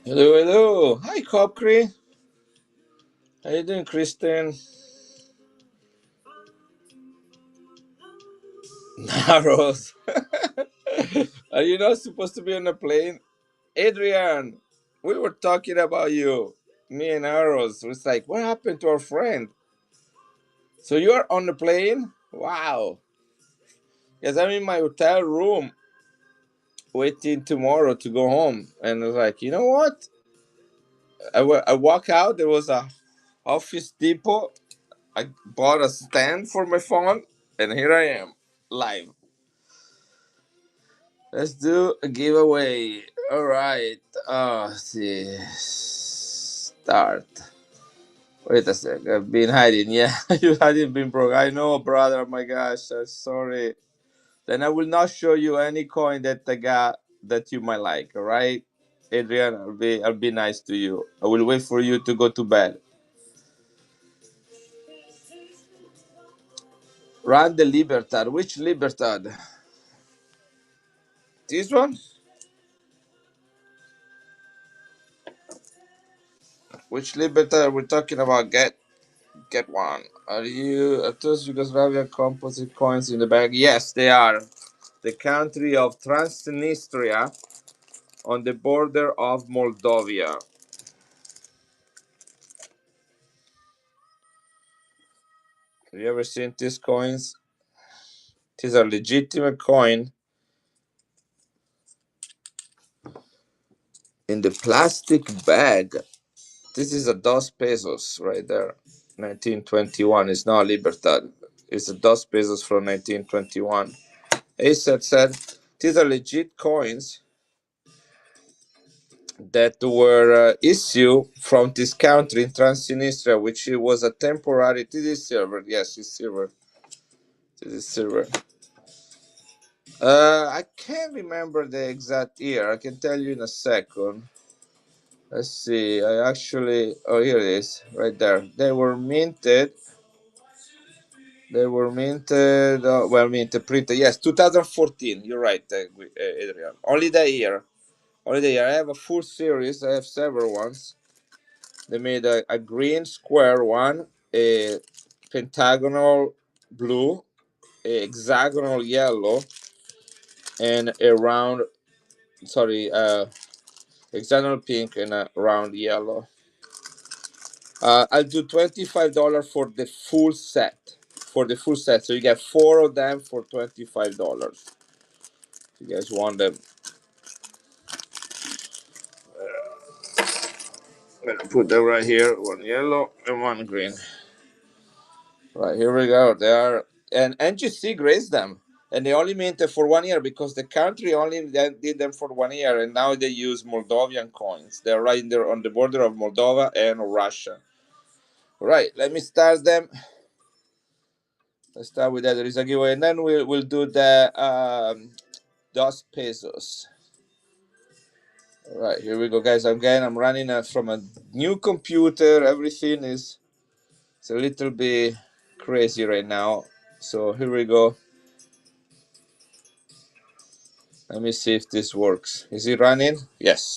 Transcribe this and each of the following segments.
Hello, hello. Hi, Copcree. How you doing, Kristen? Narrows. Are you not supposed to be on a plane? Adrian, we were talking about you. Me and Arrows. It's like, what happened to our friend? So you are on the plane? Wow. Yes, I'm in my hotel room waiting tomorrow to go home. And I was like, you know what? I walk out. There was a Office Depot. I bought a stand for my phone. And here I am, live. Let's do a giveaway. All right. Let's see. Start. Wait a sec. I've been hiding. Yeah, you hadn't been broke. I know, brother. My gosh. I'm sorry. Then I will not show you any coin that I got that you might like. All right, Adrian. I'll be nice to you. I will wait for you to go to bed. Run the Libertad. Which Libertad? This one? Which Libertad are we talking about? Get one. Are those Yugoslavian composite coins in the bag? Yes, they are. The country of Transnistria on the border of Moldova. Have you ever seen these coins? These are legitimate coin in the plastic bag. This is a dos pesos right there. 1921. It's not Libertad. It's a dos pesos from 1921. ASAT said these are legit coins that were issued from this country in Transnistria, which it was a temporary. This is silver. Yes, it's silver. This is silver. I can't remember the exact year. I can tell you in a second. Let's see. I actually. Oh, here it is, right there. They were minted. They were minted. Well, minted, printed. Yes, 2014. You're right, Adrian. Only the year. Only the year. I have a full series. I have several ones. They made a green square one, a pentagonal blue, a hexagonal yellow, and a round. Sorry, hexagonal pink and a round yellow. I'll do $25 for the full set. For the full set, so you get four of them for $25. If you guys want them, I'm gonna put them right here. One yellow and one green. Right, here we go. They are, and NGC grazed them, and they only minted for 1 year because the country only did them for 1 year, and now they use Moldovan coins. They're right there on the border of Moldova and Russia. Right, let me start them. Let's start with that. There is a giveaway, and then we'll do the dos pesos. All right, here we go, guys. I'm running from a new computer. Everything is it's a little bit crazy right now. So here we go. Let me see if this works. Is it running? Yes.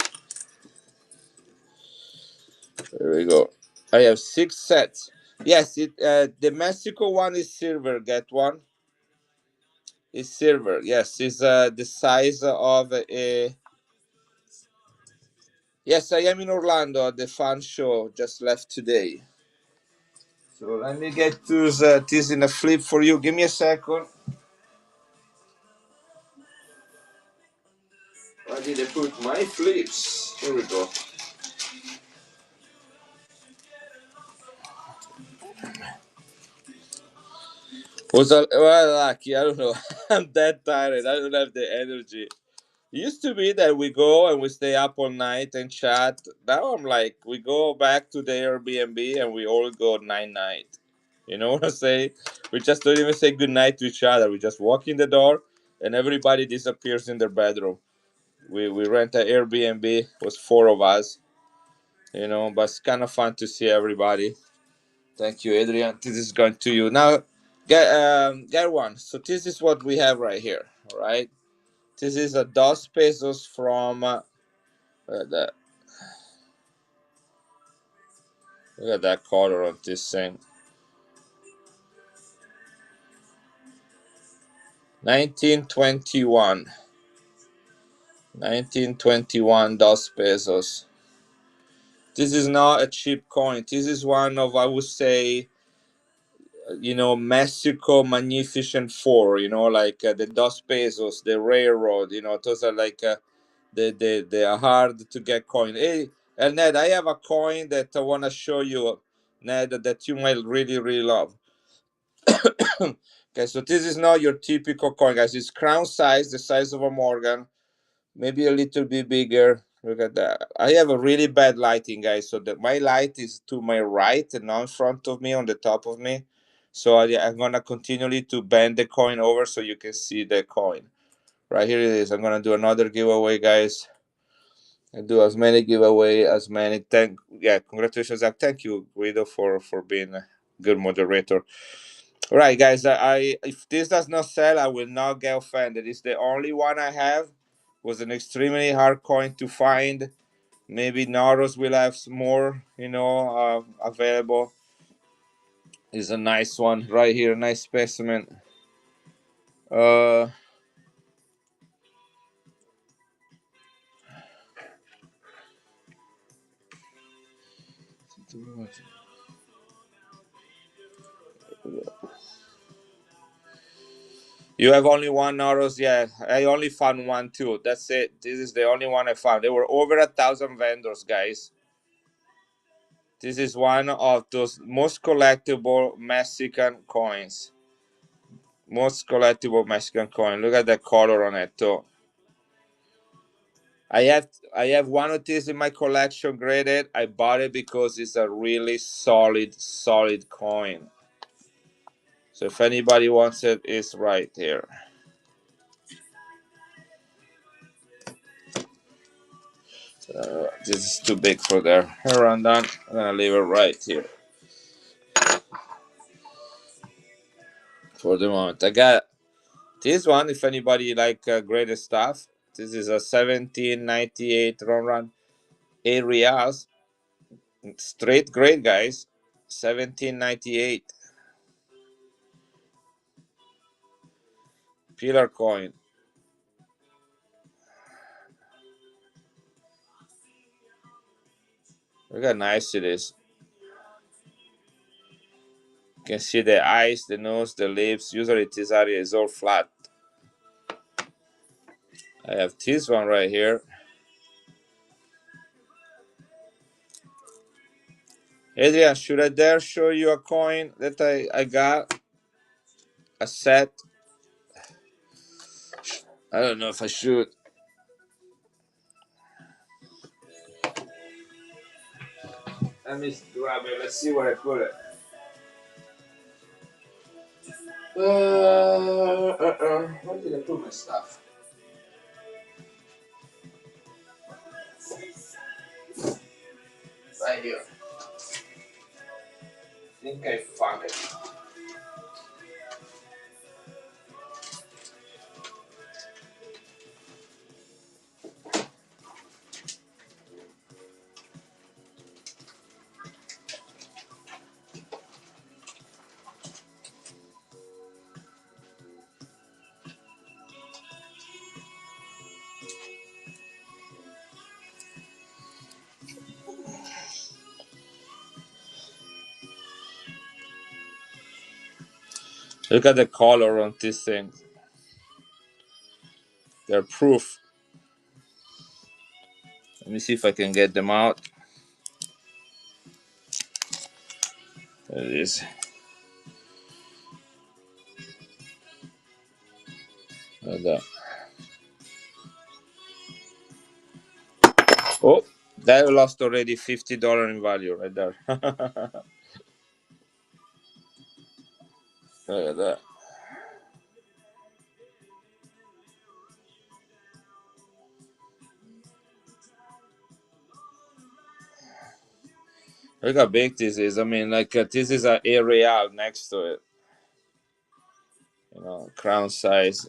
There we go. I have 6 sets. Yes, the Mexico one is silver. Get one. It's silver. Yes, it's the size of a. Yes, I am in Orlando at the fan show. Just left today. So let me get this in a flip for you. Give me a second. Where did I put my flips? Here we go. Well, lucky. I don't know. I'm that tired. I don't have the energy. It used to be that we go and we stay up all night and chat. Now I'm like, we go back to the Airbnb and we all go night night. You know what I say? We just don't even say good night to each other. We just walk in the door and everybody disappears in their bedroom. We rent an Airbnb. It was 4 of us. But it's kind of fun to see everybody. Thank you, Adrian. This is going to you now. Get one. So this is what we have right here. All right. This is a dos pesos from the Look at that color on this thing. 1921. 1921 dos pesos. This is not a cheap coin. This is one of, I would say, Mexico Magnificent Four, like the Dos Pesos, the Railroad, those are like the hard to get coin. Hey, and Ned, I have a coin that I want to show you, Ned, that you might really, really love. Okay, so this is not your typical coin, guys. It's crown size, the size of a Morgan, maybe a little bit bigger. Look at that. I have a really bad lighting, guys. So that my light is to my right and not in front of me, on the top of me. So I'm gonna continually to bend the coin over so you can see the coin. Right here it is. I'm gonna do another giveaway, guys. I do as many giveaway as many. Congratulations, Zach. Thank you, Guido, for being a good moderator. All right, guys. I if this does not sell, I will not get offended. It's the only one I have. Was an extremely hard coin to find. Maybe Naros will have some more, available. Is a nice one right here, nice specimen. Uh, you have only one Naros? Yeah, I only found one too. That's it. This is the only one I found. There were over 1,000 vendors, guys. This is one of those most collectible Mexican coins. Most collectible Mexican coin. Look at the color on it too. I have one of these in my collection graded. I bought it because it's a really solid coin. So if anybody wants it, it's right here. This is too big for there. Around done. I'm gonna leave it right here for the moment. I got this one. If anybody like graded stuff, this is a 1798 run 8 reals. Straight grade, guys. 1798 pillar coin. Look how nice it is. You can see the eyes, the nose, the lips. Usually this area is all flat. I have this one right here. Adrian, should I dare show you a coin that I got? A set? I don't know if I should. Let me grab it. Let's see where I put it. Where did I put my stuff? Right here. I think I found it. Look at the color on this thing. They're proof. Let me see if I can get them out. There it is. Like that. Oh, that lost already $50 in value right there. Look at that. Look how big this is. I mean, like this is a real next to it. Crown size.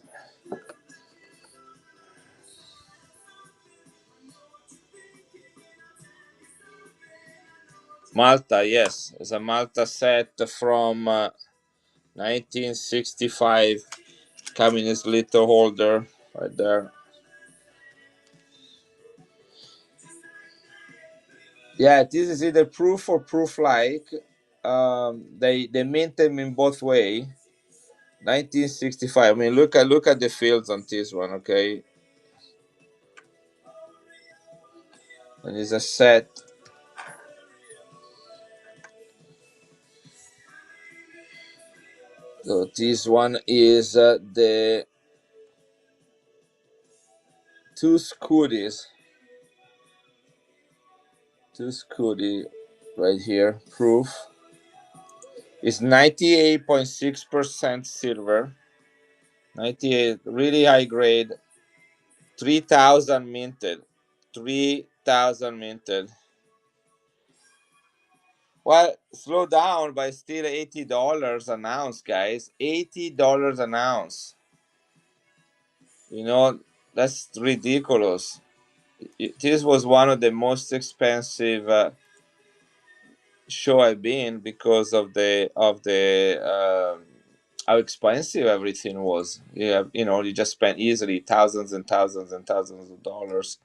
Malta, yes, it's a Malta set from 1965. Communist little holder right there. Yeah, this is either proof or proof like. They mint them in both way. 1965. I mean, look at the fields on this one, okay? And it's a set. So this one is the two scudis. Two scudi right here. Proof is 98.6% silver. 98, really high grade. 3,000 minted. 3,000 minted. Well, slow down, but still $80 an ounce, guys. $80 an ounce. You know, that's ridiculous. This was one of the most expensive show I've been because of the how expensive everything was. Yeah, you just spent easily thousands and thousands and thousands of dollars.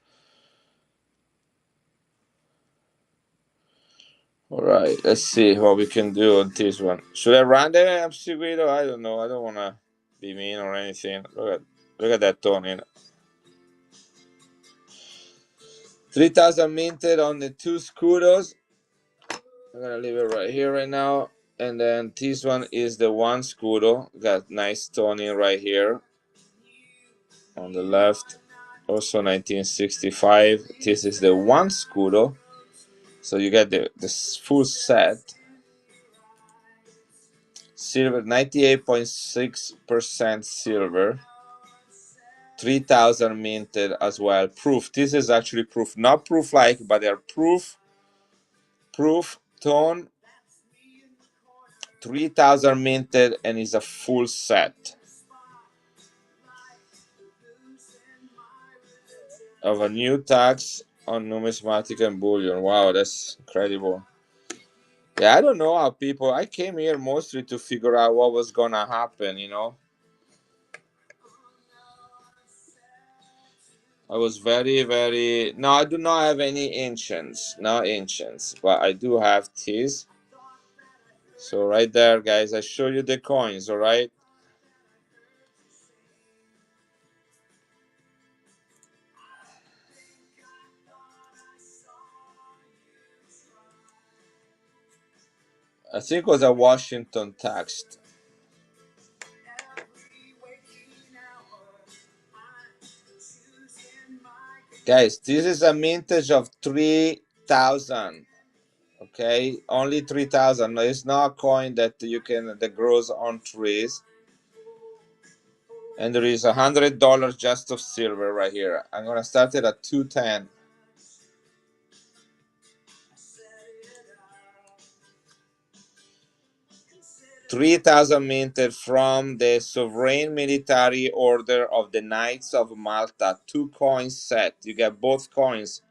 All right, let's see what we can do on this one. Should I run the MC Guido? I don't know. I don't want to be mean or anything. Look at that Tony. 3,000 minted on the two scudos. I'm gonna leave it right here right now. And then this one is the one scudo. Got nice toning right here on the left. Also 1965. This is the one scudo. So you get the full set. Silver, 98.6% silver. 3,000 minted as well. Proof. This is actually proof. Not proof like, but they're proof. Proof tone. 3,000 minted and is a full set of a new tax on numismatic and bullion. Wow, that's incredible. Yeah, I don't know how people. I came here mostly to figure out what was gonna happen. I was very, very. No, I do not have any ancients. No ancients, but I do have these. So right there, guys, I show you the coins. All right. I think it was a Washington text. Guys, this is a mintage of 3,000. Okay, only 3,000. It's not a coin that that grows on trees. And there is $100 just of silver right here. I'm gonna start it at 210. 3,000 minted from the Sovereign Military Order of the Knights of Malta. Two coins set. You get both coins.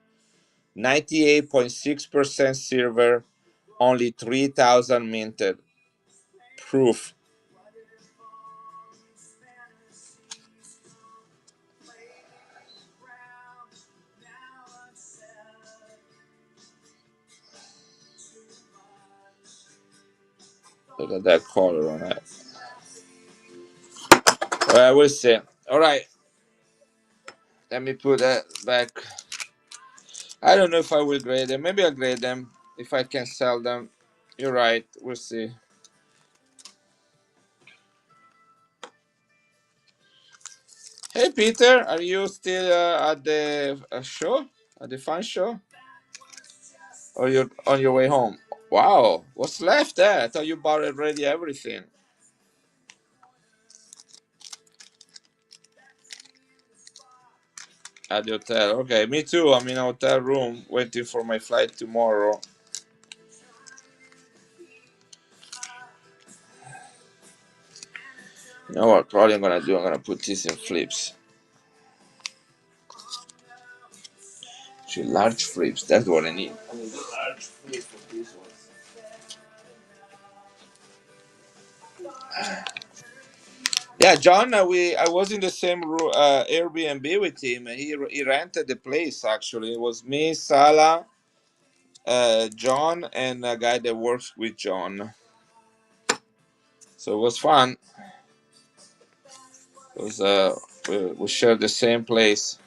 98.6% silver, only 3,000 minted. Proof. Look at that color on that. Well, we'll see. All right. Let me put that back. I don't know if I will grade them. Maybe I'll grade them if I can sell them. You're right. We'll see. Hey, Peter, are you still at the show? At the fun show? Or you're on your way home? Wow. What's left there? I thought you bought already everything. At the hotel. Okay, me too. I'm in a hotel room waiting for my flight tomorrow. You know what? Probably I'm gonna put this in flips. Actually, large flips. That's what I need. I need a large flip for this one. Yeah, John. I was in the same Airbnb with him. He rented the place. Actually, it was me, Salah, John, and a guy that works with John. So it was fun. It was we shared the same place.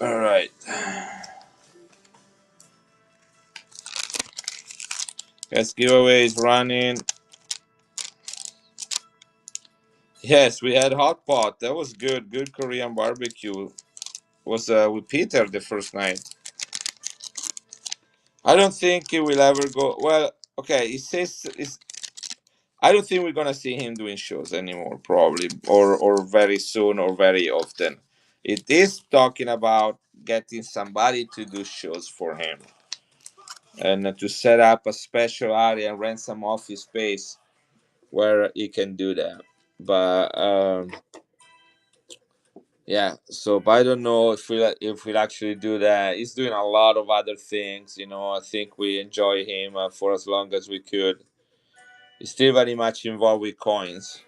All right. Yes, giveaway is running. Yes, we had hot pot. That was good. Good Korean barbecue. Was with Peter the first night. I don't think he will ever go. Well, okay. He says it's, I don't think we're gonna see him doing shows anymore, probably, or very soon, or very often. It is talking about getting somebody to do shows for him and to set up a special area and rent some office space where he can do that. But yeah, so but I don't know if we'll actually do that. He's doing a lot of other things, you know. I think we enjoy him for as long as we could. He's still very much involved with coins.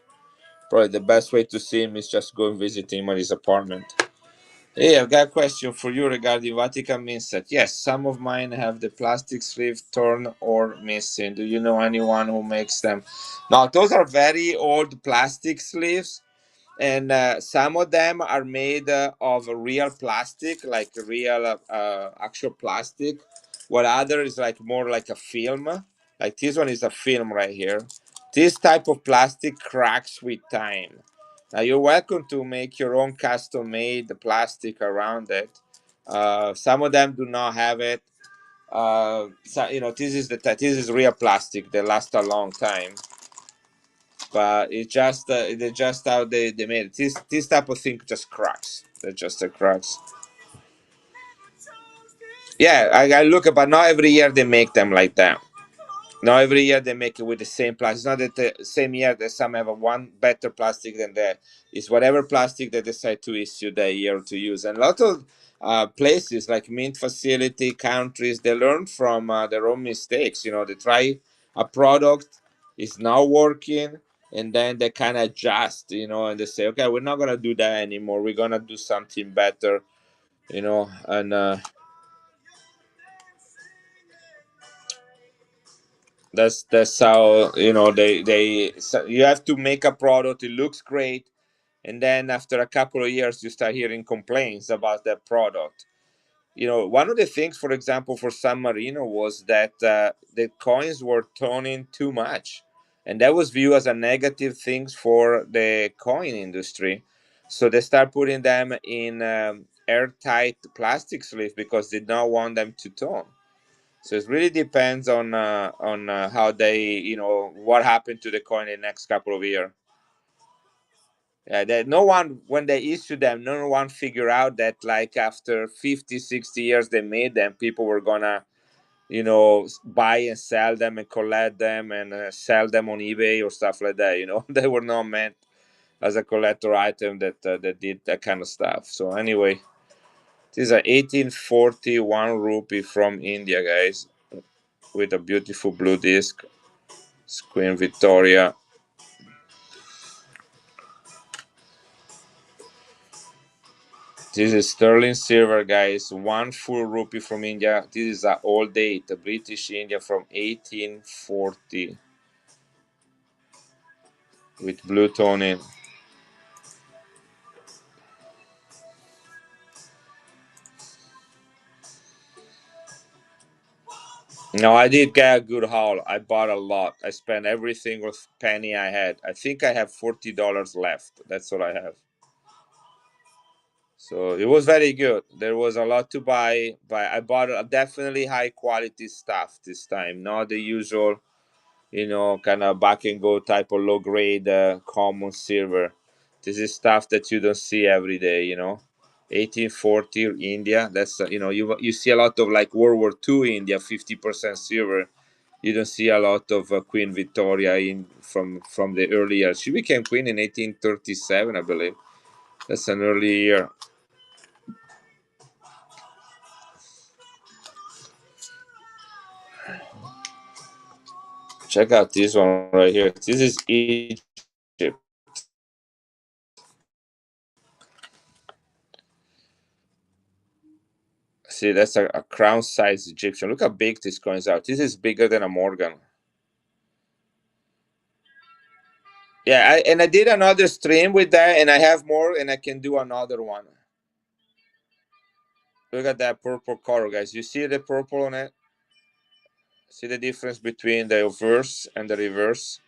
Probably the best way to see him is just go and visit him at his apartment. Hey, I've got a question for you regarding Vatican Mint set. Yes, some of mine have the plastic sleeve torn or missing. Do you know anyone who makes them? Now, those are very old plastic sleeves, and some of them are made of real plastic, like real actual plastic, while other is like more like a film. Like this one is a film right here. This type of plastic cracks with time. Now you're welcome to make your own custom made plastic around it. Some of them do not have it. So, you know, this is real plastic that lasts a long time, but it just they just how they made it. This type of thing just cracks. They're just cracks. Yeah, I look at, but not every year they make them like that. Not every year they make it with the same plastic. It's not that the same year that some have a one better plastic than that. It's whatever plastic they decide to issue that year to use. And a lot of places like mint facility countries, they learn from their own mistakes. You know, they try a product, it's not working, and then they kind of adjust. You know, and they say, okay, we're not gonna do that anymore. We're gonna do something better. You know, and that's how, you know, they so you have to make a product. It looks great, and then after a couple of years you start hearing complaints about that product. You know, one of the things, for example, for San Marino was that the coins were toning too much, and that was viewed as a negative thing for the coin industry. So they start putting them in airtight plastic sleeve because they don't want them to tone. So it really depends on how they, you know, what happened to the coin in the next couple of years. Yeah, that no one, when they issue them, no one figure out that like after 50, 60 years they made them, people were gonna, you know, buy and sell them and collect them and sell them on eBay or stuff like that. You know, they were not meant as a collector item that did that kind of stuff. So anyway, this is a 1841 rupee from India, guys, with a beautiful blue disc. It's Queen Victoria. This is sterling silver, guys. One full rupee from India. This is a old date, the British India from 1840 with blue toning. No, I did get a good haul. I bought a lot. I spent every single penny I had. I think I have $40 left. That's what I have. So it was very good. There was a lot to buy, but I bought a definitely high quality stuff this time, not the usual, you know, kind of back and go type of low grade common silver. This is stuff that you don't see every day, you know. 1840 India. That's you know, you see a lot of like World War II India, 50% silver. You don't see a lot of Queen Victoria from the early years. She became queen in 1837, I believe. That's an early year. Check out this one right here. This is Egypt. See, that's a crown-sized Egyptian. Look how big this coins out. This is bigger than a Morgan. Yeah, and I did another stream with that, and I have more, and I can do another one. Look at that purple color, guys. You see the purple on it? See the difference between the reverse and the reverse?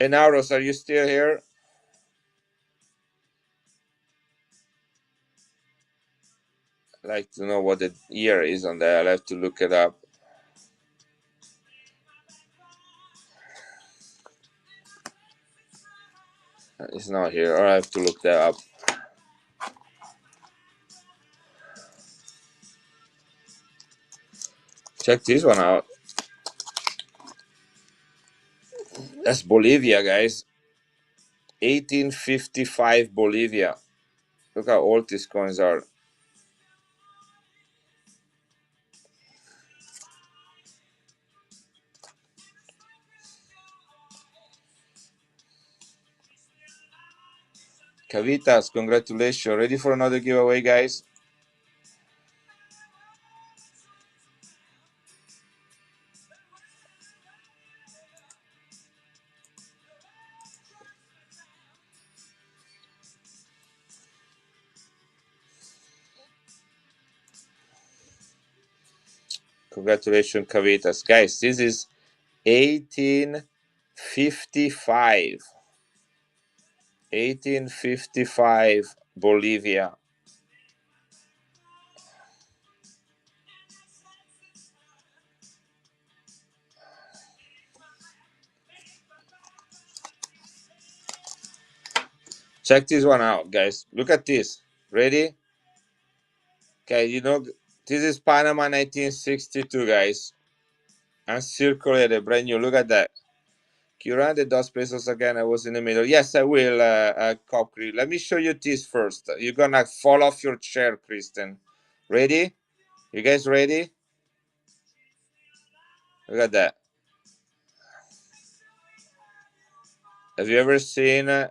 And Auros, are you still here? I'd like to know what the year is on that. I'll have to look it up. It's not here. I'll have to look that up. Check this one out. That's Bolivia, guys. 1855 Bolivia. Look how old these coins are. Cavitas, congratulations. Ready for another giveaway, guys? Congratulations, Cavitas. Guys, this is 1855. 1855 Bolivia. Check this one out, guys. Look at this. Ready? Okay, you know, this is Panama 1962, guys. Uncirculated, brand new. Look at that. Can you run the DOS pesos again? I was in the middle. Yes, I will, Cochran. Let me show you this first. You're gonna fall off your chair, Kristen. Ready? You guys ready? Look at that. Have you ever seen a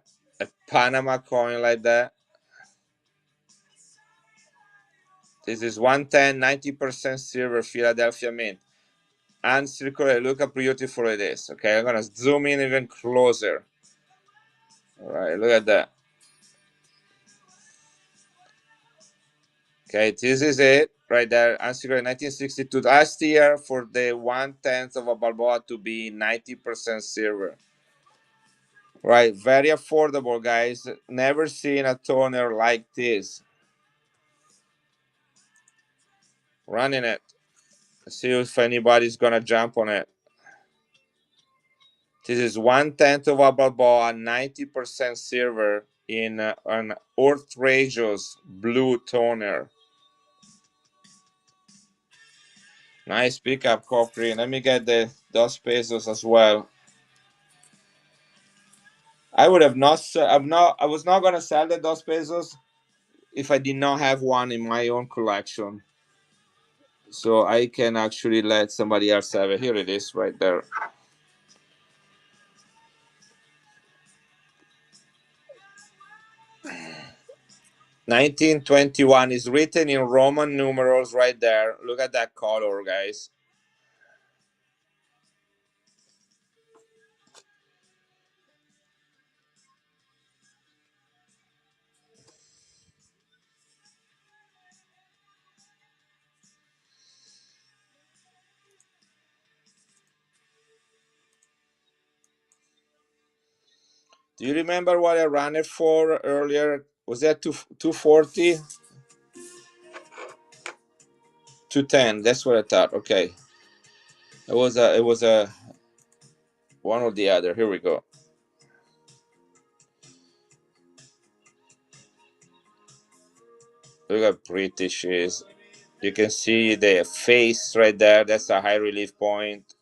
Panama coin like that? This is 110, 90% silver, Philadelphia Mint. Uncirculated. Look how beautiful it is. Okay, I'm gonna zoom in even closer. All right, look at that. Okay, this is it right there. Uncirculated 1962. Last year for the 1/10 of a Balboa to be 90% silver. Right, very affordable, guys. Never seen a toner like this. Running it. See if anybody's gonna jump on it. This is 1/10 of a Balboa, 90% silver in an outrageous blue toner. Nice pickup, Cochran. Let me get the DOS pesos as well. I would have not. I was not gonna sell the DOS pesos if I did not have one in my own collection. So I can actually let somebody else have it. Here it is, right there. (1921) is written in Roman numerals right there. Look at that color, guys. Do you remember what I ran it for earlier? Was that 240? 210. That's what I thought. Okay. It was a one or the other. Here we go. Look how pretty she is. You can see the face right there. That's a high relief point.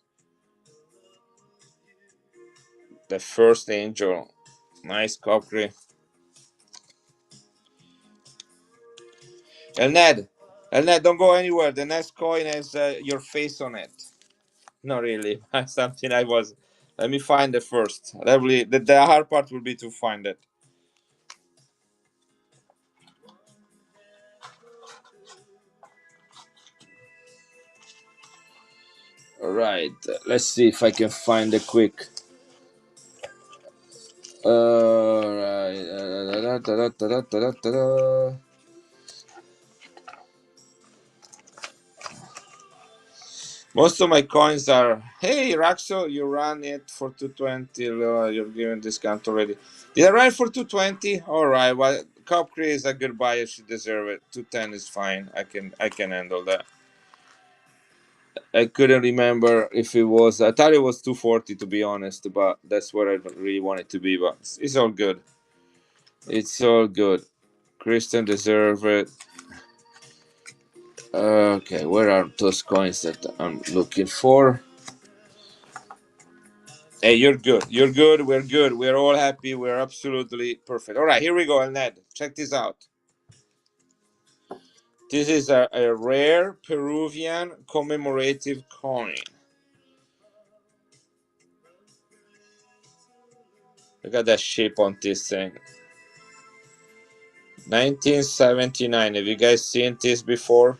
The first angel. Nice copy. El Ned, don't go anywhere. The next coin has your face on it. Not really. Something I was. Let me find it first. The hard part will be to find it. All right. Let's see if I can find it quick. Right. Most of my coins are. Hey, Raxo, you ran it for 220. You're giving discount already. Did I run it for 220? All right. Well, Copcree is a good buyer. She deserve it. 210 is fine. I can handle that. I couldn't remember if it was. I thought it was 240 to be honest, but that's where I really want it to be. But it's all good. It's all good. Kristen deserve it. Okay, where are those coins that I'm looking for? Hey, you're good. You're good. We're good. We're all happy. We're absolutely perfect. All right, here we go, Ned. Check this out. This is a rare Peruvian commemorative coin. Look at that shape on this thing. 1979. Have you guys seen this before?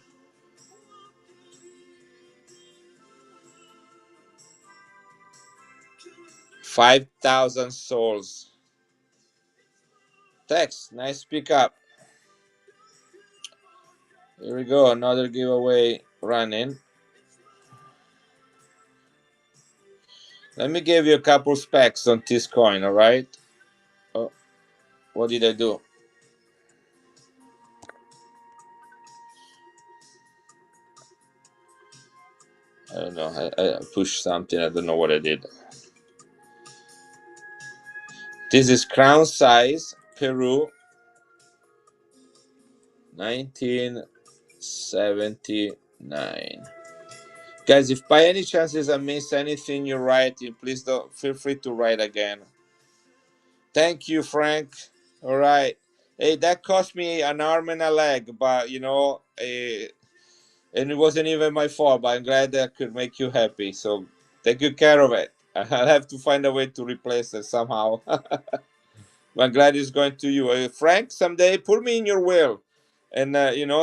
5,000 souls. Tex, nice pickup. Here we go. Another giveaway running. Let me give you a couple specs on this coin, all right? Oh, what did I do? I don't know. I pushed something. I don't know what I did. This is crown size, Peru, 1979. Guys, if by any chances I miss anything you're writing, please don't feel free to write again. Thank you, Frank. All right. Hey, that cost me an arm and a leg, but and it wasn't even my fault. But I'm glad that I could make you happy. So take good care of it. I'll have to find a way to replace it somehow. I'm glad it's going to you, Frank. Someday, put me in your will, and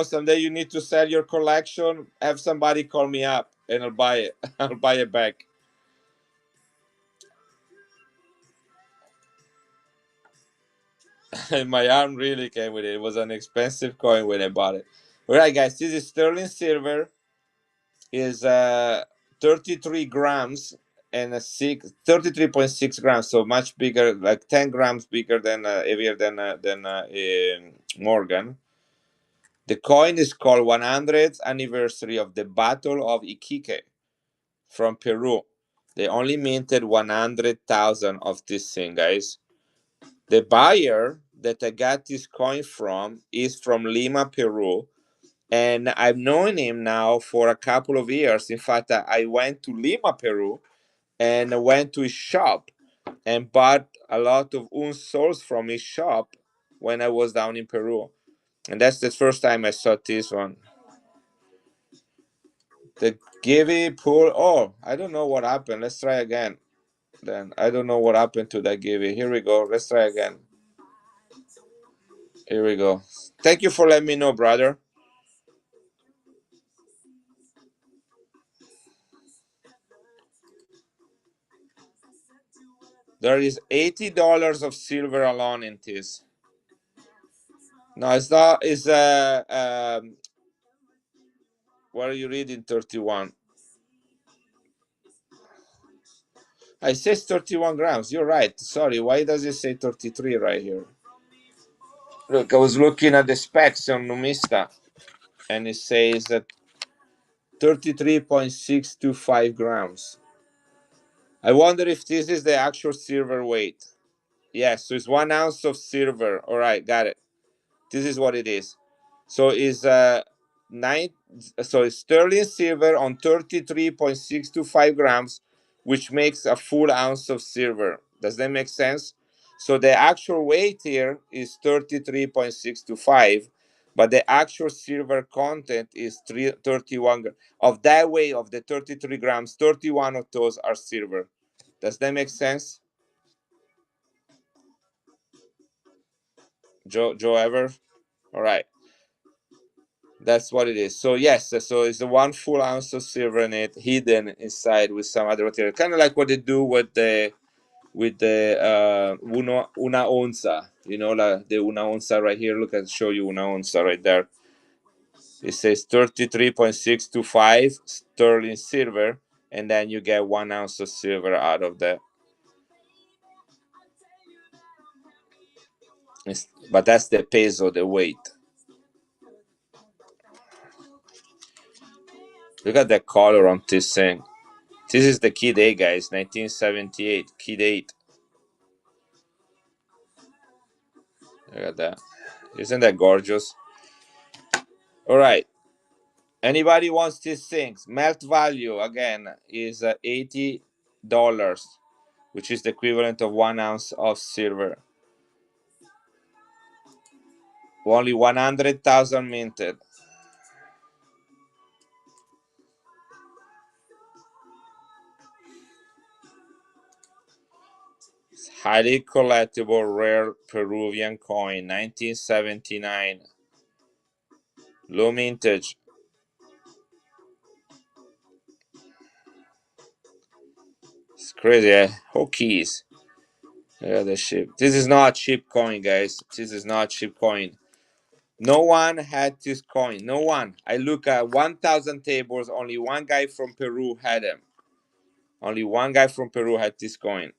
someday you need to sell your collection. Have somebody call me up, and I'll buy it. I'll buy it back. My arm really came with it. It was an expensive coin when I bought it. All right, guys, this is sterling silver. Is 33 grams and a 33.6 grams, so much bigger, like 10 grams bigger than heavier than Morgan. The coin is called 100th anniversary of the Battle of Iquique from Peru. They only minted 100,000 of this thing, guys. The buyer that I got this coin from is from Lima, Peru, and I've known him now for a couple of years. In fact, I went to Lima, Peru, and I went to his shop and bought a lot of souls from his shop when I was down in Peru. And that's the first time I saw this one. The Givy pool. Oh, I don't know what happened. Let's try again. Then I don't know what happened to that Givy. Here we go. Let's try again. Here we go. Thank you for letting me know, brother. There is $80 of silver alone in this. No, it's not. It's what are you reading? 31. I says 31 grams. You're right. Sorry. Why does it say 33 right here? Look, I was looking at the specs on Numista, and it says that 33.625 grams. I wonder if this is the actual silver weight. Yes, so it's 1 ounce of silver. All right, got it. This is what it is. So is sterling silver on 33.625 grams, which makes a full ounce of silver. Does that make sense? So the actual weight here is 33.625, but the actual silver content is 31. Of that weight of the 33 grams, 31 of those are silver. Does that make sense? Joe ever? All right. That's what it is. So yes, so it's the 1 full ounce of silver in it, hidden inside with some other material, kind of like what they do with the una onza. You know, like the una onza right here. Look, I'll show you una onza right there. It says 33.625 sterling silver, and then you get 1 ounce of silver out of that. But that's the peso, the weight. Look at the color on this thing. This is the key date, guys. 1978 key date. Look at that. Isn't that gorgeous? All right. Anybody wants these things? Melt value again is $80, which is the equivalent of 1 ounce of silver. Only 100,000 minted. Highly collectible rare Peruvian coin, 1979. Low mintage. It's crazy, eh? Who keys? Look at the ship. This is not a cheap coin, guys. This is not a cheap coin. No one had this coin. No one. I look at 1,000 tables. Only one guy from Peru had them. Only one guy from Peru had this coin.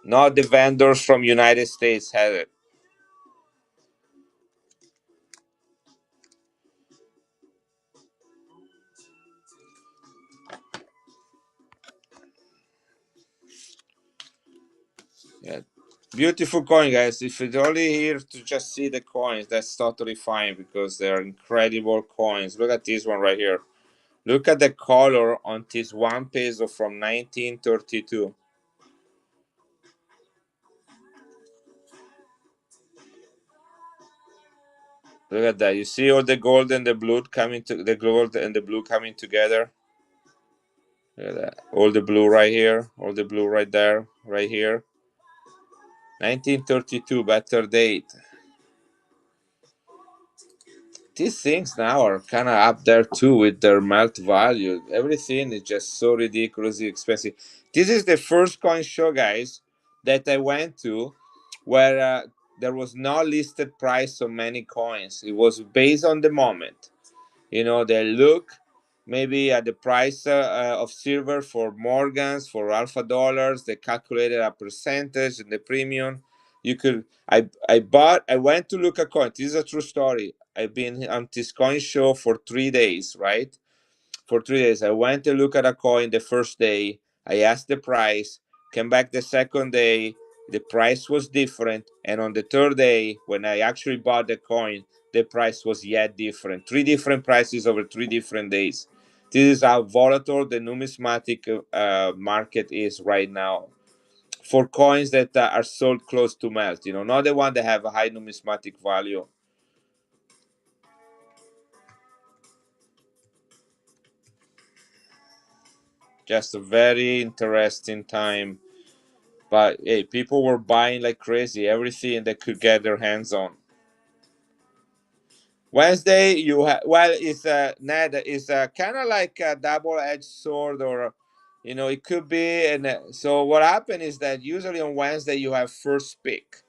Not the vendors from United States had it. Yeah. Beautiful coin, guys. If you're only here to just see the coins, that's totally fine because they're incredible coins. Look at this one right here. Look at the color on this 1 peso from 1932. Look at that. You see all the gold and the blue coming to the gold and the blue coming together. Look at that. All the blue right here, all the blue right there, right here. 1932, better date. These things now are kind of up there too with their melt value. Everything is just so ridiculously expensive. This is the first coin show, guys, that I went to where there was no listed price on many coins. It was based on the moment. You know, they look maybe at the price of silver for Morgans, for Alpha Dollars. They calculated a percentage and the premium. You could, I went to look at coin. This is a true story. I've been on this coin show for 3 days, right? For 3 days. I went to look at a coin the first day. I asked the price, came back the second day. The price was different. And on the third day, when I actually bought the coin, the price was yet different. Three different prices over 3 different days. This is how volatile the numismatic market is right now for coins that are sold close to melt. You know, not the one that have a high numismatic value. Just a very interesting time. But hey, people were buying like crazy everything they could get their hands on. Wednesday, you have well, it's a Ned. It's a kind of like a double-edged sword, or you know, it could be. And so what happened is that usually on Wednesday you have first pick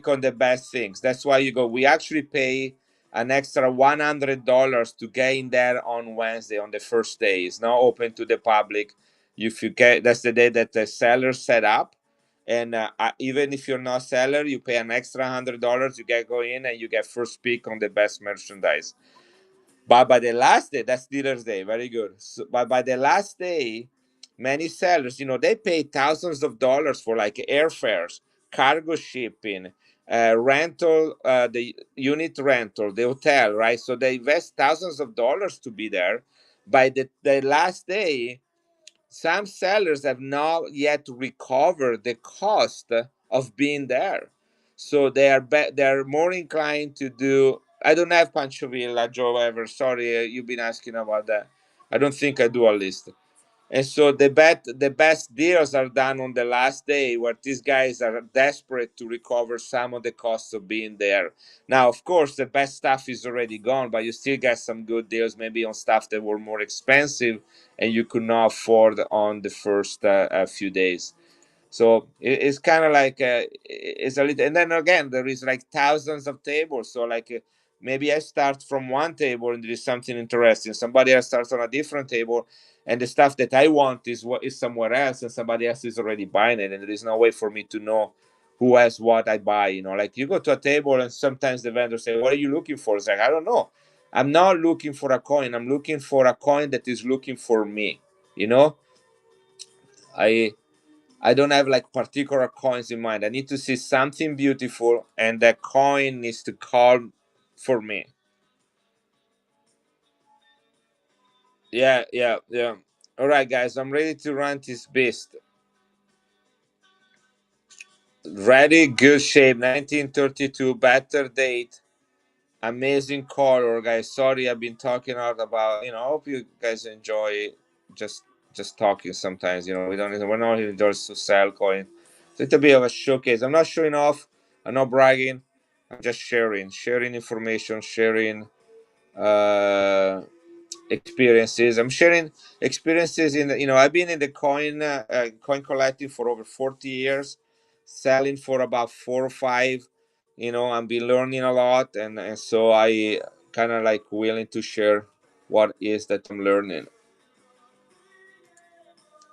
on the best things. That's why you go. We actually pay an extra $100 to get in there on Wednesday on the first day. It's not open to the public. If you get, that's the day that the seller set up, and even if you're not seller, you pay an extra $100. You get go in and you get first pick on the best merchandise. But by the last day, that's dealer's day, very good. So, but by the last day, many sellers, you know, they pay thousands of dollars for like airfares, cargo shipping, rental, the unit rental, the hotel, right? So they invest thousands of dollars to be there. By the last day, some sellers have not yet recovered the cost of being there. So they're more inclined to do. I don't have Pancho Villa, Joe ever. Sorry, you've been asking about that. I don't think I do a list. And so the best deals are done on the last day, where these guys are desperate to recover some of the costs of being there. Now, of course, the best stuff is already gone, but you still get some good deals, maybe on stuff that were more expensive and you could not afford on the first few days. So it's kind of like it's a little, and then again there is like thousands of tables. So like maybe I start from one table and there is something interesting. Somebody else starts on a different table, and the stuff that I want is what is somewhere else, and somebody else is already buying it, and there is no way for me to know who has what I buy. Like you go to a table and sometimes the vendor say, "What are you looking for?" It's like, I don't know. I'm not looking for a coin. I'm looking for a coin that is looking for me. You know, I I don't have like particular coins in mind. I need to see something beautiful, and that coin needs to call for me. Yeah, yeah, yeah. All right, guys, I'm ready to run this beast. Ready, good shape, 1932, better date, amazing color, guys. Sorry, I've been talking out about. I hope you guys enjoy just just talking. Sometimes, we don't. We're not here just to sell coin. So it's a bit of a showcase. I'm not showing off. I'm not bragging. I'm just sharing information, sharing uh, experiences. I'm sharing experiences in. I've been in the coin collecting for over 40 years, selling for about 4 or 5. I've been learning a lot, and so I kind of like willing to share what is that I'm learning.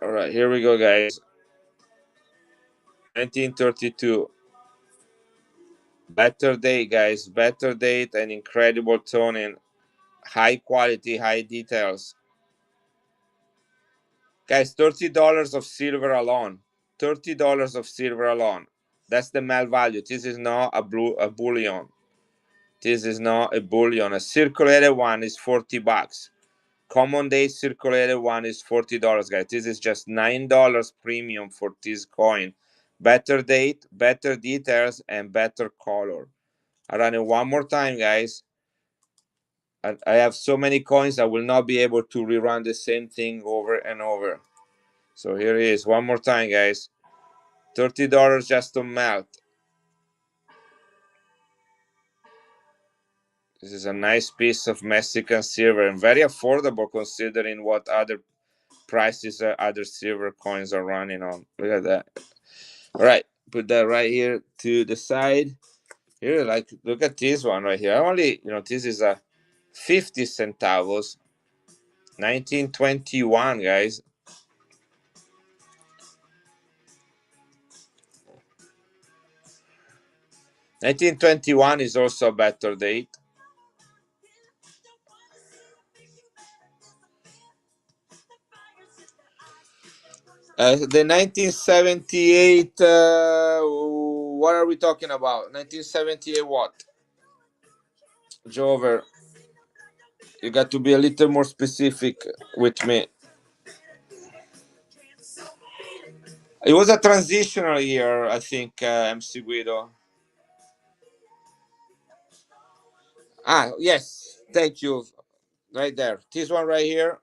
All right, here we go, guys. 1932. Better date, guys. Better date and incredible toning. High quality, high details. Guys, $30 of silver alone. $30 of silver alone. That's the melt value. This is not a bullion. This is not a bullion. A circulated one is $40. Common day circulated one is $40, guys. This is just $9 premium for this coin. Better date, better details, and better color. I run it one more time, guys. I have so many coins, I will not be able to rerun the same thing over and over. So here it is, one more time, guys. $30 just to melt. This is a nice piece of Mexican silver and very affordable considering what other prices other silver coins are running on. Look at that. All right, put that right here to the side. Here, like, look at this one right here. This is a 50 centavos, 1921, guys. 1921 is also a better date. The 1978, what are we talking about? 1978 what? Jover, you got to be a little more specific with me. It was a transitional year, I think, MC Guido. Ah, yes, thank you. Right there. This one right here.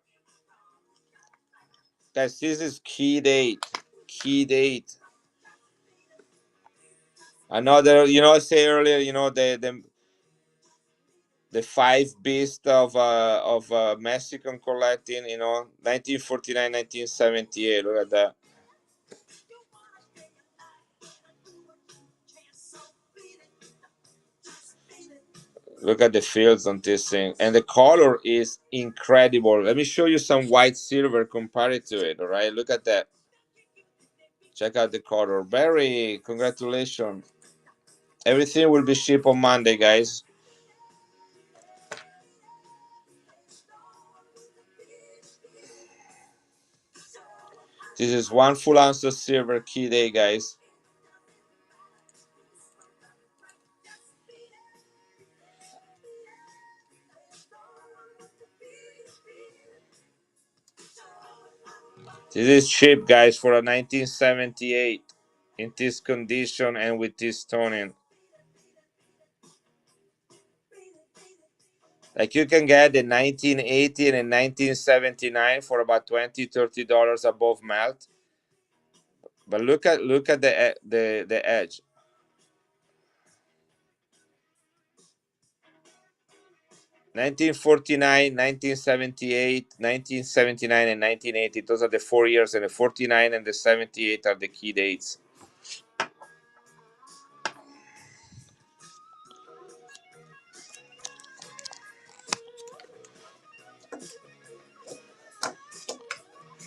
Guys, this is key date. Key date. Another, I say earlier, the five beast of Mexican collecting, 1949, 1978. Look at that. Look at the fields on this thing, and the color is incredible. Let me show you some white silver compared to it. All right, look at that. Check out the color. Barry, congratulations. Everything will be shipped on Monday, guys. This is 1 full ounce of silver key day, guys. This is cheap, guys, for a 1978 in this condition and with this toning. Like you can get the 1980 and 1979 for about $20-$30 above melt. But look at the edge. 1949, 1978, 1979, and 1980. Those are the 4 years, and the 49 and the 78 are the key dates.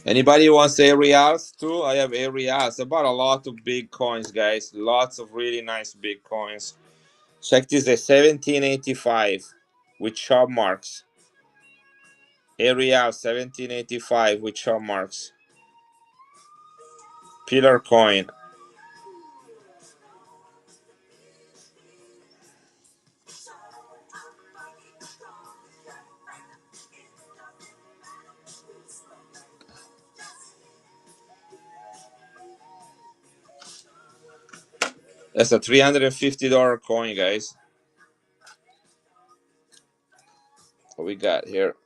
Anybody wants aerials too? I have aerials. I bought a lot of big coins, guys. Lots of really nice big coins. Check this, the 1785 with chop marks. Aerial 1785 with chop marks. Pillar coin. That's a $350 coin, guys. What we got here?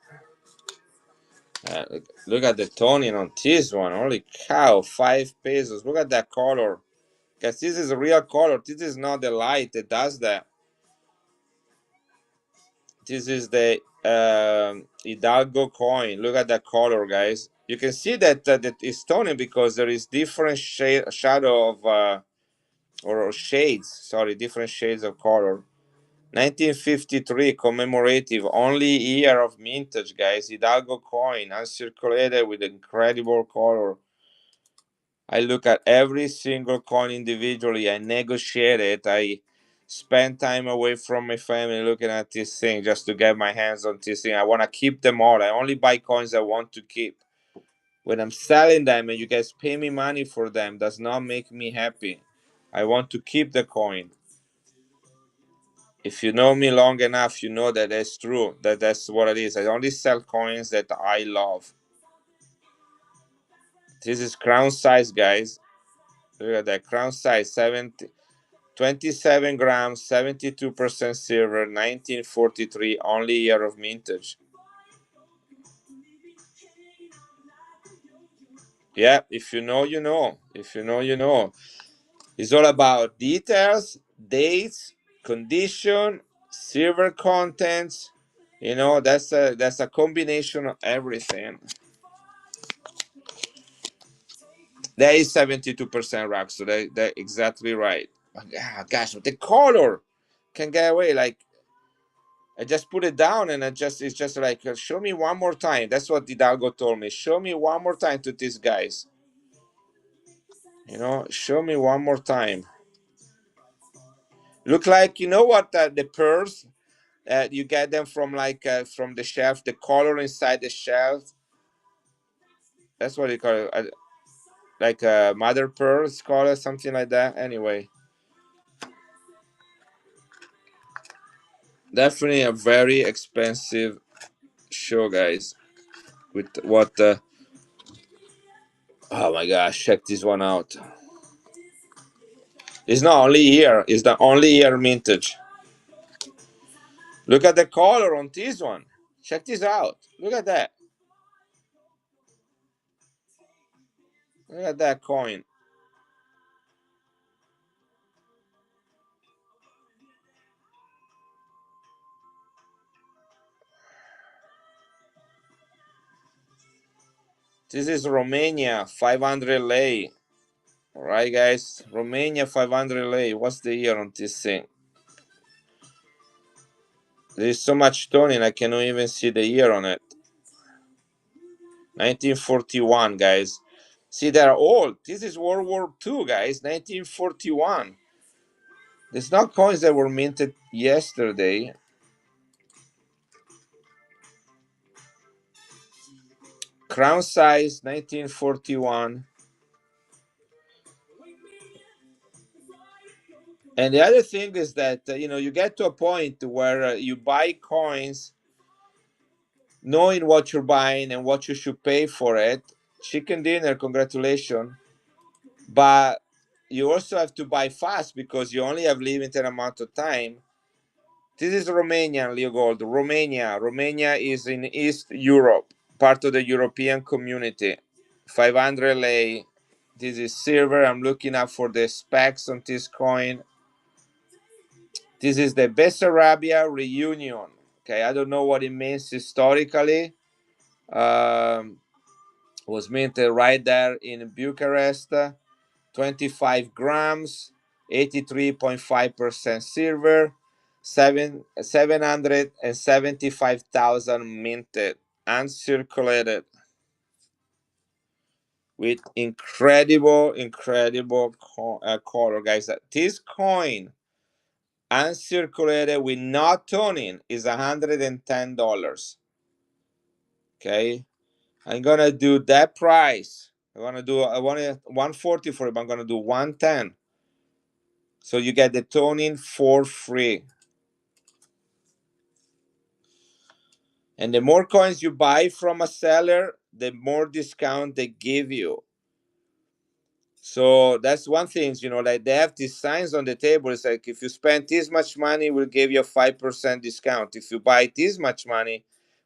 Look at the toning on this one. Holy cow, 5 pesos. Look at that color. Guys, this is a real color. This is not the light that does that. This is the Hidalgo coin. Look at that color, guys. You can see that that is toning because there is different shadow of or shades. Sorry, different shades of color. 1953 commemorative, only year of mintage, guys. Hidalgo coin, uncirculated with incredible color. I look at every single coin individually. I negotiate it. I spend time away from my family looking at this thing just to get my hands on this thing. I want to keep them all. I only buy coins I want to keep. When I'm selling them and you guys pay me money for them, does not make me happy. I want to keep the coin. If you know me long enough, you know that that's true. That's what it is. I only sell coins that I love. This is crown size, guys. Look at that crown size, 27 grams, 72% silver, 1943, only year of mintage. Yeah, if you know, you know. If you know, you know. It's all about details, dates, condition, silver contents. You know, that's a combination of everything. That is 72% rock, so that exactly right. Gosh, the color can get away. Like I just put it down, and it's just like show me one more time. That's what Hidalgo told me. Show me one more time to these guys. You know, show me one more time. Look like you know what the pearls. You get them from like from the shelf. The color inside the shelf. That's what you call it. Like mother pearls, call it something like that. Anyway, definitely a very expensive show, guys. With what? Oh my gosh! Check this one out. It's not only here. It's the only year mintage. Look at the color on this one. Check this out. Look at that. Look at that coin. This is Romania 500 lei. All right, guys. Romania 500 lei. What's the year on this thing? There is so much toning I cannot even see the year on it. 1941, guys. See, they're old. This is World War II, guys. 1941. There's not coins that were minted yesterday. Crown size, 1941. And the other thing is that you get to a point where you buy coins knowing what you're buying and what you should pay for it. chicken dinner, congratulations. But you also have to buy fast because you only have limited amount of time. This is Romania, Leogold. Romania is in East Europe, part of the European community. 500 lei. This is silver. I'm looking up for the specs on this coin. This is the Bessarabia reunion. Okay, I don't know what it means historically. Was minted right there in Bucharest. 25 grams, 83.5% silver, 775,000 minted, uncirculated, with incredible color, guys. This coin, uncirculated with not toning, is $110. Okay, I'm gonna do that price. I want it 140 for it, but I'm gonna do 110. So you get the toning for free. And the more coins you buy from a seller, the more discount they give you. So that's one thing, like they have these signs on the table. It's like, if you spend this much money, we'll give you a 5% discount. If you buy this much money,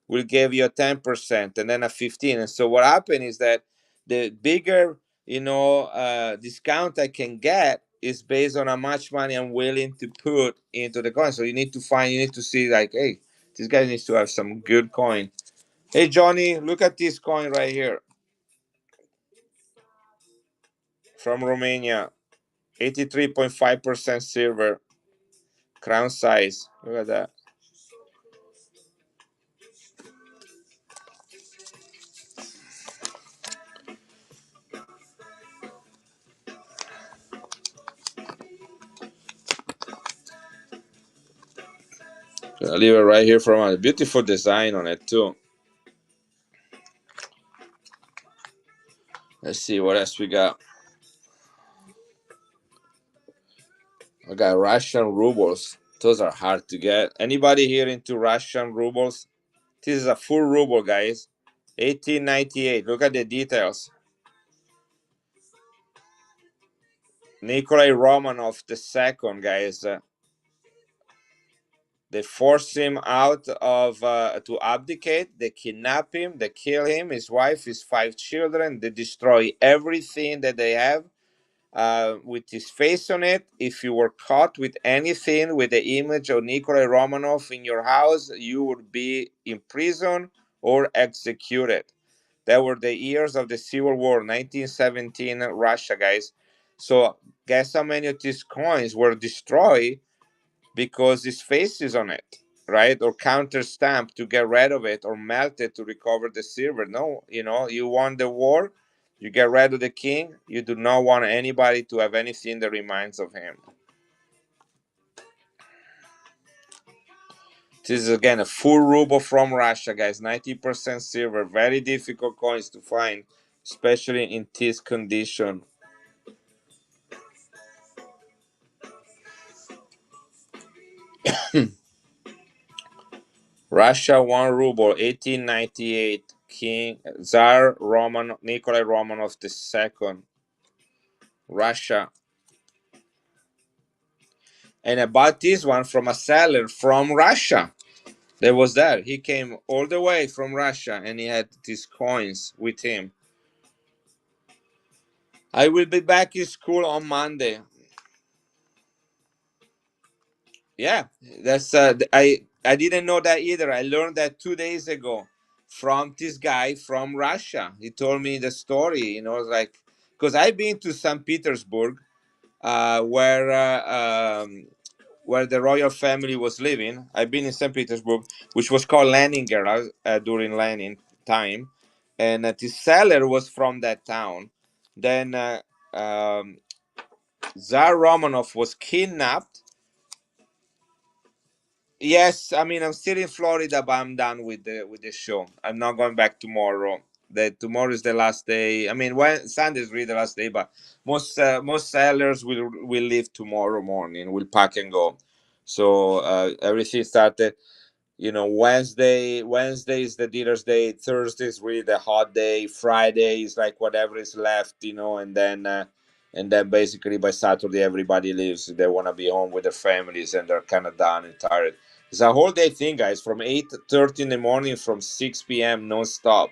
we'll give you a 10% and then a 15. And so what happened is that the bigger, discount I can get is based on how much money I'm willing to put into the coin. So you need to see like, hey, this guy needs to have some good coin. Hey, Johnny, look at this coin right here from Romania. 83.5% silver, crown size. Look at that. I'll leave it right here for a moment. Beautiful design on it too. Let's see what else we got. I got Russian rubles. Those are hard to get. Anybody here into Russian rubles? This is a full ruble, guys. 1898. Look at the details. Nikolai Romanov the second, guys. They force him out of to abdicate. They kidnap him. They kill him, his wife, his 5 children. They destroy everything that they have with his face on it. If you were caught with anything with the image of Nikolai Romanov in your house, you would be imprisoned or executed. That were the years of the Civil War, 1917 Russia, guys. So guess how many of these coins were destroyed because his face is on it, right? Or counter stamped to get rid of it, or melted to recover the silver. No, you won the war, you get rid of the king, you do not want anybody to have anything that reminds of him. This is again a full ruble from Russia, guys. 90% silver. Very difficult coins to find, especially in this condition. Russia 1 ruble, 1898. King Tsar Nikolai Romanov II. Russia. And I bought this one from a seller from Russia. That was there. He came all the way from Russia and he had these coins with him. I will be back in school on Monday. Yeah, that's I didn't know that either. I learned that 2 days ago from this guy from Russia. He told me the story. Like, because I've been to St. Petersburg, where the royal family was living. I've been in St. Petersburg, which was called Leningrad during Lenin time, and the seller was from that town. Then Tsar Romanov was kidnapped. Yes, I mean I'm still in Florida, but I'm done with the show. I'm not going back tomorrow. Tomorrow is the last day. I mean, when Sunday is really the last day, but most sellers will leave tomorrow morning. Will pack and go. So everything started. Wednesday is the dealer's day, Thursday is really the hot day, Friday is like whatever is left, and then basically by Saturday everybody leaves. They want to be home with their families and they're kind of done and tired. It's a whole day thing, guys, from 8:30 in the morning, from 6 p.m. non-stop.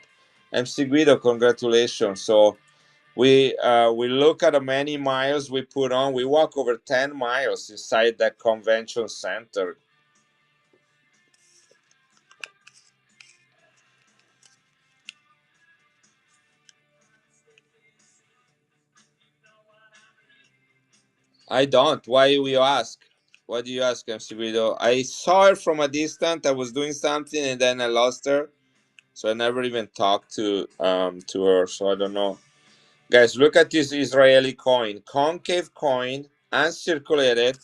MC Guido, congratulations. So we look at the many miles we put on. We walk over 10 miles inside that convention center. I don't. Why you ask? Why do you ask, MC Guido? I saw her from a distance. I was doing something and then I lost her, so I never even talked to her. So I don't know. Guys, look at this Israeli coin, concave coin, uncirculated,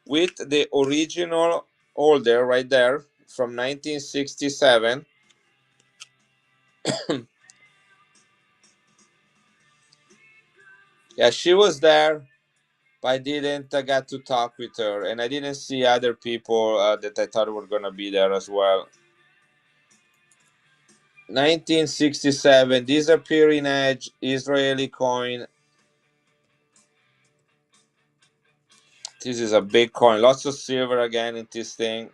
with the original holder right there from 1967. Yeah, she was there, but I didn't get to talk with her, and I didn't see other people that I thought were gonna be there as well. 1967, disappearing edge, Israeli coin. This is a big coin. Lots of silver again in this thing.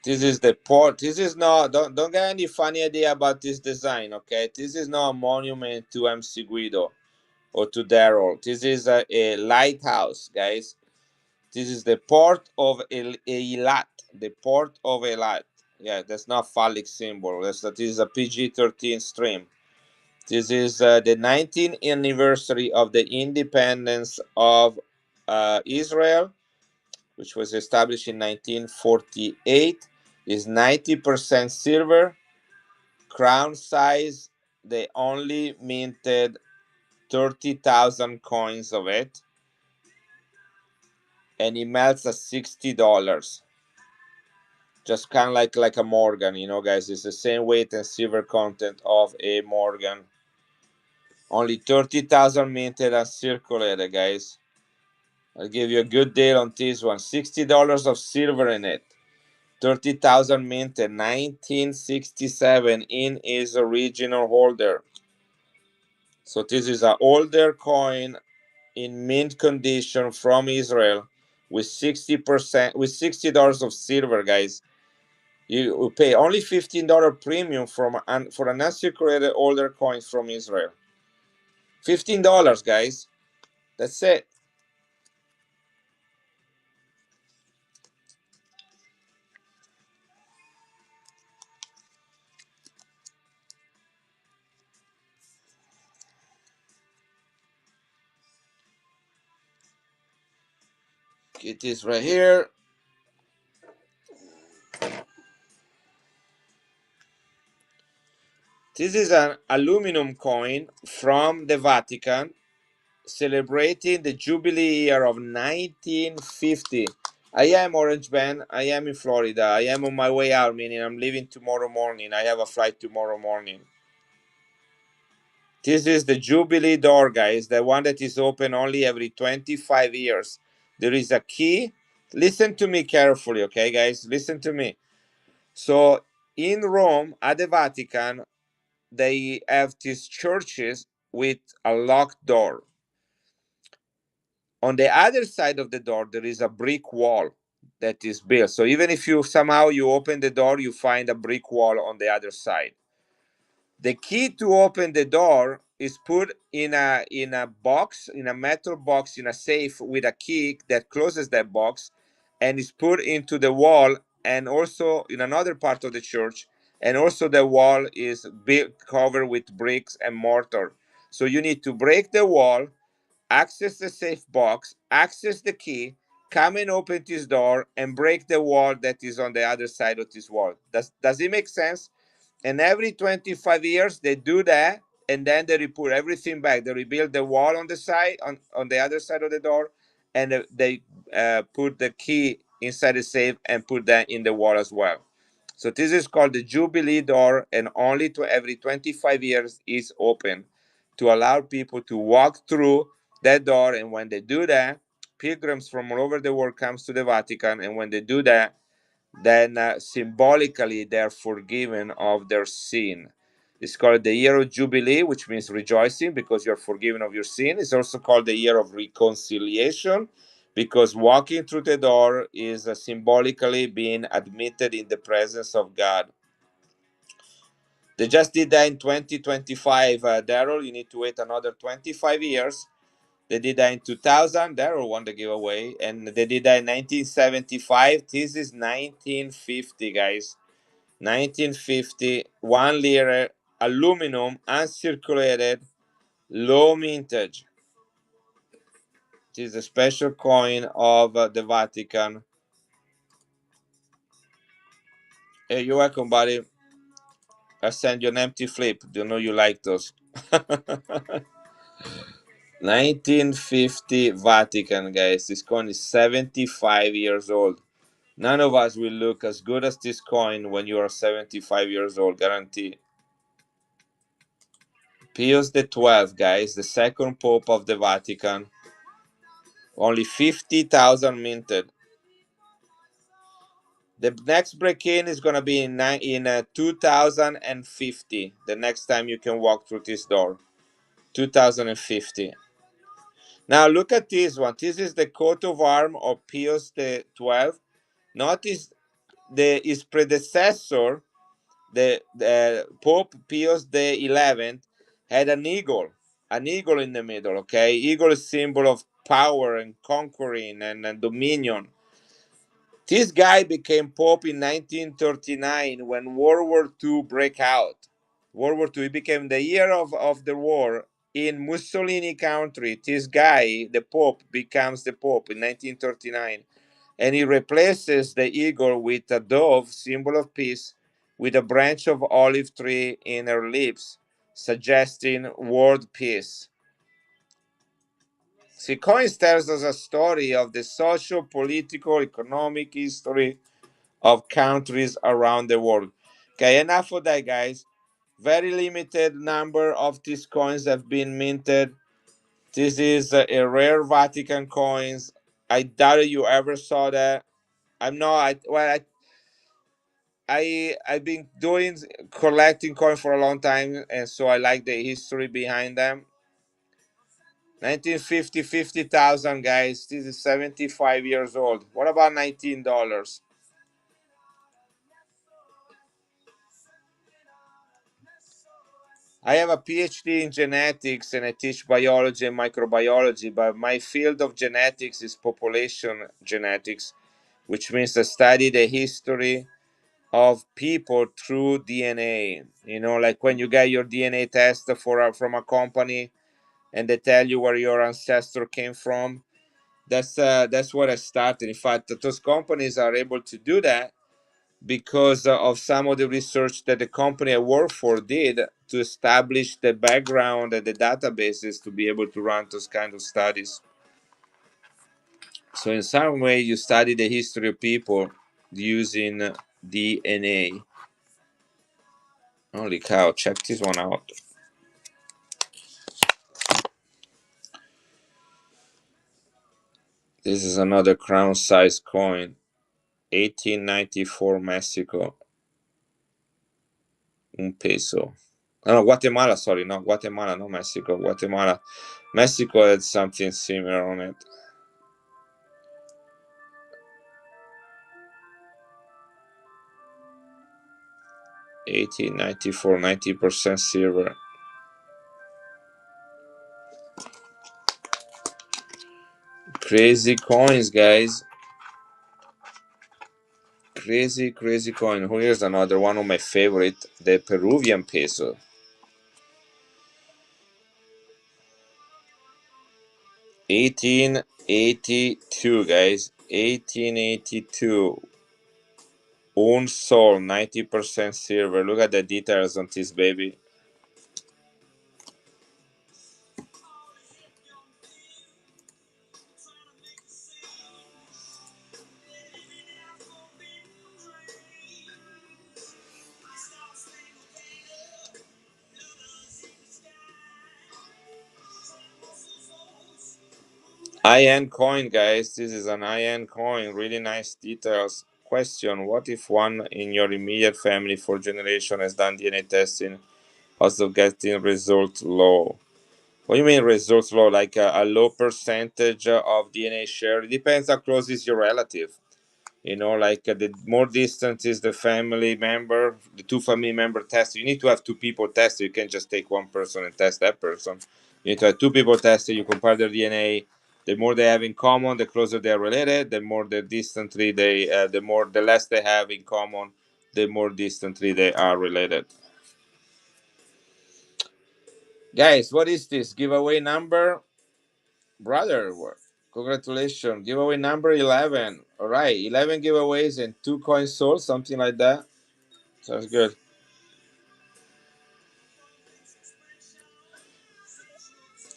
This is the port. This is not. Don't get any funny idea about this design, okay? This is not a monument to MC Guido or to Daryl. This is a lighthouse, guys. This is the port of Eilat. The port of Eilat. Yeah, that's not phallic symbol. This is a PG-13 stream. This is the 19th anniversary of the independence of Israel, which was established in 1948. Is 90% silver, crown size. They only minted 30,000 coins of it, and it melts at $60. Just kind of like a Morgan, guys. It's the same weight and silver content of a Morgan. Only 30,000 minted and circulated, guys. I'll give you a good deal on this one. $60 of silver in it. 30,000 minted, 1967 in its original holder. So this is an older coin in mint condition from Israel with 60% with $60 of silver, guys. You will pay only $15 premium for an uncirculated older coin from Israel. $15, guys. That's it. It is right here. This is an aluminum coin from the Vatican celebrating the Jubilee year of 1950. I am Orange Band. I am in Florida. I am on my way out, meaning I'm leaving tomorrow morning. I have a flight tomorrow morning. This is the Jubilee door, guys, the one that is open only every 25 years. There is a key. Listen to me carefully, okay, guys? Listen to me. So, in Rome, at the Vatican, they have these churches with a locked door. On the other side of the door, there is a brick wall that is built. So even if you open the door, you find a brick wall on the other side. The key to open the door is put in a box, in a metal box, in a safe with a key that closes that box, and is put into the wall, and also in another part of the church. And also the wall is built covered with bricks and mortar. So you need to break the wall, access the safe box, access the key, come and open this door, and break the wall that is on the other side of this wall. Does it make sense? And every 25 years they do that, and then they put everything back. They rebuild the wall on the side, on the other side of the door, and they put the key inside the safe and put that in the wall as well. So this is called the Jubilee door, and only to every 25 years is open to allow people to walk through that door. And when they do that, pilgrims from all over the world comes to the Vatican, and when they do that, then symbolically they're forgiven of their sin. It's called the year of Jubilee, which means rejoicing because you're forgiven of your sin. It's also called the year of reconciliation because walking through the door is symbolically being admitted in the presence of God. They just did that in 2025, Daryl. You need to wait another 25 years. They did that in 2000. Daryl won the giveaway. And they did that in 1975. This is 1950, guys. 1950. 1 lira aluminum, uncirculated, low mintage. It is a special coin of the Vatican. Hey, you're welcome, buddy. I send you an empty flip. Do you know you like those? 1950 Vatican, guys. This coin is 75 years old. None of us will look as good as this coin when you are 75 years old, guarantee. Pius the 12th, guys, the second Pope of the Vatican. Only 50,000 minted. The next break-in is going to be in 2050. The next time you can walk through this door. 2050. Now look at this one. This is the coat of arms of Pius the 12th. Notice his predecessor, the Pope Pius the 11th, had an eagle in the middle. Okay, eagle is symbol of power and conquering and dominion. This guy became Pope in 1939 when World War II broke out. World War II, it became the year of the war in Mussolini country. This guy, the Pope, becomes the Pope in 1939. And he replaces the eagle with a dove, symbol of peace, with a branch of olive tree in her lips, suggesting world peace. See, coins tells us a story of the social, political, economic history of countries around the world. Okay, enough of that, guys. Very limited number of these coins have been minted. This is a rare Vatican coins. I doubt you ever saw that. I'm not. I've been doing collecting coins for a long time, and so I like the history behind them. 1950, 50,000, guys. This is 75 years old. What about $19? I have a PhD in genetics and I teach biology and microbiology, but my field of genetics is population genetics, which means I study the history of people through DNA. You know, like when you get your DNA test from a company and they tell you where your ancestor came from. That's what I started. In fact, those companies are able to do that because of some of the research that the company I work for did to establish the background and the databases to be able to run those kind of studies. So in some way, you study the history of people using DNA. Holy cow! Check this one out. This is another crown size coin. 1894 Mexico. Un peso. Oh, no, Guatemala, sorry, not Guatemala, not Mexico. Guatemala. Mexico had something similar on it. 1894, 90% silver. Crazy coins, guys. Crazy, crazy coin. Here's another one of my favorite, the Peruvian peso. 1882, guys. 1882. Un sol, 90% silver. Look at the details on this baby. IN coin, guys. This is an IN coin. Really nice details. Question: what if one in your immediate family for generation has done DNA testing, also getting results low? What do you mean results low? Like a low percentage of DNA share? It depends how close is your relative. Like the more distant is the family member, the two family member test. You need to have two people tested. You can't just take one person and test that person. You need to have two people tested. You compare their DNA. The more they have in common, the closer they are related. The more the distantly they, the less they have in common, the more distantly they are related. Guys, what is this giveaway number, brother? Congratulations, giveaway number 11. All right, 11 giveaways and 2 coins sold, something like that. Sounds good.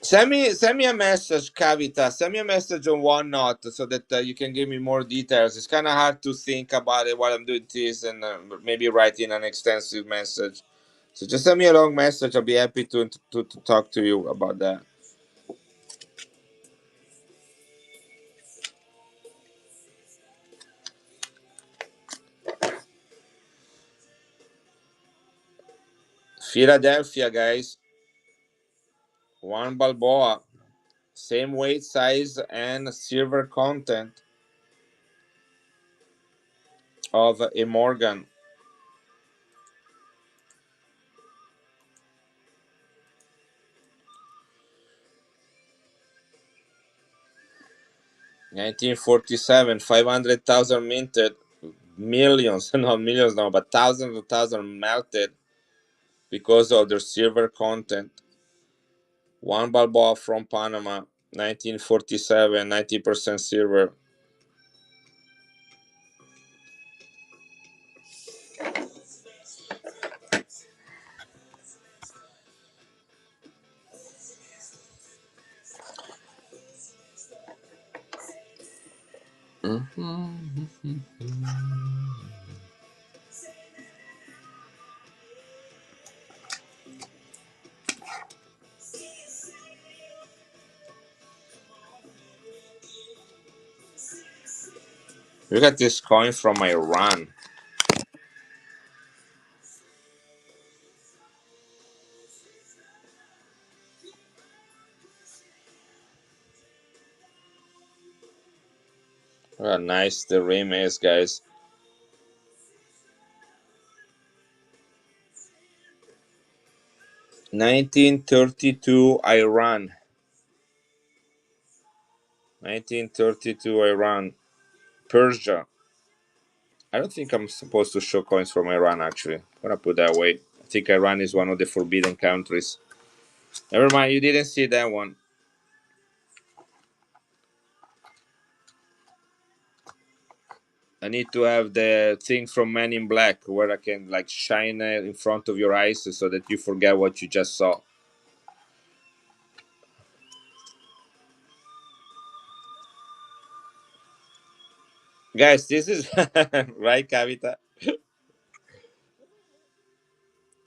Send me a message, Kavita. Send me a message on OneNote so that you can give me more details. It's kind of hard to think about it while I'm doing this and maybe writing an extensive message. So just send me a long message. I'll be happy to talk to you about that. Philadelphia, guys. One Balboa. Same weight, size, and silver content of a Morgan. 1947, 500,000 minted, millions, not millions now, but thousands of thousands melted because of their silver content. One Balboa from Panama, 1947, 90% silver. Look at this coin from Iran. Look how nice the rim is, guys. (1932) Iran. 1932 Iran. Persia. I don't think I'm supposed to show coins from Iran, actually. I'm gonna put that away. I think Iran is one of the forbidden countries. Never mind, you didn't see that one. I need to have the thing from Men in Black where I can like shine it in front of your eyes so that you forget what you just saw. Guys, this is right, Kavita.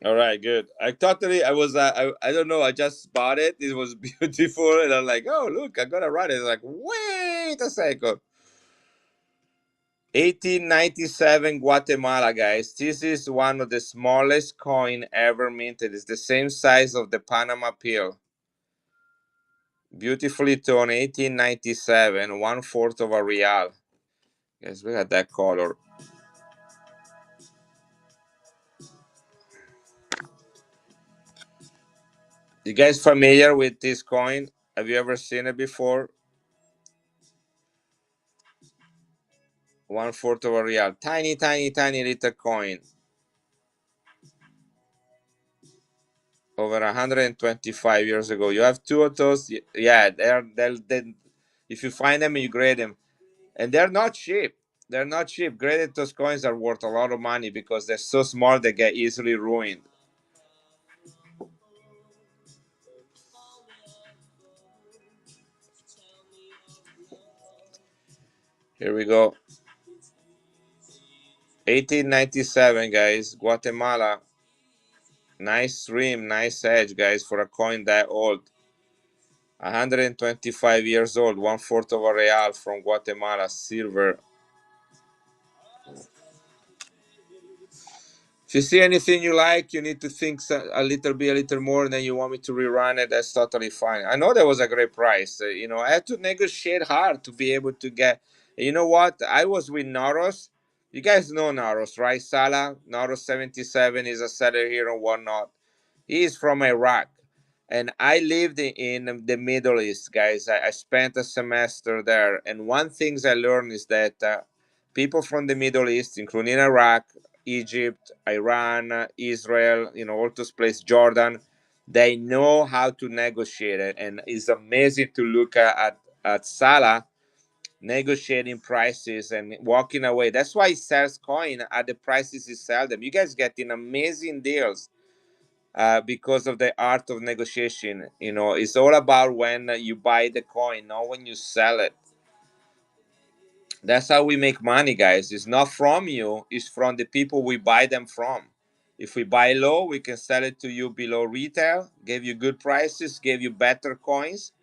All right, good. I was, I don't know. I just bought it. It was beautiful, and I'm like, oh look, I'm gonna run it. Like, wait a second. 1897 Guatemala, guys. This is one of the smallest coin ever minted. It's the same size of the Panama Pill. Beautifully toned, 1897, 1/4 of a real. Guys, look at that color. You guys familiar with this coin? Have you ever seen it before? 1/4 of a real. Tiny, tiny, tiny little coin. Over 125 years ago. You have two of those. Yeah, they're if you find them, you grade them. And they're not cheap. They're not cheap. Graded those coins are worth a lot of money because they're so small they get easily ruined. Here we go. 1897, guys. Guatemala. Nice rim, nice edge, guys, for a coin that old. 125 years old, 1/4 of a real from Guatemala, silver. If you see anything you like, you need to think a little more, and then you want me to rerun it, that's totally fine. I know that was a great price. I had to negotiate hard to be able to get. You know what? I was with Naros. You guys know Naros, right? Salah, Naros 77 is a seller here and whatnot. He is from Iraq. And I lived in the Middle East, guys. I spent a semester there. And one things I learned is that people from the Middle East, including Iraq, Egypt, Iran, Israel, all those places, Jordan, they know how to negotiate it. And it's amazing to look at Salah negotiating prices and walking away. That's why he sells coin at the prices he sells them. You guys getting amazing deals because of the art of negotiation. It's all about when you buy the coin, not when you sell it. That's how we make money, guys. It's not from you, it's from the people we buy them from. If we buy low, we can sell it to you below retail, give you good prices, give you better coins.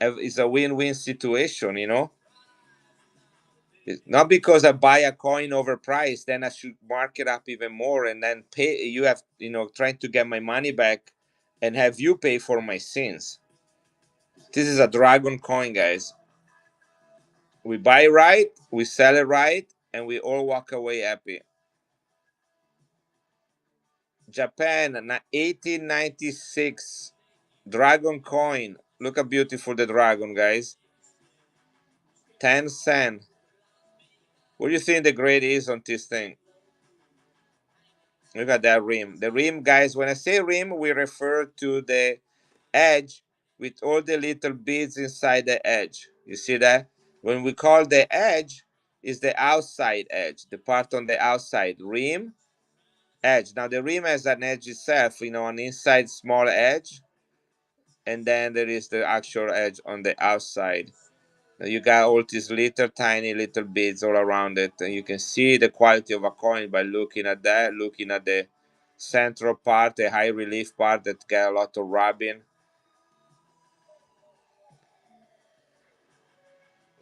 It's a win-win situation. It's not because I buy a coin overpriced, then I should mark it up even more and then pay you have, trying to get my money back and have you pay for my sins. This is a dragon coin, guys. We buy right, we sell it right, and we all walk away happy. Japan, 1896 dragon coin. Look how beautiful the dragon, guys. 10 cent. What do you think the grade is on this thing? Look at that rim. The rim, guys, when I say rim, we refer to the edge with all the little beads inside the edge. You see that? When we call the edge, is the outside edge, the part on the outside. Rim, edge. Now the rim has an edge itself, an inside small edge, and then there is the actual edge on the outside. Now you got all these little tiny little beads all around it, and you can see the quality of a coin by looking at that, looking at the central part, the high relief part that get a lot of rubbing.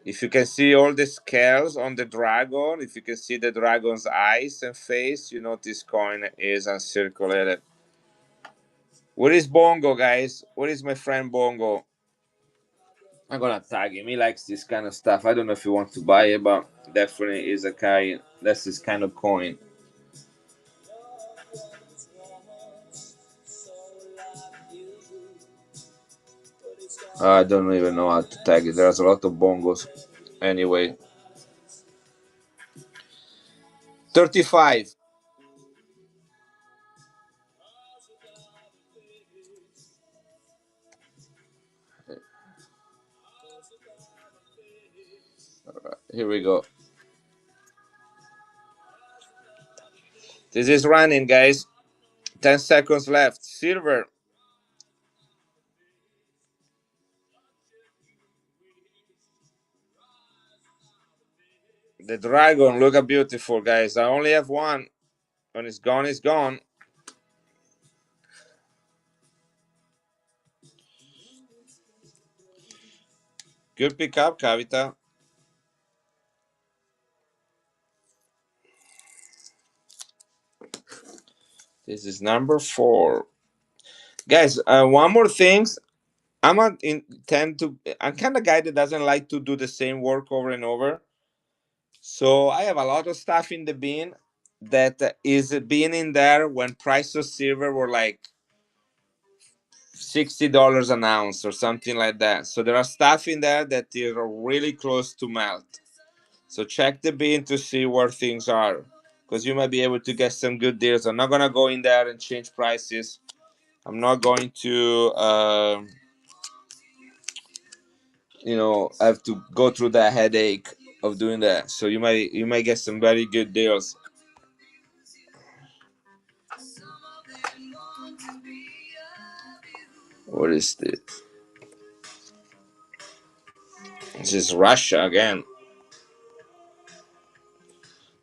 If you can see all the scales on the dragon, if you can see the dragon's eyes and face, you know this coin is uncirculated. Where is Bongo, guys? Where is my friend Bongo? I'm gonna tag him. He likes this kind of stuff. I don't know if he wants to buy it, but definitely is a guy. That's his kind of coin. I don't even know how to tag it. There's a lot of bongos. Anyway, 35. Here we go. This is running, guys. 10 seconds left. Silver. The dragon. Look how beautiful, guys. I only have one. When it's gone, it's gone. Good pickup, Kavita. This is number 4. Guys, one more thing. I'm kind of guy that doesn't like to do the same work over and over. So I have a lot of stuff in the bin that is being in there when price of silver were like $60 an ounce or something like that. So there are stuff in there that are really close to melt. So check the bin to see where things are, because you might be able to get some good deals. I'm not gonna go in there and change prices. I'm not going to, have to go through that headache of doing that. So you might get some very good deals. What is this? This is Russia again.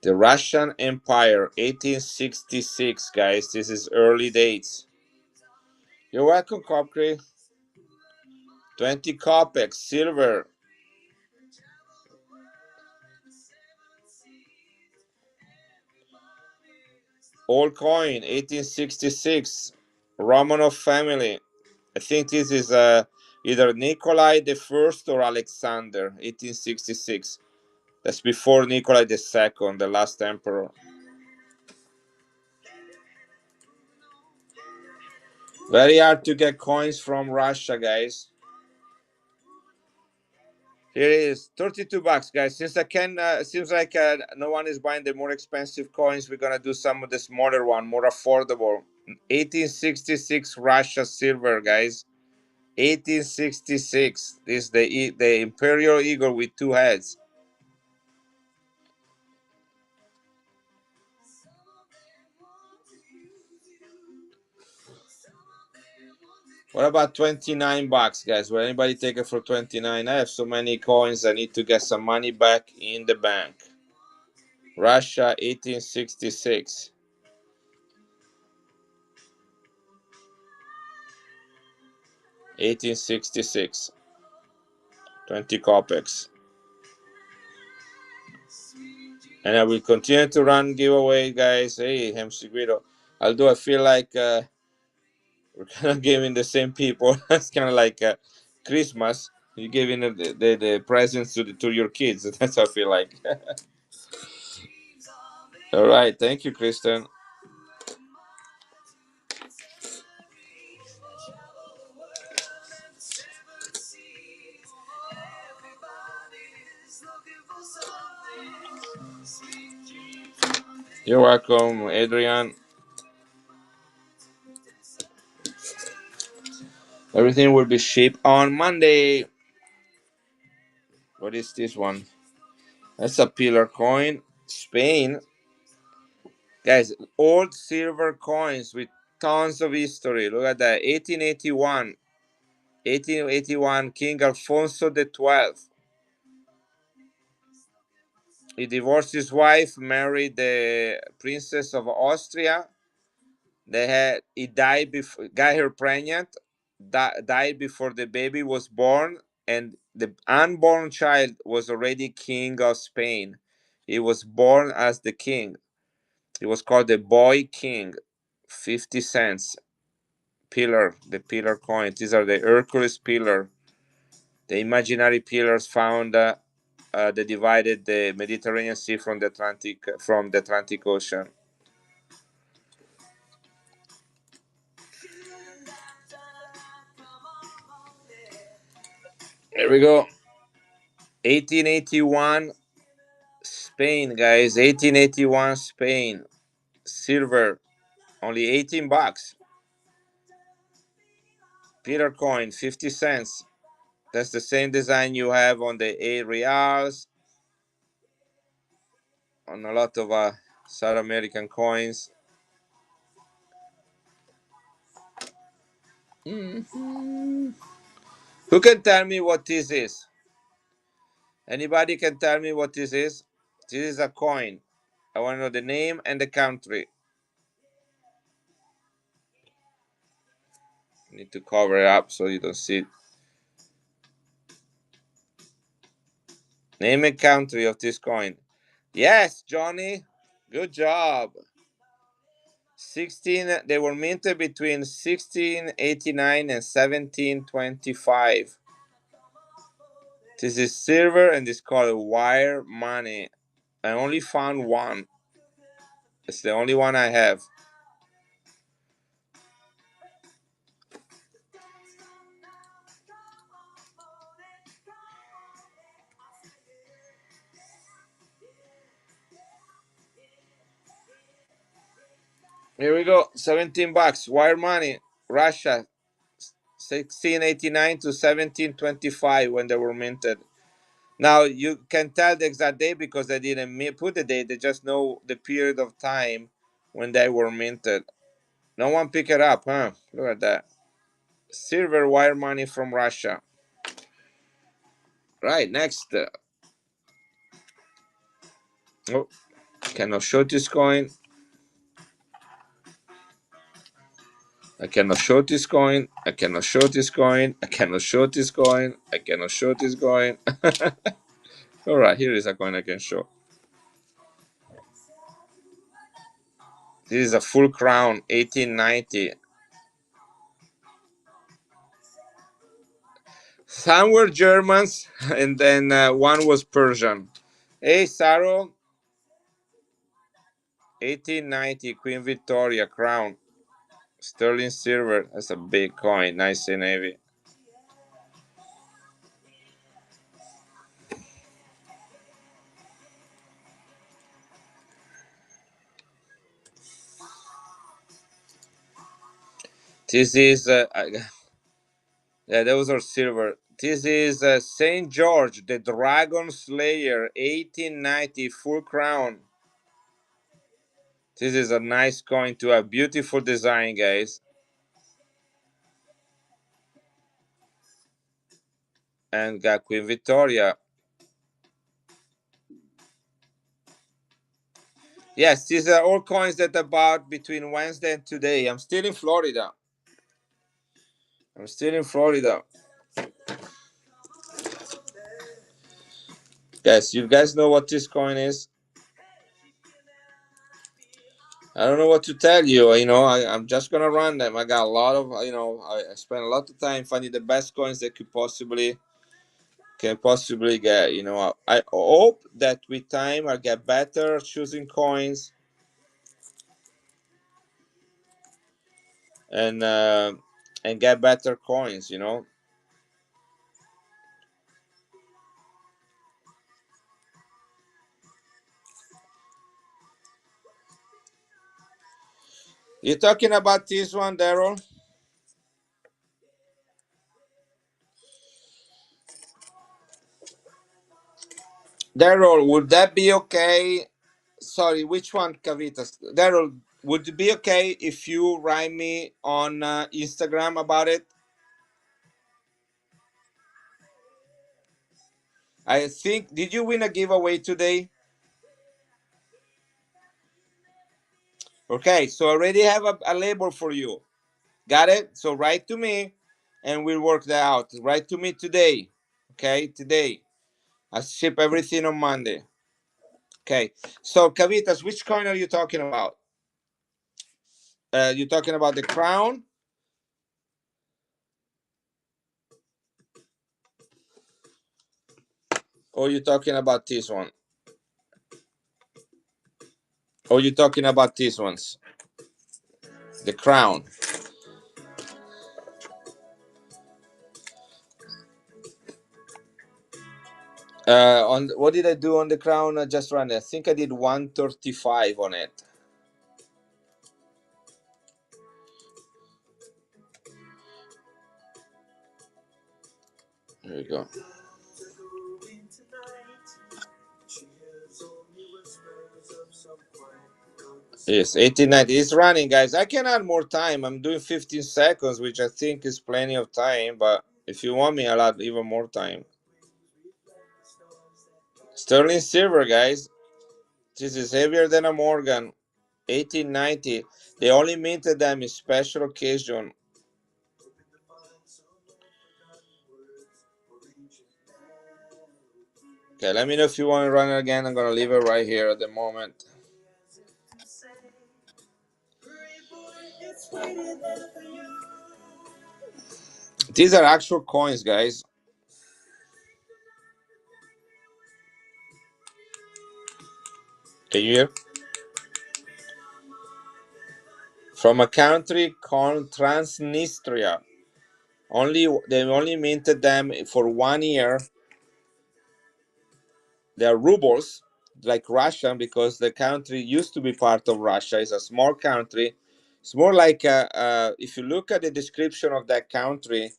The Russian Empire, 1866, guys. This is early dates. You're welcome, Copcree. 20 kopecks, silver. Old coin, 1866. Romanov family. I think this is either Nikolai the First or Alexander, 1866. That's before Nikolai the Second, the last emperor. Very hard to get coins from Russia, guys. Here it is, 32 bucks, guys. Since I can, seems like no one is buying the more expensive coins, we're gonna do some of the smaller one, more affordable. 1866 Russia silver, guys. 1866. This is the Imperial Eagle with two heads. What about 29 bucks, guys? Will anybody take it for 29? I have so many coins, I need to get some money back in the bank. Russia, 1866. 1866. 20 kopecks. And I will continue to run giveaway, guys. Hey, MC Guido. Although I feel like we're kind of giving the same people. It's kind of like Christmas. You're giving the presents to your kids. That's how I feel like. All right. Thank you, Kristen. You're welcome, Adrian. Everything will be shipped on Monday. What is this one? That's a pillar coin. Spain. Guys, old silver coins with tons of history. Look at that. 1881. 1881, King Alfonso XII. He divorced his wife, married the Princess of Austria. He died before, got her pregnant, died before the baby was born, and the unborn child was already king of Spain. He was born as the king. He was called the boy king. 50 cents pillar, the pillar coin. These are the Hercules pillar, the imaginary pillars found that divided the Mediterranean Sea from the Atlantic Ocean. Here we go. 1881 Spain, guys. 1881 Spain. Silver. Only 18 bucks. Peter coin, 50 cents. That's the same design you have on the 8 reals, on a lot of South American coins. Mm-hmm. Who can tell me what this is? Anybody can tell me what this is? This is a coin. I want to know the name and the country. Need to cover it up so you don't see it. Name and country of this coin. Yes, Johnny. Good job. 16. They were minted between 1689 and 1725. This is silver and it's called wire money. I only found one. It's the only one I have. Here we go. 17 bucks. Wire money. Russia. 1689 to 1725 when they were minted. Now you can tell the exact date because they didn't put the date. They just know the period of time when they were minted. No one pick it up, huh? Look at that. Silver wire money from Russia. Right, next. Oh, cannot show this coin. I cannot short this coin. I cannot short this coin. I cannot short this coin. I cannot short this coin. All right, here is a coin I can show. This is a full crown, 1890. Some were Germans, and then one was Persian. Hey, Saro, 1890, Queen Victoria crown, sterling silver. That's a big coin, nice and heavy. This is yeah, those are silver. This is Saint George, the Dragon Slayer, 1890, full crown. This is a nice coin to a beautiful design, guys. And got Queen Victoria. Yes, these are all coins that I bought between Wednesday and today. I'm still in Florida. I'm still in Florida. Guys, you guys know what this coin is? I don't know what to tell you. I'm just gonna run them. I got a lot of, I spent a lot of time finding the best coins that can possibly get. I hope that with time I get better choosing coins and get better coins. You talking about this one, Daryl? Daryl, would that be okay? Sorry, which one, Cavitas? Daryl, would it be okay if you write me on Instagram about it? I think, did you win a giveaway today? Okay, so I already have a label for you. Got it? So write to me and we'll work that out. Write to me today. Okay, today. I ship everything on Monday. Okay, so Cavitas, which coin are you talking about? You talking about the crown? Or you talking about this one? Or you talking about these ones? The crown. On what did I do on the crown? I just ran it. I think I did 135 on it. There we go. Yes, 1890. It's running, guys. I can add more time. I'm doing 15 seconds, which I think is plenty of time. But if you want me, I'll add even more time. Sterling silver, guys. This is heavier than a Morgan. 1890. They only minted them in special occasion. Okay, let me know if you want to run it again. I'm gonna leave it right here at the moment. These are actual coins, guys. Can you hear? From a country called Transnistria. They only minted them for 1 year. They are rubles, like Russian, because the country used to be part of Russia. It's a small country. It's more like if you look at the description of that country,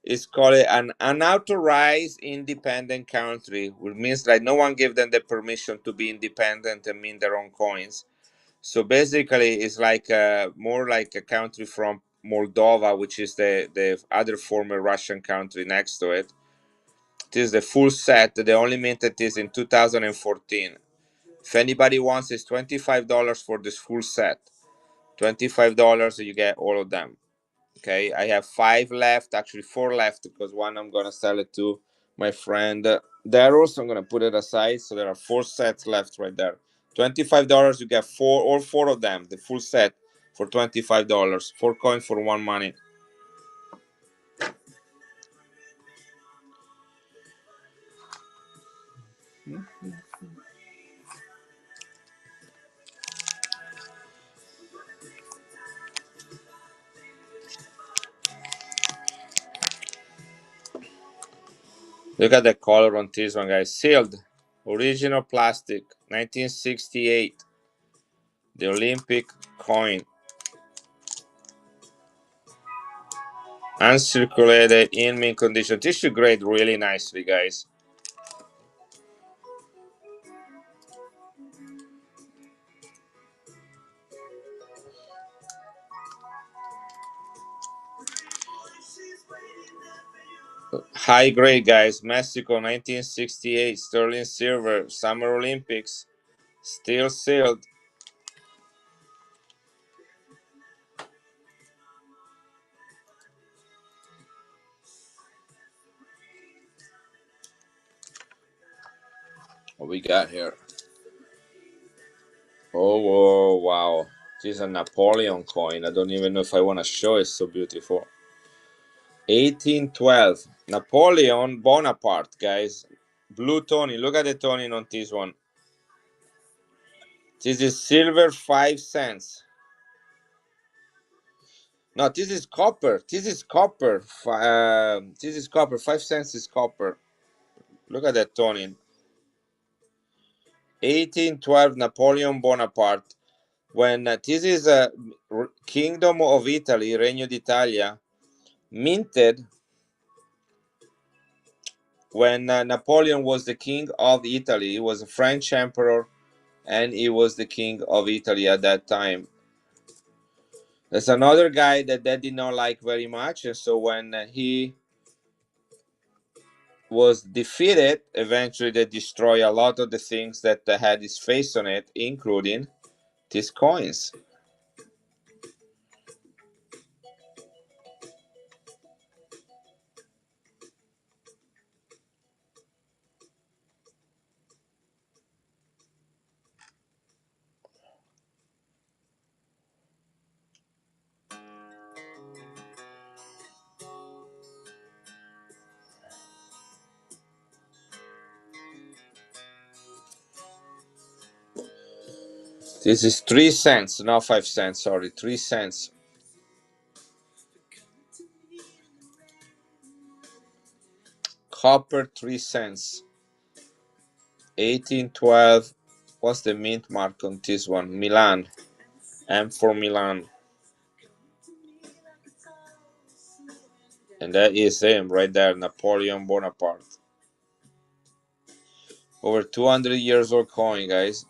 it's called an unauthorized independent country, which means like no one gave them the permission to be independent and mint their own coins. So basically, it's like more like a country from Moldova, which is the other former Russian country next to it. This is the full set. They only minted this in 2014. If anybody wants, it's $25 for this full set. $25, you get all of them. Okay, I have 5 left, actually 4 left, because one I'm gonna sell it to my friend Daryl, so I'm gonna put it aside. So there are 4 sets left right there. $25, you get all 4 of them, the full set for $25. 4 coins for 1 money. Look at the color on this one, guys. Sealed, original plastic, 1968. The Olympic coin, uncirculated, in mint condition. Tissue grade, really nicely, guys. High grade, guys. Mexico, 1968. Sterling silver. Summer Olympics. Still sealed. What we got here? Oh, whoa, wow. This is a Napoleon coin. I don't even know if I want to show it. It's so beautiful. 1812. Napoleon Bonaparte, guys. Blue toning. Look at the toning on this one. This is silver 5 cents. No, this is copper. This is copper. This is copper. 5 cents is copper. Look at that toning. 1812 Napoleon Bonaparte. When this is a Kingdom of Italy, Regno d'Italia, minted when Napoleon was the king of Italy. He was a French emperor, and he was the king of Italy at that time. There's another guy that they did not like very much, and so when he was defeated, eventually they destroy a lot of the things that had his face on it, including these coins. This is 3 cents, not 5 cents, sorry, 3 cents. Copper, 3 cents. 1812. What's the mint mark on this one? Milan. M for Milan. And that is him right there, Napoleon Bonaparte. Over 200 years old coin, guys.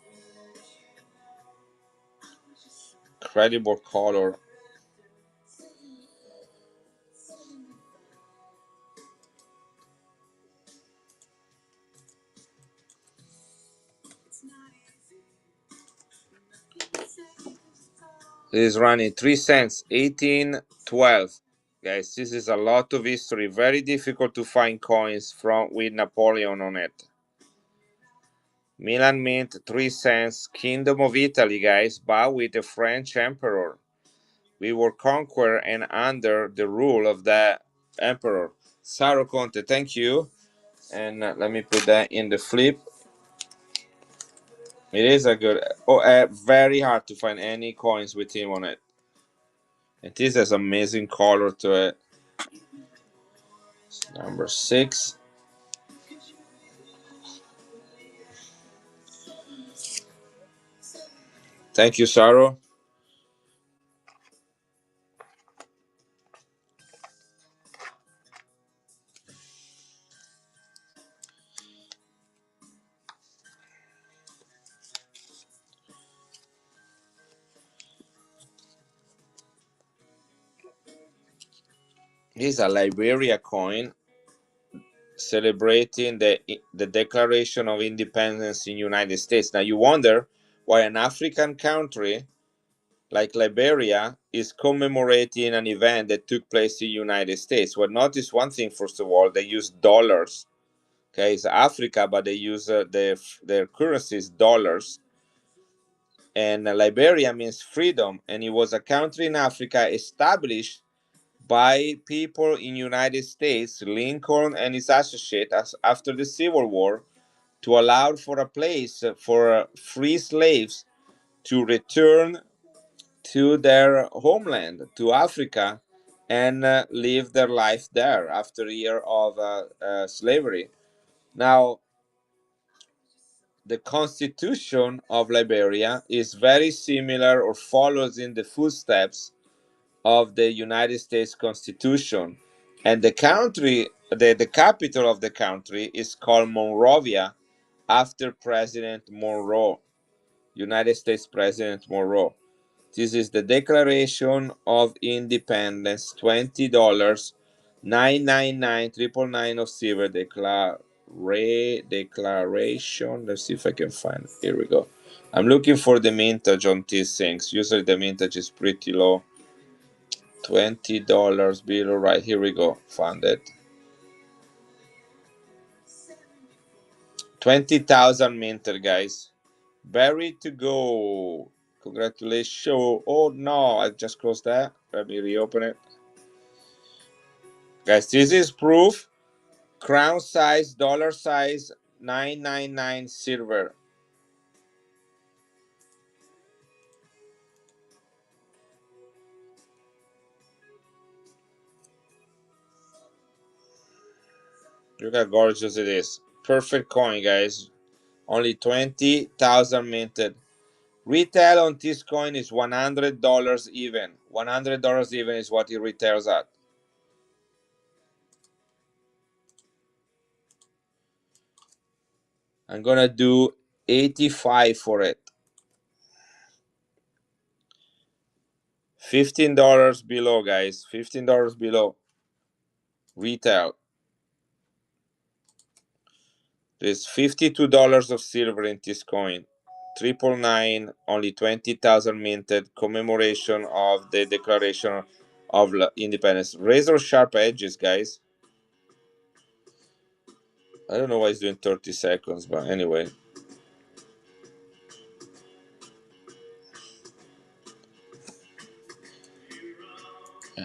Incredible color. It is running 3 cents, 1812. Guys, this is a lot of history. Very difficult to find coins from with Napoleon on it. Milan Mint, 3 cents. Kingdom of Italy, guys, but with the French emperor. We were conquered and under the rule of the emperor. Saro Conte, thank you. And let me put that in the flip. It is a good, very hard to find any coins with him on it. And this has amazing color to it. Number 6. Thank you, Saro. This is a Liberia coin celebrating the Declaration of Independence in the United States. Now you wonder why an African country like Liberia, is commemorating an event that took place in the United States. Well, notice one thing, first of all, they use dollars. Okay, it's Africa, but they use their currency is dollars. And Liberia means freedom, and it was a country in Africa established by people in United States, Lincoln and his associates, after the Civil War, to allow for a place for free slaves to return to their homeland, to Africa, and live their life there after a year of slavery. Now, the Constitution of Liberia is very similar or follows in the footsteps of the United States Constitution. And the country, the capital of the country is called Monrovia after President Monroe, United States President Monroe. This is the Declaration of Independence, $20, 999 999 of silver declaration. Let's see if I can find it. Here we go. I'm looking for the mintage on these things. Usually the mintage is pretty low. $20 below. Right, here we go. Found it. 20,000 minted, guys. Ready to go. Congratulations. Oh no, I just closed that. Let me reopen it. Guys, this is proof. Crown size, dollar size, 999 silver. Look how gorgeous it is. Perfect coin, guys. Only 20,000 minted. Retail on this coin is $100 even. $100 even is what it retails at. I'm gonna do 85 for it. $15 below, guys. $15 below. Retail. There's $52 of silver in this coin. 999, only 20,000 minted. Commemoration of the Declaration of Independence. Razor sharp edges, guys. I don't know why it's doing 30 seconds, but anyway.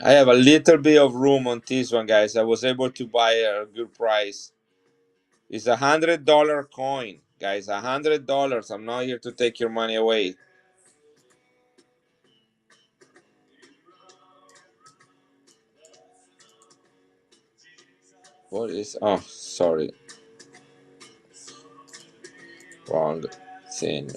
I have a little bit of room on this one, guys. I was able to buy a good price. It's $100 coin, guys. $100. I'm not here to take your money away. What is? Oh, sorry. Wrong thing.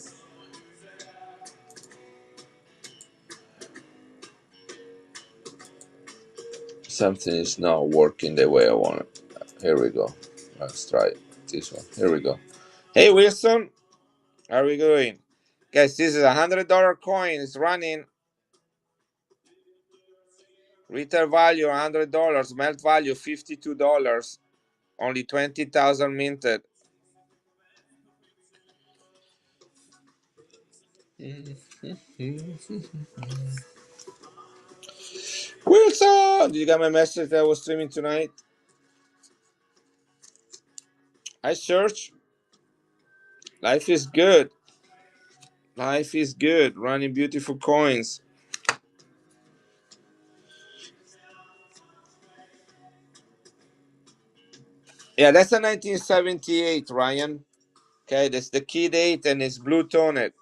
Something is not working the way I want it. Here we go. Let's try this one. Here we go. Hey Wilson, how are we doing? Guys, this is $100 coin. It's running. Retail value $100. Melt value $52. Only 20,000 minted. Wilson, did you get my message that I was streaming tonight? I search. Life is good. Life is good. Running beautiful coins. Yeah, that's a 1978, Ryan. Okay, that's the key date and it's blue toned.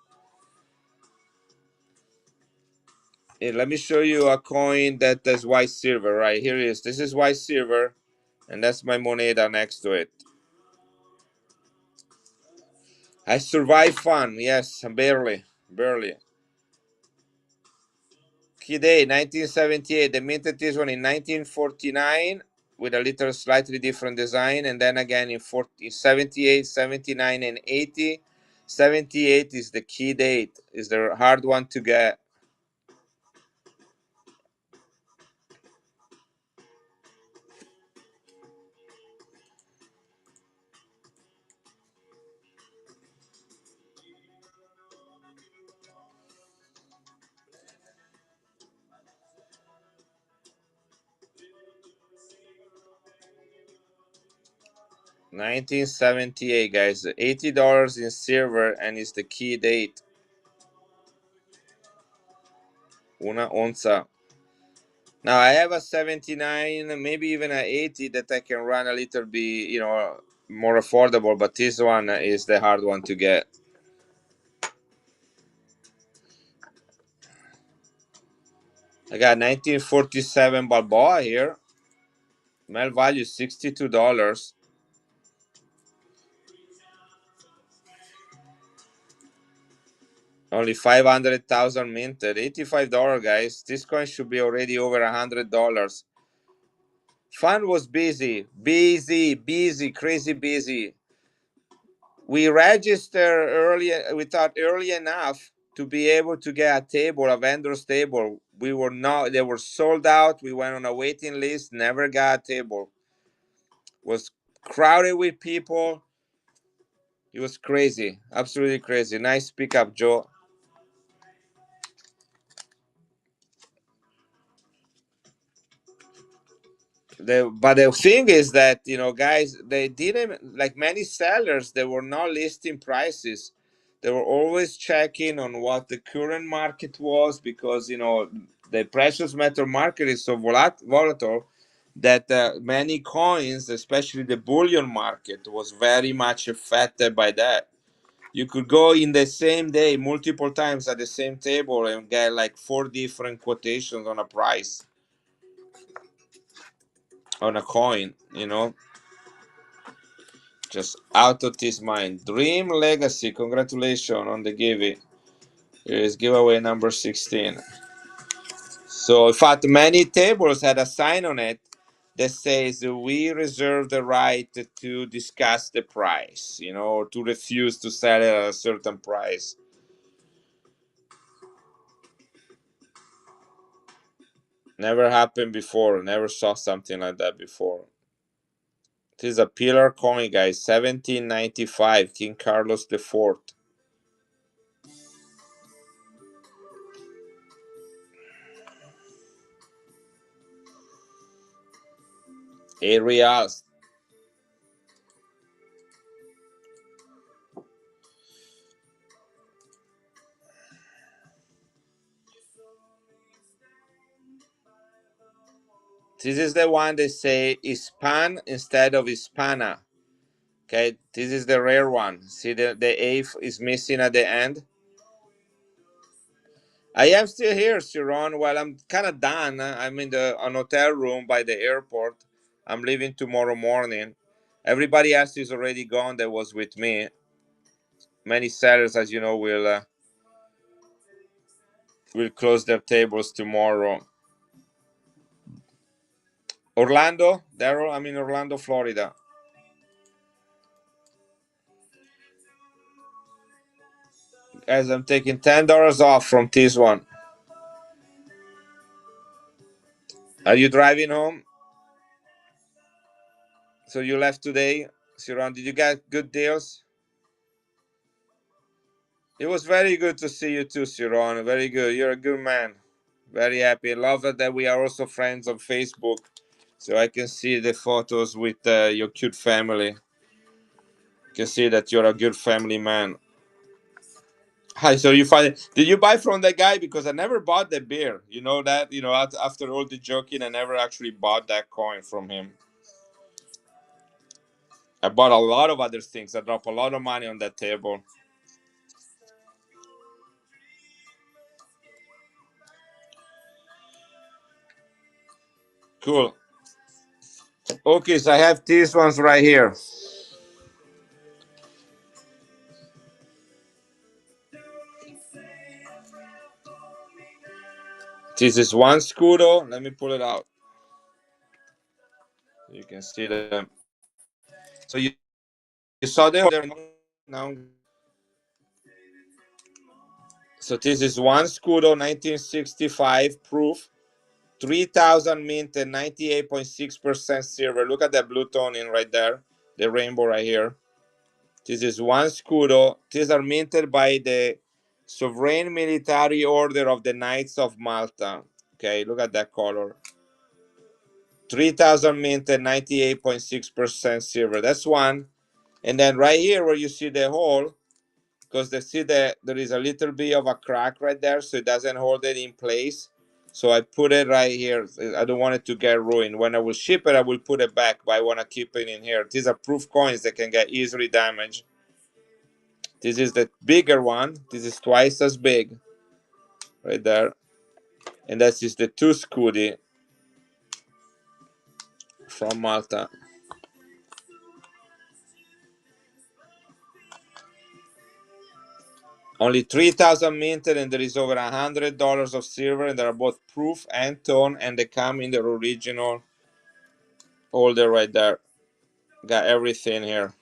Here, let me show you a coin that is white silver. Right here it is. This is white silver, and that's my moneda next to it. I survived fun. Yes, barely, barely. Key date 1978. They minted this one in 1949 with a little slightly different design, and then again in 78, 79, and 80. 78 is the key date. Is the hard one to get. 1978, guys. $80 in silver, and it's the key date. Una onza. Now I have a 79, maybe even a 80 that I can run a little bit, more affordable. But this one is the hard one to get. I got 1947 Balboa here. Mel value $62. Only 500,000 minted. $85, guys. This coin should be already over $100. Fund was busy, crazy busy. We registered early. We thought early enough to be able to get a table, a vendor's table. We were not. They were sold out. We went on a waiting list. Never got a table. Was crowded with people. It was crazy, absolutely crazy. Nice pickup, Joe. But the thing is that, guys, they didn't, like many sellers, they were not listing prices. They were always checking on what the current market was, because the precious metal market is so volatile that many coins, especially the bullion market, was very much affected by that. You could go in the same day multiple times at the same table and get like four different quotations on a price on a coin. Just out of this mind. Dream Legacy, congratulations on the giveaway. Here is giveaway number 16. So, in fact, many tables had a sign on it that says we reserve the right to discuss the price, or to refuse to sell it at a certain price. Never happened before. Never saw something like that before. This is a pillar coin, guys. 1795, King Carlos IV. Areas. This is the one they say Hispan instead of Hispana. Okay, this is the rare one. See, the A is missing at the end. I am still here, Siron. Well, I'm kind of done. I'm in an hotel room by the airport. I'm leaving tomorrow morning. Everybody else is already gone that was with me. Many sellers, as you know, will close their tables tomorrow. Orlando, Daryl, I'm in Orlando, Florida. Guys, I'm taking $10 off from this one. Are you driving home? So you left today, Siron. Did you get good deals? It was very good to see you too, Siron. Very good. You're a good man. Very happy. Love it that we are also friends on Facebook, so I can see the photos with your cute family. Can see that you're a good family man. Hi. So you find did you buy from that guy? Because I never bought the beer. You know that. After all the joking, I never actually bought that coin from him. I bought a lot of other things. I dropped a lot of money on that table. Cool. Okay, so I have these ones right here. This is one Scudo. Let me pull it out. You can see them. So you saw them there now. So this is one Scudo 1965 proof. 3,000 mint and 98.6% silver. Look at that blue tone in right there. The rainbow right here. This is one Scudo. These are minted by the Sovereign Military Order of the Knights of Malta. Okay, look at that color. 3,000 minted, 98.6% silver. That's one. And then right here where you see the hole, because they see that there is a little bit of a crack right there, so it doesn't hold it in place. So I put it right here. I don't want it to get ruined. When I will ship it, I will put it back, but I want to keep it in here. These are proof coins that can get easily damaged. This is the bigger one. This is twice as big right there. And that is the two Scudi from Malta. Only 3,000 minted, and there is over $100 of silver, and they are both proof and tone, and they come in their original holder right there. Got everything here.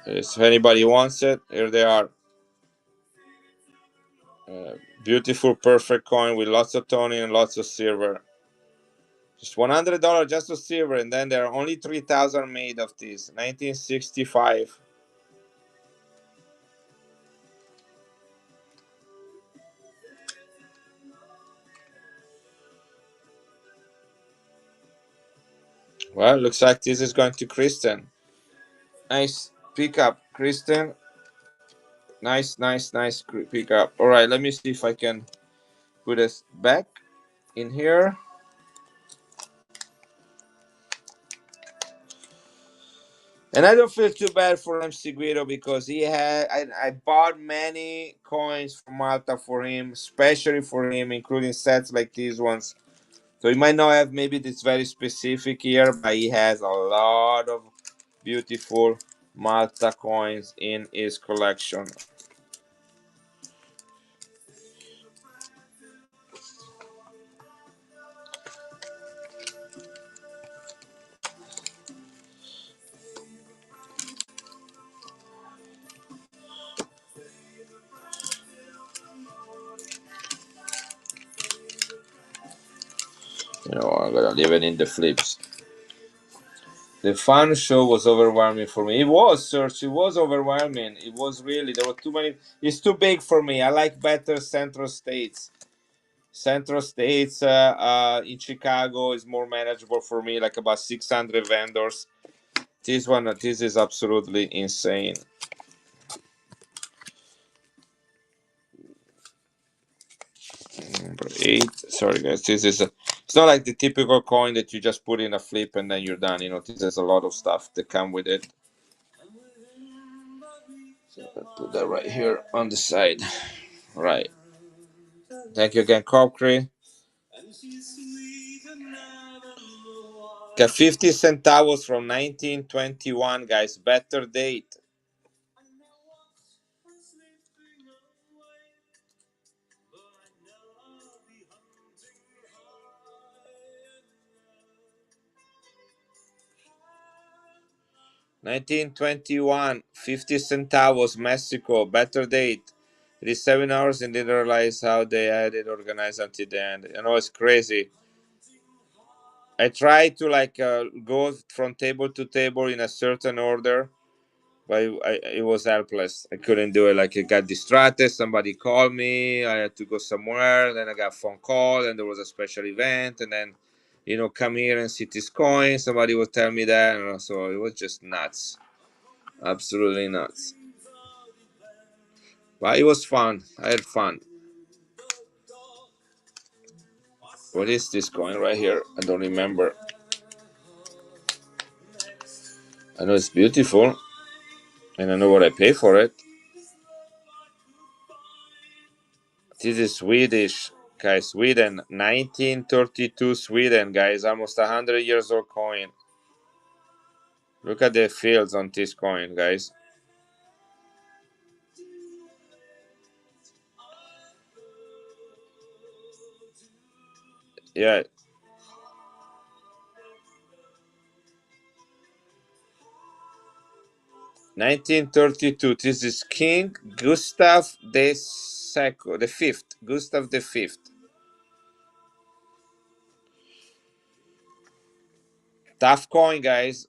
If anybody wants it, here they are. Beautiful, perfect coin with lots of toning and lots of silver. Just $100 just for silver, and then there are only 3,000 made of these. 1965. Well, looks like this is going to Kristen. Nice pickup, Kristen. Nice pickup. All right, let me see if I can put this back in here. And I don't feel too bad for MC Guido because I bought many coins from Malta for him, especially for him, including sets like these ones. So he might not have maybe this very specific here, but he has a lot of beautiful Malta coins in his collection. I'm gonna leave it in the flips. The fun show was overwhelming for me. It was, Search. It was overwhelming. It was really. There were too many. It's too big for me. I like better Central States. Central States in Chicago is more manageable for me, like about 600 vendors. This is absolutely insane. Number 8. Sorry, guys. It's not like the typical coin that you just put in a flip and then you're done. This has a lot of stuff that come with it. So I'll put that right here on the side. Right. Thank you again, Copcree. Got 50 centavos from 1921, guys. Better date. $1921, 50 centavos, Mexico. Better date. It is 7 hours and didn't realize how they had it organized until the end. It's crazy. I tried to go from table to table in a certain order, but it was helpless. I couldn't do it. Like, I got distracted. Somebody called me. I had to go somewhere. Then I got a phone call, and there was a special event. And then, come here and see this coin. Somebody would tell me that. So it was just nuts. Absolutely nuts. But it was fun. I had fun. What is this coin right here? I don't remember. I know it's beautiful, and I know what I pay for it. This is Swedish, guys. Sweden, 1932 Sweden, guys. Almost 100 years old coin. Look at the fields on this coin, guys. Yeah. (1932). This is King Gustav the Second, the Fifth. Gustav the Fifth. Tough coin, guys.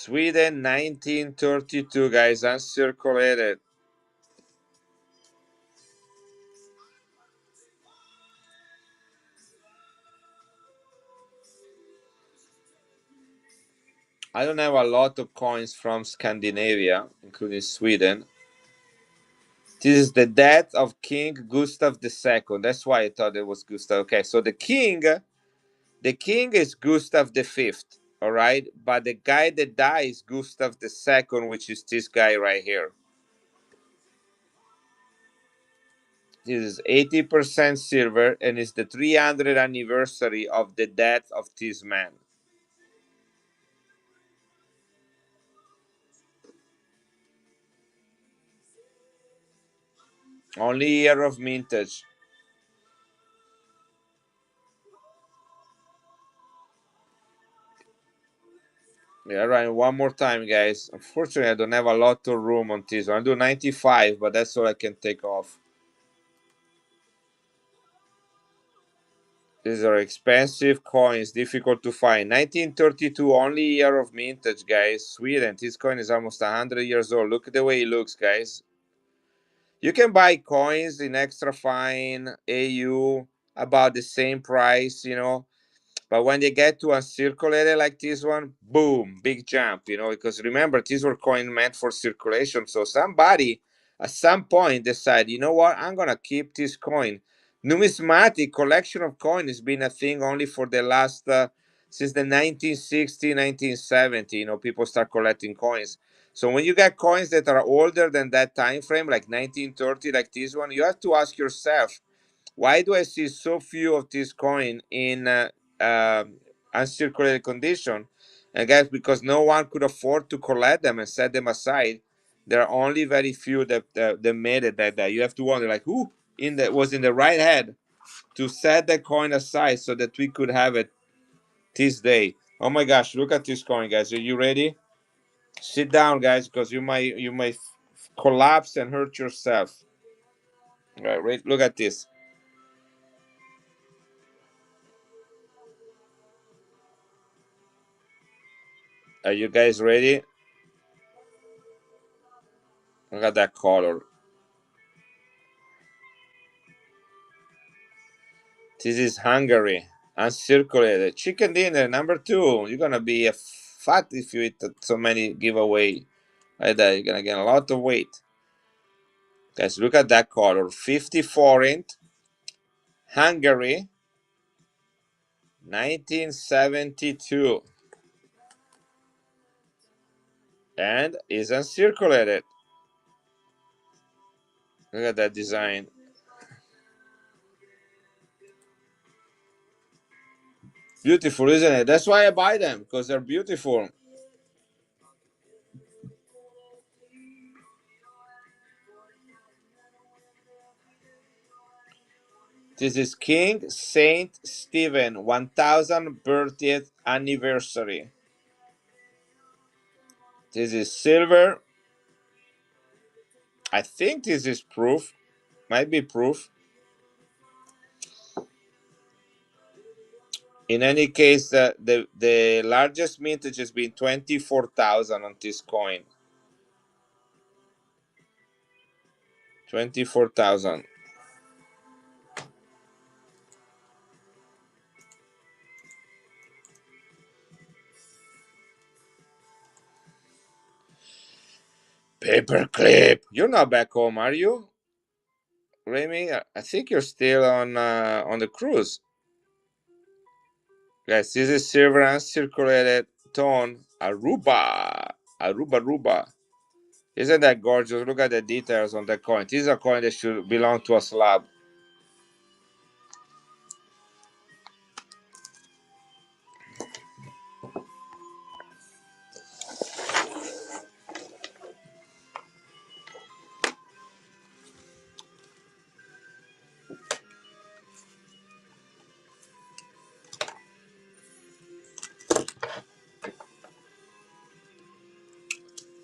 Sweden 1932, guys, uncirculated. I don't have a lot of coins from Scandinavia, including Sweden. This is the death of King Gustav II. That's why I thought it was Gustav. Okay, so the king is Gustav V. All right, but the guy that dies Gustav II, which is this guy right here. This is 80% silver, and it's the 300th anniversary of the death of this man. Only year of mintage. Yeah, right. One more time, guys. Unfortunately, I don't have a lot of room on this one. I'll do 95, but that's all I can take off. These are expensive coins, difficult to find. 1932, only year of mintage, guys. Sweden. This coin is almost 100 years old. Look at the way it looks, guys. You can buy coins in extra fine AU about the same price. But when they get to uncirculated like this one, boom, big jump, because remember, these were coins meant for circulation. So somebody at some point decide, you know what, I'm going to keep this coin. Numismatic collection of coins has been a thing only for the last, since the 1960, 1970, people start collecting coins. So when you get coins that are older than that time frame, like 1930, like this one, you have to ask yourself, why do I see so few of this coin in uncirculated condition? I guess because no one could afford to collect them and set them aside. There are only very few that made it that day. You have to wonder, like, who was in the right head to set the coin aside so that we could have it this day. Oh my gosh, look at this coin, guys. Are you ready? Sit down, guys, because you might collapse and hurt yourself. All right, look at this. Are you guys ready? Look at that color. This is Hungary. Uncirculated. Chicken dinner number 2. You're gonna be a fat if you eat so many giveaway like that. You're gonna gain a lot of weight. Guys, look at that color. 50 forint. Hungary. 1972. And is uncirculated. Look at that design. Beautiful, isn't it? That's why I buy them, because they're beautiful. This is King Saint Stephen 1000th birthday anniversary. This is silver. I think this is proof. Might be proof. In any case, the largest mintage has been 24,000 on this coin. 24,000. Paperclip. You're not back home, are you, Remy? I think you're still on the cruise. Guys, this is silver uncirculated tone Aruba. Aruba. Isn't that gorgeous? Look at the details on the coin. This is a coin that should belong to a slab.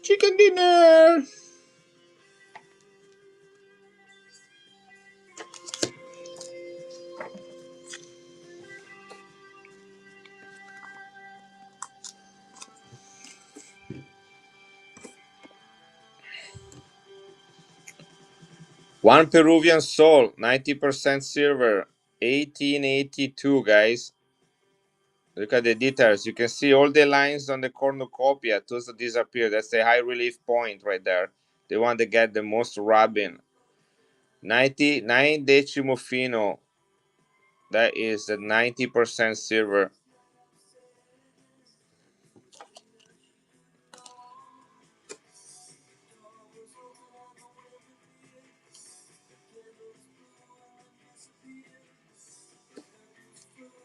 Chicken dinner. One Peruvian sol, 90% silver, 1882, guys. Look at the details. You can see all the lines on the cornucopia to disappear. That's the high relief point right there. The one that get the most rubbing. 99 decimo fino. That is the 90% silver.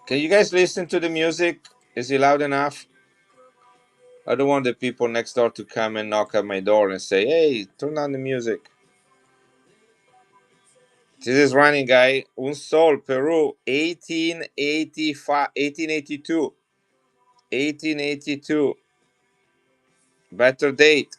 Can you guys listen to the music? Is it loud enough? I don't want the people next door to come and knock at my door and say, hey, turn on the music. This is running, guy. Un Sol, Peru, 1885, 1882. 1882. Better date.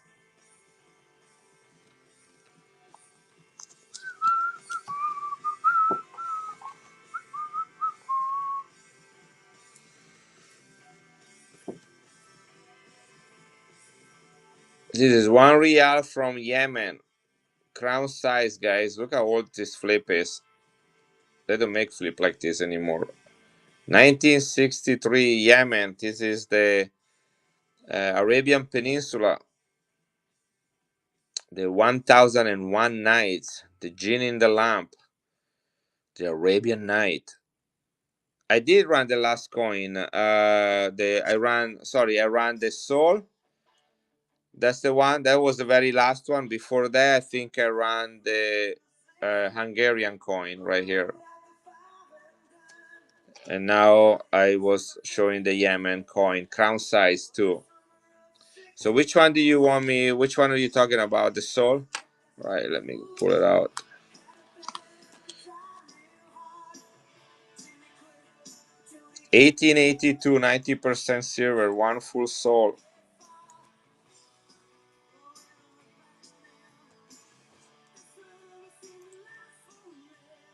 This is one real from Yemen. Crown size, guys. Look how old this flip is. They don't make flip like this anymore. 1963, Yemen. This is the Arabian Peninsula. The 1001 Nights. The Genie in the Lamp. The Arabian Night. I did run the last coin. I ran the Sol. That's the one. That was the very last one. Before that, I think I ran the Hungarian coin right here. And now I was showing the Yemen coin, crown size too. So which one do you want me? Which one are you talking about? The Sol? Right, let me pull it out. $18.82, 90% silver, one full Sol.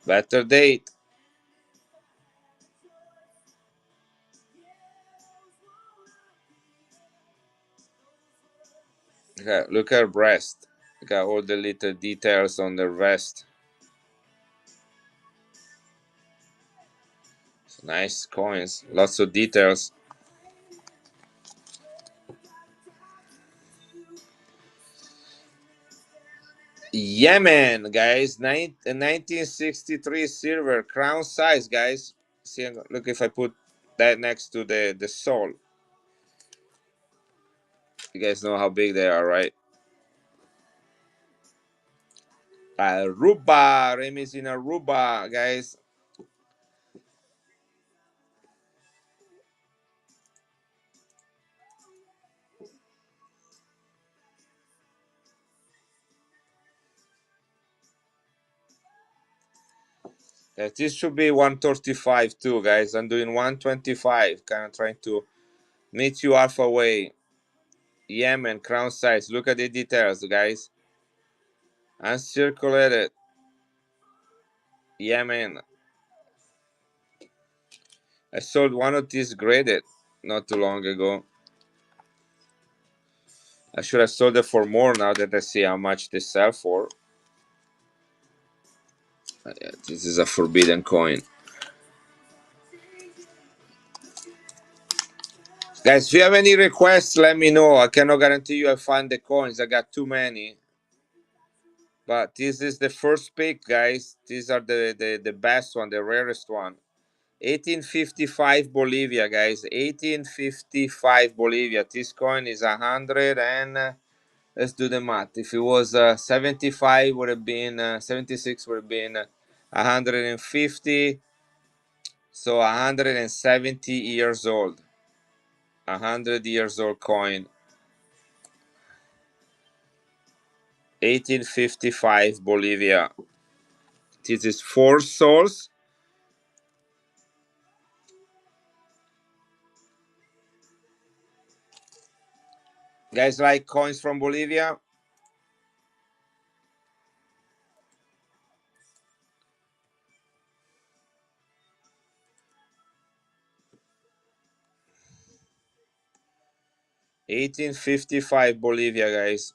Better date. Okay, look at her breast. Look at all the little details on the vest. Nice coins, lots of details. Yemen, guys, 1963 silver, crown size, guys. See, look if I put that next to the Sol. You guys know how big they are, right? Aruba, Remy's in Aruba, guys. This should be 135 too, guys. I'm doing 125, kind of trying to meet you halfway. Yemen, crown size. Look at the details, guys. Uncirculated. Yemen. I sold one of these graded not too long ago. I should have sold it for more now that I see how much they sell for. Yeah, this is a forbidden coin. Guys, if you have any requests, let me know. I cannot guarantee you I find the coins. I got too many. But this is the first pick, guys. These are the best one, the rarest one. 1855 Bolivia, guys. 1855 Bolivia. This coin is 100 and let's do the math. If it was 75, would have been 76, would have been 150. So 170 years old. 100 years old coin. 1855 Bolivia. This is 4 sols. Guys like coins from Bolivia? $18.55 Bolivia, guys.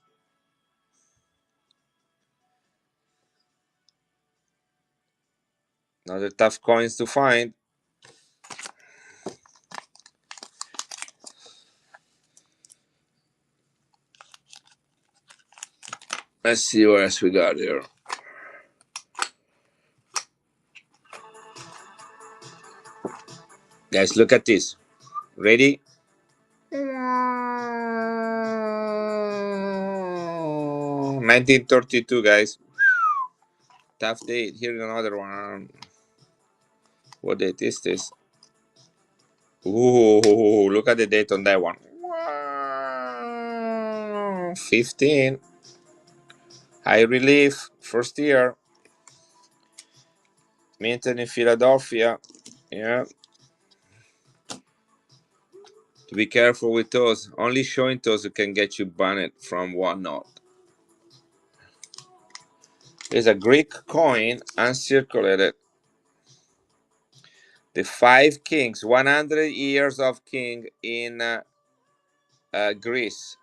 Another tough coins to find. Let's see what else we got here. Guys, look at this. Ready? 1932, guys. Tough date. Here's another one. What date is this? Ooh, look at the date on that one. 15. High relief. First year. Minted in Philadelphia. Yeah. To be careful with those. Only showing those can get you banned from whatnot. There's a Greek coin uncirculated. The Five Kings, 100 years of king in Greece,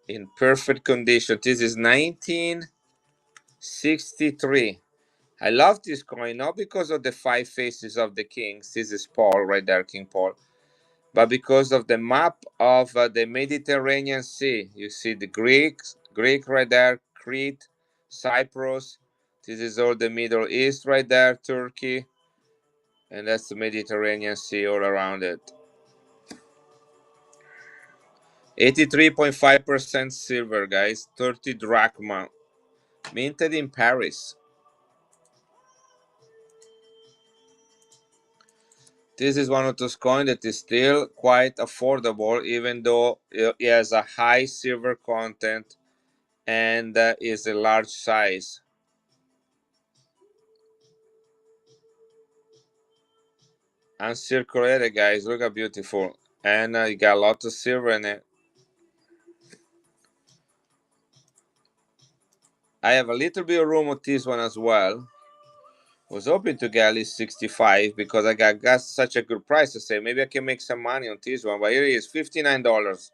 in perfect condition. This is 1963. I love this coin, not because of the five faces of the kings. This is Paul right there, King Paul, but because of the map of the Mediterranean Sea. You see the Greek right there, Crete, Cyprus. This is all the Middle East right there, Turkey, and that's the Mediterranean Sea all around it. 83.5% silver, guys. 30 drachma. Minted in Paris. This is one of those coins that is still quite affordable, even though it has a high silver content and is a large size. Uncirculated, guys. Look how beautiful. And you got a lot of silver in it. I have a little bit of room with this one as well. Was hoping to get at least 65 because I got such a good price to say maybe I can make some money on this one. But here it is, $59.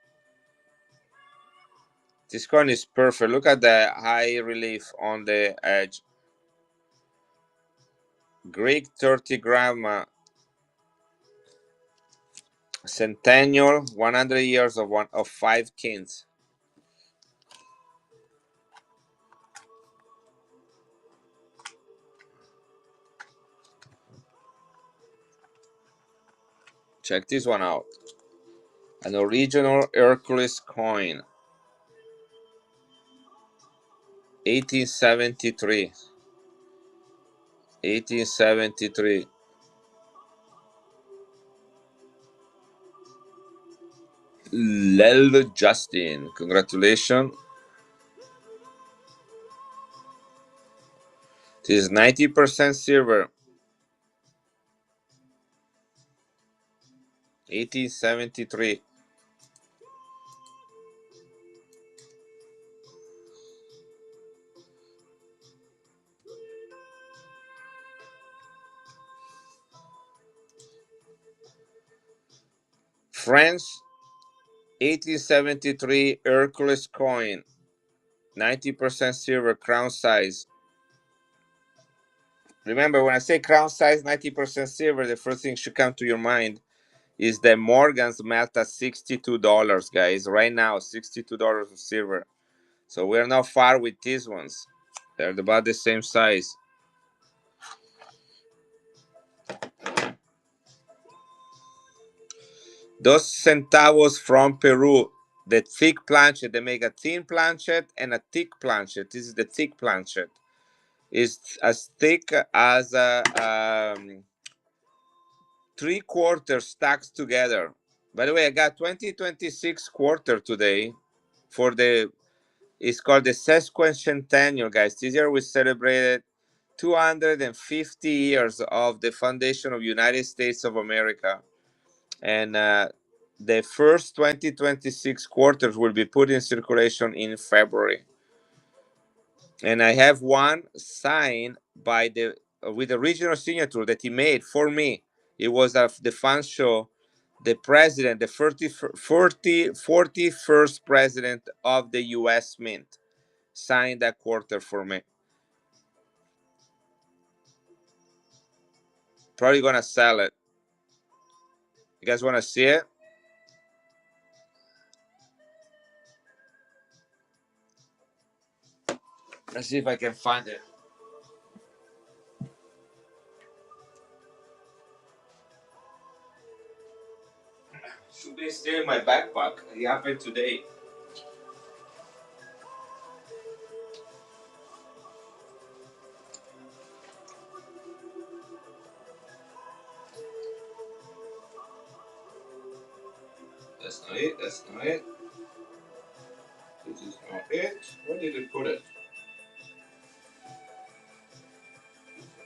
This coin is perfect. Look at the high relief on the edge. Greek 30 gram centennial, 100 years of five kings. Check this one out. An original Hercules coin. 1873. 1873. Lel Justin. Congratulations. This is 90% silver. 1873. French 1873 Hercules coin. 90% silver, crown size. Remember, when I say crown size, 90% silver, the first thing should come to your mind is that Morgan's melt at $62, guys. Right now, $62 of silver. So we're not far with these ones. They're about the same size. Those centavos from Peru, the thick planchet, they make a thin planchet and a thick planchet. This is the thick planchet. It's as thick as three quarters stacked together. By the way, I got 2026 quarter today for the, it's called the sesquicentennial, guys. This year we celebrated 250 years of the foundation of United States of America. And the first 2026 quarters will be put in circulation in February. And I have one signed by the with the original signature that he made for me. It was at the fan show. The president, the 41st president of the U.S. Mint, signed that quarter for me. Probably gonna sell it. You guys wanna see it? Let's see if I can find it. Should be still in my backpack. It happened today. That's not it. That's not it. This is not it. Where did it put it?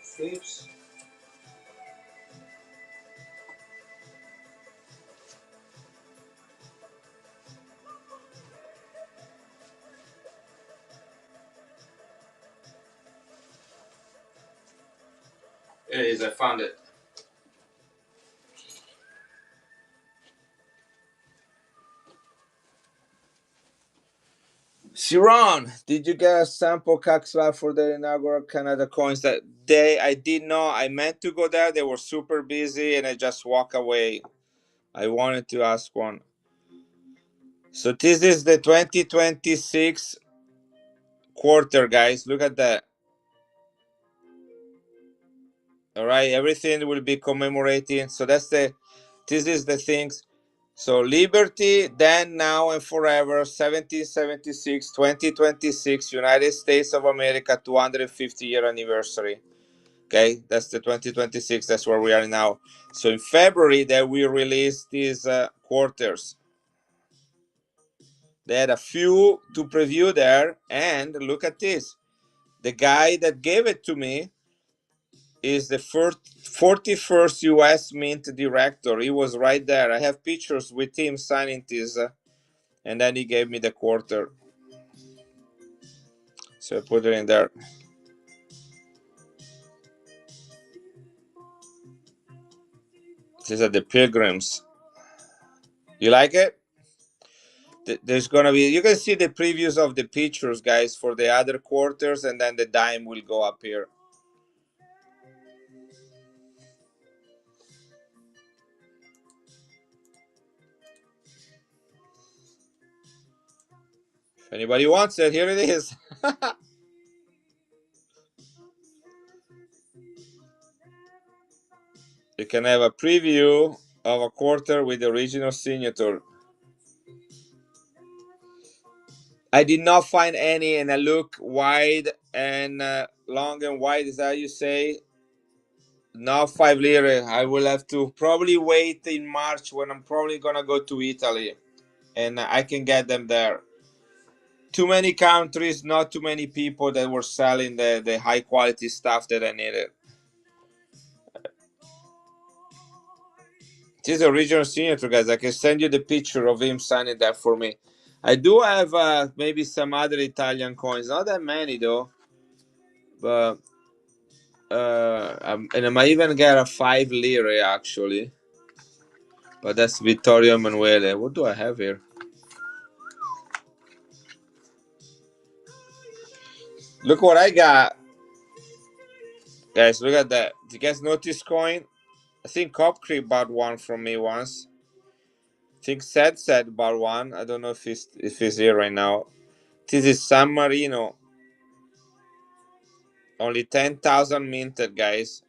Flips. There it is. I found it. Sharon, did you get a sample Caxla for the inaugural Canada coins that day? I did not. I meant to go there. They were super busy and I just walked away. I wanted to ask one. So this is the 2026 quarter, guys. Look at that. All right, everything will be commemorating. So this is the things. So liberty, then, now, and forever, 1776, 2026, United States of America, 250-year anniversary. Okay, that's the 2026. That's where we are now. So in February, that we released these quarters. They had a few to preview there, and look at this. The guy that gave it to me is the 41st U.S. Mint director. He was right there. I have pictures with him signing this, and then he gave me the quarter. So I put it in there. These are the pilgrims. You like it? There's gonna be, you can see the previews of the pictures, guys, for the other quarters, and then the dime will go up here. If anybody wants it, here it is. You can have a preview of a quarter with the original signature. I did not find any, and I look wide and long and wide. Is that how you say? Now 5 lire. I will have to probably wait in March when I'm probably gonna go to Italy, and I can get them there. Too many countries, not too many people that were selling the high quality stuff that I needed. This is the original signature, guys. I can send you the picture of him signing that for me. I do have maybe some other Italian coins, not that many though, but and I might even get a 5 lire actually. But that's Vittorio Emanuele. What do I have here? Look what I got. Guys, look at that. Did you guys notice coin? I think Cop Creek bought one from me once. I think said bought one. I don't know if he's here right now. This is San Marino. Only 10,000 minted, guys.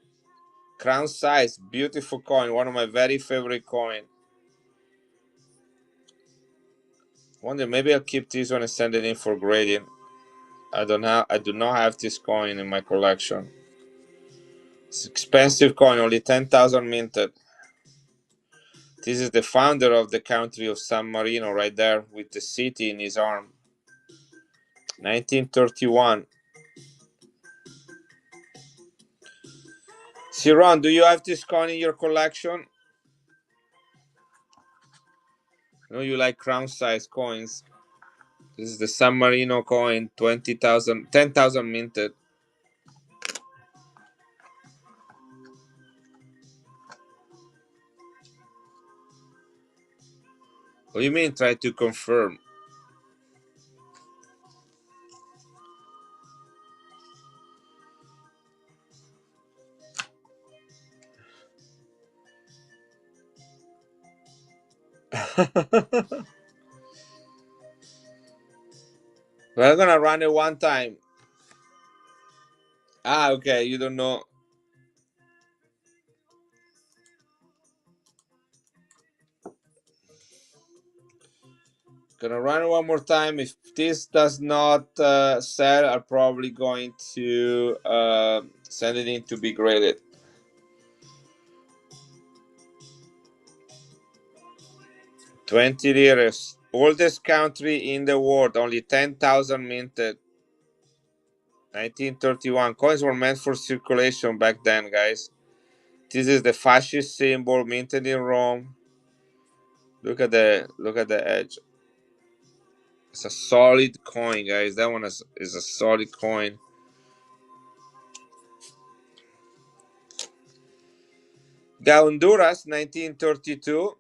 Crown size, beautiful coin. One of my very favorite coin. Wonder, maybe I'll keep this one and send it in for grading. I do not have this coin in my collection. It's expensive coin, only 10,000 minted. This is the founder of the country of San Marino right there with the city in his arm. 1931. Siron, do you have this coin in your collection? I know you like crown size coins. This is the San Marino coin, 20,000, 10,000 minted. What do you mean try to confirm? We're gonna run it one time. Ah, okay, you don't know. Gonna run it one more time. If this does not sell, I'm probably going to send it in to be graded. $20. Oldest country in the world, only 10,000 minted. 1931. Coins were meant for circulation back then, guys. This is the fascist symbol minted in Rome. Look at the edge. It's a solid coin, guys. That one is a solid coin. Got Honduras, 1932.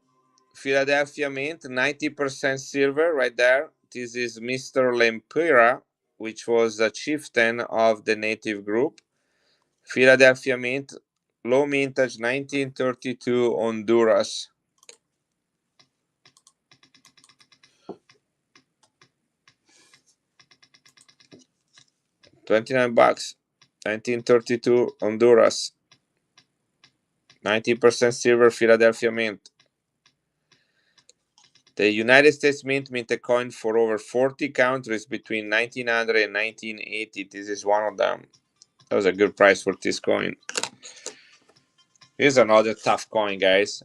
Philadelphia Mint, 90% silver right there. This is Mr. Lempira, which was a chieftain of the native group. Philadelphia Mint, low mintage, 1932, Honduras. 29 bucks. 1932, Honduras. 90% silver, Philadelphia Mint. The United States Mint minted a coin for over 40 countries between 1900 and 1980. This is one of them. That was a good price for this coin. Here's another tough coin, guys.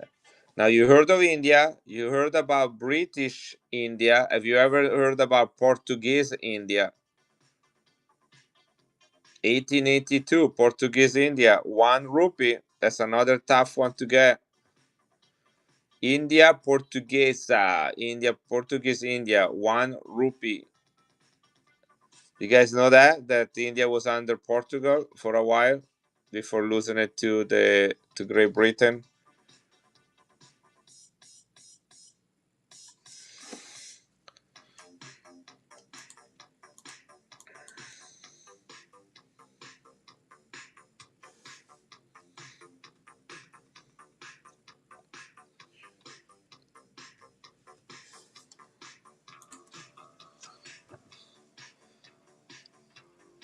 Now, you heard of India. You heard about British India. Have you ever heard about Portuguese India? 1882, Portuguese India, 1 rupee. That's another tough one to get. India Portuguesa, Portuguese India, 1 rupee. You guys know that India was under Portugal for a while before losing it to Great Britain.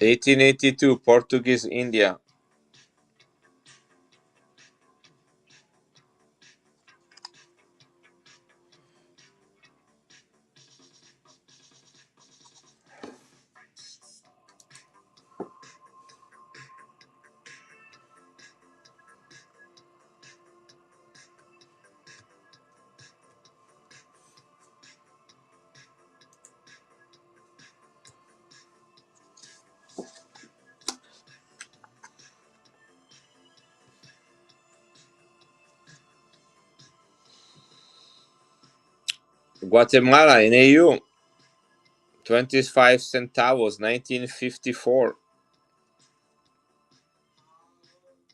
(1882) Portuguese India. Guatemala in AU, 25 centavos, 1954.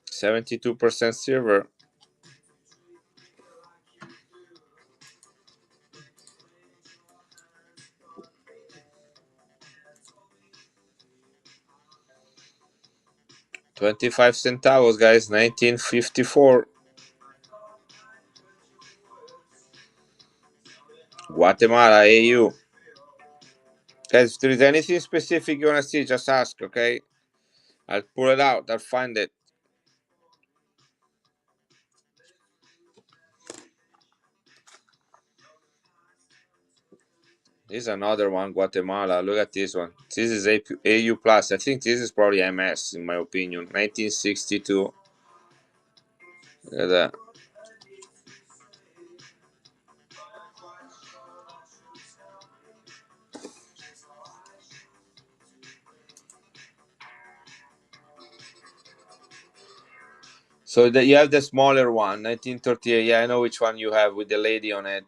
72% silver. $0.25 centavos, guys, 1954. Guatemala AU. Guys, if there is anything specific you want to see, just ask, okay? I'll pull it out. I'll find it. This is another one, Guatemala. Look at this one. This is AU plus. I think this is probably MS, in my opinion. 1962. Look at that. So you have the smaller one, 1938. Yeah, I know which one you have with the lady on it.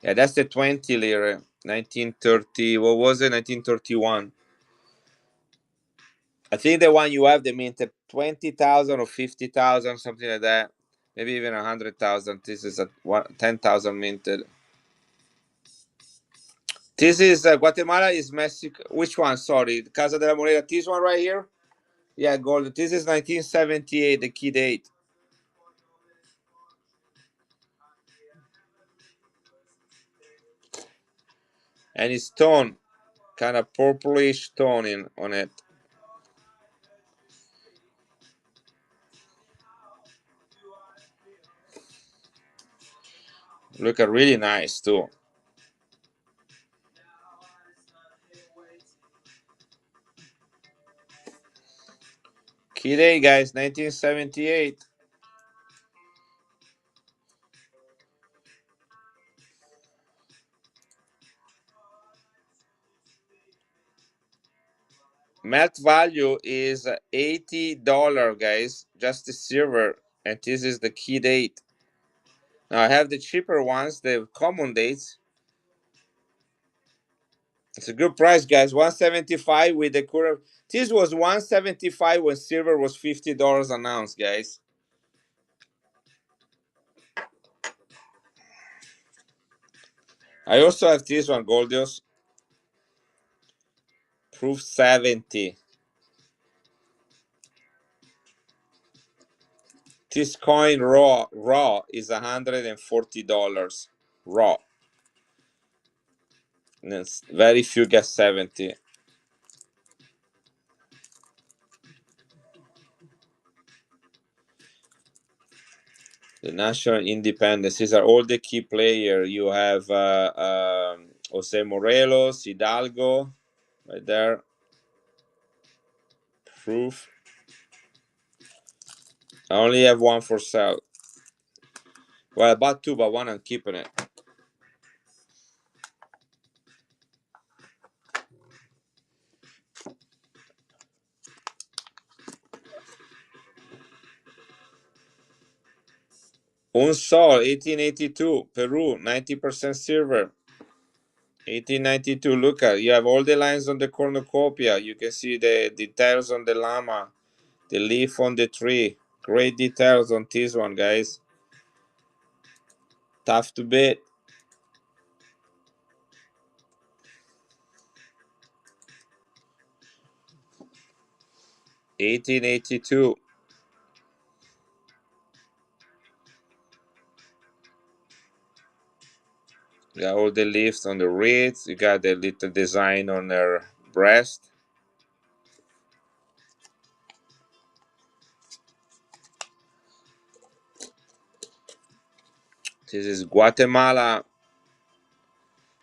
Yeah, that's the 20 lira. 1930. What was it? 1931. I think the one you have, they minted 20,000 or 50,000, something like that. Maybe even 100,000. This is 10,000 minted. This is Guatemala is Mexico. Which one? Sorry, Casa de la Moneda. This one right here. Yeah, gold. This is 1978, the key date. and it's tone, kind of purplish toning on it. Look at really nice too. Key day, guys, 1978. Melt value is $80, guys, just the silver, and this is the key date. Now I have the cheaper ones, the common dates. It's a good price, guys. 175 with the current. This was 175 when silver was $50 an ounce, guys. I also have this one, Goldios. Proof 70. This coin raw is $140 raw. And very few get 70. The national independence. These are all the key players. You have Jose Morelos, Hidalgo, right there. Proof. I only have one for sale. Well, I bought two, but one I'm keeping it. Un Sol, 1882, Peru, 90% silver. 1892, look at, you have all the lines on the cornucopia. You can see the details on the llama, the leaf on the tree. Great details on this one, guys. Tough to beat. 1882. You got all the leaves on the reeds. You got the little design on her breast. This is Guatemala.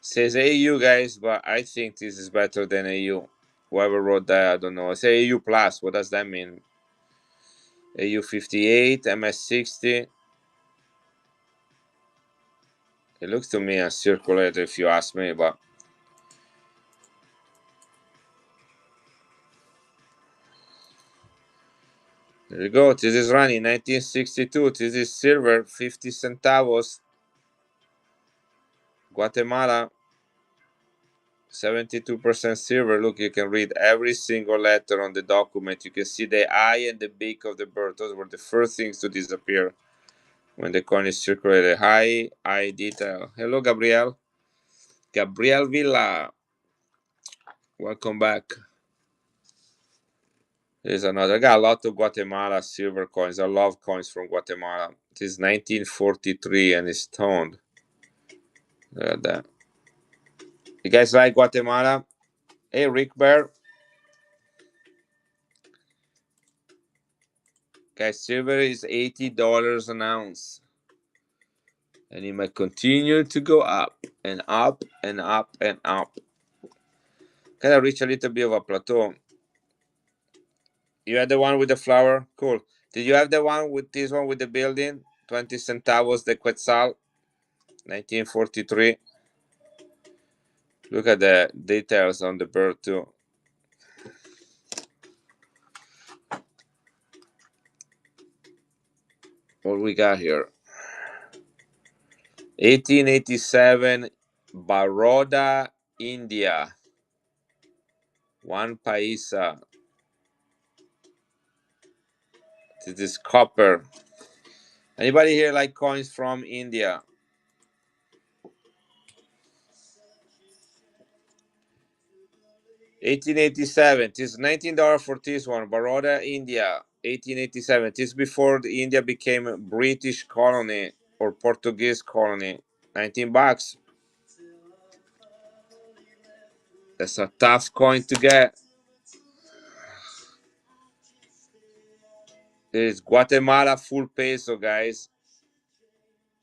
Says AU, guys, but I think this is better than AU. Whoever wrote that, I don't know. It's AU plus. What does that mean? AU 58, MS 60. It looks to me a circulator, if you ask me, but there you go. This is running 1962. This is silver, 50 centavos. Guatemala, 72% silver. Look, you can read every single letter on the document. You can see the eye and the beak of the bird. Those were the first things to disappear when the coin is circulated. High eye detail. Hello, Gabriel. Gabriel Villa. Welcome back. There's another. I got a lot of Guatemala silver coins. I love coins from Guatemala. This is 1943 and it's toned. Look at that. You guys like Guatemala? Hey, Rick Bear. Guys, silver is $80 an ounce. And it might continue to go up and up and up and up. Kind of reach a little bit of a plateau. You had the one with the flower? Cool. Did you have the one with this one with the building? 20 centavos de Quetzal, 1943. Look at the details on the bird too. What we got here? 1887, Baroda, India. One paisa. This is copper. Anybody here like coins from India? $1887. This is $19 for this one. Baroda, India. 1887. This is before India became a British colony or Portuguese colony. $19. That's a tough coin to get. It's Guatemala full peso, guys.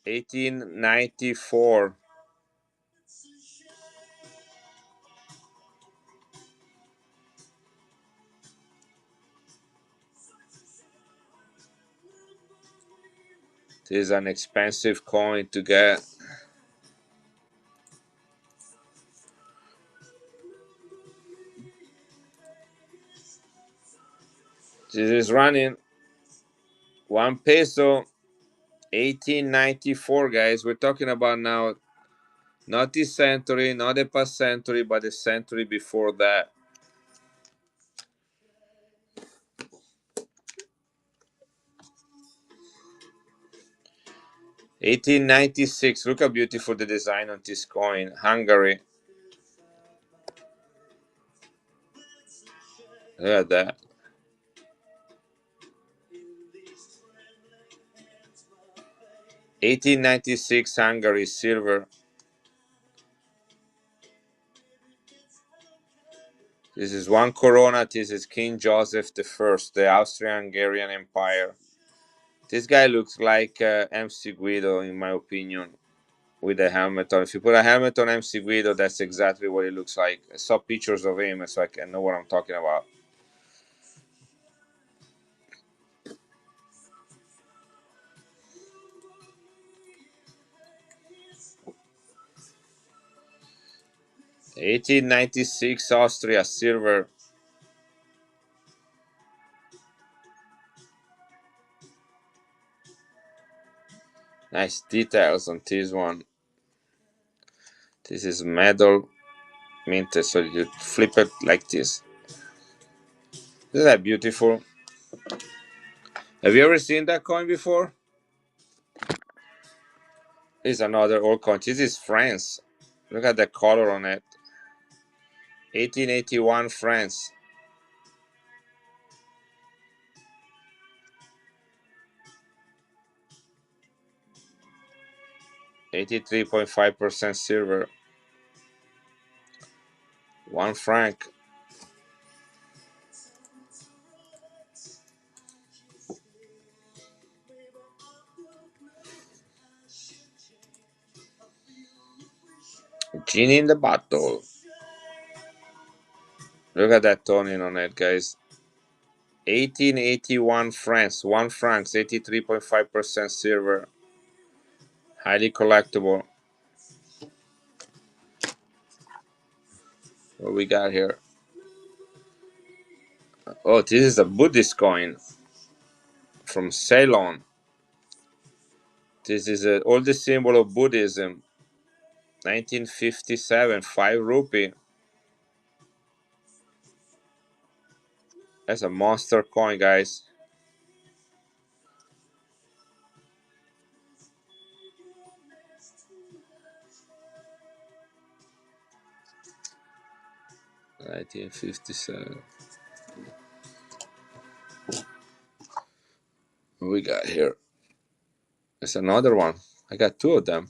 1894. This is an expensive coin to get. This is running 1 peso, 1894, guys. We're talking about now, not this century, not the past century, but the century before that. $1896. Look how beautiful the design on this coin. Hungary. Look at that. 1896 Hungary silver. This is one Corona. This is King Joseph I, the Austrian-Hungarian Empire. This guy looks like MC Guido, in my opinion, with a helmet on. If you put a helmet on MC Guido, that's exactly what it looks like. I saw pictures of him, so I can know what I'm talking about. $1896 Austria silver. Nice details on this one. This is metal minted, so you flip it like this. Isn't that beautiful? Have you ever seen that coin before? This is another old coin. This is France. Look at the color on it. 1881 France. $83.5% silver. 1 franc. Genie in the bottle. Look at that toning on it, guys. 1881 France. 1 franc. 83.5% silver. Highly collectible. What we got here? Oh, this is a Buddhist coin from Ceylon. This is the oldest symbol of Buddhism. 1957, 5 rupee. That's a monster coin, guys. $1957. What we got here? There's another one. I got 2 of them.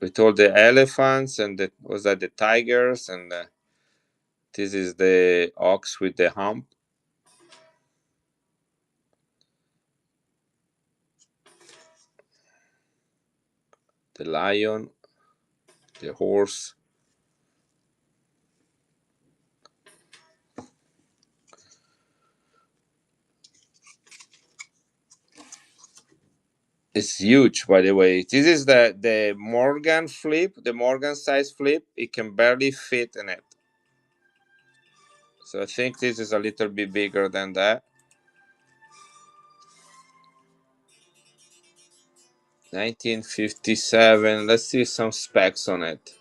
With all the elephants and the tigers, and this is the ox with the hump. The lion, the horse. It's huge, by the way. This is the Morgan flip, the Morgan size flip. It can barely fit in it. So I think this is a little bit bigger than that. 1957. Let's see some specs on it.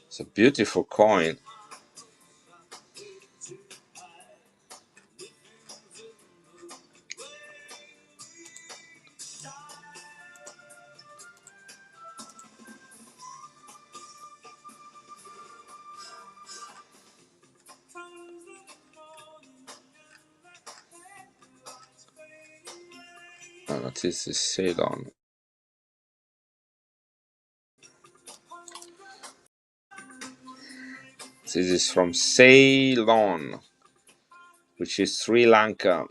It's a beautiful coin. No, this is Ceylon. This is from Ceylon, which is Sri Lanka,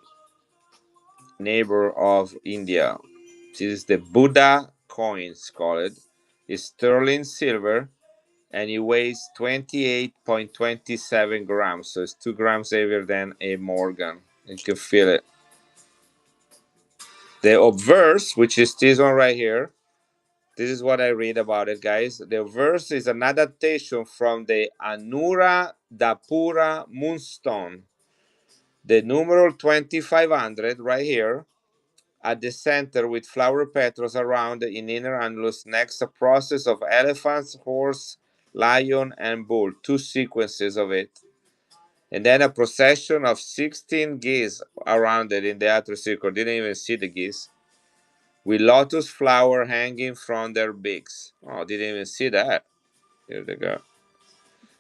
neighbor of India. This is the Buddha coin, it's called. It's sterling silver, and it weighs 28.27 grams. So it's 2 grams heavier than a Morgan. You can feel it. The obverse, which is this one right here, this is what I read about it, guys. The obverse is an adaptation from the Anuradhapura moonstone. The numeral 2500 right here at the center with flower petals around in inner annulus. Next, a process of elephants, horse, lion, and bull. 2 sequences of it. And then a procession of 16 geese around it in the outer circle. Didn't even see the geese. With lotus flower hanging from their beaks. Oh, didn't even see that. Here they go.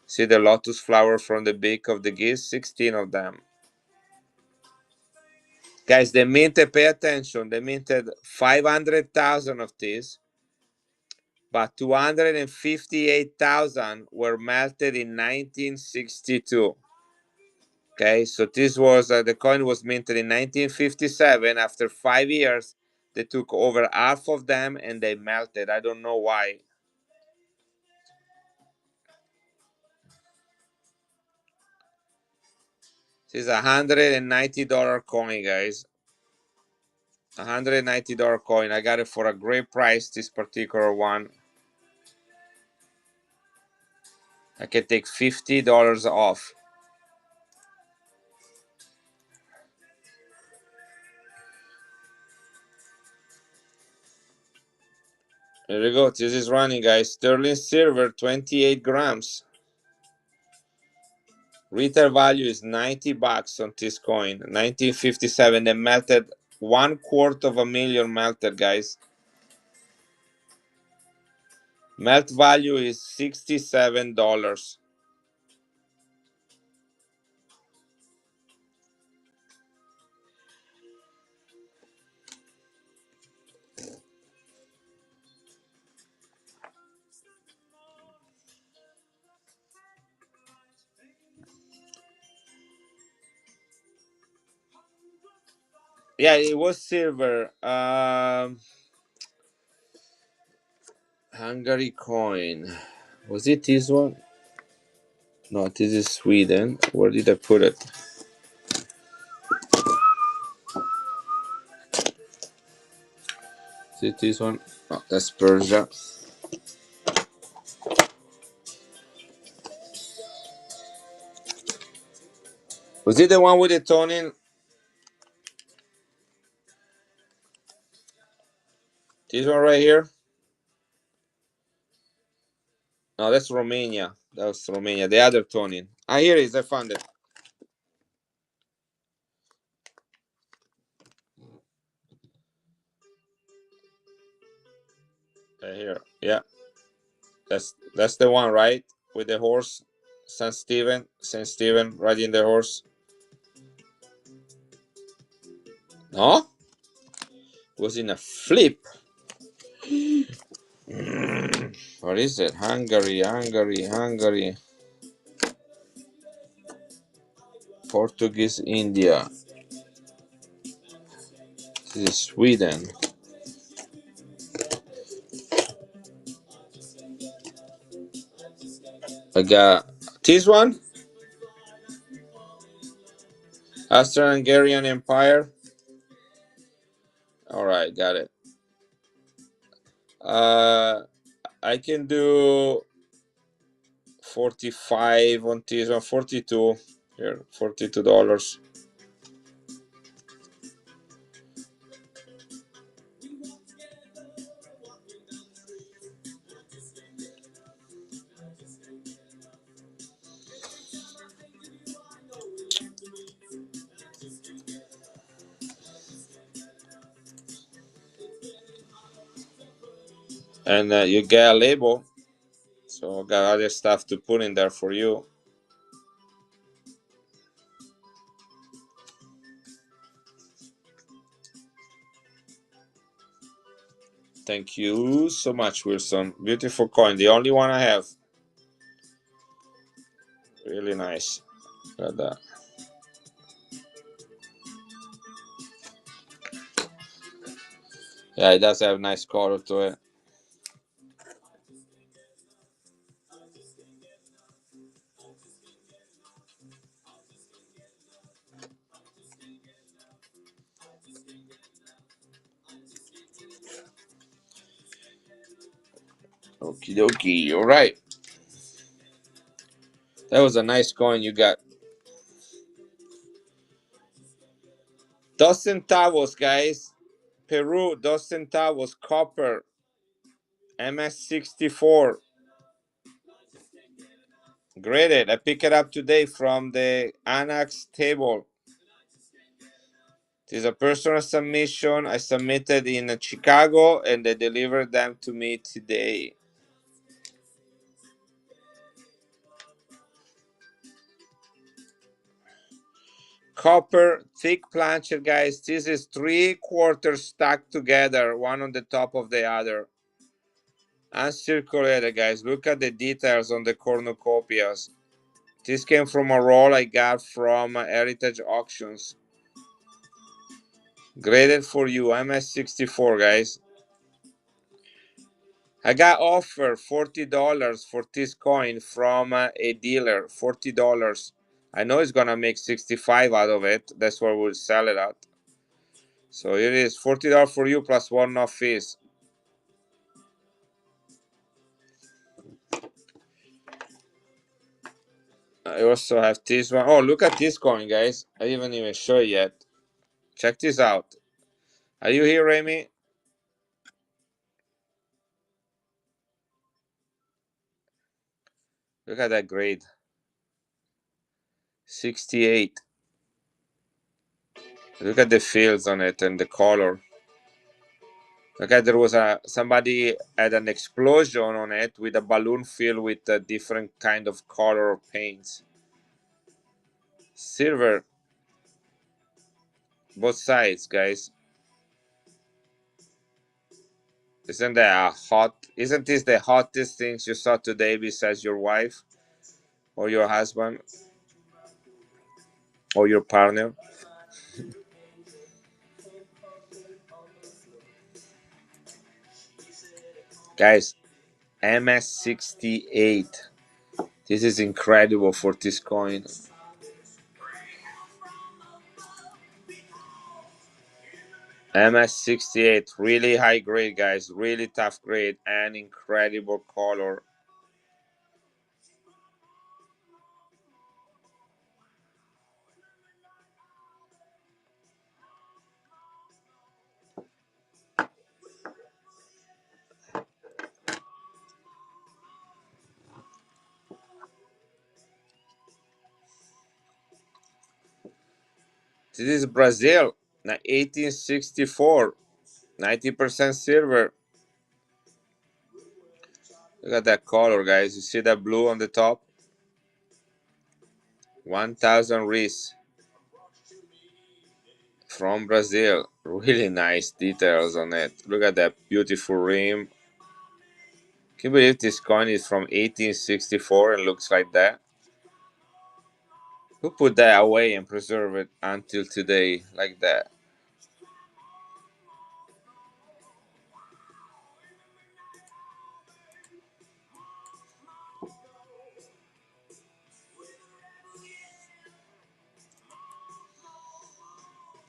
See the lotus flower from the beak of the geese? 16 of them. Guys, they minted, pay attention, they minted 500,000 of these, but 258,000 were melted in 1962. Okay, so this was, the coin was minted in 1957. After 5 years, they took over half of them and they melted. I don't know why. This is $190 coin, guys. $190 coin. I got it for a great price, this particular one. I can take $50 off. There we go. This is running, guys. Sterling silver, 28 grams. Retail value is 90 bucks on this coin. 1957. They melted 250,000 melted, guys. Melt value is $67. Yeah, it was silver. Hungary coin. Was it this one? No, this is Sweden. Where did I put it? Is it this one? Oh, that's Persia. Was it the one with the toning? This one right here? No, that's Romania. That was Romania. The other toning. Ah, here it is. I found it. Right here. Yeah, that's the one, right? With the horse, Saint Stephen riding the horse. No, it was in a flip. What is it? Hungary. Portuguese India. This is Sweden. I got this one. Austro-Hungarian Empire. All right, got it. I can do 45 on this one. 42 here. $42. And you get a label, so I got other stuff to put in there for you. Thank you so much, Wilson. Beautiful coin. The only one I have. Really nice. Look at that. Yeah, it does have nice color to it. Okie dokie. All right. That was a nice coin you got. Dos centavos, guys. Peru, dos centavos. Copper. MS64. Graded. I picked it up today from the Annex table. It is a personal submission. I submitted in Chicago and they delivered them to me today. Copper, thick plancher, guys. This is 3/4 stacked together, one on the top of the other. Uncirculated, guys. Look at the details on the cornucopias. This came from a roll I got from Heritage Auctions. Graded for you, MS64, guys. I got offered $40 for this coin from a dealer. $40. I know he's gonna make 65 out of it. That's where we'll sell it at. So here it is, $40 for you plus one-off fees. I also have this one. Oh, look at this coin, guys. I didn't even show it yet. Check this out. Are you here, Remy? Look at that grade. 68. Look at the fields on it and the color. Okay, there was somebody had an explosion on it with a balloon filled with a different kind of color paints. Silver, both sides, guys. Isn't that hot? Isn't this the hottest things you saw today besides your wife or your husband or your partner? Guys, MS68. This is incredible for this coin. MS68, really high grade, guys. Really tough grade and incredible color. This is Brazil, 1864, 90% silver. Look at that color, guys. You see that blue on the top? 1000 Reis from Brazil. Really nice details on it. Look at that beautiful rim. Can you believe this coin is from 1864 and looks like that? Who put that away and preserve it until today like that?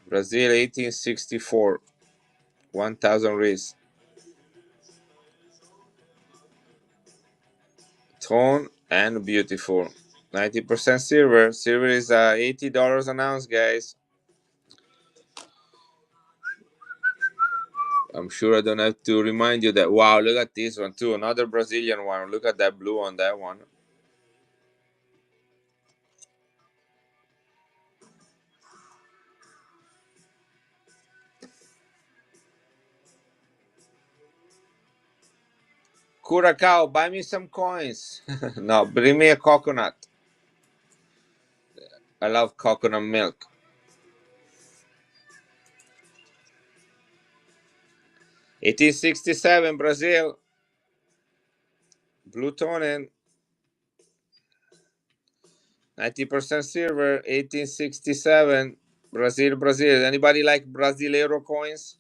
Brazil 1864, 1000 Reis. Tone and beautiful. 90% silver. Silver is $80 an ounce, guys. I'm sure I don't have to remind you that. Wow, look at this one too. Another Brazilian one. Look at that blue on that one. Curacao, buy me some coins. No, bring me a coconut. I love coconut milk. 1867 Brazil. Blue toning. 90% silver. 1867 Brazil, Brazil. Anybody like Brasileiro coins?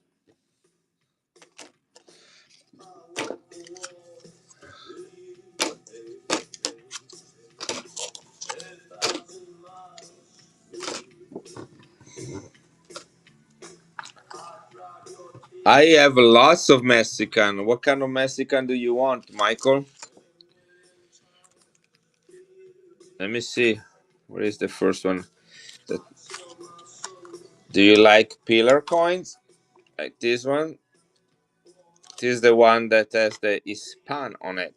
I have lots of Mexican. What kind of Mexican do you want, Michael? Let me see. Where is the first one? Do you like pillar coins? Like this one? This is the one that has the Hispan on it.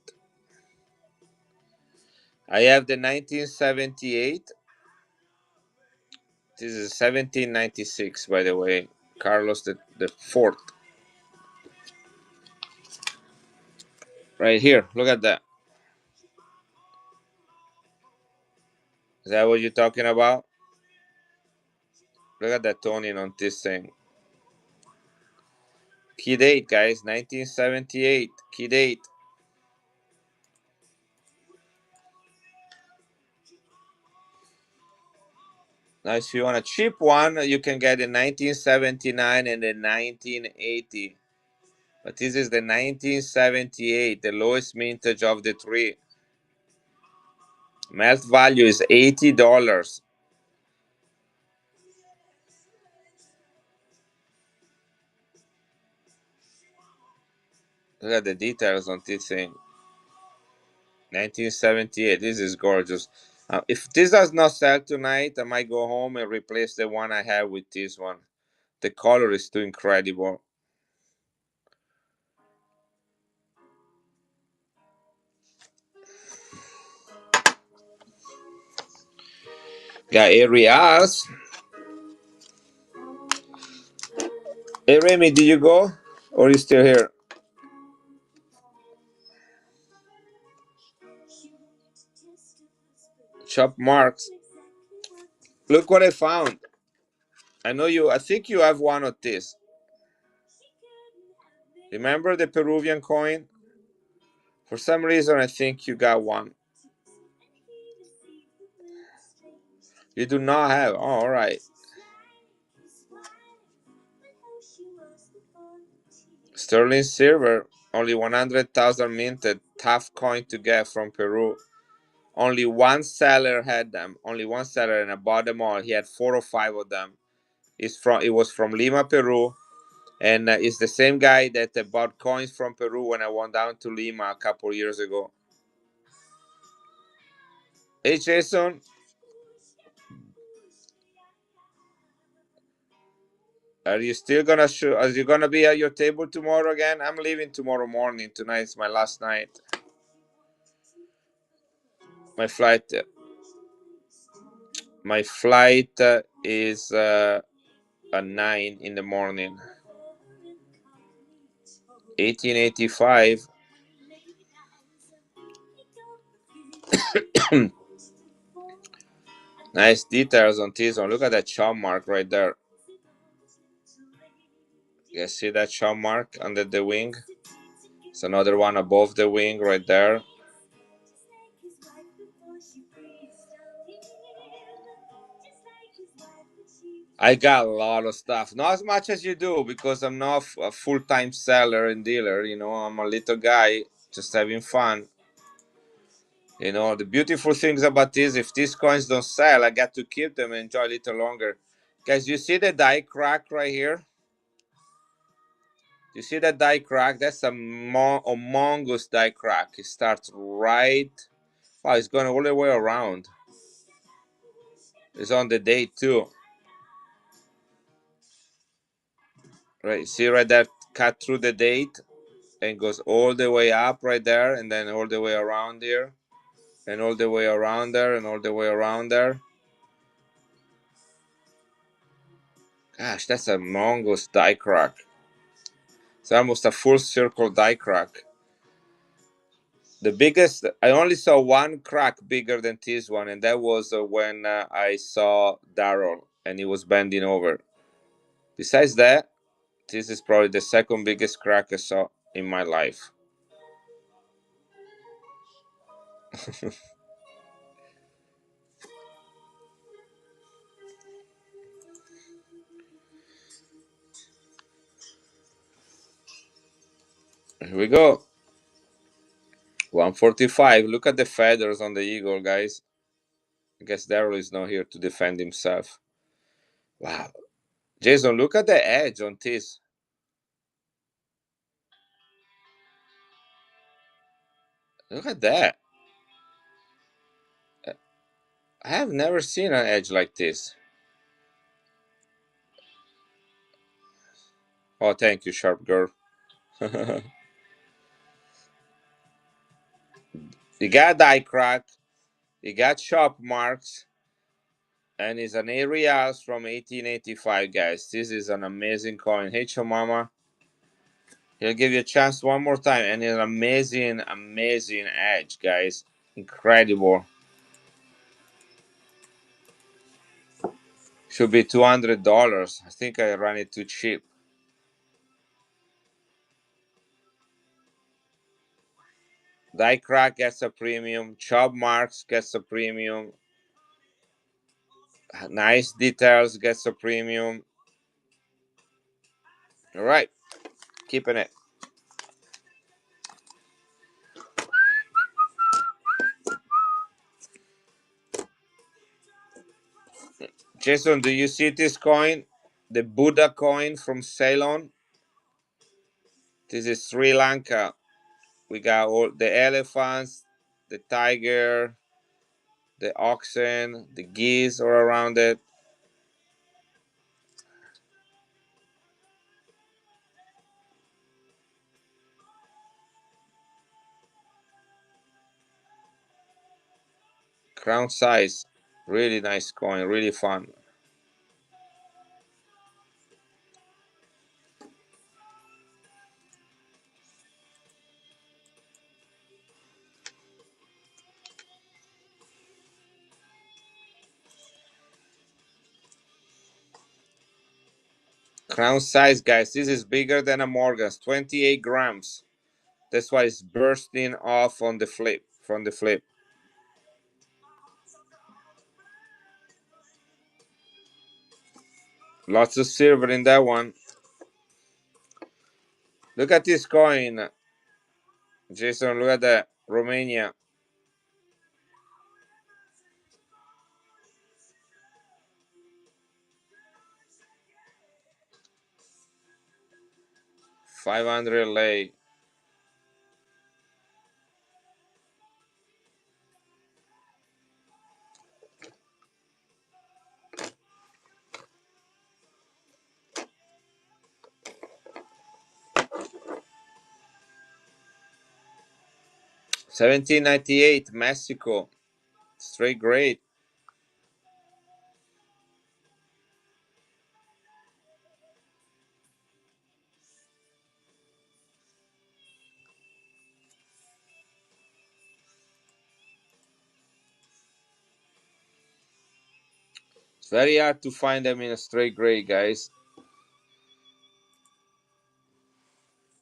I have the 1978. This is 1796, by the way. Carlos the Fourth. Right here. Look at that. Is that what you're talking about? Look at that toning on this thing. Key date, guys. 1978. Key date. Now, if you want a cheap one, you can get the 1979 and the 1980. But this is the 1978, the lowest mintage of the three. Melt value is $80. Look at the details on this thing. 1978. This is gorgeous. If this does not sell tonight, I might go home and replace the one I have with this one. The color is too incredible. Got areas. Hey Remy, did you go? Or are you still here? Chop marks. Look what I found. I think you have one of this. Remember the Peruvian coin? For some reason, I think you got one. You do not have. Oh, all right. Sterling silver, only 100,000 minted. Tough coin to get from Peru. Only one seller had them. Only one seller, and I bought them all. He had 4 or 5 of them. It was from Lima, Peru, and it's the same guy that bought coins from Peru when I went down to Lima a couple years ago. Hey, Jason. Are you still gonna show? Are you gonna be at your table tomorrow again? I'm leaving tomorrow morning. Tonight's my last night. My flight. My flight is at 9 in the morning. 1885. Nice details on this one. Look at that chop mark right there. You see that chop mark under the wing? It's another one above the wing right there. I got a lot of stuff. Not as much as you do because I'm not a full-time seller and dealer. I'm a little guy just having fun. The beautiful things about this, if these coins don't sell, I got to keep them and enjoy a little longer. Guys, you see the die crack right here? You see that die crack? That's a mongoose die crack. It starts right. Wow, it's going all the way around. It's on the date too. Right, see right there, cut through the date and goes all the way up right there, and then all the way around here, and all the way around there, and all the way around there. Gosh, that's a mongoose die crack. It's almost a full circle die crack. The biggest, I only saw one crack bigger than this one, and that was when I saw Daryl and he was bending over. Besides that, This is probably the second biggest crack I saw in my life. Here we go. 145. Look at the feathers on the eagle, guys. I guess Daryl is not here to defend himself. Wow. Jason, look at the edge on this. Look at that. I have never seen an edge like this. Oh, thank you, sharp girl. You got die crack. You got chop marks. And it's an Arias from 1885, guys. This is an amazing coin. Hey, Chomama. He'll give you a chance one more time. And it's an amazing, amazing edge, guys. Incredible. Should be $200. I think I ran it too cheap. Die crack gets a premium. Chop marks gets a premium. Nice details gets a premium. All right. Keeping it. Jason, do you see this coin? The Buddha coin from Ceylon. This is Sri Lanka. We got all the elephants, the tiger, the oxen, the geese are around it. Crown size. Really nice coin. Really fun. Crown size, guys. This is bigger than a Morgan's. 28 grams. That's why it's bursting off on the flip. From the flip. Lots of silver in that one. Look at this coin. Jason, look at that. Romania. $500 lei. $17.98 Mexico. Straight grade. It's very hard to find them in a straight grade, guys.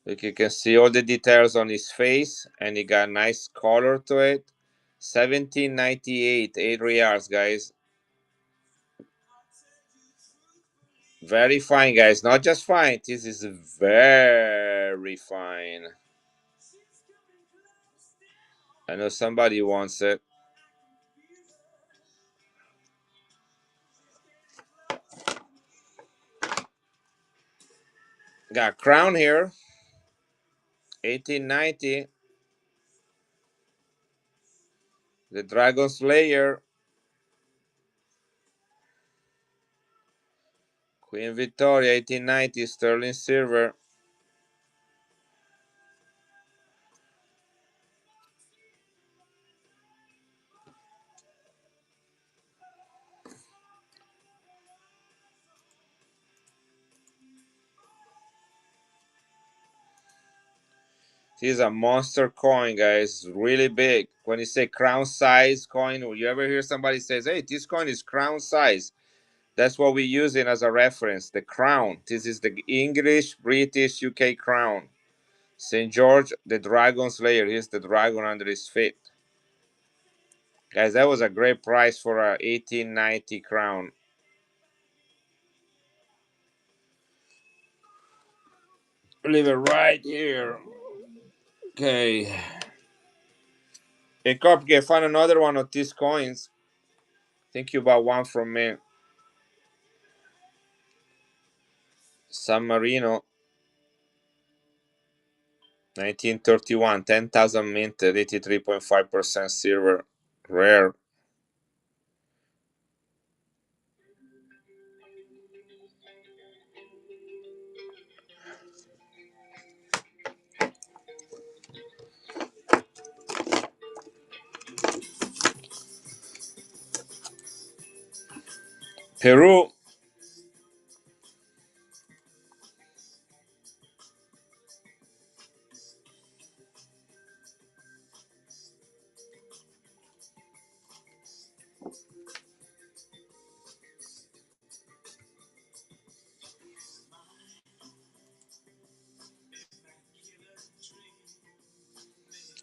Like you can see all the details on his face, and he got nice color to it. 17.98, 8 reals, guys. Very fine, guys. Not just fine. This is very fine. I know somebody wants it. Got crown here. 1890. The Dragon Slayer. Queen Victoria, 1890. Sterling silver. This is a monster coin, guys. Really big. When you say crown size coin, you ever hear somebody says, hey, this coin is crown size? That's what we're using as a reference. The crown. This is the English, British, UK crown. St. George, the dragon slayer. Here's the dragon under his feet. Guys, that was a great price for a 1890 crown. Leave it right here. Okay. Hey, Copke, find another one of these coins. Think you bought one from me. San Marino. 1931. 10,000 minted. 83.5% silver. Rare. Peru.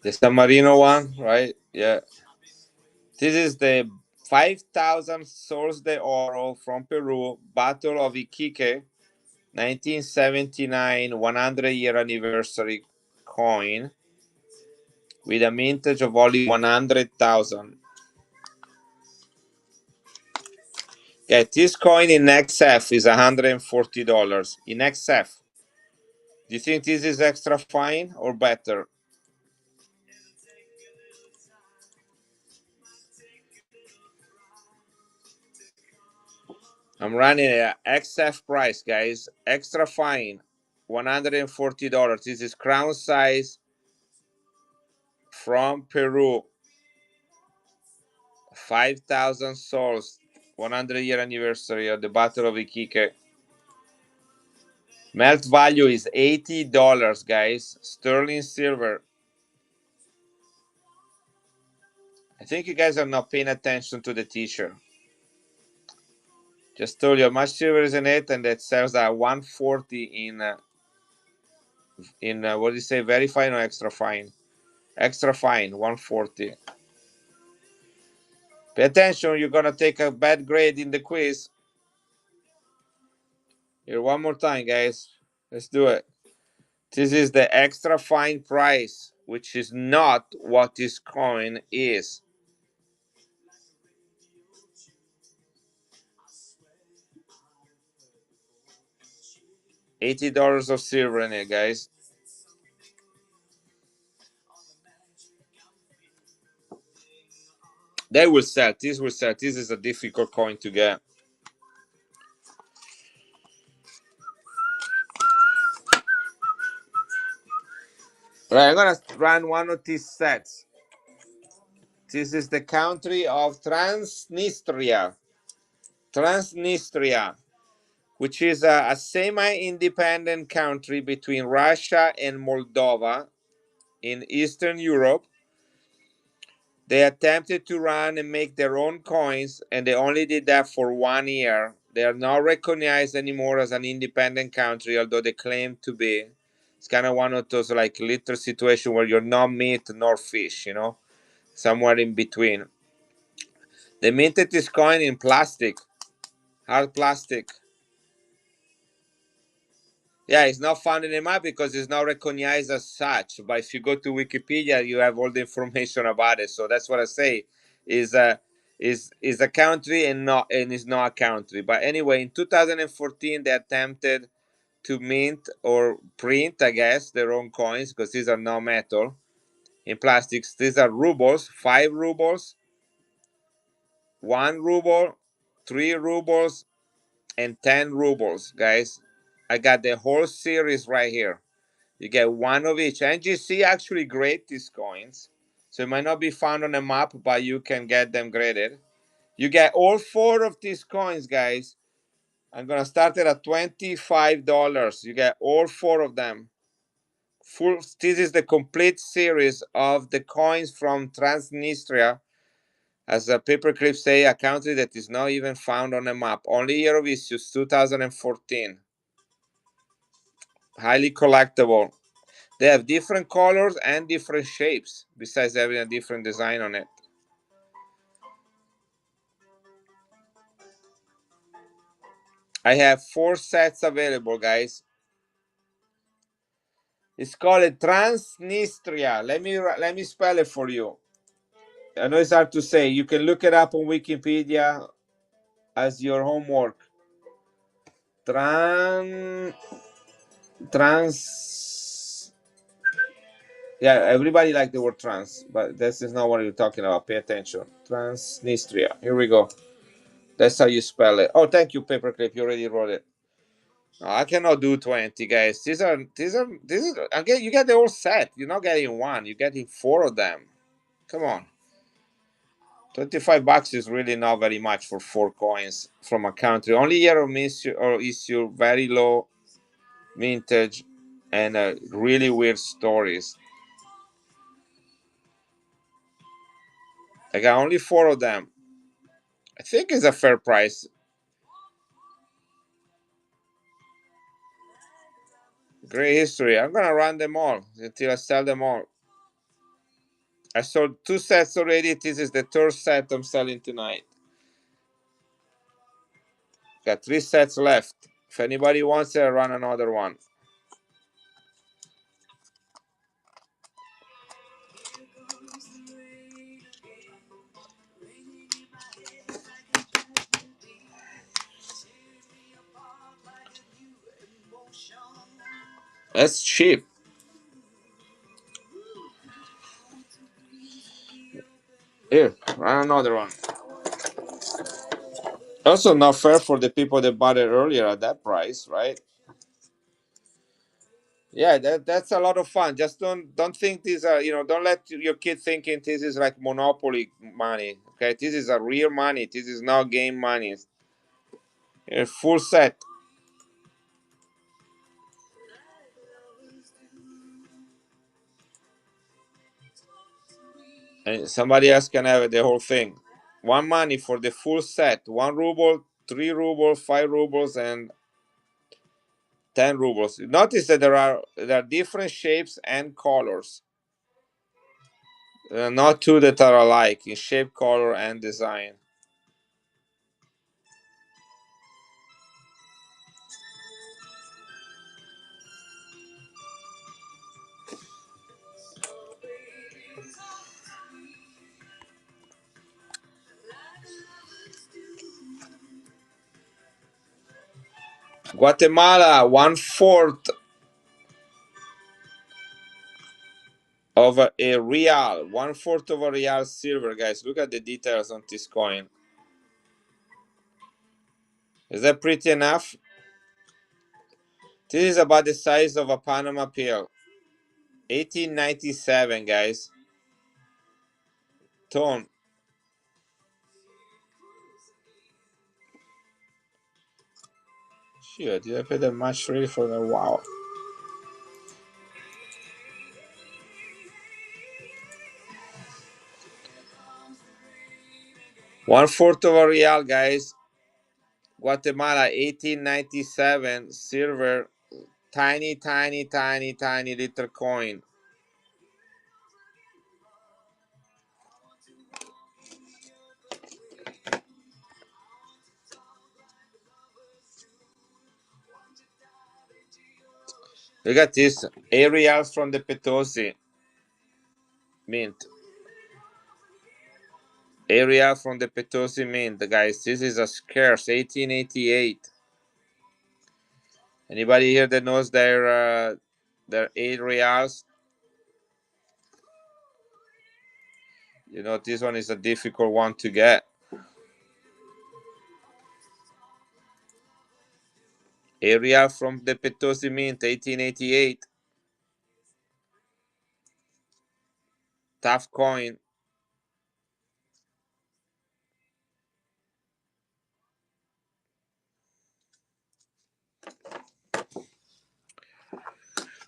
The San Marino one, right? Yeah. This is the 5,000 soles de oro from Peru, Battle of Iquique, 1979, 100-year anniversary coin with a mintage of only 100,000. Okay, this coin in XF is $140 in XF. Do you think this is extra fine or better? I'm running a XF price, guys. Extra fine, $140. This is crown size from Peru. 5,000 souls. 100-year anniversary of the Battle of Iquique. Melt value is $80, guys. Sterling silver. I think you guys are not paying attention to the t-shirt. Just told you how much silver is in it, and it sells at 140 in what do you say, very fine or extra fine? Extra fine, 140. Pay attention, you're gonna take a bad grade in the quiz. Here, one more time, guys. Let's do it. This is the extra fine price, which is not what this coin is. $80 of silver in it, guys. They will sell. This will sell. This is a difficult coin to get. Right, I'm gonna run one of these sets. This is the country of Transnistria. Transnistria, which is a semi-independent country between Russia and Moldova in Eastern Europe. They attempted to run and make their own coins, and they only did that for 1 year. They are not recognized anymore as an independent country, although they claim to be. It's kind of one of those like little situation where you're not meat nor fish, somewhere in between. They minted this coin in plastic, hard plastic. Yeah, it's not found in the map because it's not recognized as such. But if you go to Wikipedia, you have all the information about it. So that's what I say is is a country and is not a country. But anyway, in 2014 they attempted to mint or print, I guess, their own coins because these are not metal in plastics. These are rubles, 5 rubles, 1 ruble, 3 rubles, and 10 rubles, guys. I got the whole series right here. You get one of each. NGC actually grade these coins. So it might not be found on a map, but you can get them graded. You get all 4 of these coins, guys. I'm going to start it at $25. You get all 4 of them. This is the complete series of the coins from Transnistria. As a paperclip say, a country that is not even found on a map. Only year of issues 2014. Highly collectible. They have different colors and different shapes, besides having a different design on it. I have 4 sets available, guys. It's called Transnistria. Let me spell it for you. I know it's hard to say. You can look it up on Wikipedia as your homework. Trans. Yeah, everybody like the word trans, but this is not what you're talking about. Pay attention. Transnistria. Here we go. That's how you spell it. Oh, thank you, Paperclip. You already wrote it. No, I cannot do 20, guys. Again, you get the whole set. You're not getting one. You're getting 4 of them. Come on. $25 is really not very much for 4 coins from a country. Only year of issue, very low vintage, and really weird stories. I got only 4 of them. I think it's a fair price. Great history. I'm gonna run them all until I sell them all. I sold 2 sets already. This is the 3rd set I'm selling tonight. Got 3 sets left. If anybody wants it, I'll run another one. That's cheap. Here, run another one. Also, not fair for the people that bought it earlier at that price, right? Yeah, that's a lot of fun. Just don't think these are, don't let your kid thinking this is like monopoly money. Okay, this is a real money. This is not game money. A full set. And somebody else can have the whole thing. One money for the full set. 1 ruble, 3 rubles, 5 rubles, and 10 rubles. Notice that there are different shapes and colors. Not 2 that are alike in shape, color, and design. Guatemala, 1/4 of a real, 1/4 of a real silver, guys. Look at the details on this coin. Is that pretty enough? This is about the size of a Panama pill. 1897, guys. Tone. Shit, did I pay that much really for that? Wow. 1/4 of a real, guys. Guatemala, 1897, silver. Tiny, tiny, tiny, tiny little coin. Look at this. A from the Potosi Mint. A from the Potosi Mint, guys. This is a scarce 1888. Anybody here that knows their 8 reals? This one is a difficult one to get. A real from the Potosi Mint, 1888. Tough coin.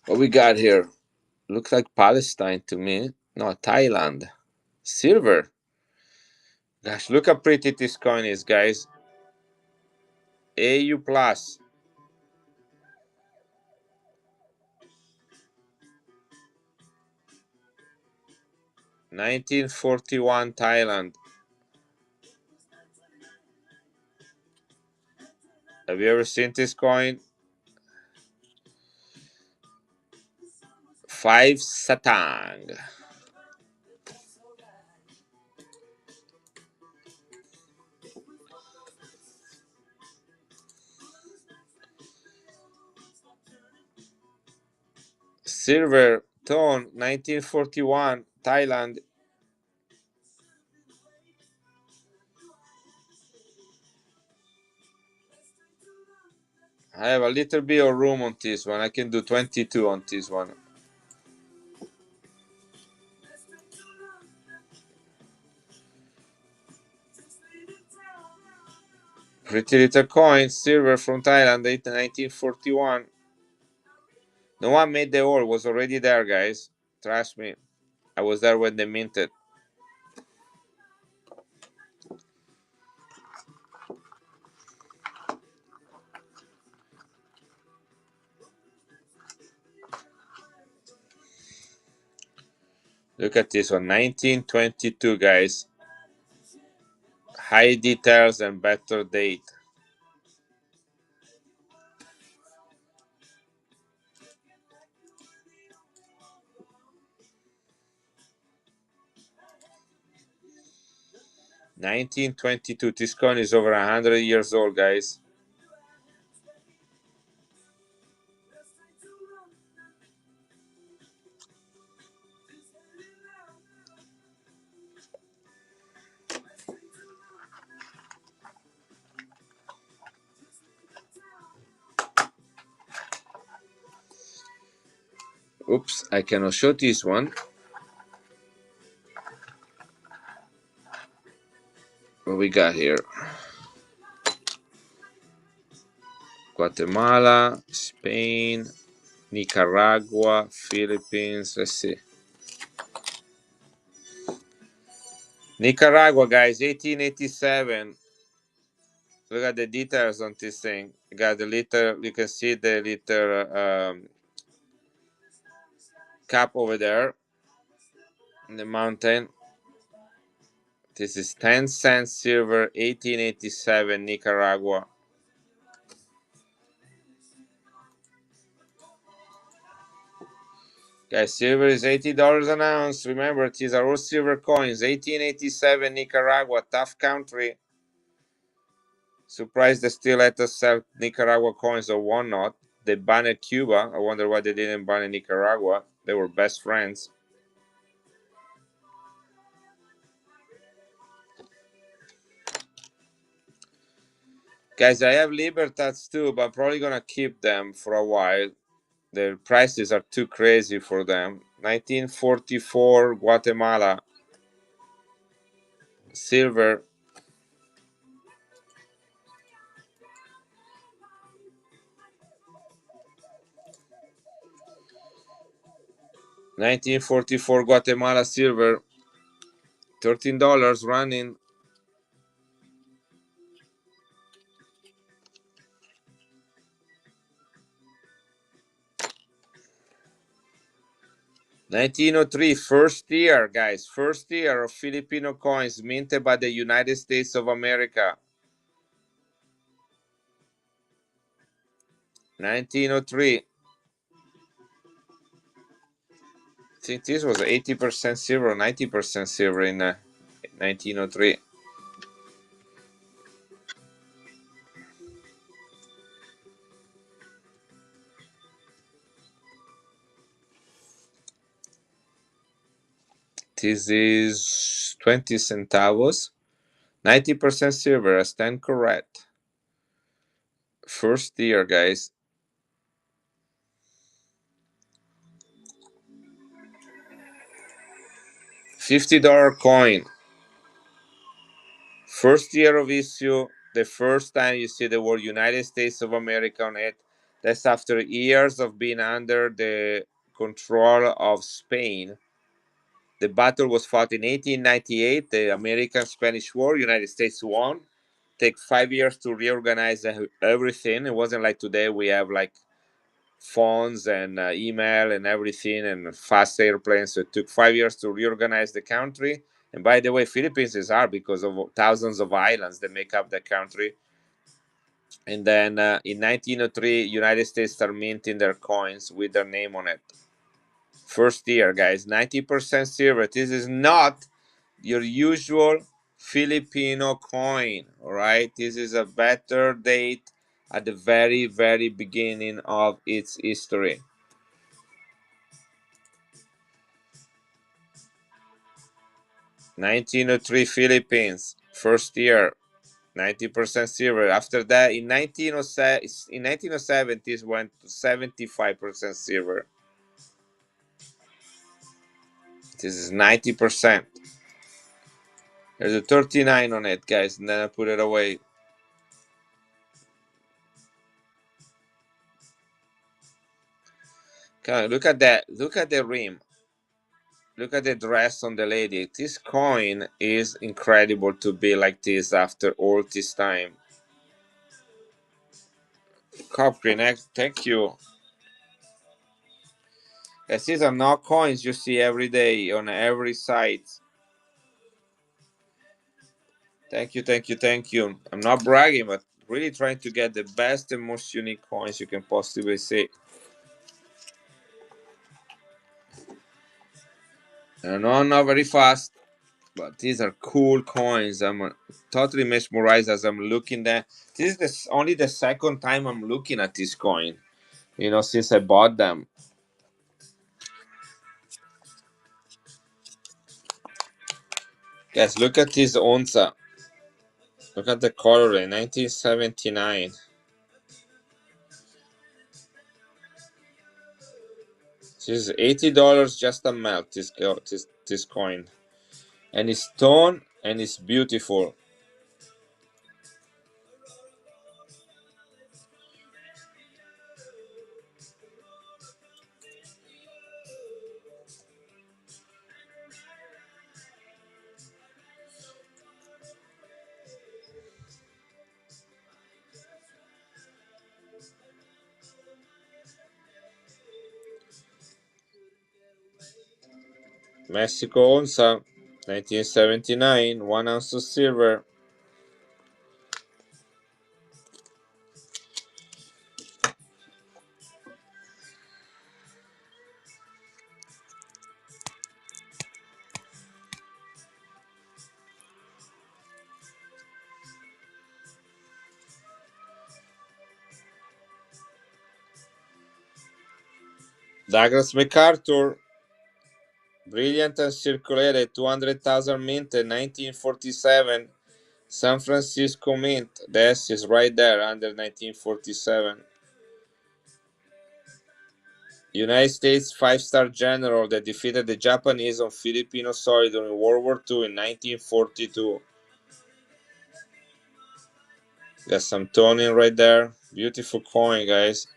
What we got here? Looks like Palestine to me. No, Thailand. Silver. Gosh, look how pretty this coin is, guys. AU plus. 1941 Thailand. Have you ever seen this coin? 5 satang. Silver tone 1941 Thailand. I have a little bit of room on this one. I can do 22 on this one. Pretty little coin, silver from Thailand, 1941. No one made the ore, was already there, guys. Trust me. I was there when they minted. Look at this one, 1922, guys. High details and better date. (1922). This coin is over 100 years old, guys. Oops, I cannot show this one. What we got here? Guatemala, Spain, Nicaragua, Philippines. Let's see. Nicaragua, guys, 1887. Look at the details on this thing. You got the little, you can see the little cap over there in the mountain. This is 10 cents silver, 1887, Nicaragua. Guys, silver is $80 an ounce. Remember, these are all silver coins. 1887, Nicaragua, tough country. Surprised they still let us sell Nicaragua coins or whatnot. They banned Cuba. I wonder why they didn't ban Nicaragua. They were best friends. Guys, I have Libertats too, but I'm probably gonna keep them for a while. Their prices are too crazy for them. 1944 Guatemala. Silver. $1944 Guatemala silver. $13 running. (1903) first year, guys. First year of Filipino coins minted by the United States of America. 1903. I think this was 80% silver, 90% silver in 1903. This is 20 centavos. 90% silver, I stand correct. First year, guys. $50 coin. First year of issue. The first time you see the word United States of America on it. That's after years of being under the control of Spain. The battle was fought in 1898, the American-Spanish War. United States won. Take 5 years to reorganize everything. It wasn't like today we have like phones and email and everything and fast airplanes. So it took 5 years to reorganize the country. And by the way, Philippines is hard because of thousands of islands that make up the country. And then in 1903, United States started minting their coins with their name on it. First year, guys, 90% silver. This is not your usual Filipino coin, all right? This is a better date at the very, very beginning of its history. 1903 Philippines, first year, 90% silver. After that, in 1907, this went to 75% silver. This is 90%. There's a 39 on it, guys, and then I put it away. Okay, look at that. Look at the rim. Look at the dress on the lady. This coin is incredible to be like this after all this time. Copy next. Thank you. As these are not coins you see every day on every site. Thank you, thank you, thank you. I'm not bragging, but really trying to get the best and most unique coins you can possibly see. I know I'm not very fast, but these are cool coins. I'm totally mesmerized as I'm looking at. This is only the second time I'm looking at this coin, since I bought them. Guys, look at this onza. Look at the color, 1979. This is $80 just a melt. This coin, and it's stone and it's beautiful. Mexico onza, 1979, 1 ounce of silver. Douglas MacArthur, brilliant and circulated, 200,000 minted, 1947. San Francisco Mint, the S is right there under 1947. United States five-star general that defeated the Japanese on Filipino soil during World War II in 1942. Got some toning right there. Beautiful coin, guys.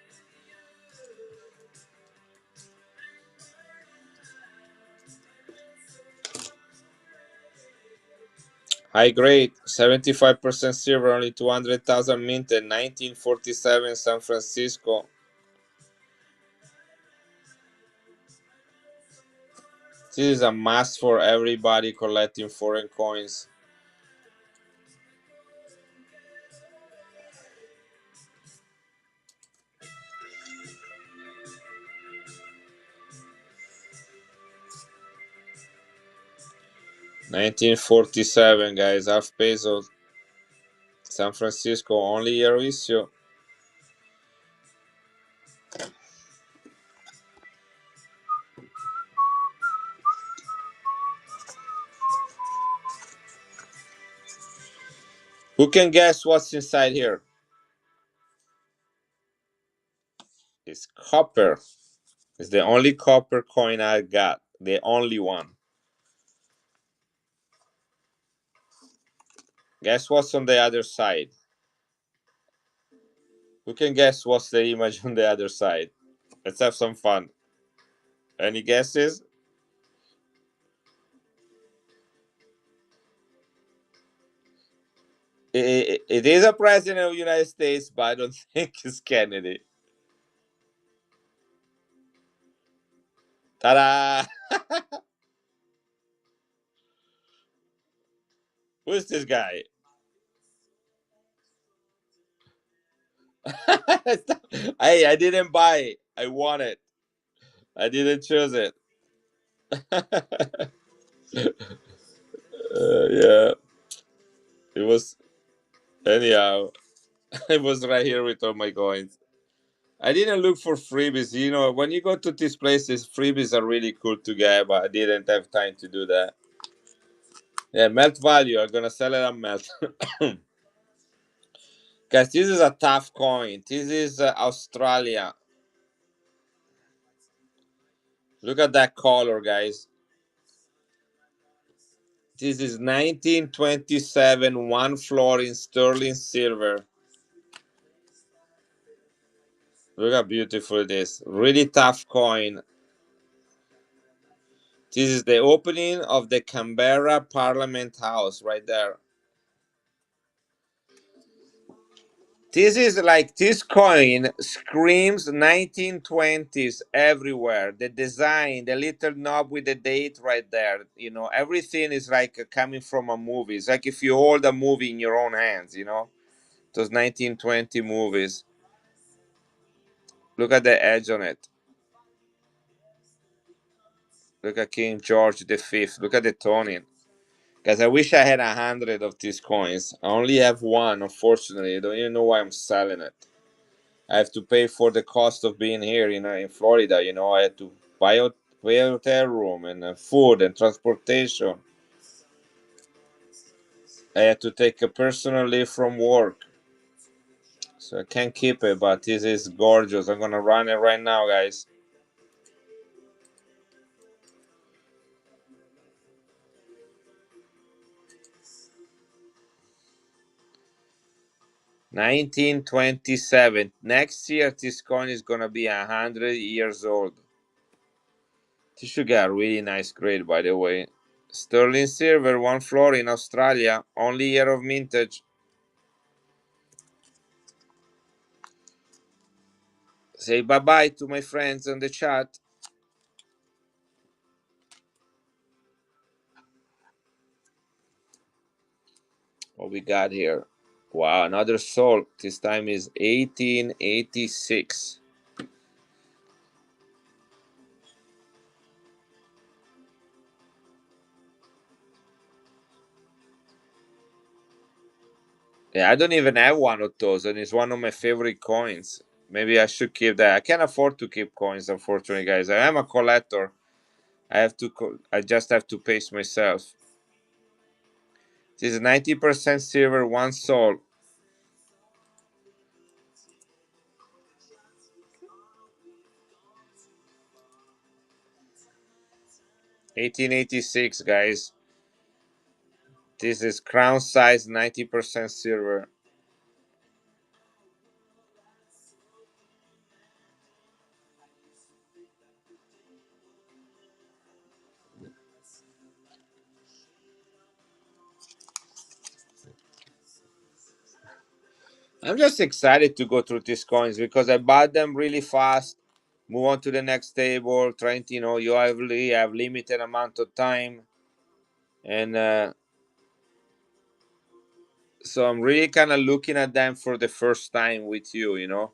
High grade, 75% silver, only 200,000 minted, 1947 San Francisco. This is a must for everybody collecting foreign coins. $1947, guys, half peso. San Francisco, only year issue. Who can guess what's inside here? It's copper. It's the only copper coin I got. The only one. Guess what's on the other side? Who can guess what's the image on the other side? Let's have some fun. Any guesses? It is a president of the United States, but I don't think it's Kennedy. Ta-da! Who's this guy? Hey, I didn't buy it. I won it. I didn't choose it. Yeah, it was. Anyhow, I was right here with all my coins. I didn't look for freebies. You know, when you go to these places, freebies are really cool to get, but I didn't have time to do that. Yeah, melt value. I'm gonna sell it on melt. Guys, this is a tough coin. This is Australia. Look at that color, guys. This is 1927, one floor in sterling silver. Look how beautiful it is. Really tough coin. This is the opening of the Canberra Parliament House right there. This is like this coin screams 1920s everywhere. The design, the little knob with the date right there. You know, everything is like coming from a movie. It's like if you hold a movie in your own hands, you know, those 1920 movies. Look at the edge on it. Look at King George the Fifth. Look at the toning. Guys, I wish I had 100 of these coins. I only have one, unfortunately. I don't even know why I'm selling it. I have to pay for the cost of being here in Florida. You know, I had to pay a hotel room and food and transportation. I had to take a personal leave from work. So I can't keep it, but this is gorgeous. I'm gonna run it right now, guys. $1927. Next year, this coin is gonna be 100 years old. This should get a really nice grade, by the way. Sterling silver, one floor in Australia, only year of mintage. Say bye bye to my friends on the chat. What we got here? Wow, another salt. This time is 1886. Yeah, I don't even have one of those, and it's one of my favorite coins. Maybe I should keep that. I can't afford to keep coins, unfortunately, guys. I am a collector. I just have to pace myself. This is 90% silver, one salt. 1886, guys. This is crown size, 90% silver. I'm just excited to go through these coins because I bought them really fast. Move on to the next table. Trying to, you have limited amount of time, and so I'm really kind of looking at them for the first time with you.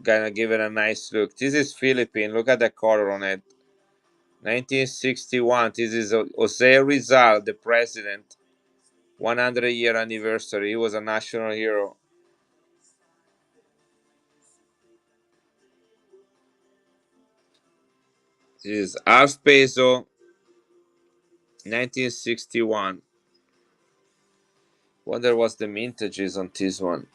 Gonna give it a nice look. This is Philippine. Look at the color on it. 1961. This is Jose Rizal, the president. 100-year anniversary. He was a national hero. This is half peso. 1961. Wonder what's the mintage is on this one.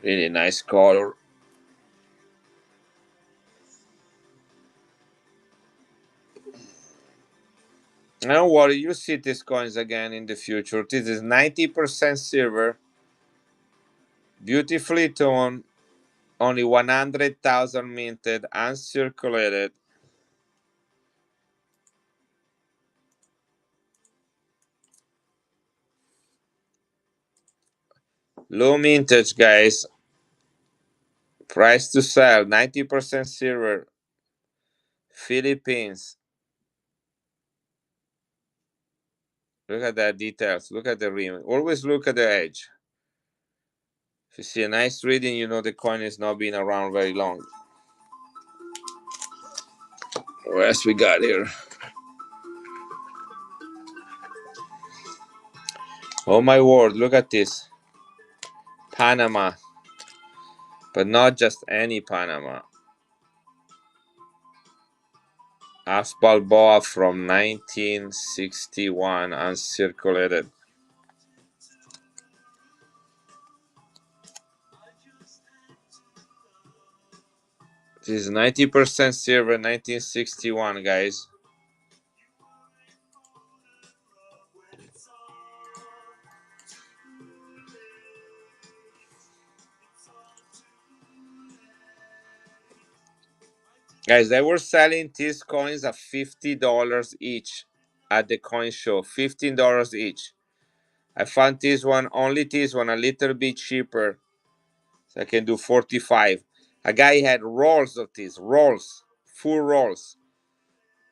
Really nice color. Don't worry, you'll see these coins again in the future. This is 90% silver, beautifully toned, only 100,000 minted, uncirculated. Low mintage, guys. Price to sell, 90% silver, Philippines. Look at that details. Look at the rim. Always look at the edge. If you see a nice reading, you know the coin is not been around very long. What else we got here? Oh my word, look at this. Panama. But not just any Panama. Half Balboa from 1961, uncirculated. This is 90% silver, 1961, guys. Guys, they were selling these coins at $50 each at the coin show. $15 each. I found this one, only this one, a little bit cheaper. So I can do 45. A guy had rolls of these, rolls, full rolls.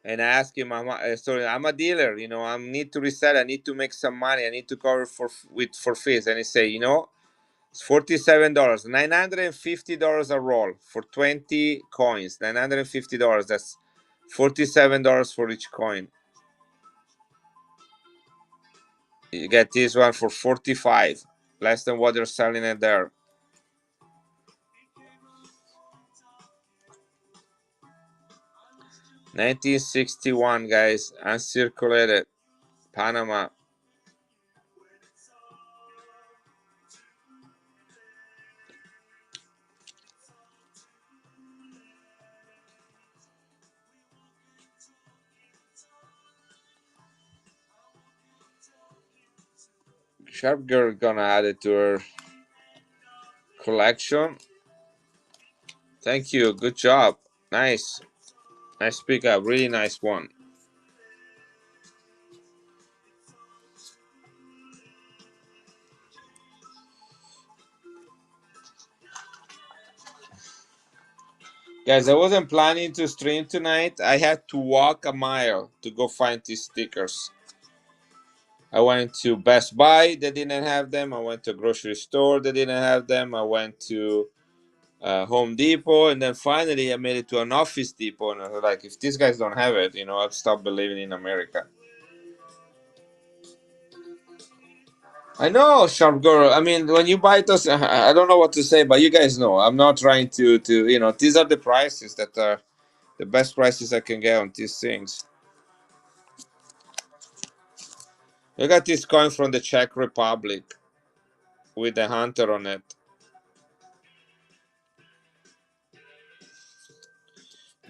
And I asked him, I'm a dealer, I need to resell, I need to make some money, I need to cover for fees. And he said, it's $47, $950 a roll for 20 coins. $950. That's $47 for each coin. You get this one for 45, less than what they're selling it there. $1961, guys, uncirculated, Panama. Sharp Girl gonna add it to her collection. Thank you. Good job. Nice. Nice pickup. Really nice one. Guys, I wasn't planning to stream tonight. I had to walk a mile to go find these stickers. I went to Best Buy, they didn't have them. I went to a grocery store, they didn't have them. I went to Home Depot, and then finally I made it to an Office Depot. And I was like, if these guys don't have it, I'll stop believing in America. I know, Sharp Girl. I mean, when you buy those, I don't know what to say, but you guys know. I'm not trying to these are the prices that are the best prices I can get on these things. Look at this coin from the Czech Republic with the hunter on it.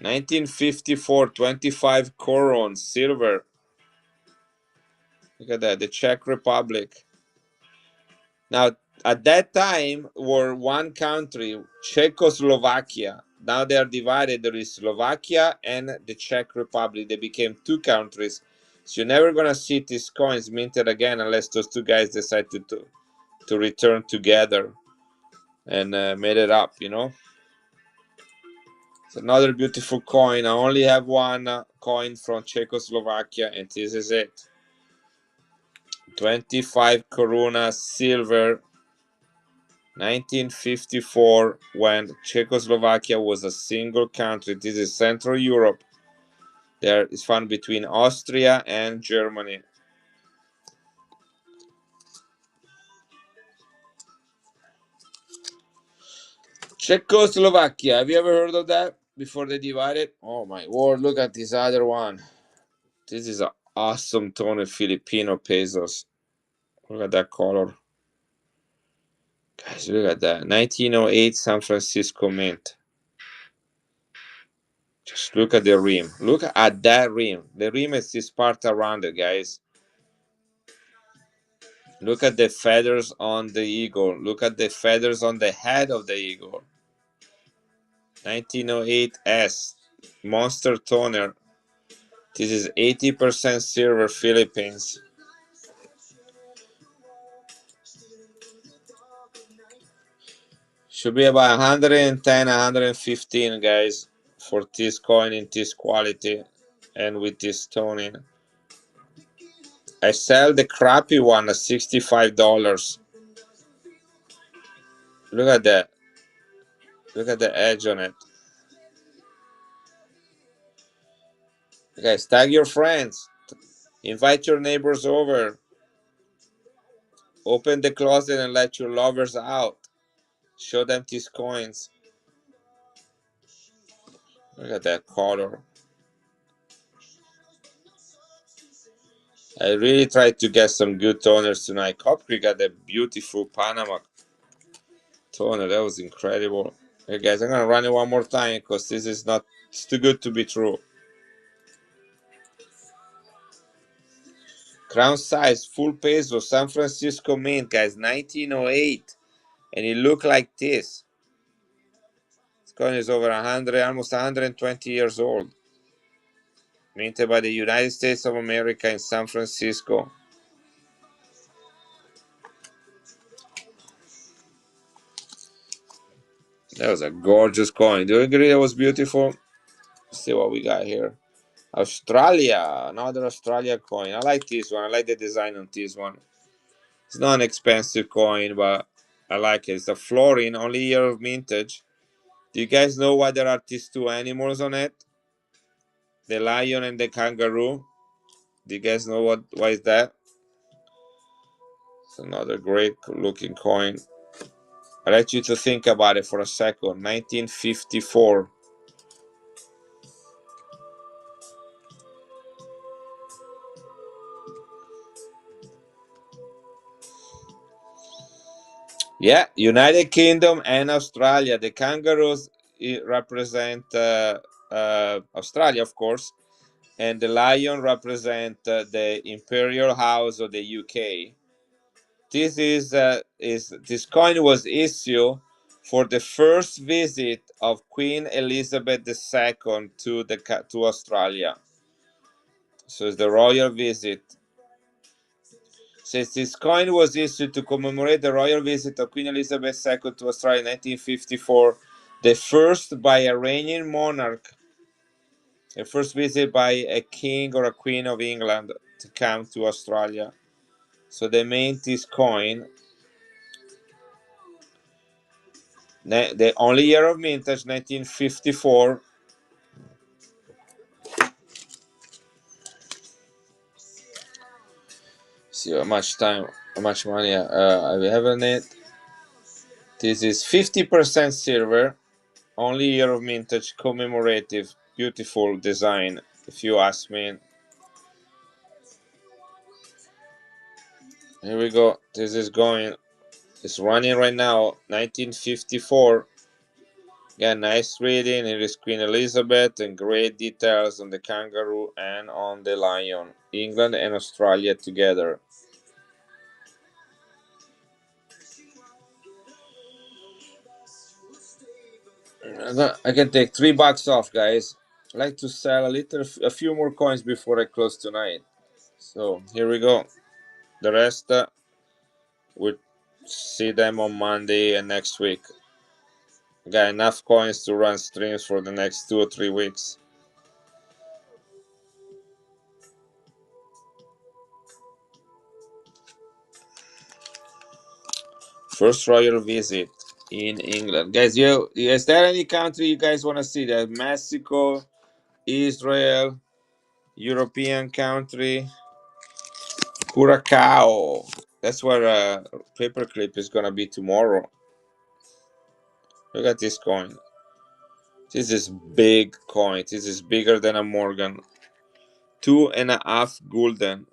1954, 25 koron, silver. Look at that, the Czech Republic. Now, at that time, were one country, Czechoslovakia. Now they are divided. There is Slovakia and the Czech Republic. They became two countries. So you're never going to see these coins minted again unless those two guys decide to return together and made it up, It's another beautiful coin. I only have one coin from Czechoslovakia, and this is it. 25 koruna silver, 1954, when Czechoslovakia was a single country. This is Central Europe. There is found between Austria and Germany. Czechoslovakia. Have you ever heard of that before they divided? Oh my word, look at this other one. This is an awesome tone of Filipino pesos. Look at that color. Guys, look at that. 1908 San Francisco Mint. Just look at the rim. Look at that rim. The rim is this part around it, guys. Look at the feathers on the eagle. Look at the feathers on the head of the eagle. 1908 S. Monster toner. This is 80% silver Philippines. Should be about 110, 115, guys, for this coin in this quality and with this toning. I sell the crappy one at $65. Look at that. Look at the edge on it. Guys, tag your friends. Invite your neighbors over. Open the closet and let your lovers out. Show them these coins. Look at that color. I really tried to get some good toners tonight. Copry got a beautiful Panama toner. That was incredible. Hey guys, I'm gonna run it one more time because this is not, it's too good to be true. Crown size, full peso, San Francisco mint, guys, 1908. And it looked like this. This coin is over 100, almost 120 years old. Minted by the United States of America in San Francisco. That was a gorgeous coin. Do you agree that was beautiful? Let's see what we got here. Australia, another Australia coin. I like this one. I like the design on this one. It's not an expensive coin, but I like it. It's a florin, only year of mintage. Do you guys know why there are these two animals on it? The lion and the kangaroo. Do you guys know why is that? It's another great looking coin. I'd like you to think about it for a second. 1954. Yeah, United Kingdom and Australia. The kangaroos represent Australia, of course, and the lion represent the imperial house of the UK. This coin was issued for the first visit of Queen Elizabeth II to Australia. So it's the royal visit. Says this coin was issued to commemorate the royal visit of Queen Elizabeth II to Australia in 1954, the first by a reigning monarch, the first visit by a king or a queen of England to come to Australia. So they made this coin. The only year of mintage, 1954. See how much money I have on it. This is 50% silver, only year of mintage, commemorative, beautiful design, if you ask me. Here we go. This is going. It's running right now. 1954. Again, nice reading. It is Queen Elizabeth and great details on the kangaroo and on the lion. England and Australia together. I can take $3 off, guys. I like to sell a few more coins before I close tonight. So here we go. The rest we'll see them on Monday and next week. Got enough coins to run streams for the next 2 or 3 weeks. First royal visit in England, guys. Is there any country you guys want to see? There's Mexico, Israel, European country, Curacao. That's where Paperclip is gonna be tomorrow. Look at this coin. This is big coin. This is bigger than a Morgan. 2.5 gulden.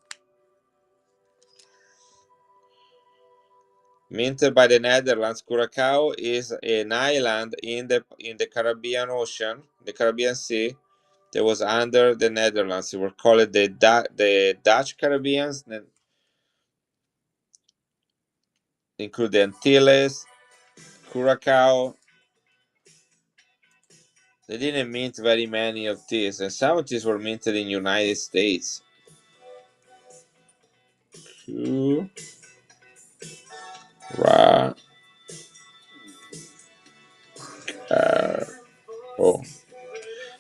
Minted by the Netherlands. Curacao is an island in the Caribbean Ocean, the Caribbean Sea, that was under the Netherlands. They were called the Dutch Caribbeans, include the Antilles, Curacao. They didn't mint very many of these, and some of these were minted in United States. Oh,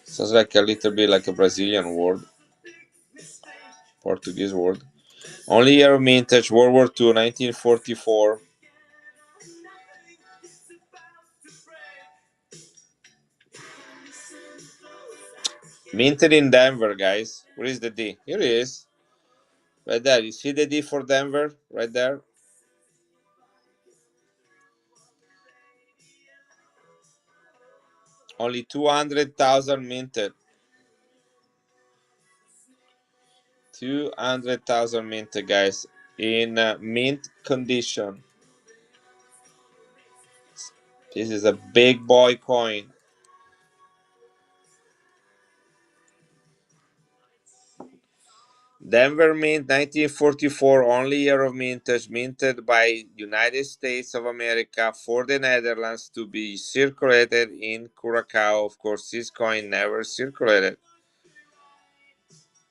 sounds like a little bit like a Brazilian word, Portuguese word. Only year of mintage, World War II, 1944. Minted in Denver, guys. Where is the D? Here it is. Right there. You see the D for Denver? Right there. Only 200,000 minted. 200,000 minted, guys. In mint condition. This is a big boy coin. Denver Mint, 1944, only year of mintage, minted by United States of America for the Netherlands to be circulated in Curacao. Of course, this coin never circulated.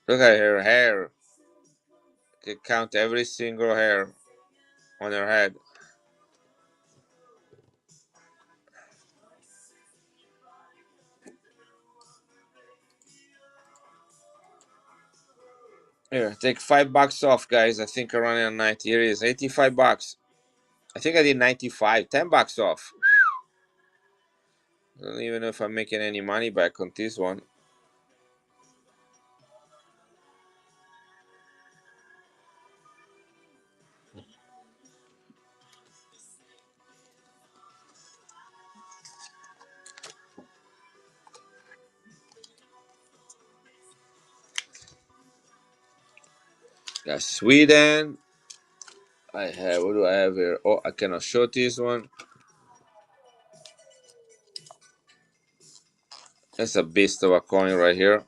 Look at her hair. You can count every single hair on her head. Here, take $5 off, guys. I think I'm running on 90. Here it is, $85. I think I did 95. $10 off. I don't even know if I'm making any money back on this one. Got Sweden. I have, what do I have here? Oh, I cannot show this one. That's a beast of a coin right here.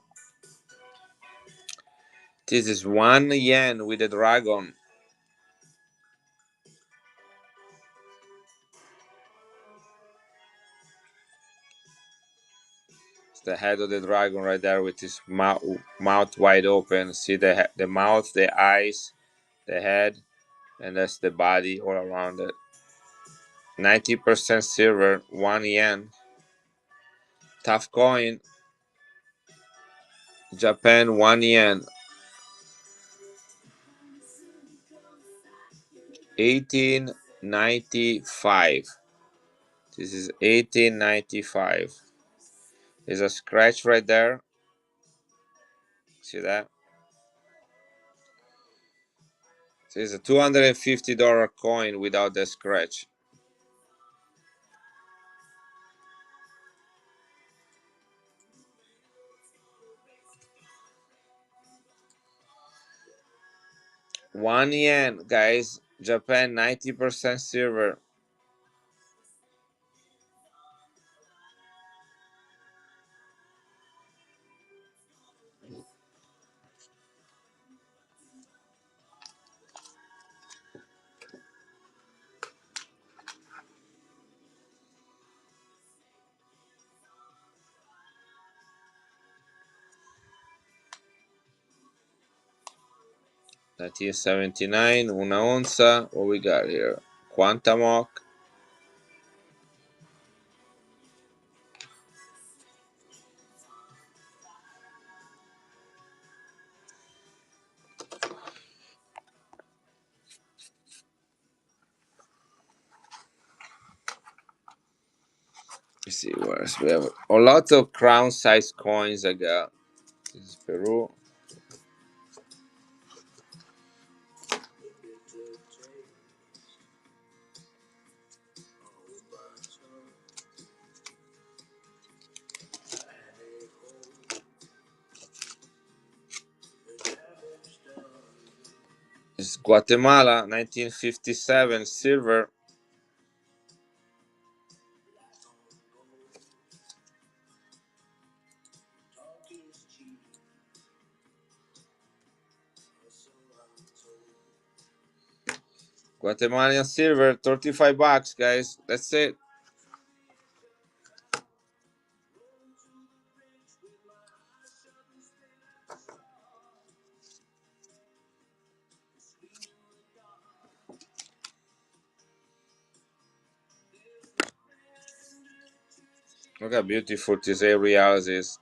This is 1 yen with a dragon. It's the head of the dragon right there with his mouth wide open. See the mouth, the eyes, the head, and that's the body all around it. 90% silver, 1 yen. Tough coin. Japan, 1 yen. 1895. This is 1895. There's a scratch right there. See that? This is a $250 coin without the scratch. $1, guys. Japan, 90% silver. $1979, una onza. What we got here? Quantamoc. Let's see what else we have. A lot of crown size coins I got. This is Peru. This is Guatemala, 1957, silver. Guatemalan silver, 35 bucks, guys. That's it. Look how beautiful this Reals is.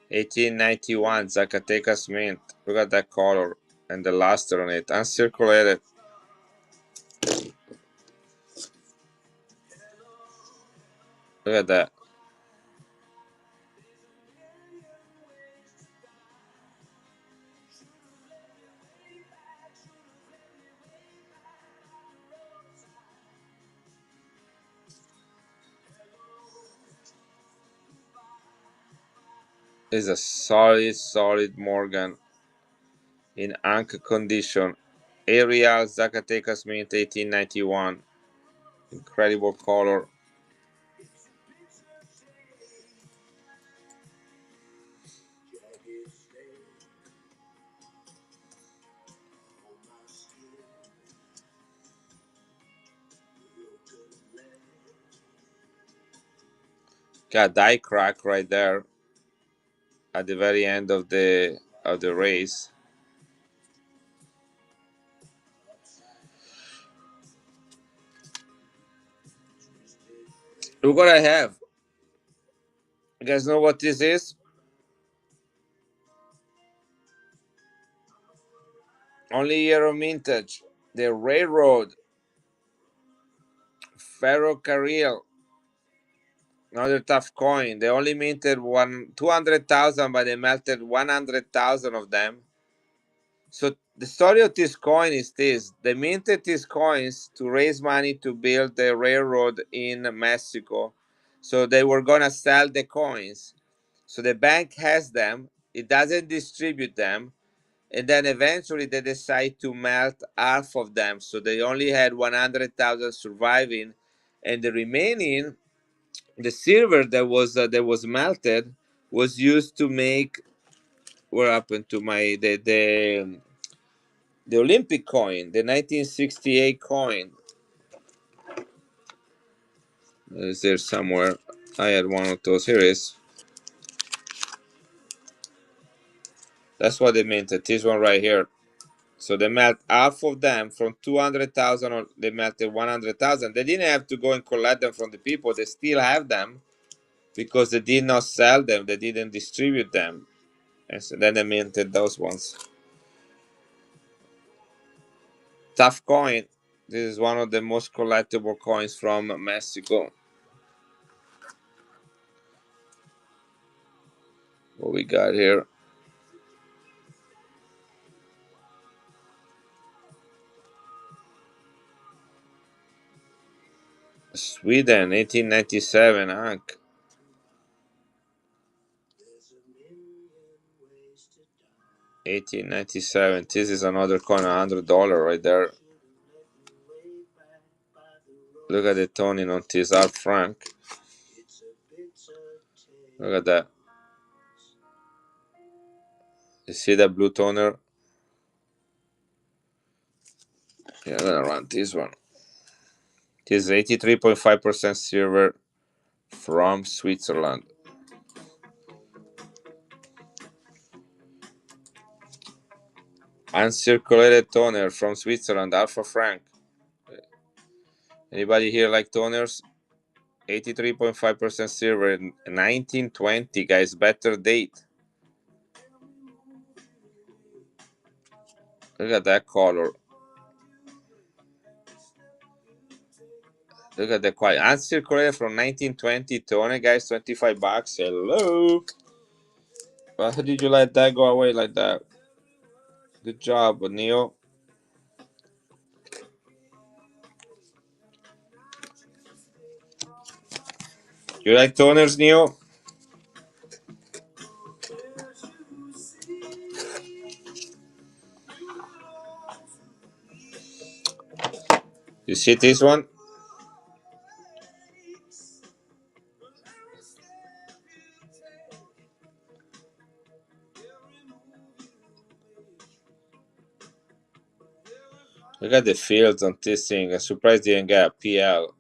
1891 Zacatecas mint. Look at that color and the luster on it. Uncirculated. Look at that. It's a solid Morgan in Ankh condition. Real Zacatecas mint 1891. Incredible color. Got die crack right there at the very end of the race. Look what I have. You guys know what this is? Only year of mintage. The Railroad Ferrocarril. Another tough coin. They only minted 200,000, but they melted 100,000 of them. So the story of this coin is this: they minted these coins to raise money to build the railroad in Mexico. So they were gonna sell the coins. So the bank has them. It doesn't distribute them, and then eventually they decide to melt half of them. So they only had 100,000 surviving, and the remaining, the silver that was melted, was used to make, what happened to my the Olympic coin, the 1968 coin. Is there somewhere? I had one of those. Here it is. That's what they minted. This one right here. So they melt half of them from 200,000, or they melted 100,000. They didn't have to go and collect them from the people. They still have them because they did not sell them. They didn't distribute them. And so then they minted those ones. Tough coin. This is one of the most collectible coins from Mexico. What we got here? Sweden, 1897, Ankh. 1897. This is another coin, $100 right there. Look at the toning on this, Art Frank. Look at that. You see that blue toner? Yeah, I'm gonna run this one. This is 83.5% silver from Switzerland. Uncirculated toner from Switzerland, Alpha Frank. Anybody here like toners? 83.5% silver, 1920, guys. Better date. Look at that color. Look at the quality. Uncirculated from 1920 toner, guys. 25 bucks. Hello. Why did you let that go away like that? Good job, Neil. You like toners, Neil? You see this one? Look at the fields on this thing. I'm surprised they didn't get a PL.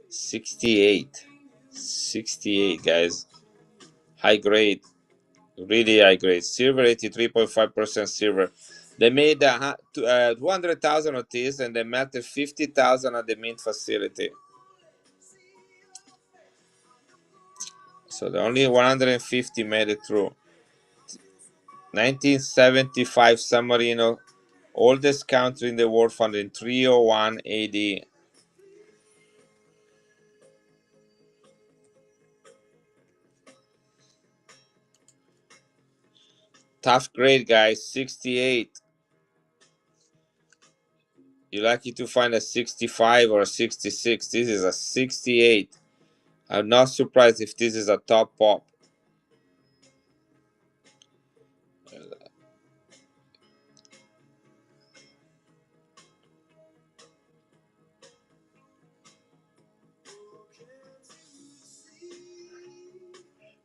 68. 68, guys. High grade. Really high grade. Silver, 83.5% silver. They made 200,000 of this and they melted 50,000 at the mint facility. So the only 150 made it through. 1975 San Marino, oldest country in the world, founded in 301 AD. Tough grade, guys. 68. You're lucky to find a 65 or a 66. This is a 68. I'm not surprised if this is a top pop.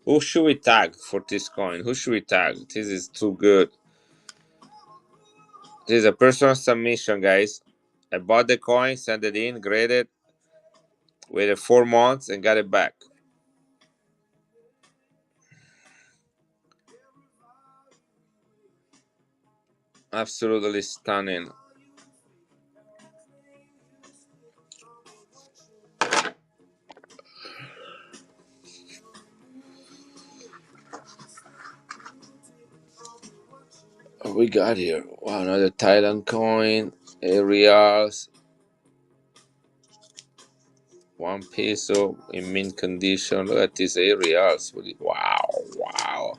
Who should we tag for this coin? Who should we tag? This is too good. This is a personal submission, guys. I bought the coin, sent it in, graded, waited 4 months, and got it back. Absolutely stunning. What we got here? Wow, another Thailand coin. Aerials. 1 peso in mint condition. Look at these aerials. Wow, wow.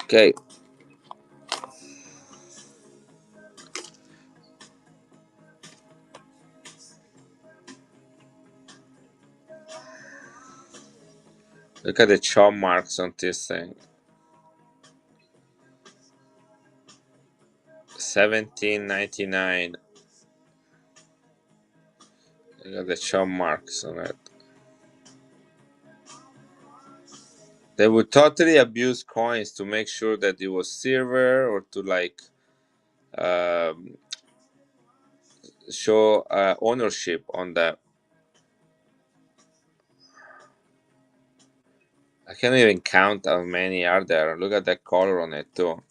Okay. Look at the chop marks on this thing. 17.99. Look at the chop marks on it. They would totally abuse coins to make sure that it was silver or to like show ownership on that. I can't even count how many are there. Look at that color on it too.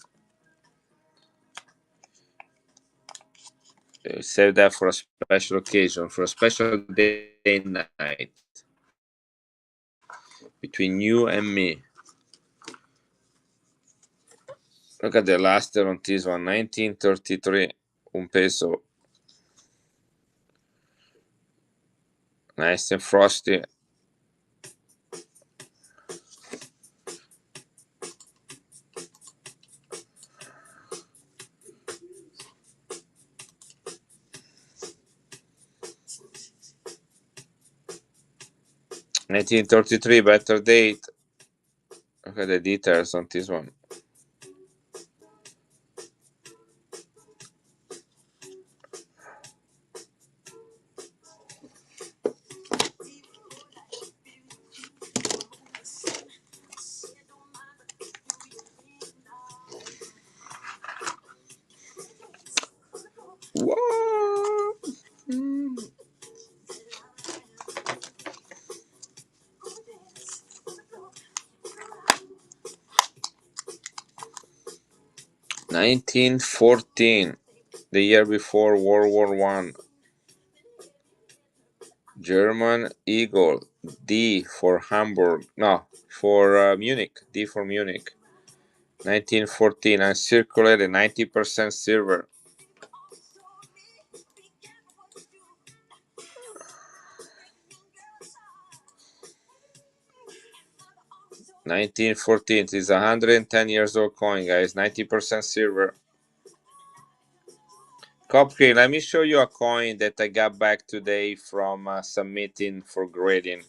Save that for a special occasion, for a special day night between you and me. Look at the luster on this one, 1933, 1 peso. Nice and frosty. (1933) better date. Look at the details on this one. What? 1914, the year before World War One. German Eagle, D for Hamburg, no, for Munich, D for Munich. 1914, uncirculated, 90% silver. (1914) is 110 years old coin, guys. 90% silver. Cupcake, let me show you a coin that I got back today from submitting for grading.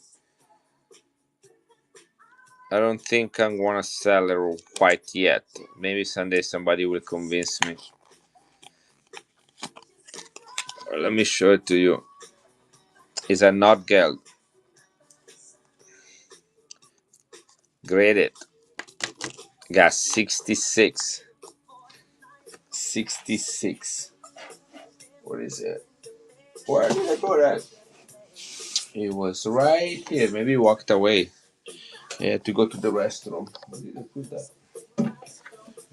I don't think I'm gonna sell it quite yet. Maybe someday somebody will convince me. Let me show it to you. It's a not geld. Graded. Got 66. MS66. What is it? Where did I put it? It was right here. Maybe he walked away. I had to go to the restroom. Where did I put that?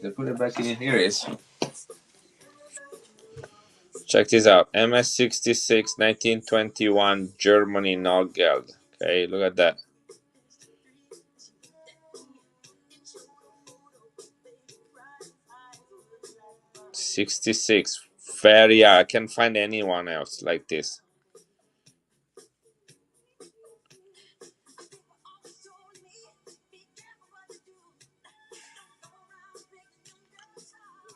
Did I put it back in? Here it is. Check this out. MS66 1921 Germany Nordgeld. Okay, look at that. 66. Very, I can't find anyone else like this.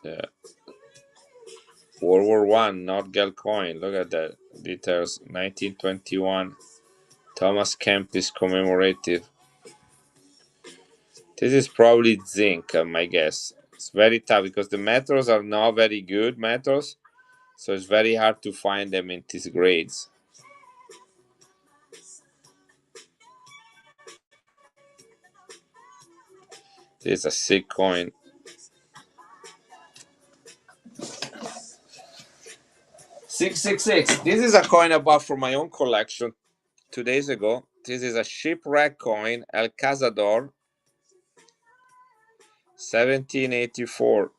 Yeah. World War One, Nordgeld coin. Look at that. Details. 1921. Thomas Kempis commemorative. This is probably zinc, my guess. It's very tough because the metals are not very good metals, so it's very hard to find them in these grades. This is a sick coin. 666. This is a coin I bought for my own collection 2 days ago. This is a shipwreck coin, El Cazador, 1784.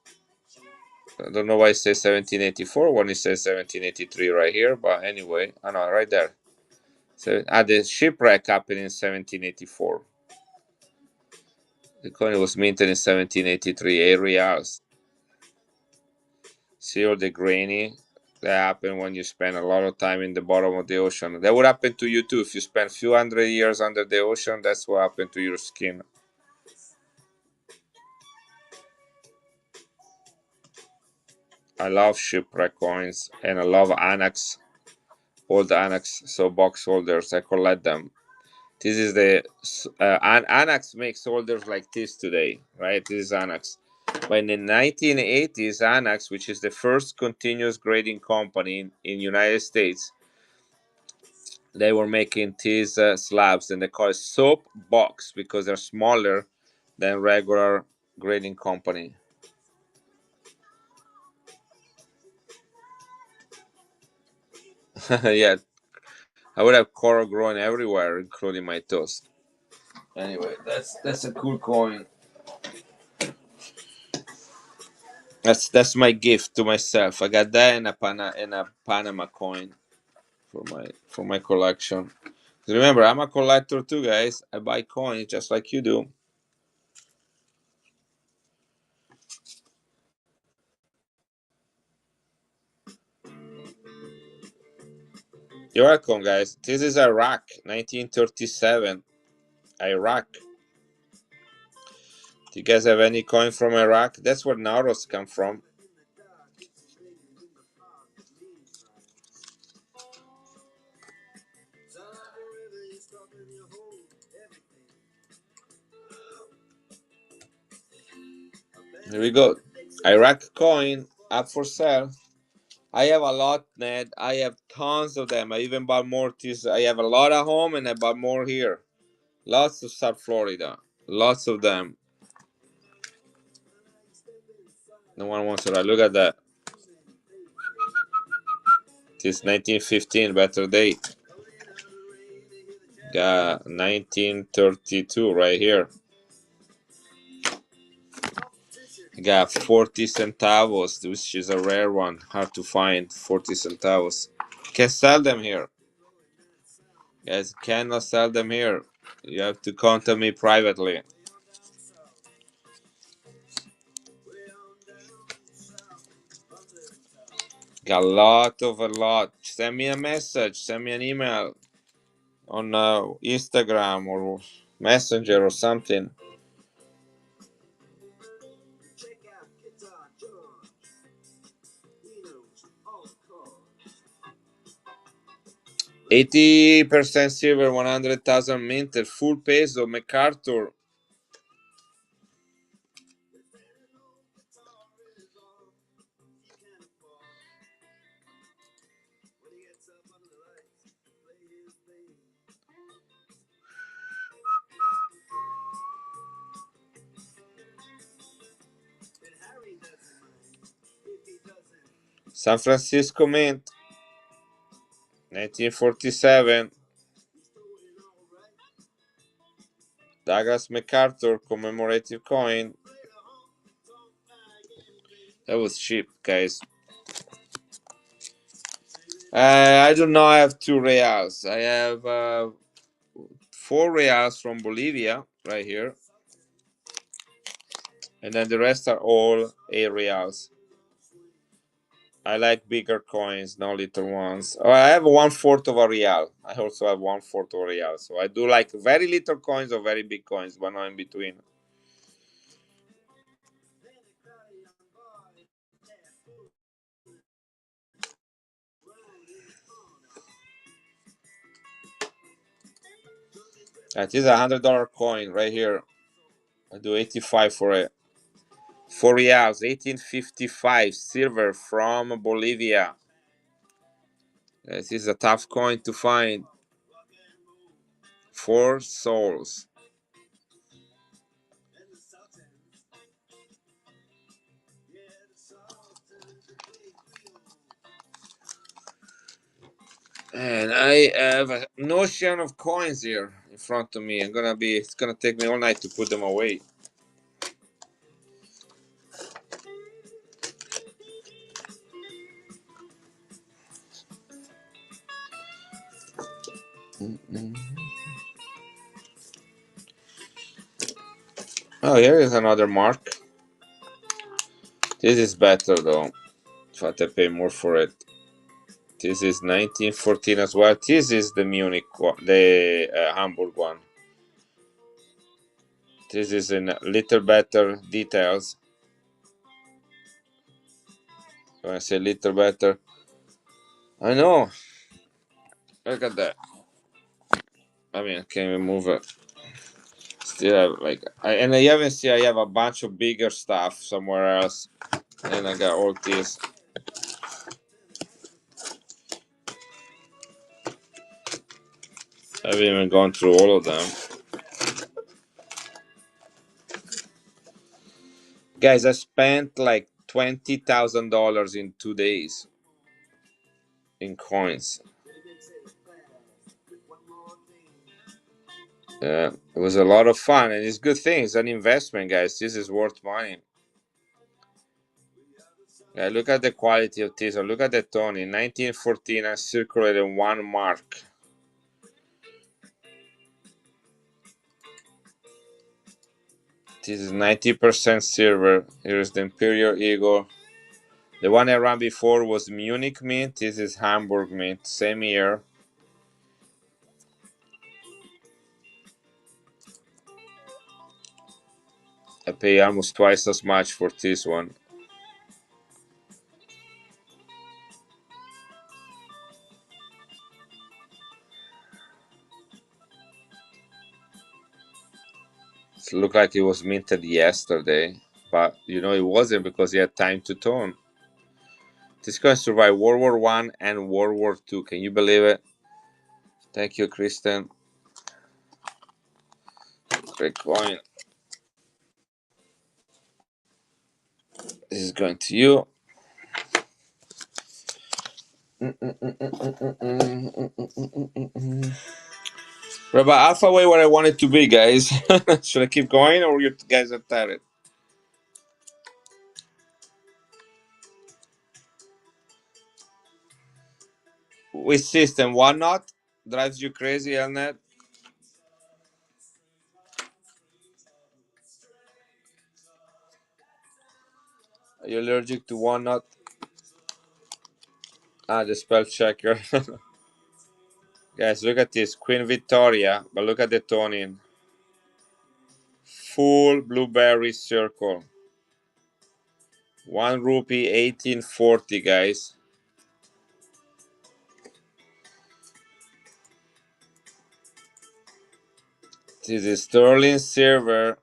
I don't know why it says 1784 when it says 1783 right here, but anyway, I know right there. So, the shipwreck happened in 1784. The coin was minted in 1783. 8 reals. See all the grainy that happen when you spend a lot of time in the bottom of the ocean. That would happen to you too. If you spend a few hundred years under the ocean, that's what happened to your skin. I love shipwreck coins and I love Anax, old Anax, so box holders. I collect them. This is the Anax makes holders like this today, right? This is Anax. But in the 1980s, Anax, which is the first continuous grading company in United States, they were making these slabs, and they call it soap box because they're smaller than regular grading company. Yeah, I would have coral growing everywhere, including my toes. Anyway, that's a cool coin. That's my gift to myself. I got that and a Panama coin for my collection. Remember, I'm a collector too, guys. I buy coins just like you do. You're welcome, guys. This is Iraq, 1937. Iraq. Do you guys have any coin from Iraq? That's where Nauros come from. Here we go. Iraq coin up for sale. I have a lot, Ned. I have tons of them. I even bought more. I have a lot at home and I bought more here. Lots of South Florida. Lots of them. No one wants to. Look at that. This 1915, better date. Got 1932 right here. Got 40 centavos, which is a rare one. Hard to find 40 centavos. Can sell them here. Guys, cannot sell them here. You have to contact me privately. Got a lot. Send me a message. Send me an email on Instagram or Messenger or something. $80 silver, 100,000 minted, full peso, MacArthur. San Francisco Mint, 1947. Douglas MacArthur commemorative coin. That was cheap, guys. I don't know. I have 2 reals. I have 4 reals from Bolivia right here, and then the rest are all 8 reals. I like bigger coins, not little ones. Oh, I have 1/4 of a real. I also have 1/4 of a real. So I do like very little coins or very big coins, but not in between. That is $100 coin right here. I do 85 for it. 4 reals, 1855, silver from Bolivia. This is a tough coin to find. 4 sols. And I have an ocean of coins here in front of me. It's gonna take me all night to put them away. Oh, here is another mark. This is better though. But I pay more for it. This is 1914 as well. This is the Munich one, the Hamburg one. This is in little better details. When I say little better, I know. Look at that. I mean, I can't even move it. Still have and I haven't see. I have a bunch of bigger stuff somewhere else, and I got all this. I haven't even gone through all of them, guys. I spent like $20,000 in 2 days in coins. Yeah, it was a lot of fun, and it's good thing. It's an investment, guys. This is worth money. Yeah, look at the quality of this. Or look at the tone. In 1914, I circulated 1 mark. This is 90% silver. Here's the Imperial Eagle. The one I ran before was Munich Mint. This is Hamburg Mint. Same year. I pay almost twice as much for this one. It looked like it was minted yesterday, but it wasn't because he had time to tone. This coin survived World War I and World War II. Can you believe it? Thank you, Kristen. Great coin. This is going to you. We're about halfway where I want it to be, guys. Should I keep going, or you guys are tired? Which system? One not drives you crazy, Elnet? Are you allergic to one not? Ah, the spell checker. Guys, look at this. Queen Victoria, but look at the toning. Full blueberry circle. 1 rupee, 1840, guys. This is sterling silver,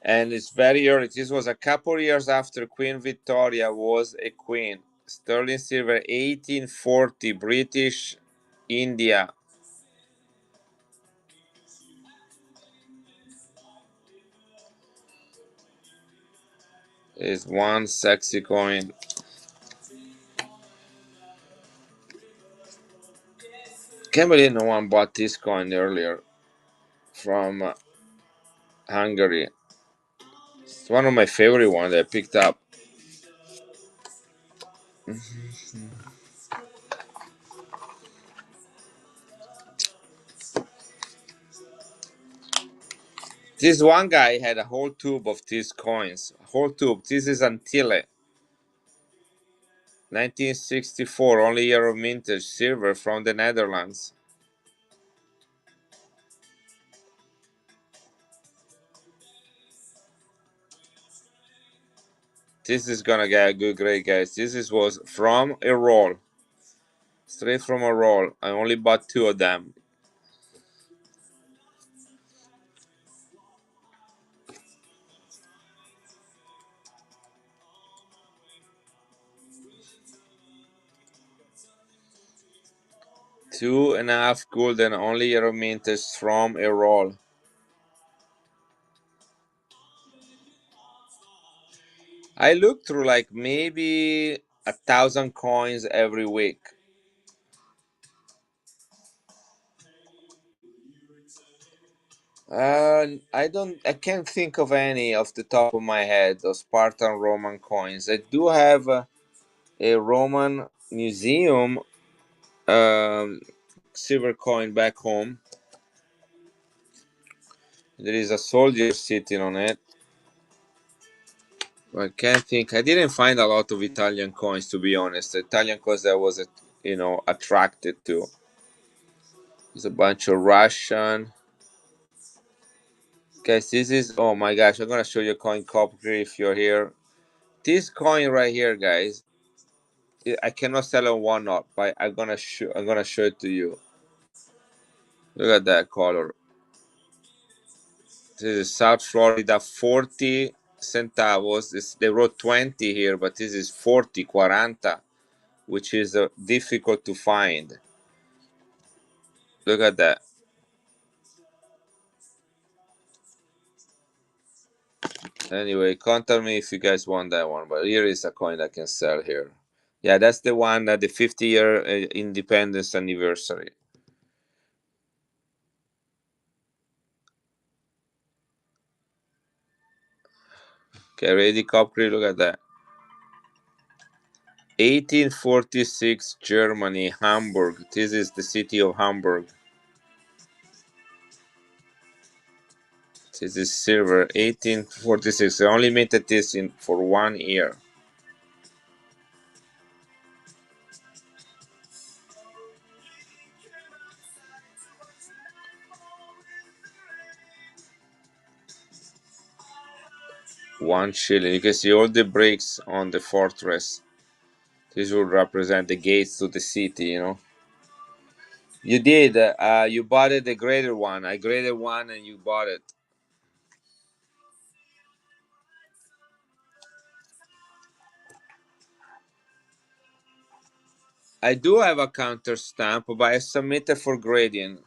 and it's very early. This was a couple years after Queen Victoria was a queen. Sterling silver, 1840, British India. Is one sexy coin. Can't believe no one bought this coin earlier from Hungary. It's one of my favorite ones that I picked up. This one guy had a whole tube of these coins. A whole tube. This is Antille. 1964, only year of mintage, silver from the Netherlands. This is gonna get a good grade, guys. Was from a roll. Straight from a roll. I only bought two of them. Two and a half golden, only year of mintage from a roll. I look through like maybe 1,000 coins every week. I can't think of any off the top of my head. Those Spartan Roman coins. I do have a Roman museum silver coin back home. There is a soldier sitting on it. I can't think. I didn't find a lot of Italian coins, to be honest. The Italian coins I was, attracted to. There's a bunch of Russian. Guys, this is, oh my gosh, I'm gonna show you a coin copy if you're here. This coin right here, guys, I cannot sell on one up, but I'm gonna show it to you. Look at that color. This is South Florida, 40 centavos. They wrote 20 here, but this is 40, 40, which is difficult to find. Look at that. Anyway, contact me if you guys want that one. But here is a coin I can sell here. Yeah, that's the one at the 50-year independence anniversary. Okay, ready, Copri? Look at that. 1846, Germany, Hamburg. This is the city of Hamburg. This is silver, 1846. I only minted this in for 1 year. $1. You can see all the bricks on the fortress. This will represent the gates to the city, you know. You did. You bought it, the graded one. I graded one and you bought it. I do have a counter stamp, but I submitted for grading.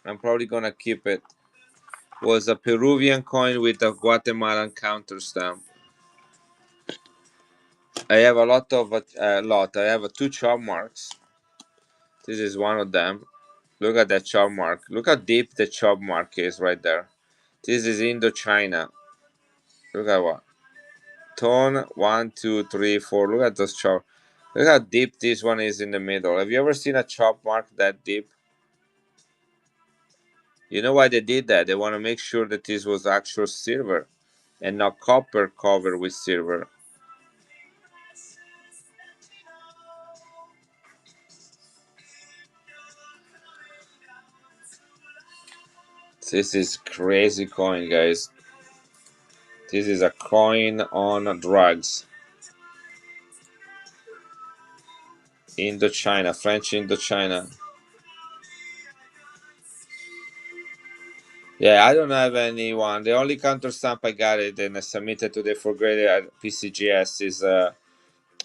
I'm probably gonna keep it. Was a Peruvian coin with a Guatemalan counter stamp. I have a lot of I have two chop marks. This is one of them. Look at that chop mark. Look how deep the chop mark is right there. This is Indochina. Look at what. Tone 1, 2, 3, 4. Look at those chop. Look how deep this one is in the middle. Have you ever seen a chop mark that deep? You know why they did that? They want to make sure that this was actual silver and not copper covered with silver. This is crazy coin, guys. This is a coin on drugs. Indochina, French Indochina. Yeah, I don't have anyone. The only counter stamp I got it and I submitted today for grade at PCGS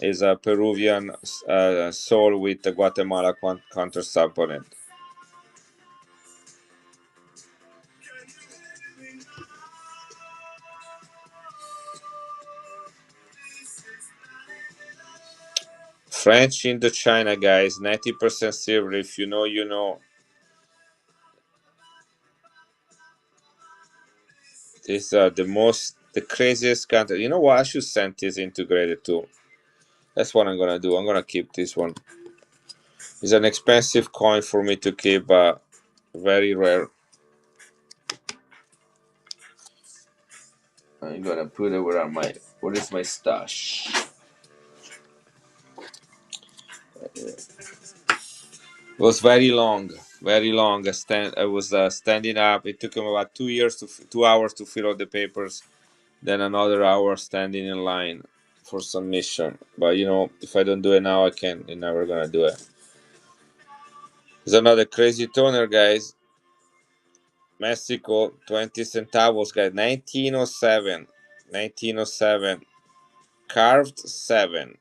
is a Peruvian soul with the Guatemala counter stamp on it. French Indochina, guys, 90% silver. If you know, you know. These are the craziest country. You know what? I should send this integrated too. That's what I'm gonna do. I'm gonna keep this one. It's an expensive coin for me to keep, but very rare. I'm gonna put it where what is my stash? It was very long, very long. I was standing up. It took him about 2 years 2 hours to fill out the papers, then another hour standing in line for submission. But if I don't do it now, I can. I'm never gonna do it. There's another crazy toner, guys. Mexico, 20 centavos, guys. 1907, 1907, carved 7.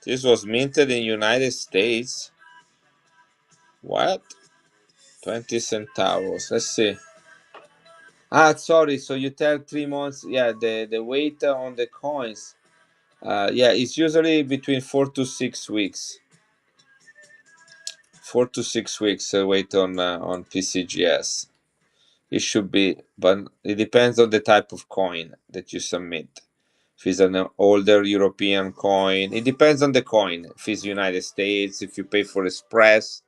This was minted in United States. What? 20 centavos. Let's see. Sorry. So you tell 3 months. Yeah, the weight on the coins. Yeah, it's usually between 4 to 6 weeks. 4 to 6 weeks wait on PCGS. It should be, but it depends on the type of coin that you submit. If it's an older European coin, it depends on the coin. If it's United States, if you pay for express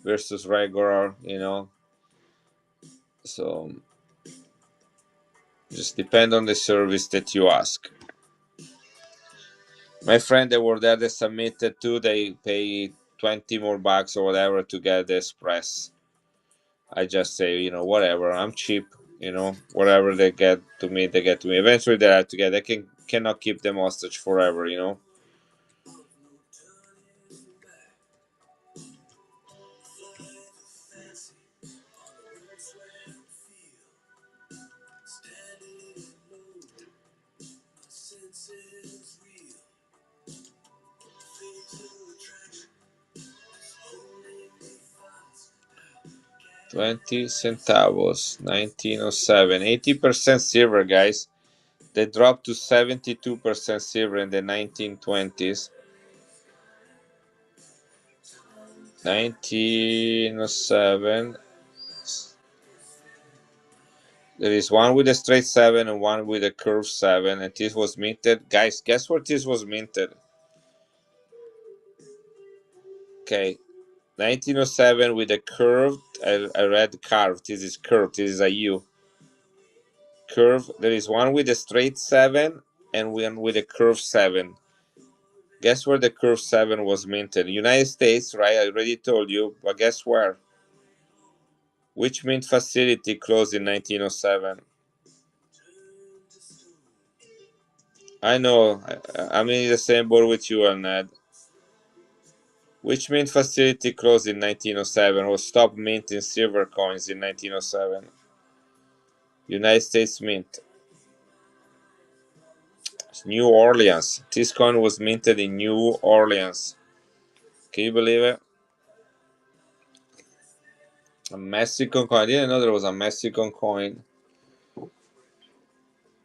versus regular. So just depend on the service that you ask. My friend, they were there, they submitted too. They pay 20 more bucks or whatever to get the express. I just say, whatever. I'm cheap. Whatever they get to me, they get to me. Eventually, they have to get. They cannot keep them hostage forever. $0.20, 1907, 80% silver, guys. They dropped to 72% silver in the 1920s. 1907. There is one with a straight 7 and one with a curved 7, and this was minted. Guys, guess where this was minted? Okay, 1907 with a curved. I read carved. This is curved. This is a U. Curve. There is one with a straight 7 and one with a curved 7. Guess where the curved 7 was minted? United States, right? I already told you, but guess where? Which mint facility closed in 1907? I know. I'm in the same boat with you, Ned. Which mint facility closed in 1907 or stopped minting silver coins in 1907? United States Mint. New Orleans. This coin was minted in New Orleans. Can you believe it? A Mexican coin. I didn't know there was a Mexican coin.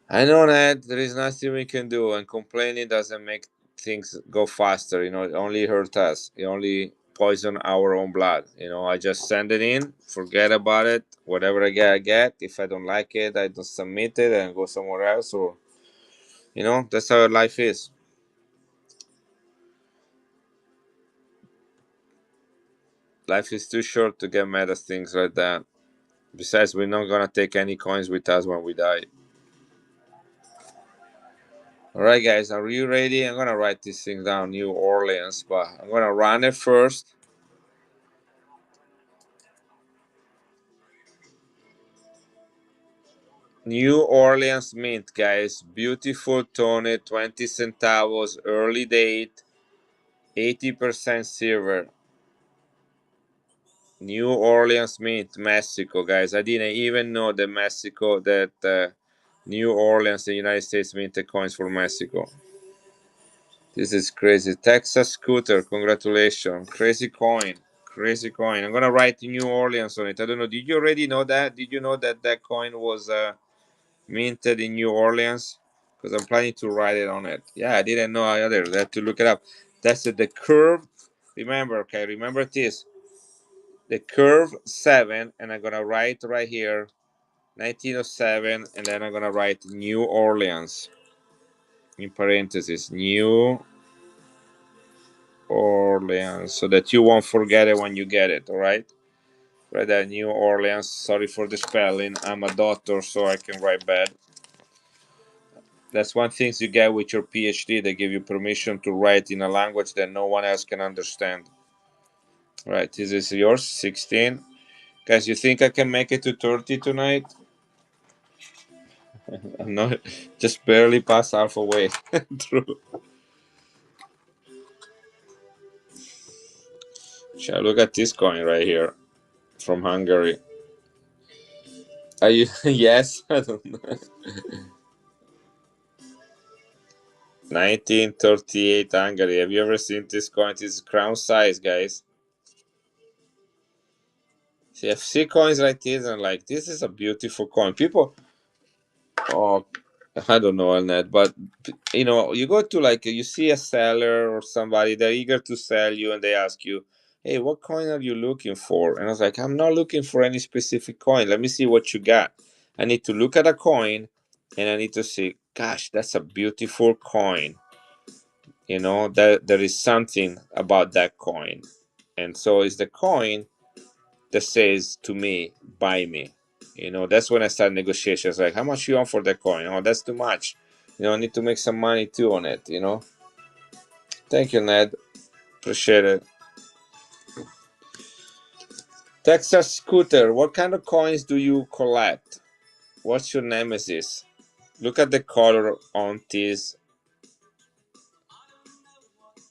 I know that there is nothing we can do, and complaining doesn't make things go faster. It only hurt us. It only poison our own blood. I just send it in, forget about it. Whatever I get, I get. If I don't like it, I don't submit it and go somewhere else. Or, that's how life is. Life is too short to get mad at things like that. Besides, we're not gonna take any coins with us when we die. Alright, guys, are you ready? I'm gonna write this thing down, New Orleans, but I'm gonna run it first. New Orleans Mint, guys. Beautiful tone, 20 centavos, early date, 80% silver. New Orleans Mint, Mexico, guys. I didn't even know that New Orleans, the United States, minted coins for Mexico. This is crazy. Texas Scooter, congratulations. Crazy coin. Crazy coin. I'm gonna write New Orleans on it. I don't know. Did you already know that? Did you know that coin was minted in New Orleans? because I'm planning to write it on it. Yeah, I didn't know either. I had to look it up. That's the curve. Remember, okay, remember this. The curve 7, and I'm gonna write right here 1907, and then I'm gonna write New Orleans in parentheses. New Orleans, so that you won't forget it when you get it. All right. Right there, New Orleans. Sorry for the spelling. I'm a doctor, so I can write bad. That's one thing you get with your PhD. They give you permission to write in a language that no one else can understand. Right, this is yours, 16. Guys, you think I can make it to 30 tonight? I'm not, just barely past halfway through. Shall I look at this coin right here from Hungary? Are you? Yes, I don't know. 1938 Hungary. Have you ever seen this coin? This is crown size, guys. See, I see coins like this and like this is a beautiful coin. People, oh, I don't know on that, but you go to like you see a seller or somebody they're eager to sell you, and they ask you, "Hey, what coin are you looking for?" And I was like, "I'm not looking for any specific coin. Let me see what you got. I need to look at a coin, and I need to see, gosh, that's a beautiful coin. There is something about that coin, and so is the coin that says to me, buy me. That's when I start negotiations. Like, how much you want for that coin? Oh, that's too much. I need to make some money too on it. Thank you, Ned. Appreciate it. Texas Scooter, what kind of coins do you collect? What's your nemesis? Look at the color on this.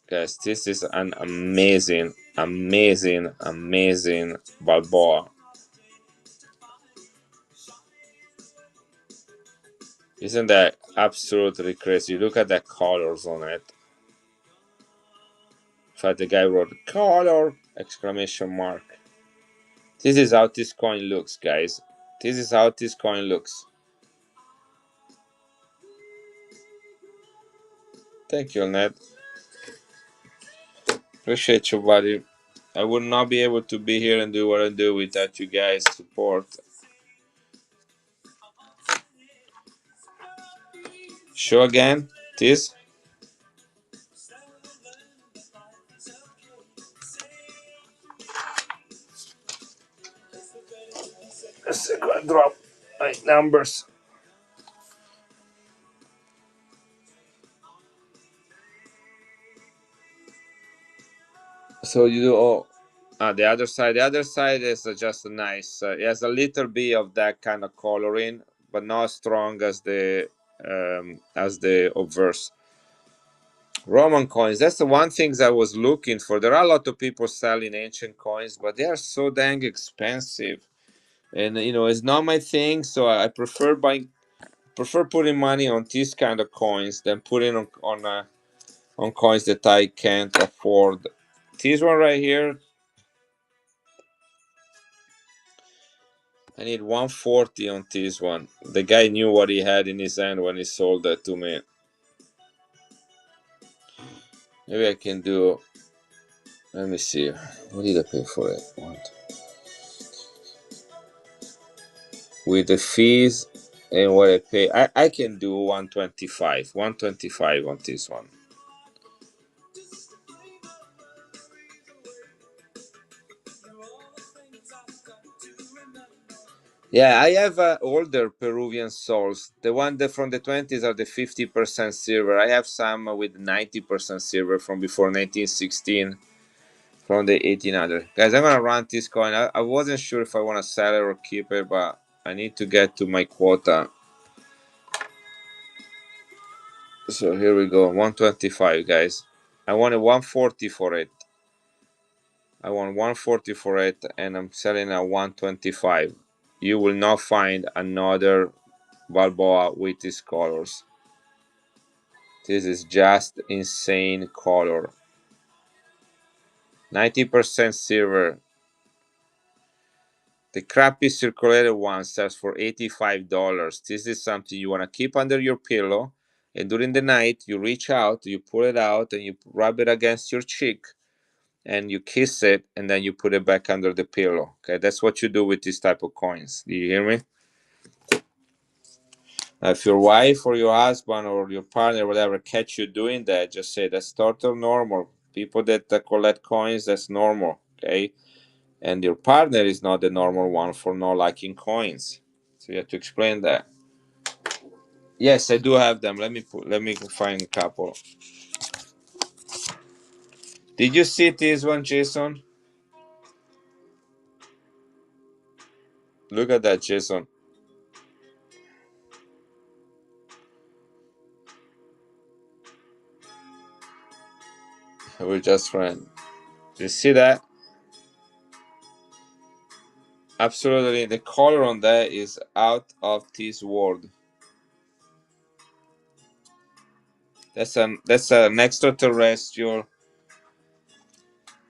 Guys, this is an amazing, amazing, amazing Balboa. Isn't that absolutely crazy? Look at the colors on it. In fact, the guy wrote color exclamation mark. This is how this coin looks, guys. This is how this coin looks. Thank you, Ned. Appreciate you, buddy. I would not be able to be here and do what I do without you guys' support. Show again, this. A second drop my numbers. So you do the other side. The other side is just nice. It has a little bit of that kind of coloring, but not as strong as the obverse. Roman coins. That's the one thing I was looking for. There are a lot of people selling ancient coins, but they are so dang expensive, and it's not my thing. So I prefer putting money on these kind of coins than putting on coins that I can't afford. This one right here, I need 140 on this one. The guy knew what he had in his hand when he sold that to me. Maybe I can do. Let me see. What did I pay for it? What? With the fees and what I pay, I can do 125. 125 on this one. Yeah, I have older Peruvian sols. The one that from the 20s are the 50% silver. I have some with 90% silver from before 1916, from the 1800. Guys, I'm gonna run this coin. I wasn't sure if I want to sell it or keep it, but I need to get to my quota. So here we go, 125, guys. I wanted 140 for it. I want 140 for it, and I'm selling at 125. You will not find another Balboa with these colors. This is just insane color. 90% silver. The crappy circulated one sells for $85. This is something you want to keep under your pillow. and during the night you reach out, you pull it out, and you rub it against your cheek, and you kiss it, and then you put it back under the pillow. Okay, that's what you do with this type of coins. Do you hear me? If your wife or your husband or your partner, whatever, catch you doing that, just say that's total normal. People that collect coins, that's normal. Okay, and your partner is not the normal one for not liking coins. So you have to explain that. Yes, I do have them. Let me find a couple. Did you see this one, Jason? Look at that, Jason. We're just friends. You see that? Absolutely. The color on that is out of this world. That's an extraterrestrial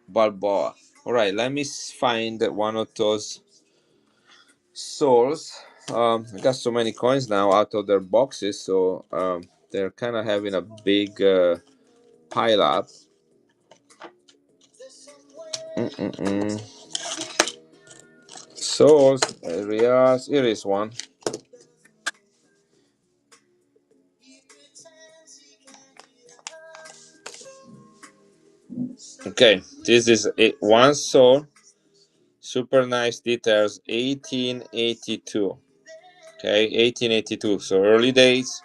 Balboa. All right, let me find one of those souls. I got so many coins now out of their boxes, so they're kind of having a big pile up. Mm-mm-mm. Souls, areas. Here is one. Okay, this is one soul. Super nice details. 1882. Okay, 1882. So early days,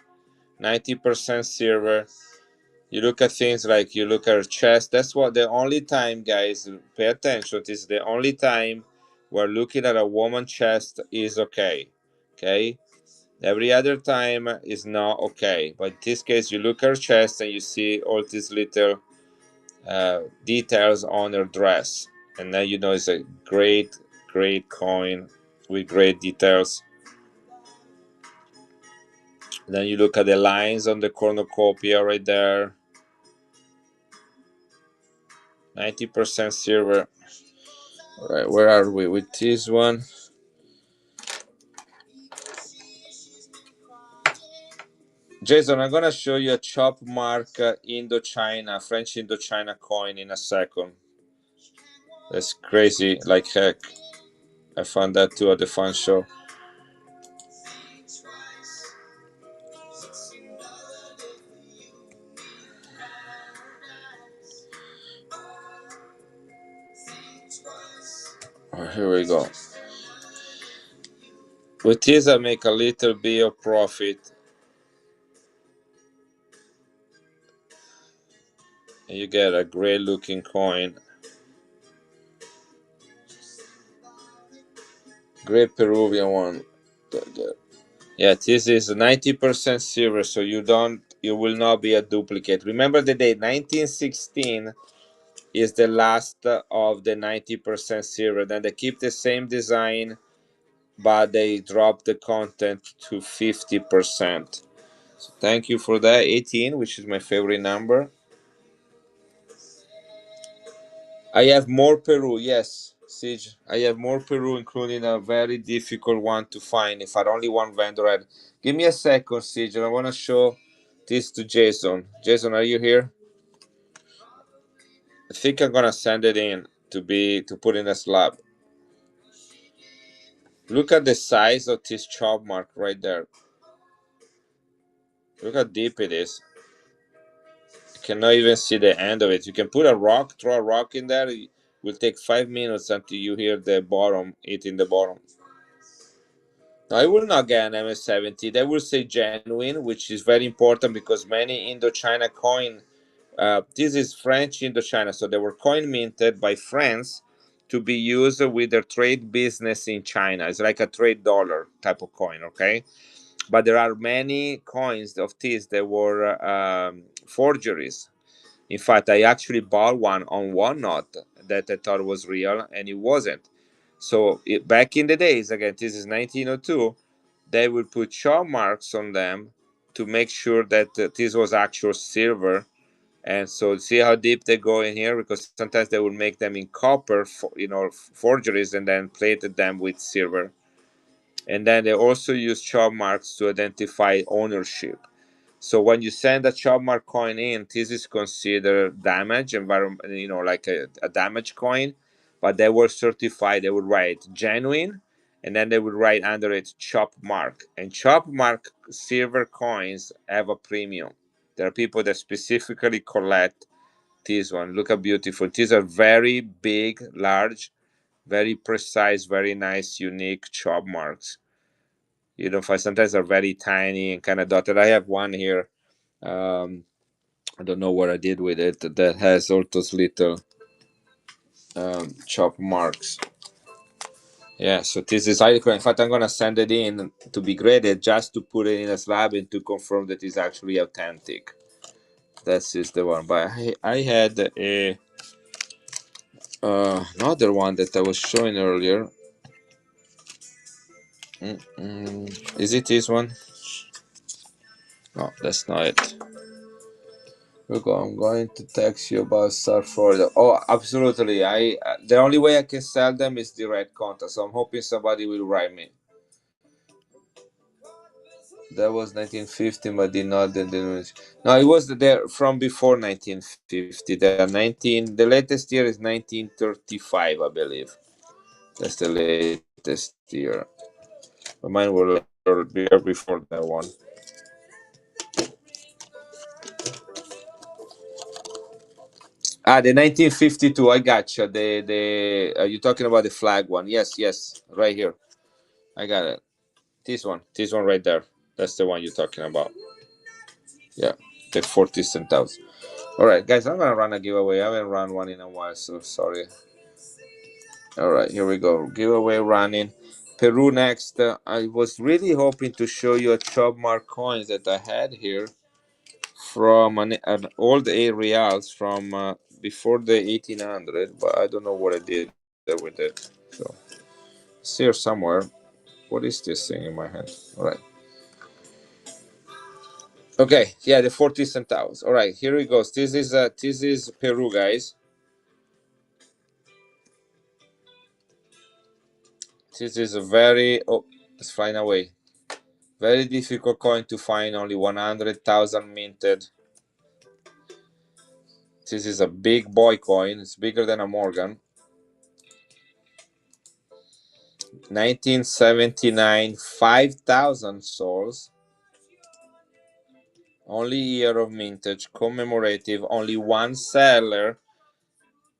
90% silver. You look at things like you look at her chest. That's what the only time, guys, pay attention. This is the only time where looking at a woman's chest is okay. Okay? Every other time is not okay. But in this case, you look at her chest and you see all these little details on her dress. And now you know it's a great, great coin with great details. Then you look at the lines on the cornucopia right there. 90% silver. All right, where are we with this one? Jason, I'm gonna show you a chop mark Indochina, French Indochina coin in a second. That's crazy, like heck. I found that too at the fun show. Oh, here we go. With this, I make a little bit of profit. And you get a great looking coin. Great Peruvian one. Yeah, this is 90% silver, so you will not be a duplicate. Remember the date 1916 is the last of the 90% silver. Then they keep the same design, but they drop the content to 50%. So thank you for that. 18, which is my favorite number. I have more Peru, yes, Siege. I have more Peru, including a very difficult one to find. If I only one vendor had. Give me a second, Siege, and I want to show this to Jason. Jason, are you here? I think I'm gonna send it in to put in a slab. Look at the size of this chop mark right there. Look how deep it is. You cannot even see the end of it. You can put a rock, throw a rock in there. It will take 5 minutes until you hear the bottom hitting the bottom. Now, I will not get an MS-70. They will say genuine, which is very important because many Indochina coin. This is French Indochina, so they were coin minted by France to be used with their trade business in China. It's like a trade dollar type of coin, okay? But there are many coins of this that were forgeries. In fact, I actually bought one on Walnut that I thought was real, and it wasn't. So back in the days, again, this is 1902, they would put chalk marks on them to make sure that this was actual silver. And so see how deep they go in here, because sometimes they would make them in copper, forgeries, and then plated them with silver. And then they also use chalk marks to identify ownership. So when you send a Chopmark coin in, this is considered damage, environment, like a damage coin. But they were certified. They would write genuine, and then they would write under it Chopmark. And Chopmark silver coins have a premium. There are people that specifically collect this one. Look how beautiful. These are very big, large, very precise, very nice, unique Chopmarks. You don't find, sometimes are very tiny and kind of dotted. I have one here. I don't know what I did with it, that has all those little chop marks. Yeah, so this is highly correct. In fact, I'm gonna send it in to be graded just to put it in a slab and to confirm that it's actually authentic. That's is the one. But I had a another one that I was showing earlier. Is it this one? No, that's not it. I'm going to text you about Star Florida. Oh, absolutely. The only way I can sell them is direct contact. So I'm hoping somebody will write me. That was 1950, but did not. No, it was there from before 1950. The latest year is 1935, I believe. That's the latest year. But mine were before that one. The 1952. I gotcha. You're talking about the flag one? Yes, yes, right here. I got it. This one right there. That's the one you're talking about. Yeah, the 40 centavos. All right, guys, I'm gonna run a giveaway. I haven't run one in a while, so sorry. All right, here we go. Giveaway running. Peru next. I was really hoping to show you a Chopmark coins that I had here from an old A reals from before the 1800, but I don't know what I did there with it. So it's here somewhere. What is this thing in my hand? All right. Okay, yeah, the 40 centavos. All right, here it goes. This is Peru, guys. This is a very it's flying away. Very difficult coin to find. Only 100,000 minted. This is a big boy coin. It's bigger than a Morgan. 1979, 5,000 souls. Only year of mintage, commemorative. Only one seller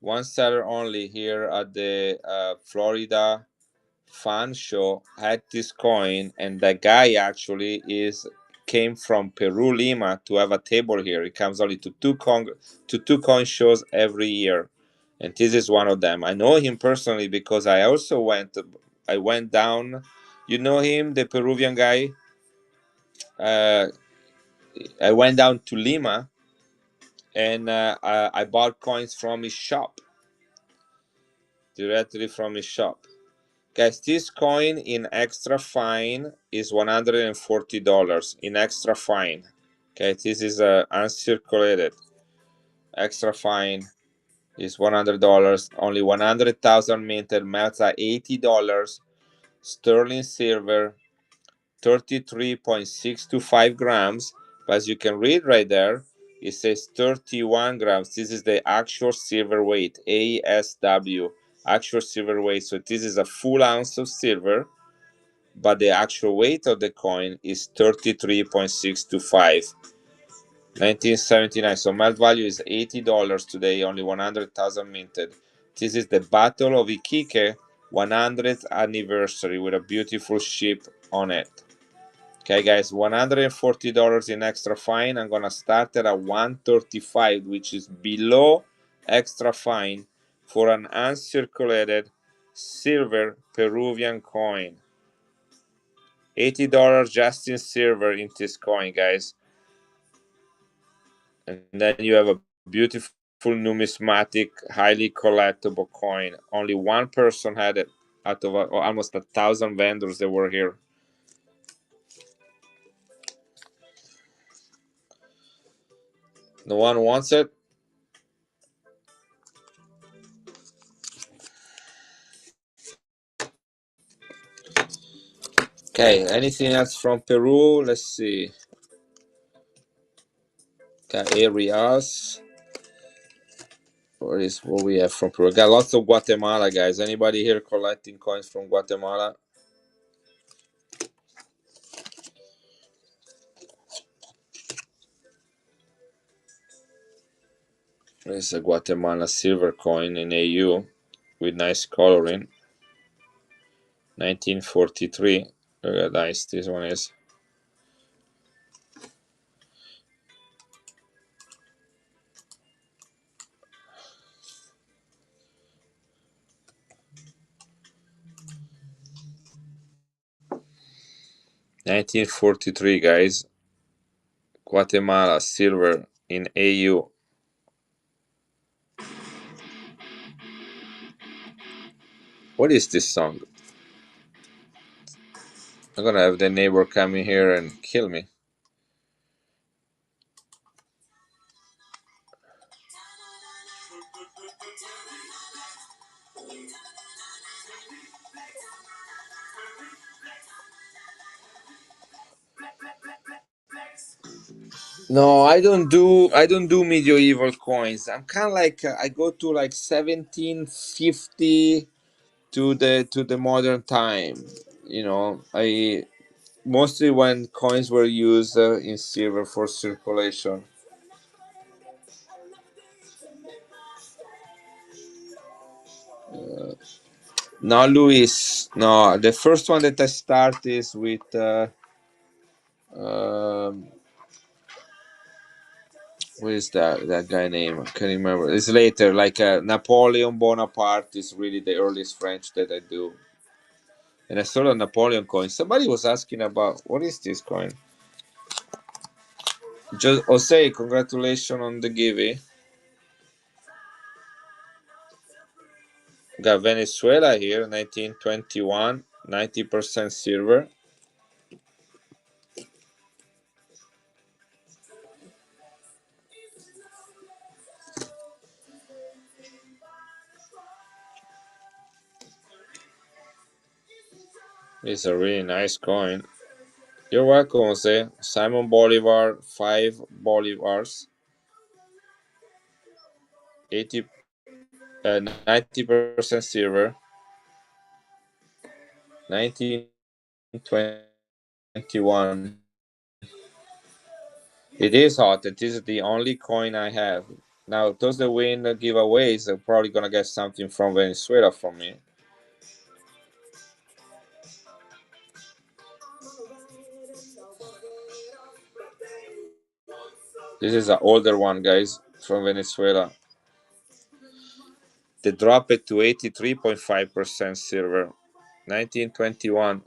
only here at the Florida Fan Show had this coin, and that guy actually came from Peru, Lima, to have a table here. He comes only to two coin shows every year, and this is one of them. I know him personally because I went down. You know him, the Peruvian guy. Uh, I went down to Lima, and I bought coins from his shop, directly from his shop. Guys, this coin in extra fine is $140 in extra fine. Okay, this is uncirculated. Extra fine is $100. Only 100,000 minted, melts at $80. Sterling silver, 33.625 grams. But as you can read right there, it says 31 grams. This is the actual silver weight, ASW, actual silver weight. So this is a full ounce of silver, but the actual weight of the coin is 33.625. 1979. So melt value is $80 today, only 100,000 minted. This is the Battle of Iquique 100th anniversary with a beautiful ship on it. Okay, guys, $140 in extra fine. I'm gonna start at a 135, which is below extra fine for an uncirculated silver Peruvian coin. $80 just in silver in this coin, guys. And then you have a beautiful numismatic, highly collectible coin. Only one person had it out of almost 1,000 vendors that were here. No one wants it. Okay, anything else from Peru? Let's see. Got areas. What we have from Peru? We got lots of Guatemala, guys. Anybody here collecting coins from Guatemala? There's a Guatemala silver coin in AU with nice coloring. 1943. Look at how nice this one is. $1943, guys. Guatemala silver in AU. What is this song? I'm gonna have the neighbor come in here and kill me. No, I don't do medieval coins. I'm kind of like I go to like 1750 to the modern time. I mostly when coins were used in silver for circulation. Now, Luis, no, the first one that I start is with um, what is that guy name? I can't remember. It's later, like Napoleon Bonaparte is really the earliest French that I do. And I saw a Napoleon coin. Somebody was asking about what is this coin? Just Jose, congratulations on the giveaway. Got Venezuela here, 1921, 90% silver. It's a really nice coin. You're welcome, Jose. Simon Bolivar, 5 bolivars, 80, 90% silver, 1921. It is hot. It is the only coin I have. Now, those that win the giveaways are probably gonna get something from Venezuela from me. This is an older one, guys, from Venezuela. They drop it to 83.5% silver. 1921.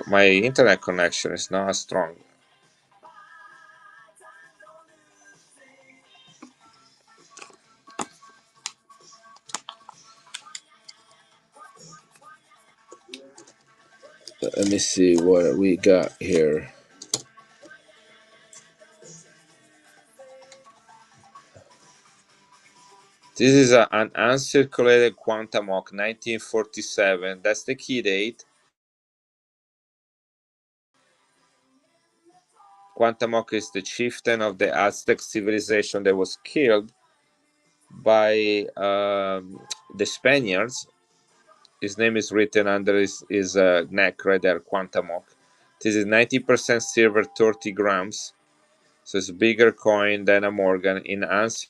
My internet connection is not as strong. Let me see what we got here. This is an uncirculated Quantamoc 1947. That's the key date. Quantamoc is the chieftain of the Aztec civilization that was killed by the Spaniards. His name is written under his neck right there, Quantamoc. This is 90% silver, 30 grams. So it's a bigger coin than a Morgan in uncirculated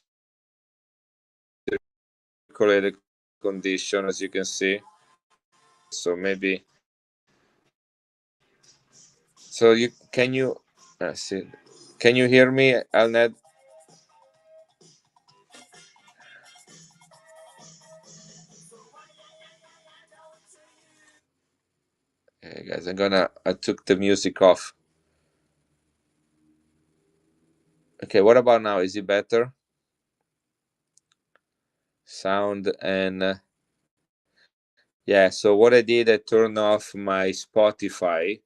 condition, as you can see. So maybe. So see? Can you hear me, Alned? Hey guys, I took the music off. Okay, what about now? Is it better? Sound and yeah. So what I did, I turned off my Spotify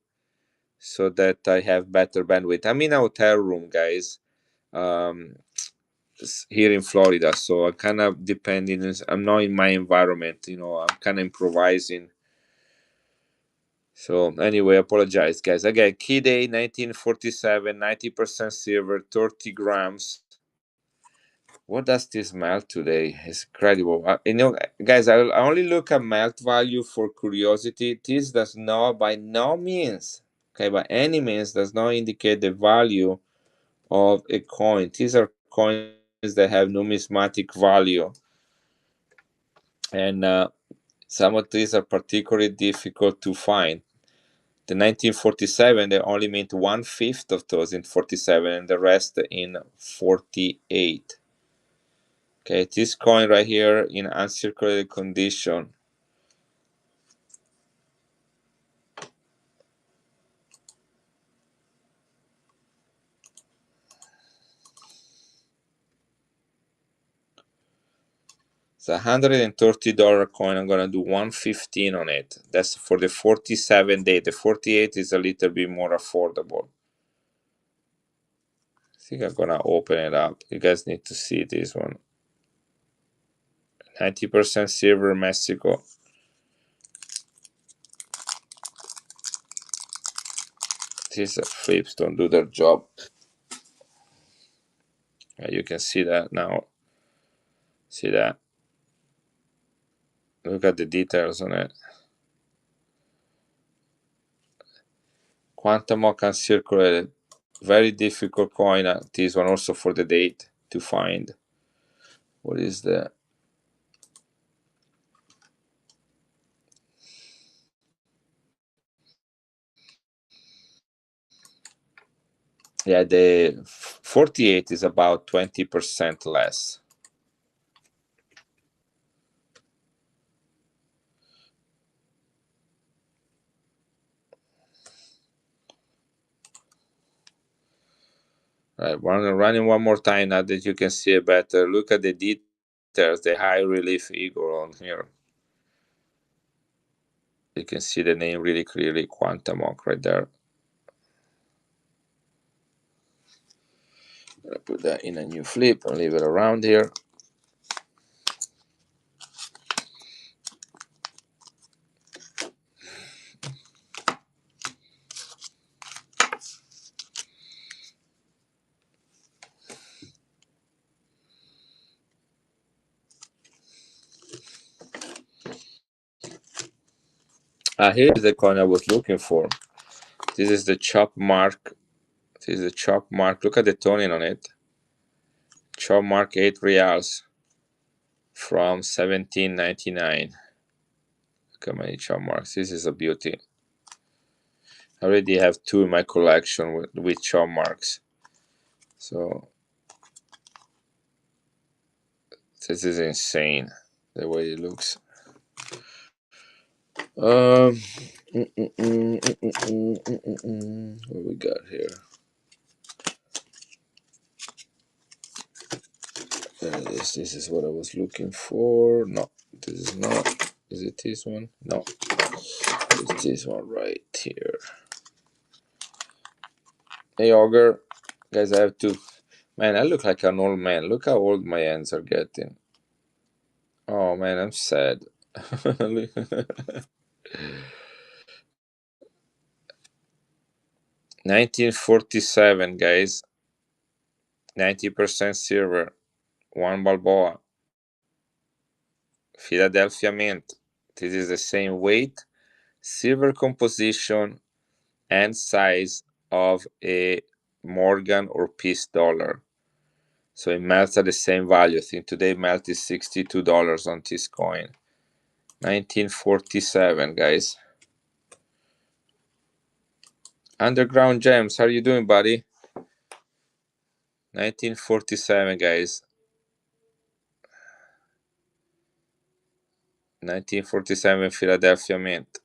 so that I have better bandwidth. I'm in a hotel room, guys. Um, here in Florida, so I'm kind of depending. I'm not in my environment, I'm kind of improvising. So anyway, apologize, guys. Again, key day 1947, 90% silver, 30 grams. What does this melt today? It's incredible. Guys, I only look at melt value for curiosity. This does not, by no means, okay, by any means, does not indicate the value of a coin. These are coins that have numismatic value, and some of these are particularly difficult to find. The 1947, they only mint 1/5 of those in 47, and the rest in 48. Okay, this coin right here in uncirculated condition. It's $130 coin. I'm gonna do 115 on it. That's for the 47 day. The 48 is a little bit more affordable. I think I'm gonna open it up. You guys need to see this one. 90% silver, Mexico. These flips don't do their job. You can see that now. See that? Look at the details on it. Quantamoc uncirculated. Very difficult coin. This one also for the date to find. What is the... Yeah, the 48 is about 20% less. Right, running one more time now that you can see it better. Look at the details, the high relief eagle on here. You can see the name really clearly, Quantamoc right there. I'm gonna put that in a new flip and leave it around here. Here's the coin I was looking for. This is the chop mark. This is the chop mark. Look at the toning on it. Chop mark 8 reals from 1799. Look how many chop marks. This is a beauty. I already have 2 in my collection with chop marks. So this is insane the way it looks. What we got here? There it is. This is what I was looking for. No, this is not. Is it this one? No, it's this one right here. Hey, Auger. Guys, I have to. Man, I look like an old man. Look how old my hands are getting. Oh, man, I'm sad. 1947, guys. 90% silver. 1 Balboa. Philadelphia Mint. This is the same weight, silver composition, and size of a Morgan or Peace dollar. So it melts at the same value. I think today melt is $62 on this coin. 1947, guys. Underground Gems, how are you doing, buddy? 1947, guys. 1947 Philadelphia Mint.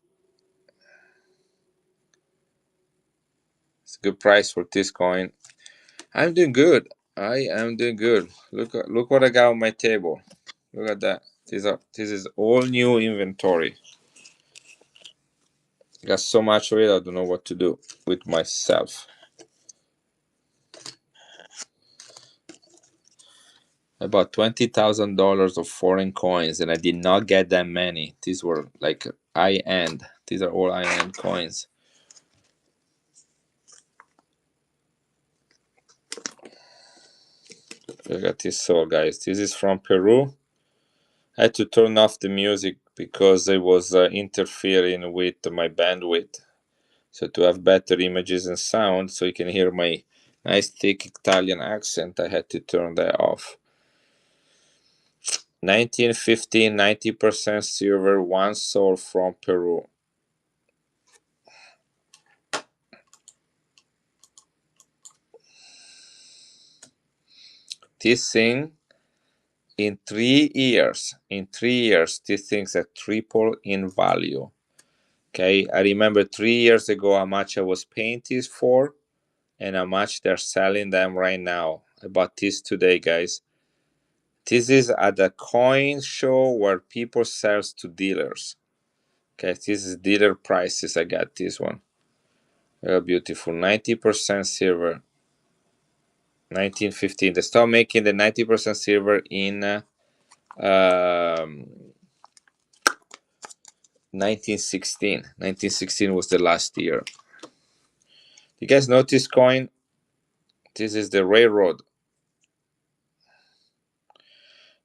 It's a good price for this coin. I'm doing good. I am doing good. Look what I got on my table. Look at that. This is all new inventory. I got so much of it, I don't know what to do with myself. About $20,000 of foreign coins, and I did not get that many. These were like high end. These are all high-end coins. Look at this soul, guys. This is from Peru. I had to turn off the music because it was interfering with my bandwidth. So to have better images and sound, so you can hear my nice thick Italian accent, I had to turn that off. 1915, 90% silver, one soul from Peru. This thing, in 3 years, these things have tripled in value. Okay, I remember 3 years ago how much I was paying this for and how much they're selling them right now. I bought this today, guys. This is at a coin show where people sells to dealers. Okay, this is dealer prices. I got this one. Very beautiful. 90% silver. 1915. They start making the 90% silver in 1916. 1916 was the last year. You guys notice coin? This is the railroad.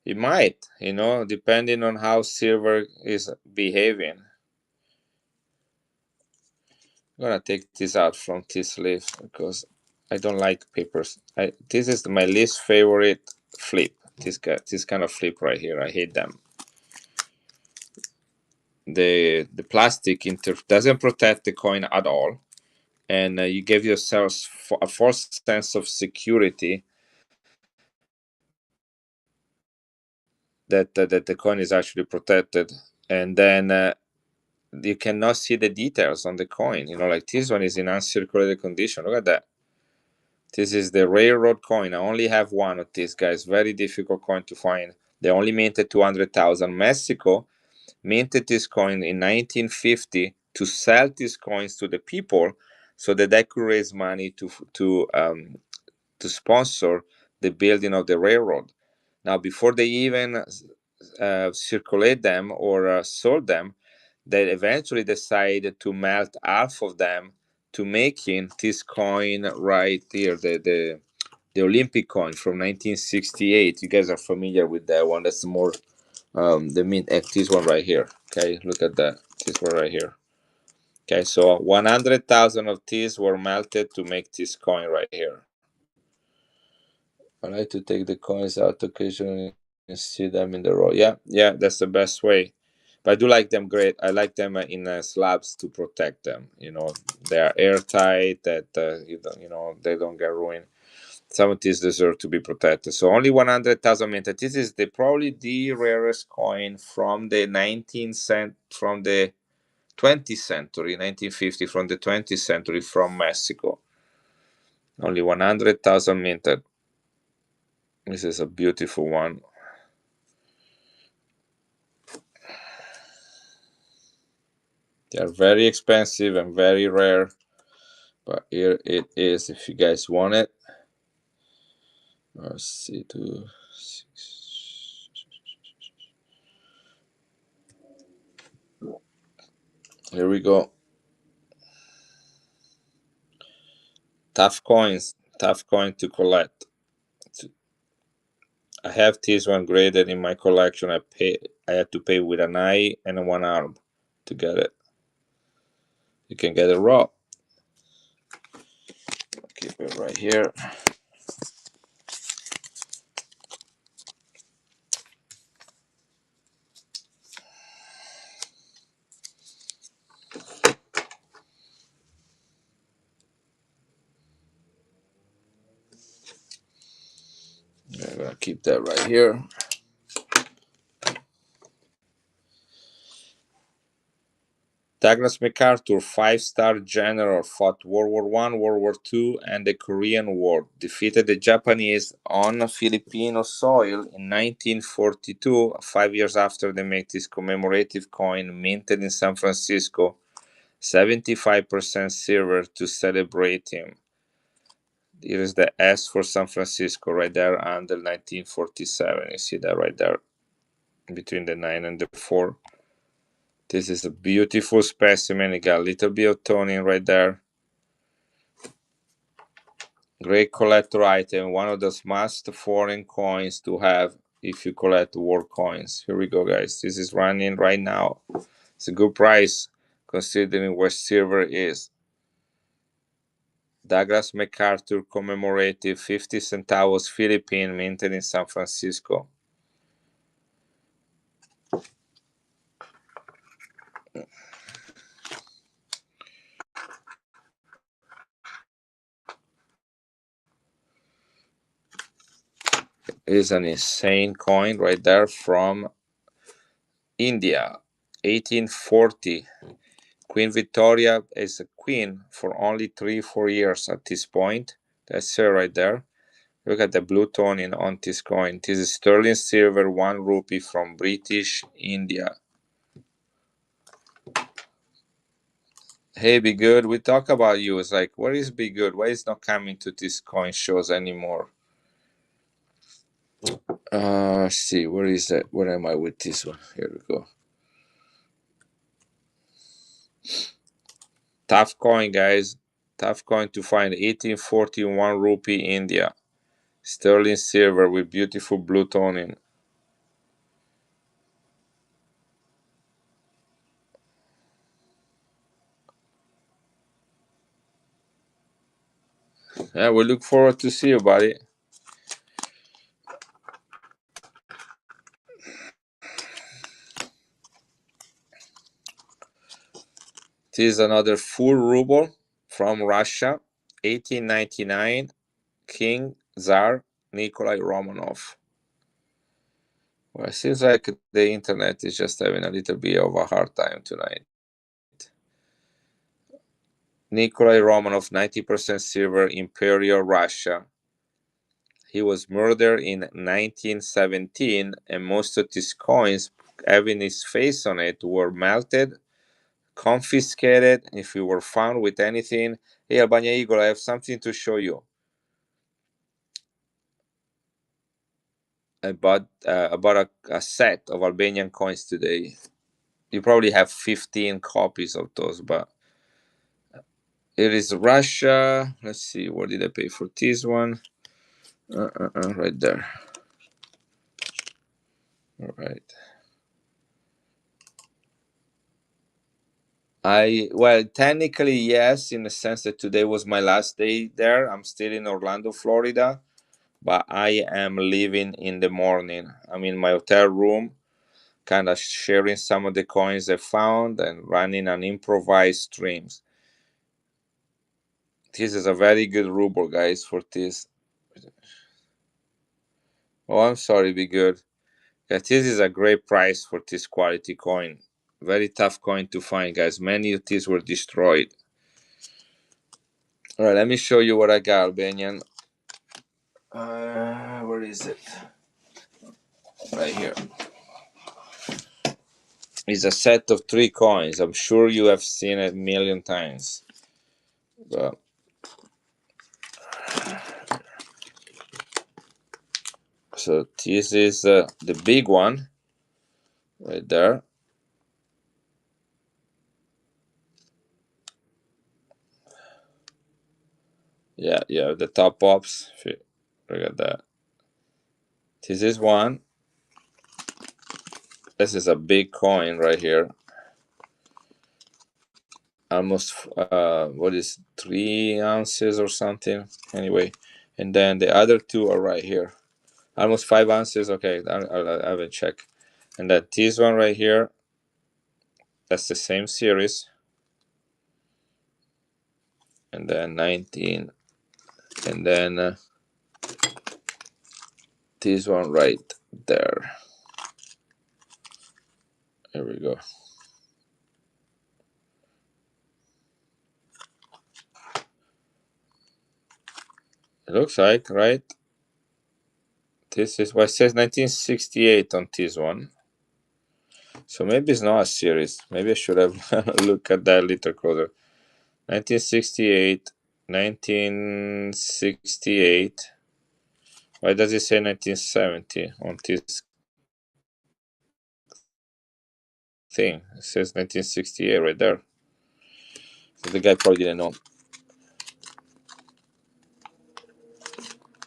It might, depending on how silver is behaving. I'm gonna take this out from this leaf because I don't like papers. This is my least favorite flip. This kind of flip right here. I hate them. The plastic doesn't protect the coin at all, and you give yourself a false sense of security that the coin is actually protected, and then you cannot see the details on the coin. Like this one is in uncirculated condition. Look at that. This is the railroad coin. I only have one of these guys. Very difficult coin to find. They only minted 200,000. Mexico minted this coin in 1950 to sell these coins to the people so that they could raise money to sponsor the building of the railroad. Now, before they even circulate them or sold them, they eventually decided to melt half of them to making this coin right here, the Olympic coin from 1968. You guys are familiar with that one. That's more the mint. This one right here. Okay, look at that. This one right here. Okay, so 100,000 of these were melted to make this coin right here. I like to take the coins out occasionally and see them in the roll. Yeah, that's the best way. But I do like them great. I like them in slabs to protect them. They are airtight. That they don't get ruined. Some of these deserve to be protected. So only 100,000 minted. This is probably the rarest coin from the 20th century, 1950, from the 20th century from Mexico. Only 100,000 minted. This is a beautiful one. They are very expensive and very rare, but here it is if you guys want it. Let's see, 2, 6. Here we go. Tough coin to collect. I have this one graded in my collection. I had to pay with an eye and one arm to get it. You can get it raw. Keep it right here. I'm gonna keep that right here. Douglas MacArthur, 5-star general, fought World War I, World War II, and the Korean War. Defeated the Japanese on Filipino soil in 1942, 5 years after they made this commemorative coin minted in San Francisco, 75% silver to celebrate him. Here is the S for San Francisco right there under 1947. You see that right there between the 9 and the 4. This is a beautiful specimen. It got a little bit of toning right there. Great collector item. One of those must foreign coins to have if you collect war coins. Here we go, guys. This is running right now. It's a good price considering where silver is. Douglas MacArthur commemorative 50 centavos Philippine minted in San Francisco. It is an insane coin right there from India, 1840. Queen Victoria is a queen for only 3-4 years at this point. That's her right there. Look at the blue toning on this coin. This is sterling silver 1 rupee from British India. Hey, Be Good, we talk about you. It's like, where is Be Good? Why is not coming to these coin shows anymore? Let's see, where is that? Where am I with this one? Here we go. Tough coin, guys. Tough coin to find. 1841 rupee India. Sterling silver with beautiful blue toning. Yeah, we look forward to see you, buddy. This is another full ruble from Russia, 1899, King Tsar Nikolai Romanov. Well, it seems like the internet is just having a little bit of a hard time tonight. Nikolai Romanov, 90% silver, Imperial Russia. He was murdered in 1917, and most of his coins having his face on it were melted, confiscated. If you were found with anything, hey, Albania Eagle, I have something to show you. I bought a set of Albanian coins today. You probably have 15 copies of those, but it is Russia. Let's see, what did I pay for this one? Right there. All right. Well, technically yes, in the sense that today was my last day there. I'm still in Orlando, Florida, but I am leaving in the morning. I'm in my hotel room, kind of sharing some of the coins I found and running an improvised streams. This is a very good ruble, guys, for this. Oh, I'm sorry, Be Good. Guys, this is a great price for this quality coin. Very tough coin to find, guys. Many of these were destroyed. All right, let me show you what I got, Albanian. Where is it? Right here. It's a set of 3 coins. I'm sure you have seen it a million times. But so this is the big one right there. Yeah, the top pops. Look at that. This is one. This is a big coin right here. Almost what is 3 ounces or something. Anyway, and then the other 2 are right here. Almost 5 ounces. Okay, I haven't checked. And then this one right here. That's the same series. And then 19. And then this one right there. There we go. It looks like, right? This is what it says 1968 on this one. So maybe it's not a series. Maybe I should have looked at that a little closer. 1968. 1968. Why does it say 1970 on this thing. It says 1968 right there. So the guy probably didn't know.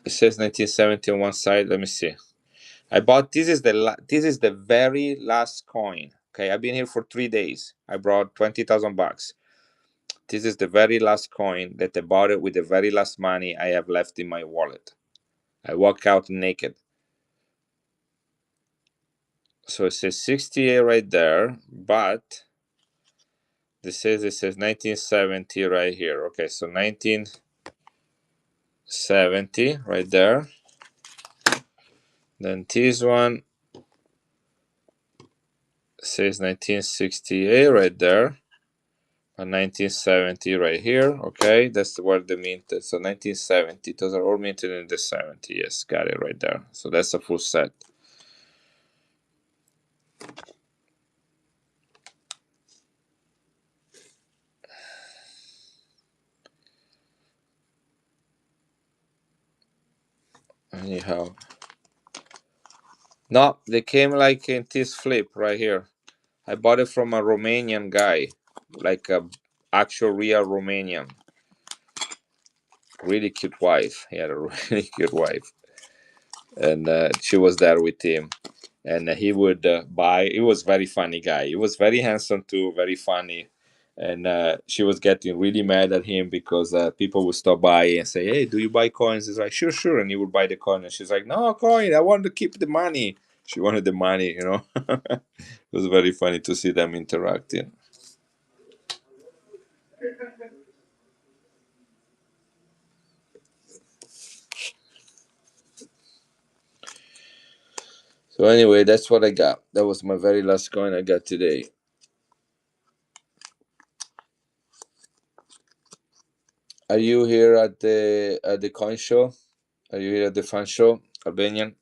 It says 1970 on one side. Let me see. I bought this is the very last coin. Okay, I've been here for 3 days. I brought $20,000. This is the very last coin that I bought it with the very last money I have left in my wallet. I walk out naked. So it says 68 right there, but it says 1970 right here. Okay, so 1970 right there. Then this one says 1968 right there. And 1970 right here. Okay, that's where the minted. So 1970. Those are all minted in the 70. Yes, got it right there. So that's a full set. Anyhow. No, they came like in this flip right here. I bought it from a Romanian guy, like a actual real Romanian. Really cute wife. He had a really cute wife, and she was there with him. And he would buy. He was very funny guy. He was very handsome too, very funny. And she was getting really mad at him because people would stop by and say, "Hey, do you buy coins?" He's like, "Sure, sure." And he would buy the coin, and she's like, "No coin. I want to keep the money." She wanted the money, you know. It was very funny to see them interacting. So anyway, that's what I got. That was my very last coin I got today. Are you here at the coin show? Are you here at the fun show, Albanian?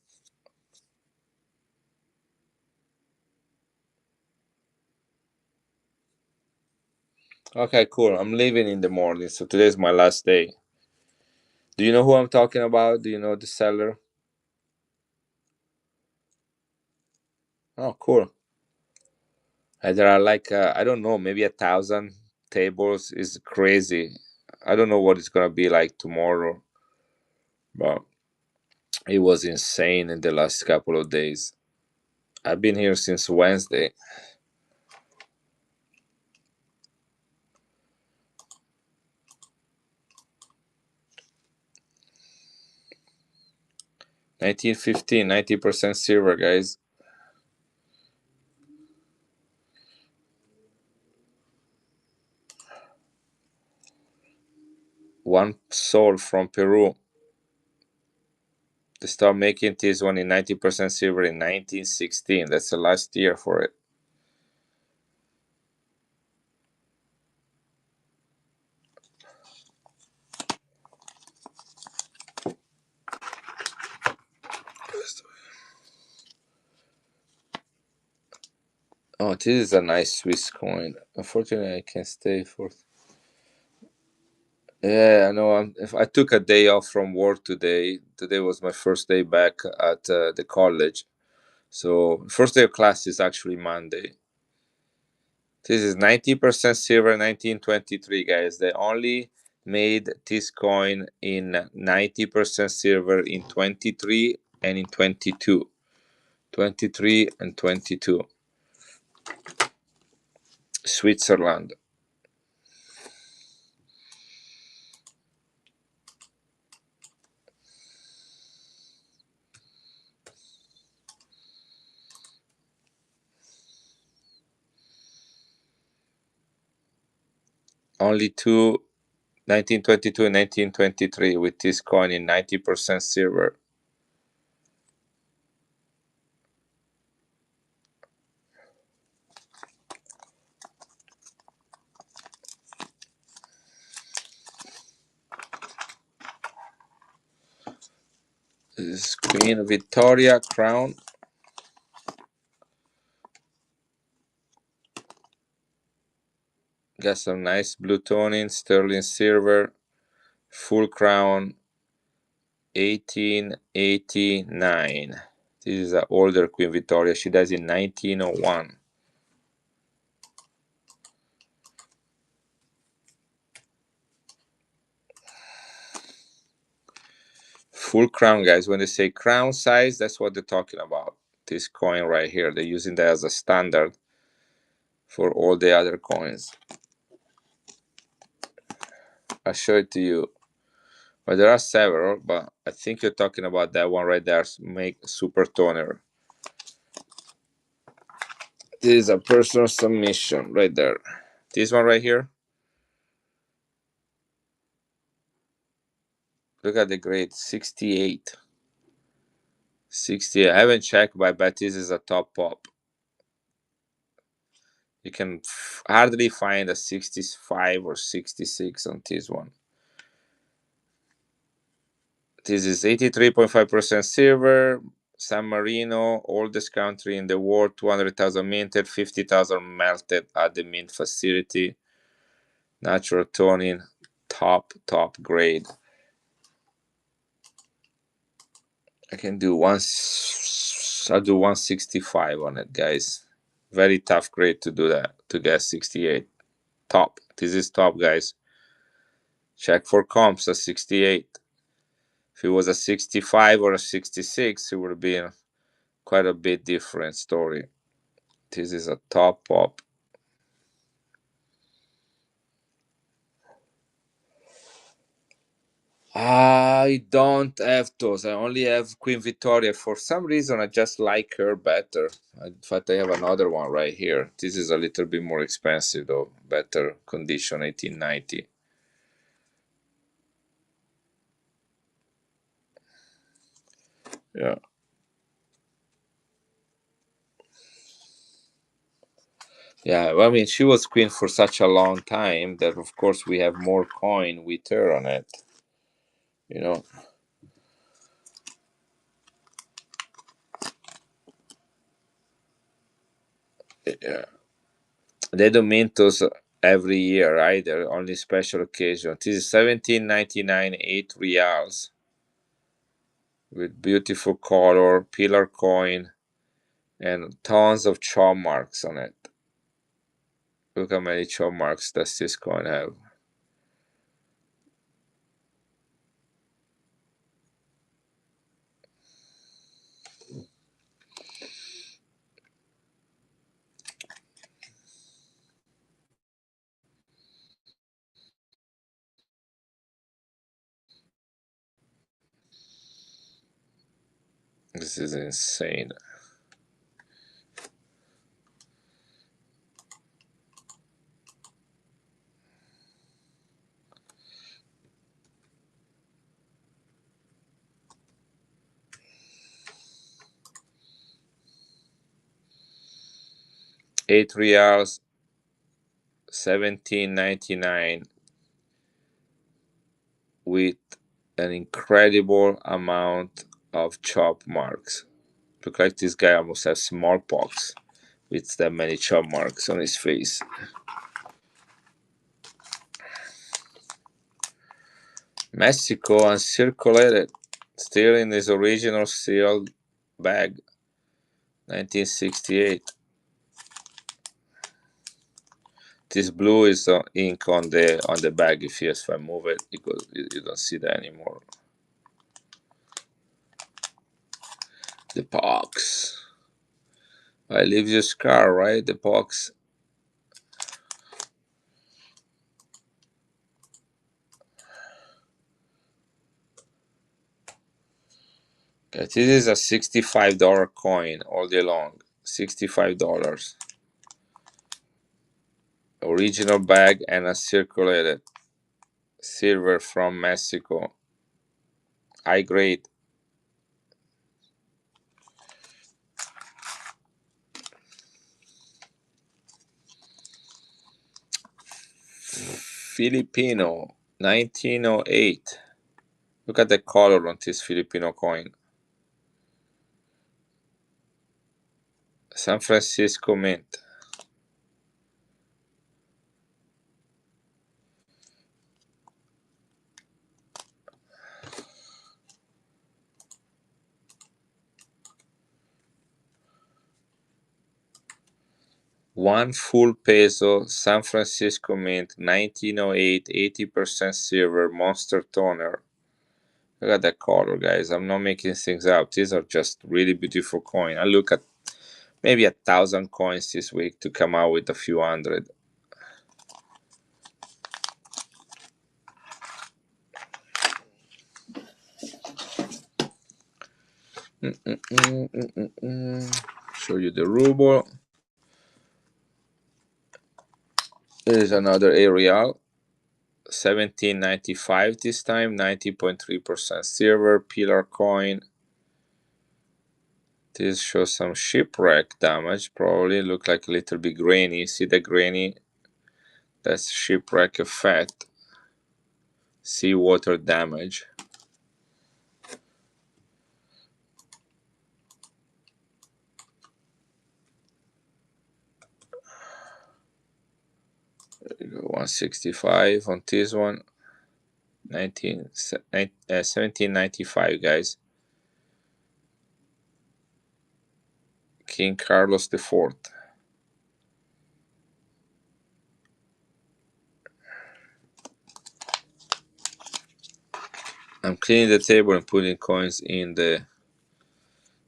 Okay, cool. I'm leaving in the morning, so today's my last day. Do you know who I'm talking about? Do you know the seller? Oh, cool. There are like I don't know, maybe 1,000 tables. Is crazy. I don't know what it's gonna be like tomorrow, but it was insane in the last couple of days. I've been here since Wednesday. 1915, 90% silver, guys. One soul from Peru. They start making this one in 90% silver in 1916. That's the last year for it. Oh, this is a nice Swiss coin. Unfortunately, I can't stay for. Yeah, I know. If I took a day off from work today. Today was my first day back at the college. So first day of class is actually Monday. This is 90% silver, 1923, guys. They only made this coin in 90% silver in 23 and in 22. 23 and 22. Switzerland. Only two 1922 and 1923 with this coin in 90% silver. This is Queen Victoria crown. Got some nice blue toning, sterling silver, full crown, 1889. This is an older Queen Victoria. She dies in 1901. full crown, guys. When they say crown size, that's what they're talking about. This coin right here, they're using that as a standard for all the other coins. I'll show it to you. But there are several, but I think you're talking about that one right there, Make Super Toner. This is a personal submission right there. This one right here. Look at the grade, 68. 60. I haven't checked, but I bet this is a top pop. You can hardly find a 65 or 66 on this one. This is 83.5% silver. San Marino, oldest country in the world, 200,000 minted, 50,000 melted at the mint facility. Natural toning, top grade. I can do I'll do 165 on it, guys. Very tough grade to do that, to get 68. Top. This is top, guys. Check for comps at 68. If it was a 65 or a 66, it would have been quite a bit different story. This is a top pop. I don't have those. I only have Queen Victoria. For some reason, I just like her better. In fact, I have another one right here. This is a little bit more expensive, though. Better condition, 1890. Yeah. Yeah, well, I mean, she was queen for such a long time that, of course, we have more coin with her on it. You know. Yeah. They don't mint those every year either, only special occasion. This is 1799, 8 reals. With beautiful color, pillar coin, and tons of chop marks on it. Look how many chop marks does this coin have. This is insane. Eight reals, 1799, with an incredible amount of chop marks. Look like this guy almost has smallpox with that many chop marks on his face. Mexico uncirculated, still in his original sealed bag, 1968. This blue is ink on the bag. If I move it, because you don't see that anymore. The pox. I leave your scar, right? The pox. Okay, this is a $65 coin all day long. $65. Original bag and a circulated silver from Mexico. High grade. Filipino, 1908. Look at the color on this Filipino coin. San Francisco Mint. One full peso, San Francisco Mint, 1908, 80% silver, monster toner. Look at that color, guys. I'm not making things up. These are just really beautiful coins. I look at maybe 1,000 coins this week to come out with a few hundred. Show you the ruble. There's another Arial, 1795 this time, 90.3% silver, pillar coin. This shows some shipwreck damage, probably look like a little bit grainy. See the grainy? That's shipwreck effect. Seawater damage. There you go, 165 on this one. 1795, guys. King Carlos IV. I'm cleaning the table and putting coins in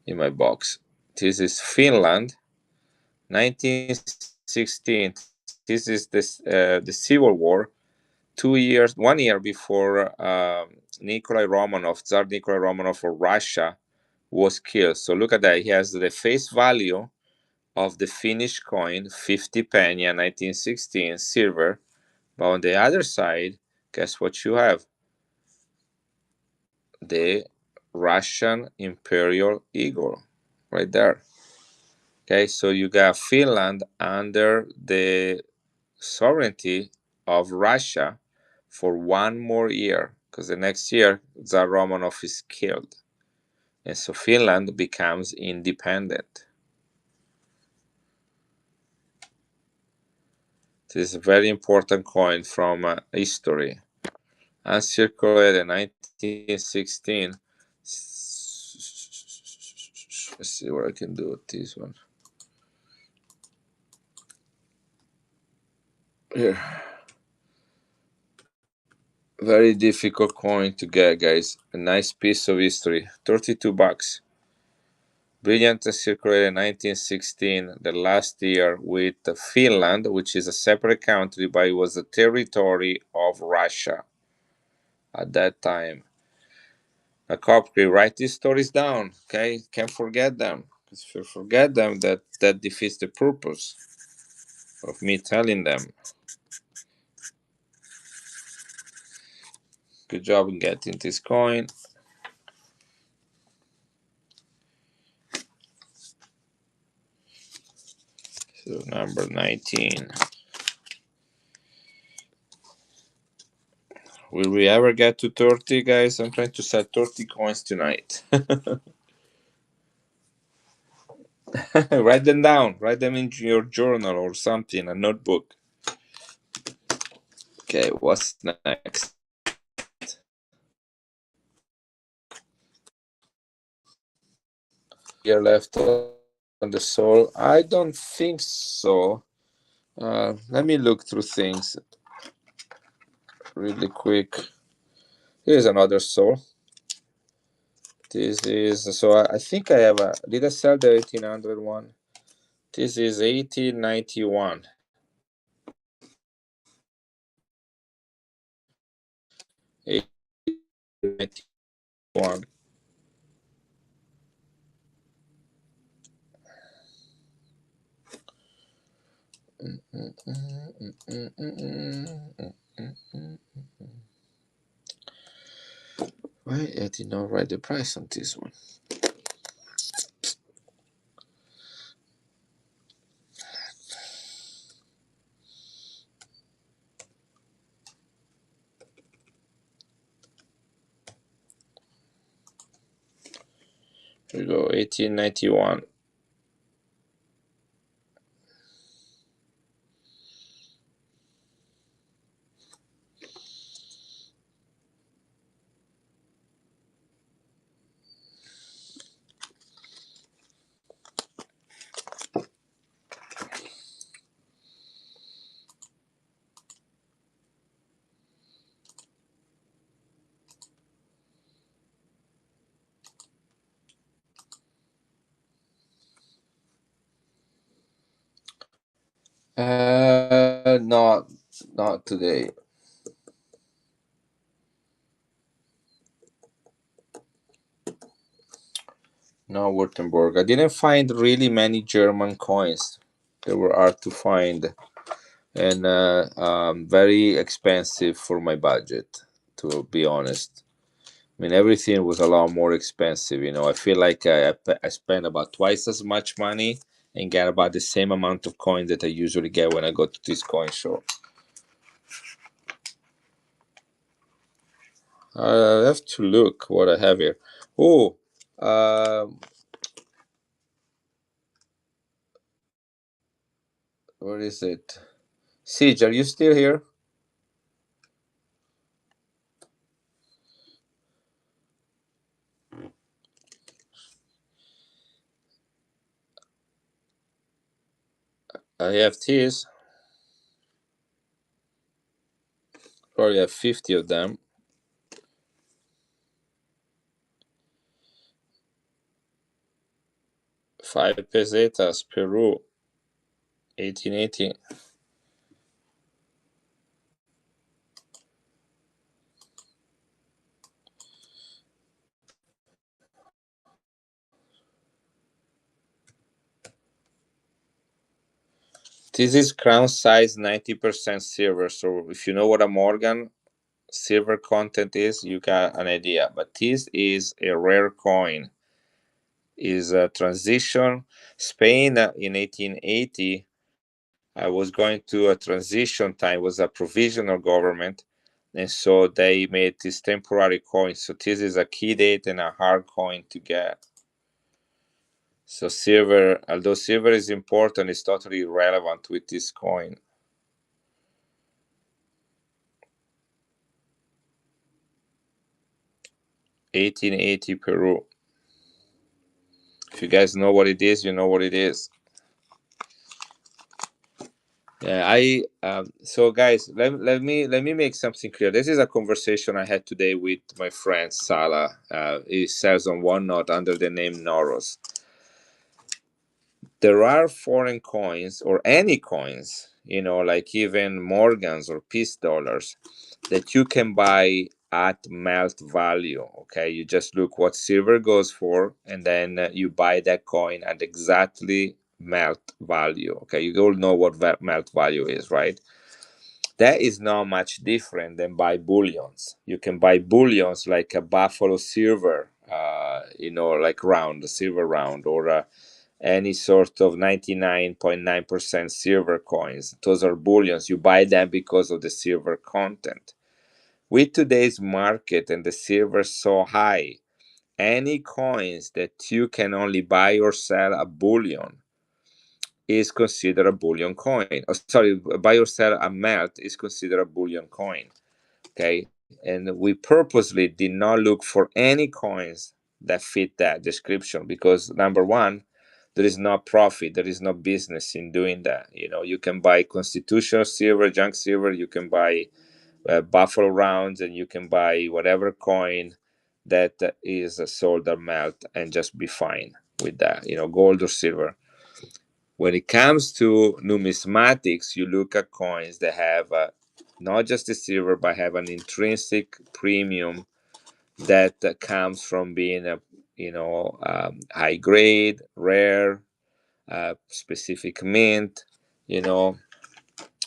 my box. This is Finland, 1916. This is the Civil War. 1 year before Nikolai Romanov, Tsar Nikolai Romanov of Russia, was killed. So look at that. He has the face value of the Finnish coin, 50 penny, 1916 silver. But on the other side, guess what you have? The Russian Imperial Eagle right there. Okay, so you got Finland under the sovereignty of Russia for 1 more year, because the next year Tsar Romanov is killed, and so Finland becomes independent. This is a very important coin from history. Uncirculated 1916. Let's see what I can do with this one. Here. Very difficult coin to get, guys. A nice piece of history. 32 bucks. Brilliant circulated 1916, the last year with Finland, which is a separate country, but it was a territory of Russia at that time. Now, Kopri, write these stories down, okay? Can't forget them. Because if you forget them, that defeats the purpose of me telling them. Good job in getting this coin. So number 19. Will we ever get to 30, guys? I'm trying to sell 30 coins tonight. Write them down. Write them in your journal or something, a notebook. Okay, what's next? Year left on the soul? I don't think so. Let me look through things really quick. Here's another soul. This is, so I think I have a, did I sell the 1800 one? This is 1891. 1891. Why I did not write the price on this one? Here we go, 1891. Not today. No, Württemberg. I didn't find really many German coins. They were hard to find and very expensive for my budget, to be honest. I mean, everything was a lot more expensive. I feel like I spent about twice as much money and get about the same amount of coin that I usually get when I go to this coin shop. I have to look what I have here. Oh, um, what is it? Siege, are you still here? I have these. Probably have 50 of them. 5 pesetas, Peru, 1880. This is crown size 90% silver. So if you know what a Morgan silver content is, you got an idea. But this is a rare coin. Is a transition. Spain in 1880, I was going to a transition time, was a provisional government. And so they made this temporary coin. So this is a key date and a hard coin to get. So silver, although silver is important, is totally irrelevant with this coin. 1880 Peru. If you guys know what it is, you know what it is. Yeah, so guys, let me make something clear. This is a conversation I had today with my friend Sala. He sells on OneNote under the name Noros. There are foreign coins or any coins, like even Morgans or Peace dollars, that you can buy at melt value. Okay, you just look what silver goes for, and then you buy that coin at exactly melt value. Okay, you all know what melt value is, right? That is not much different than buy bullions. You can buy bullions like a buffalo silver, like round, a silver round, or any sort of 99.9% silver coins. Those are bullions. You buy them because of the silver content. With today's market and the silver so high, any coins that you can only buy or sell a bullion is considered a bullion coin. Oh, sorry, buy or sell a melt is considered a bullion coin. Okay. And we purposely did not look for any coins that fit that description because number one, there is no profit, there is no business in doing that. You can buy constitutional silver, junk silver, you can buy buffalo rounds, and you can buy whatever coin that is sold or melt and just be fine with that, gold or silver. When it comes to numismatics, you look at coins that have not just the silver, but have an intrinsic premium that comes from being a high grade, rare, specific mint, you know,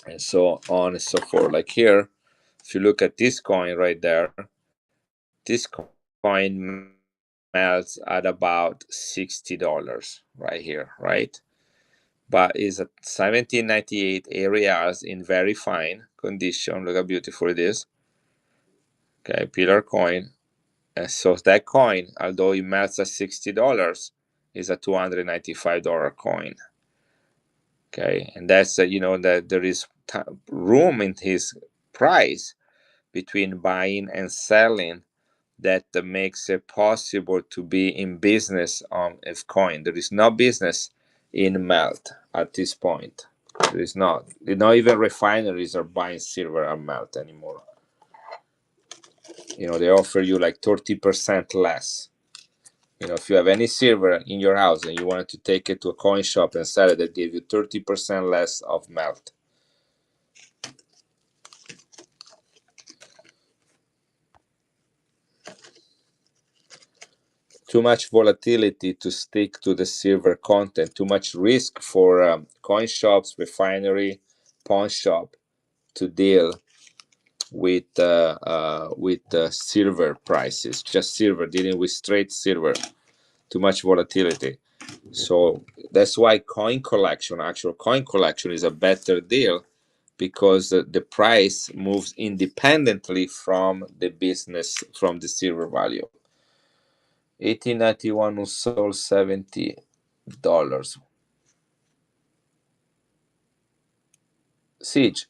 and so on and so forth. Like here, if you look at this coin right there, this coin melts at about $60 right here, right? But is a 1798 areas in very fine condition. Look how beautiful it is. Okay, pillar coin. And so that coin, although it melts at $60, is a $295 coin. Okay, and that's that there is room in his price between buying and selling that makes it possible to be in business on a coin. There is no business in melt at this point. There is not even refineries are buying silver and melt anymore. They offer you like 30% less. If you have any silver in your house and you wanted to take it to a coin shop and sell it, they give you 30% less of melt. Too much volatility to stick to the silver content, too much risk for coin shops, refinery, pawn shop to deal with silver prices. Just silver, dealing with straight silver, too much volatility. So that's why actual coin collection is a better deal, because the price moves independently from the business, from the silver value. 1891 sold $70. Siege.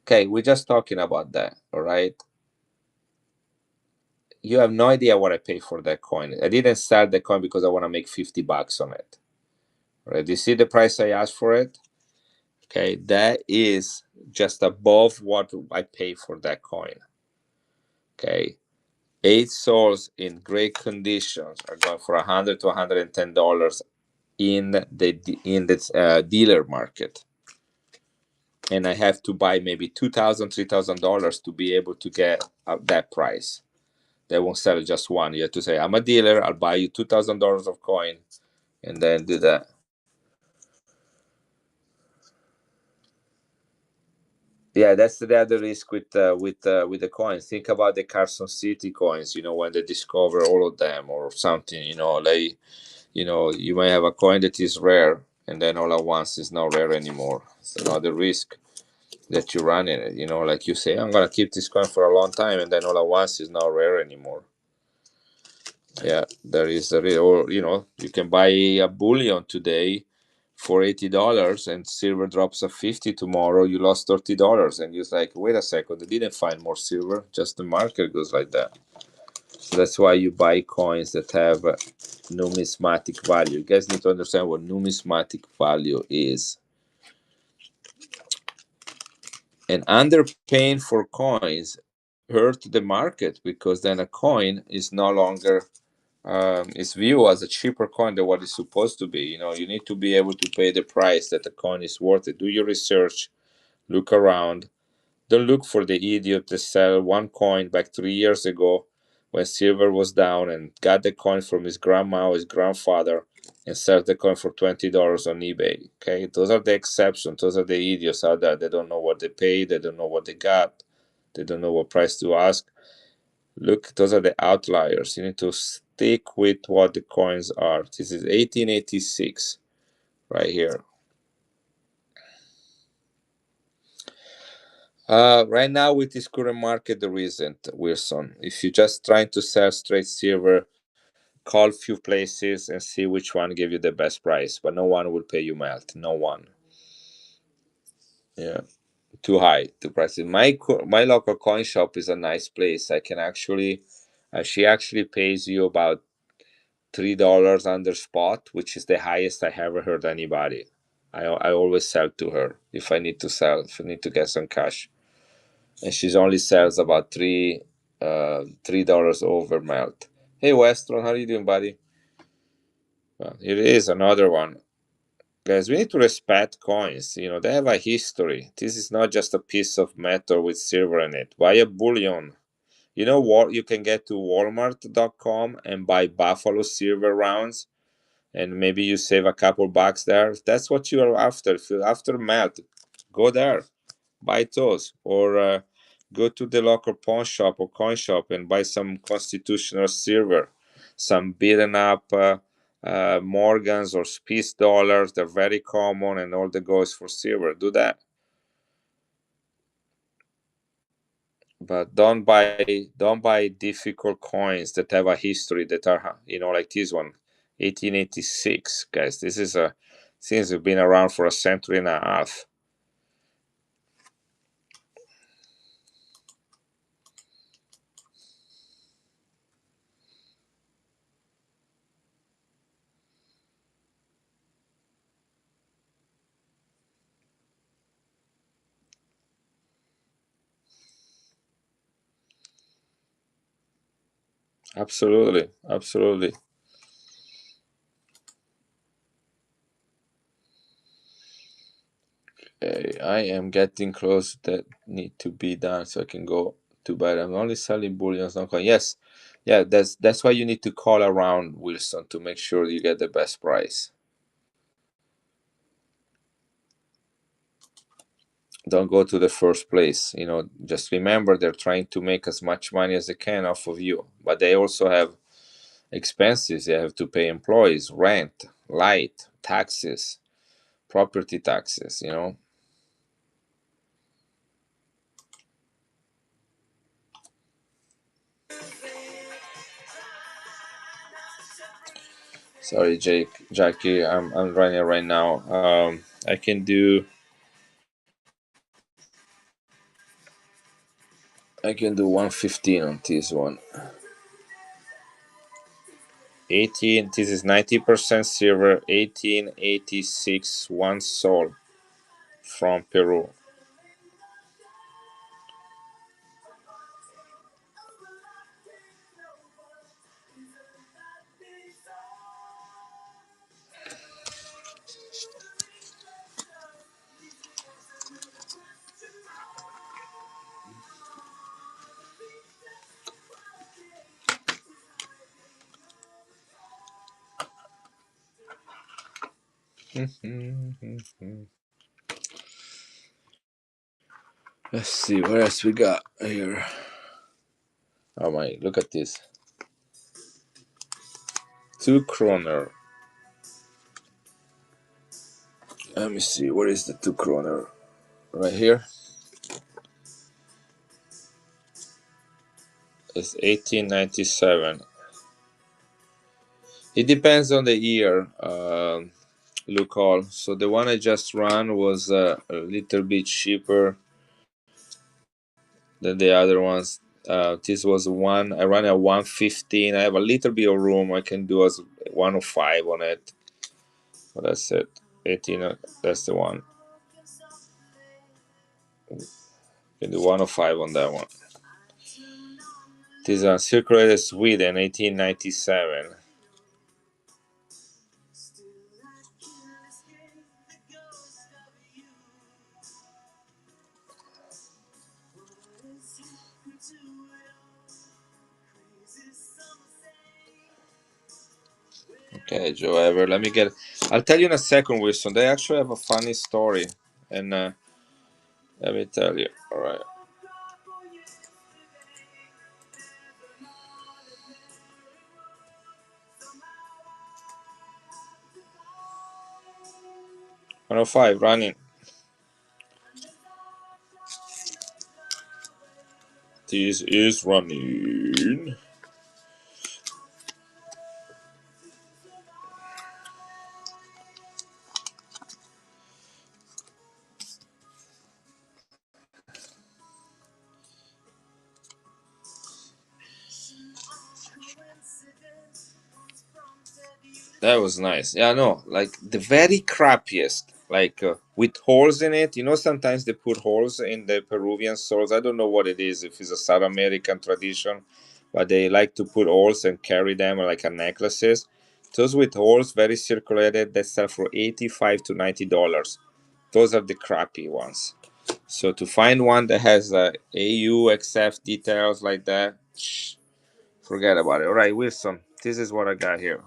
Okay, we're just talking about that, all right? You have no idea what I paid for that coin. I didn't sell the coin because I want to make $50 on it. Right? You see the price I asked for it? Okay, that is just above what I paid for that coin. Okay, 8 souls in great conditions are going for $100 to $110 in the dealer market, and I have to buy maybe $2,000, $3,000 to be able to get that price. They won't sell just one. You have to say, I'm a dealer, I'll buy you $2,000 of coin, and then do that. Yeah, that's the other risk with the coins. Think about the Carson City coins. When they discover all of them or something. You may have a coin that is rare, and then all at once is not rare anymore. It's another risk that you run in it. Like you say, I'm gonna keep this coin for a long time, and then all at once is not rare anymore. Yeah, there is a real, or you can buy a bullion today for $80, and silver drops at 50 tomorrow. You lost $30, and you're like, wait a second, they didn't find more silver. Just the market goes like that. So that's why you buy coins that have numismatic value. You guys need to understand what numismatic value is. And underpaying for coins hurt the market, because then a coin is no longer is viewed as a cheaper coin than what it's supposed to be. You need to be able to pay the price that the coin is worth it. Do your research, look around. Don't look for the idiot that sell one coin back 3 years ago when silver was down and got the coin from his grandma or his grandfather and sell the coin for $20 on eBay. Okay, those are the exceptions. Those are the idiots out there. They don't know what they paid. They don't know what they got. They don't know what price to ask. Look, those are the outliers. You need to stick with what the coins are. This is 1886 right here. Right now, with this current market, there isn't, Wilson. If you're just trying to sell straight silver, call a few places and see which one give you the best price. But no one will pay you melt. No one. Yeah, too high, too pricey. My local coin shop is a nice place. I can actually, she actually pays you about $3 under spot, which is the highest I ever heard anybody. I always sell to her if I need to sell, if I need to get some cash, and she's only sells about $3 over melt. Hey Westron, how are you doing, buddy? Well, here is another one, guys. We need to respect coins. They have a history. This is not just a piece of metal with silver in it. Buy a bullion. You know what? You can get to Walmart.com and buy Buffalo silver rounds, and maybe you save a couple bucks there. If that's what you are after, if you're after melt, go there, buy those, or go to the local pawn shop or coin shop and buy some constitutional silver, some beaten up Morgans or Spice dollars. They're very common, and all the goes for silver. Do that, but don't buy difficult coins that have a history, that are like this one, 1886, guys. This is a since it's been around for a century and a half. Absolutely, absolutely. I am getting close. That need to be done so I can go to bed. I'm only selling bullions, not coin. Yes, yeah. That's why you need to call around, Wilson, to make sure you get the best price. Don't go to the first place. Just remember they're trying to make as much money as they can off of you, but they also have expenses. They have to pay employees, rent, light, taxes, property taxes. Sorry, Jackie, I'm running right now. I can do 115 on this one. 18. This is 90% silver. 1886 one sol from Peru. Let's see what else we got here. Oh my! Look at this. 2 kroner. Let me see. What is the 2 kroner? Right here. It's 1897. It depends on the year. Look all. So the one I just ran was a little bit cheaper than the other ones. This was one. I ran at 115. I have a little bit of room. I can do as 105 on it. But that's it. 18. That's the one. Can do 105 on that one. This is circulated Sweden, 1897. Okay, Joe Ever. Let me get. I'll tell you in a second, Wilson. They actually have a funny story, and let me tell you. All right. 105 running. This is running. That was nice. Yeah, no, like the very crappiest, like with holes in it. Sometimes they put holes in the Peruvian swords. I don't know what it is, if it's a South American tradition, but they like to put holes and carry them like a necklaces. Those with holes, very circulated, they sell for $85 to $90. Those are the crappy ones. So to find one that has AU XF details like that, forget about it. All right, Wilson, this is what I got here.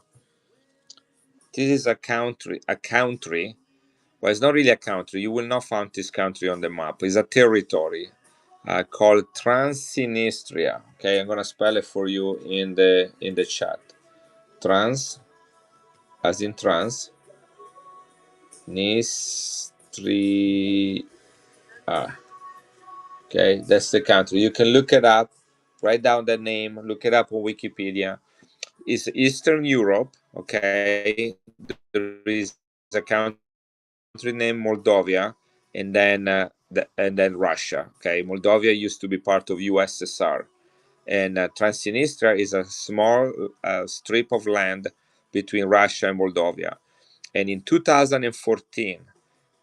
This is a country. Well, it's not really a country. You will not find this country on the map. It's a territory called Transnistria. Okay, I'm gonna spell it for you in the chat. Trans, as in trans, Nistria. Okay, that's the country. You can look it up. Write down the name. Look it up on Wikipedia. It's Eastern Europe. Okay, there is a country named Moldova, and then Russia. Okay, Moldova used to be part of USSR, and Transnistria is a small strip of land between Russia and Moldova. And in 2014,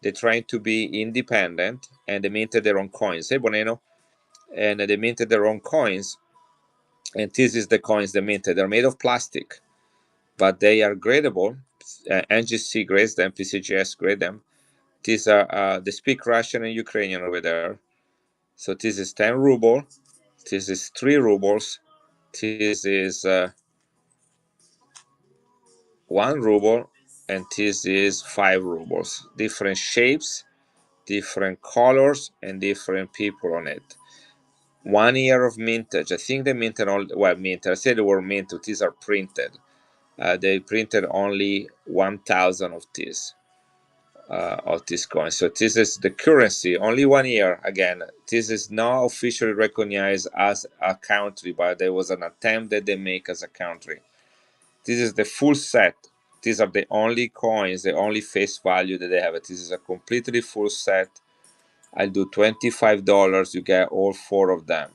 they tried to be independent, and they minted their own coins. Hey, Boneno, and they minted their own coins, and this is the coins they minted. They're made of plastic, but they are gradable. NGC grades them, PCGS grade them, These are they speak Russian and Ukrainian over there. So this is 10 ruble. This is 3 rubles. This is 1 ruble, and this is 5 rubles. Different shapes, different colors, and different people on it. 1 year of mintage. I think they minted all. Well, minted. I said the word minted. These are printed. They printed only 1,000 of these coins. So this is the currency. Only 1 year. Again, this is not officially recognized as a country, but there was an attempt that they make as a country. This is the full set. These are the only coins, the only face value that they have. This is a completely full set. I'll do $25. You get all 4 of them.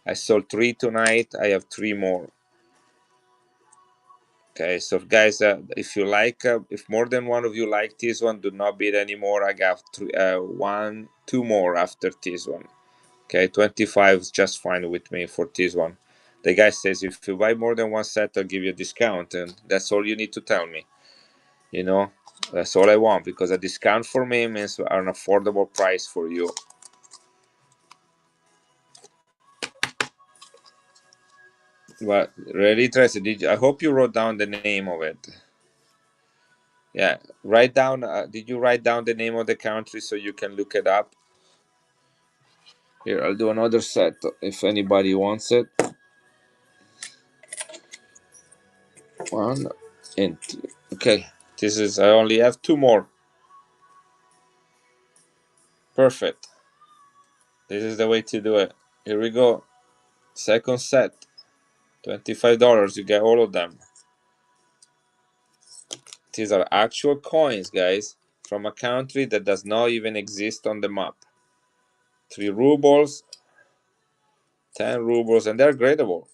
I sold 3 tonight. I have 3 more. Okay, so guys, if you like, if more than one of you like this one, do not bid anymore. I got 2 more after this one. Okay, 25 is just fine with me for this one. The guy says if you buy more than one set, I'll give you a discount, and that's all you need to tell me. You know, that's all I want, because a discount for me means an affordable price for you. But really, Tracy, I hope you wrote down the name of it. Yeah, write down. Did you write down the name of the country so you can look it up? Here, I'll do another set if anybody wants it. 1 and 2. Okay, this is. I only have 2 more. Perfect. This is the way to do it. Here we go. Second set. $25. You get all of them. These are actual coins, guys, from a country that does not even exist on the map. 3 rubles, 10 rubles, and they're gradable.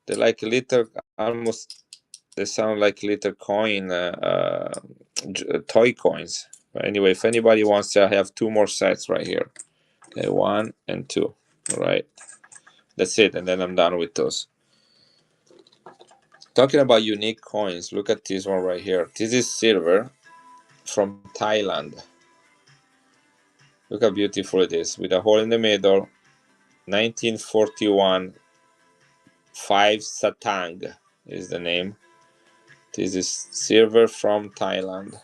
They're like little, almost, they sound like little coin, toy coins. But anyway, if anybody wants to, I have 2 more sets right here. Okay, 1 and 2. All right, that's it, and then I'm done with those. Talking about unique coins, look at this one right here. This is silver from Thailand. Look how beautiful it is, with a hole in the middle. 1941 5 Satang is the name. This is silver from Thailand.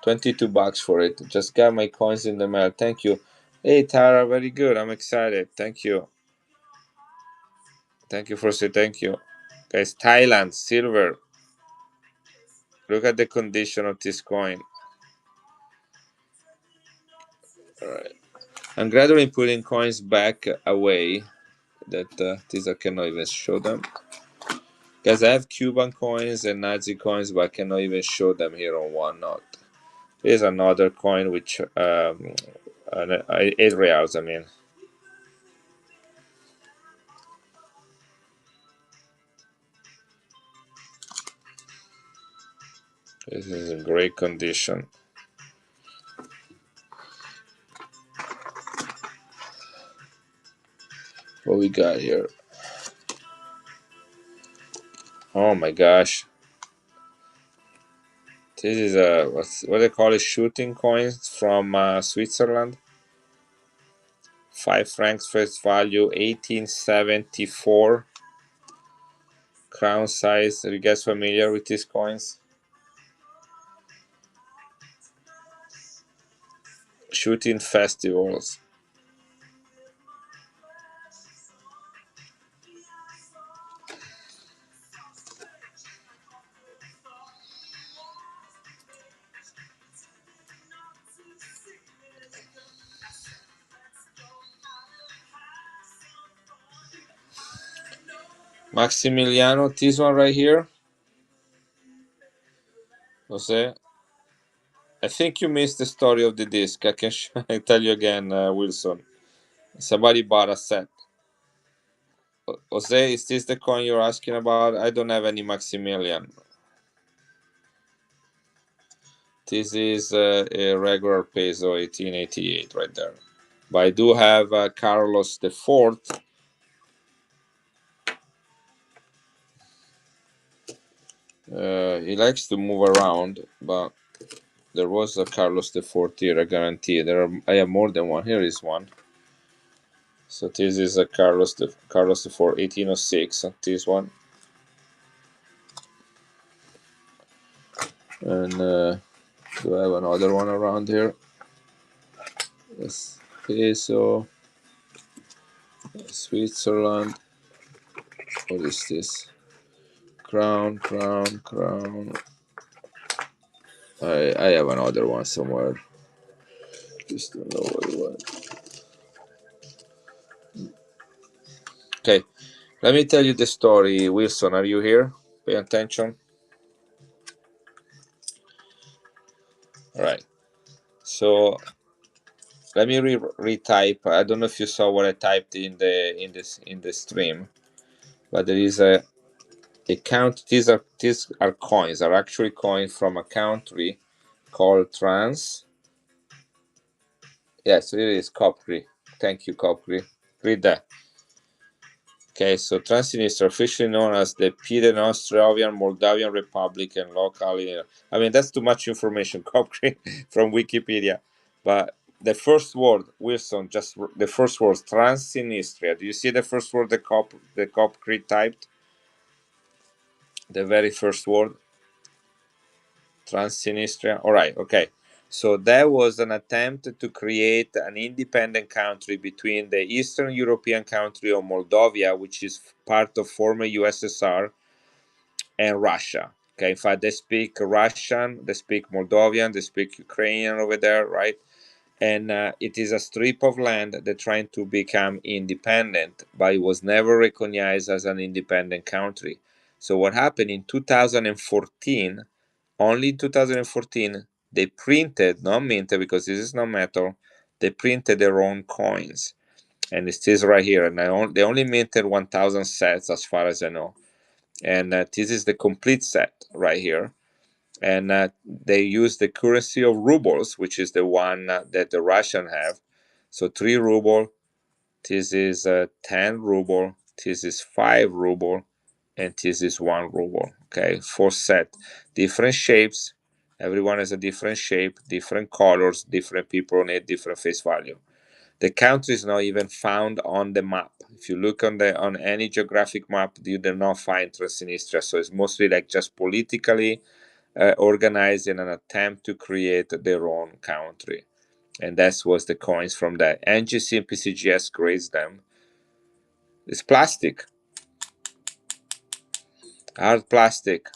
$22 for it. Just got my coins in the mail. Thank you. Hey Tara, very good. I'm excited. Thank you. Thank you for saying thank you. Guys, Thailand, silver. Look at the condition of this coin. Alright. I'm gradually putting coins back away. That these I cannot even show them. Guys, I have Cuban coins and Nazi coins, but I cannot even show them here on OneNote. Here's another coin, which 8 reals. I mean, this is in great condition. What we got here? Oh my gosh! This is what they call it, shooting coins from Switzerland. 5 francs face value, 1874. Crown size. Are you guys familiar with these coins? Shooting festivals. Maximiliano, this one right here. Jose, I think you missed the story of the disc. I can I tell you again, Wilson. Somebody bought a set. Jose, is this the coin you're asking about? I don't have any Maximilian. This is a regular peso 1888 right there. But I do have Carlos the Fourth. He likes to move around, but there was a Carlos the Fourth here, I guarantee. I have more than one. Here is one. So this is a Carlos the Fourth, 1806. This one, and do I have another one around here? Yes, peso, Switzerland. What is this? Crown, crown, crown. I have another one somewhere. Just don't know what it was. Okay, let me tell you the story. Wilson, are you here? Pay attention. All right. So let me retype. I don't know if you saw what I typed in the stream, but there is a count. These are coins. Are actually coins from a country called Trans. Yes, it is Copri. Thank you, Copri. Read that. Okay, so Transnistria, officially known as the Piedmont-Austrian Moldavian Republic and locally, I mean, that's too much information, Copri, from Wikipedia. But the first word, Wilson, just the first word, Transnistria. Do you see the first word the Copri typed? The very first word, Transnistria. All right, okay. So that was an attempt to create an independent country between the Eastern European country of Moldavia, which is part of former USSR, and Russia. Okay, in fact, they speak Russian, they speak Moldovan, they speak Ukrainian over there, right? And it is a strip of land that trying to become independent, but it was never recognized as an independent country. So what happened in 2014? Only in 2014 they printed, not minted because this is not metal. They printed their own coins, and it says right here. And they only minted 1,000 sets, as far as I know. And this is the complete set right here. And they use the currency of rubles, which is the one that the Russian have. So 3 ruble, this is 10 ruble, this is 5 ruble, and this is 1 ruble. Okay, 4 set, different shapes. Everyone has a different shape, different colors, different people need different face value. The country is not even found on the map. If you look on any geographic map, you do not find Transnistria. So it's mostly like just politically organized in an attempt to create their own country. And that was the coins from that. NGC and PCGS grades them. It's plastic, hard plastic.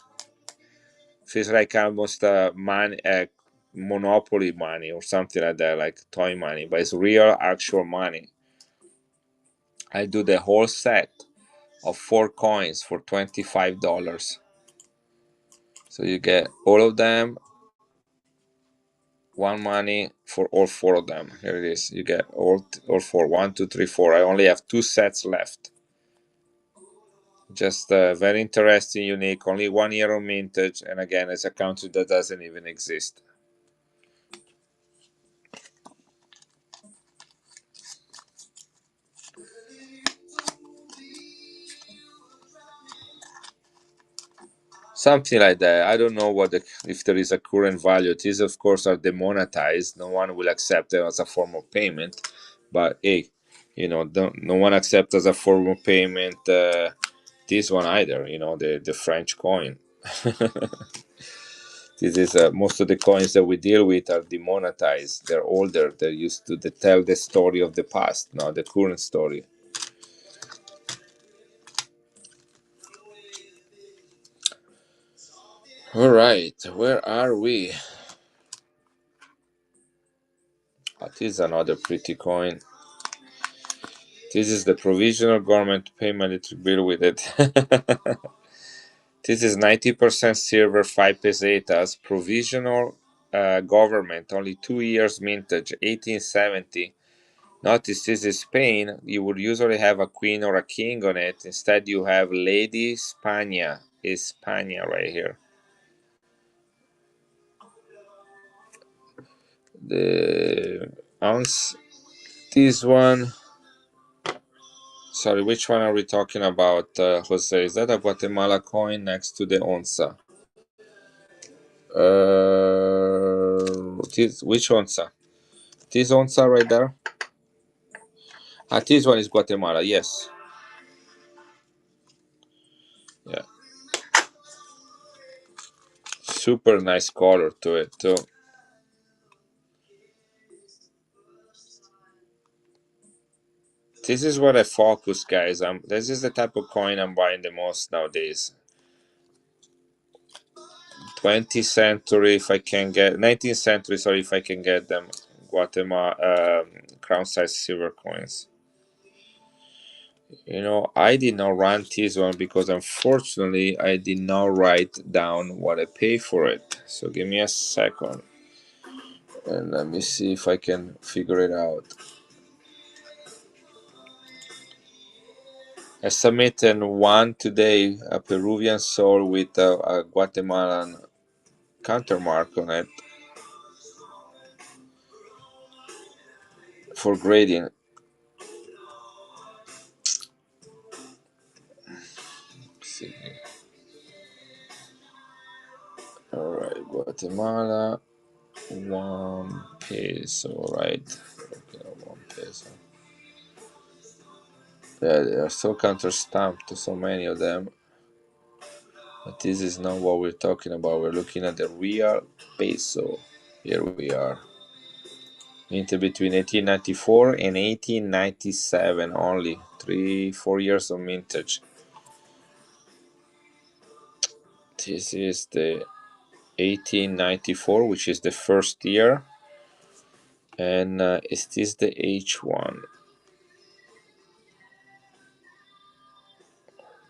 Feels like almost money, monopoly money or something like that, like toy money, but it's real, actual money. I do the whole set of 4 coins for $25. So you get all of them, one money for all 4 of them. Here it is. You get all four. 1, 2, 3, 4. I only have 2 sets left. Just very interesting, unique. Only 1 year of mintage, and again, it's a country that doesn't even exist. Something like that. I don't know if there is a current value. These, of course, are demonetized. No one will accept them as a form of payment. But hey, no one accepts as a form of payment this one either. The French coin. This is most of the coins that we deal with are demonetized. They're older. They're used to tell the story of the past, not the current story. All right, where are we? This is another pretty coin. This is the provisional government to pay my electric bill with it. This is 90% silver, 5 pesetas. Provisional government, only 2 years mintage, 1870. Notice this is Spain. You would usually have a queen or a king on it. Instead, you have Lady España. España right here. The ounce. This one. Sorry, which one are we talking about, Jose? Is that a Guatemala coin next to the onza? Which onza? This onza right there. This one is Guatemala. Yes. Yeah. Super nice color to it too. This is what I focus, guys. This is the type of coin I'm buying the most nowadays. 20th century, if I can get 19th century. Sorry, if I can get them. Guatemala crown size silver coins. I did not run this one because unfortunately I did not write down what I pay for it. So give me a second and let me see if I can figure it out. I submitted one today, a Peruvian sol with a Guatemalan countermark on it for grading. Alright, Guatemala, 1 peso, right? Okay, 1 peso. Yeah, they are so counter-stamped, so many of them. But this is not what we're talking about. We're looking at the real peso. Here we are. Minted between 1894 and 1897 only. 3-4 years of mintage. This is the 1894, which is the first year. And is this the H1?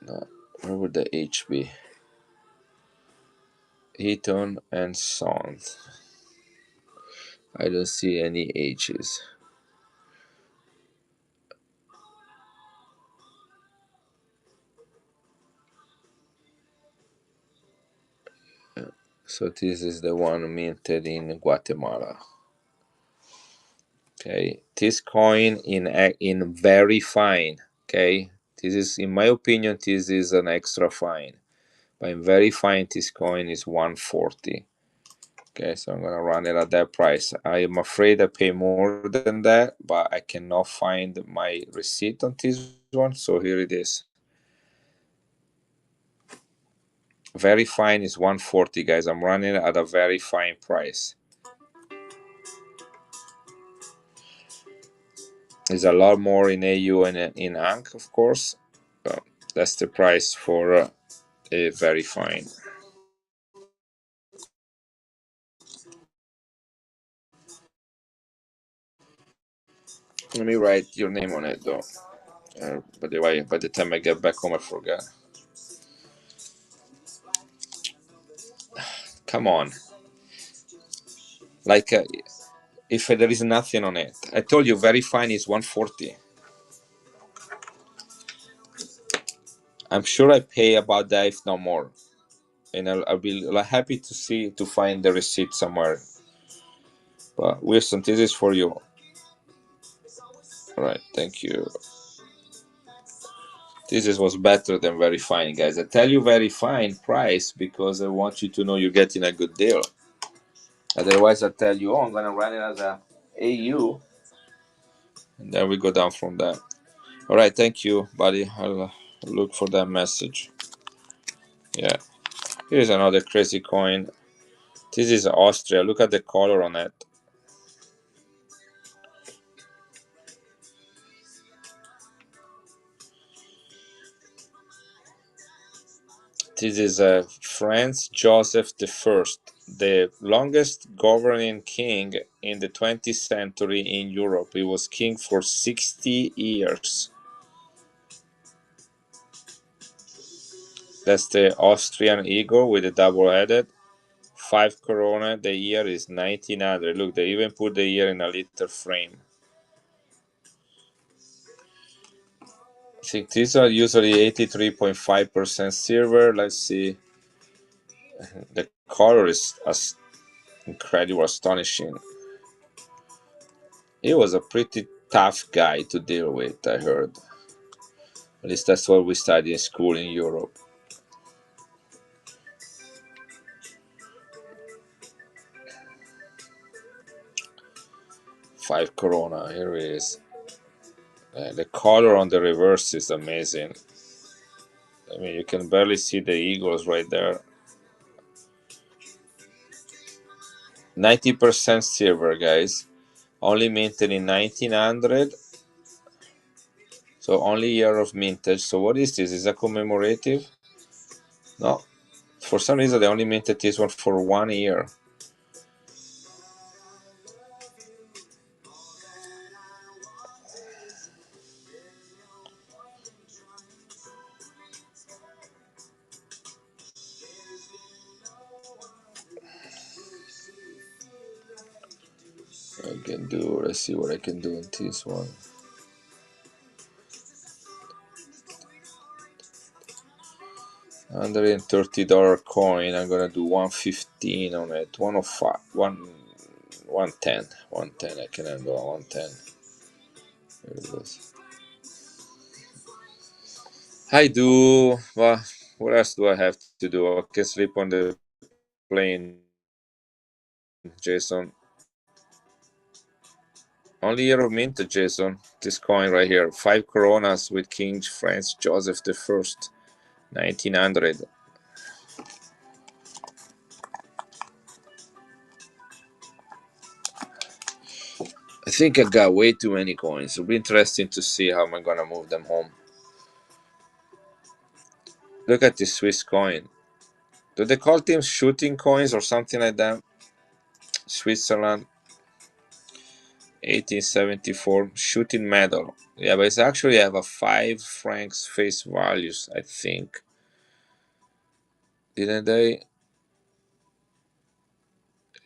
No, where would the H be? Eaton and Sons. I don't see any H's. So this is the one minted in Guatemala. Okay, this coin in very fine. Okay, this is, in my opinion, this is an extra fine. But in very fine, this coin is 140. Okay, so I'm gonna run it at that price. I am afraid I pay more than that, but I cannot find my receipt on this one. So here it is. Very fine is 140, guys. I'm running it at a very fine price. There's a lot more in AU and in ANC, of course. That's the price for a very fine. Let me write your name on it, though. By the time I get back home, I forgot. Come on. Like, if there is nothing on it. I told you, very fine is 140. I'm sure I pay about that, if not more. And I'll be happy to find the receipt somewhere. But Wilson, this is for you. All right, thank you. This was better than very fine, guys. I tell you very fine price because I want you to know you're getting a good deal. Otherwise, I tell you, I'm gonna run it as a AU, and then we go down from there. All right, thank you, buddy. I'll look for that message. Yeah, here's another crazy coin. This is Austria. Look at the color on it. This is Franz Joseph I, the longest governing king in the 20th century in Europe. He was king for 60 years. That's the Austrian eagle with the double-headed. 5 corona. The year is 1900. Look, they even put the year in a little frame. I think these are usually 83.5% silver. Let's see. The color is incredible, astonishing. He was a pretty tough guy to deal with, I heard. At least that's what we studied in school in Europe. 5 Corona. Here it is. The color on the reverse is amazing. I mean, you can barely see the eagles right there. 90% silver, guys. Only minted in 1900. So only year of mintage. So what is this? Is that commemorative? No. For some reason, they only minted this one for 1 year. I can do. Let's see what I can do in this one. $130 coin. I'm gonna do 115 on it. 105. 110. 110. I can handle 110. There it goes. I do. Well, what else do I have to do? I can sleep on the plane, Jason. Only year of mint, Jason. This coin right here. 5 coronas with King Franz Joseph the First, 1900. I think I got way too many coins. It'll be interesting to see how I'm gonna move them home. Look at this Swiss coin. Do they call them shooting coins or something like that? Switzerland, 1874 shooting medal. Yeah, but it's actually have a 5 francs face values, I think. Didn't they?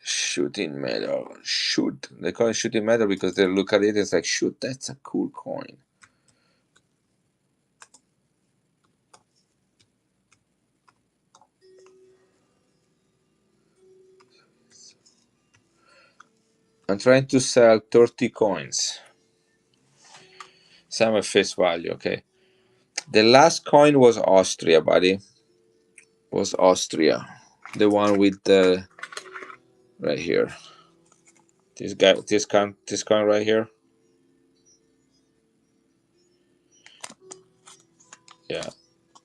Shooting medal. Shoot. They call it shooting medal because they look at it, it's like, shoot, that's a cool coin. I'm trying to sell 30 coins. Same at face value, okay. The last coin was Austria, buddy. Was Austria. The one with the right here. This guy, this coin right here. Yeah,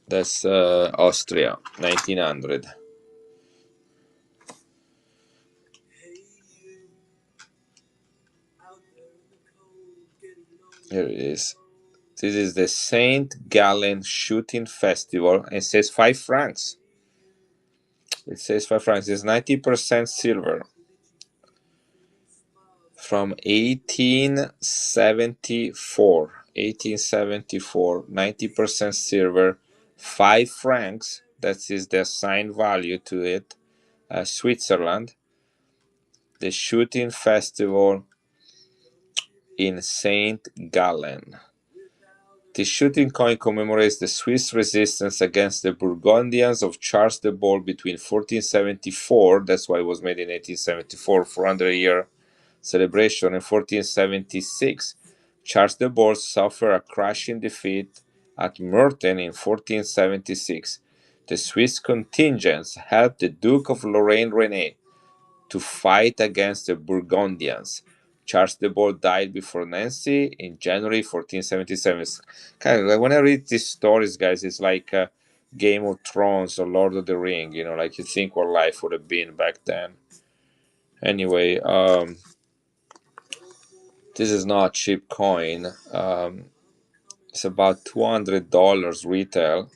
that's Austria, 1900. Here it is. This is the Saint Gallen Shooting Festival. And it says 5 francs. It says 5 francs. It's 90% silver. From 1874. 1874. 90% silver. 5 francs. That is the assigned value to it. Switzerland. The Shooting Festival in Saint Gallen. The shooting coin commemorates the Swiss resistance against the Burgundians of Charles the Bold between 1474, that's why it was made in 1874, 400-year celebration, and 1476. Charles the Bold suffered a crushing defeat at Merten in 1476. The Swiss contingents helped the Duke of Lorraine René to fight against the Burgundians. Charles the Bold died before Nancy in January 1477. It's kind of like when I read these stories, guys, it's like Game of Thrones or Lord of the Ring. You know, like you think what life would have been back then. Anyway, this is not a cheap coin. It's about $200 retail.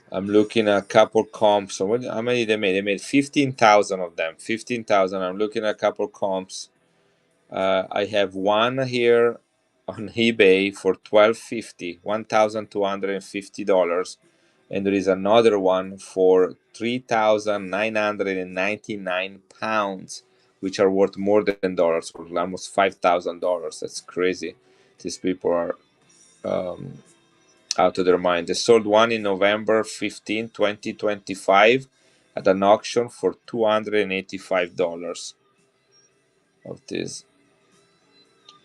I'm looking at a couple comps. So how many they made? They made 15,000 of them. 15,000. I'm looking at a couple comps. I have one here on eBay for $1,250, $1,250, and there is another one for 3,999 pounds, which are worth more than dollars, for almost $5,000. That's crazy. These people are out of their mind. They sold one in November 15, 2025 at an auction for $285 of this.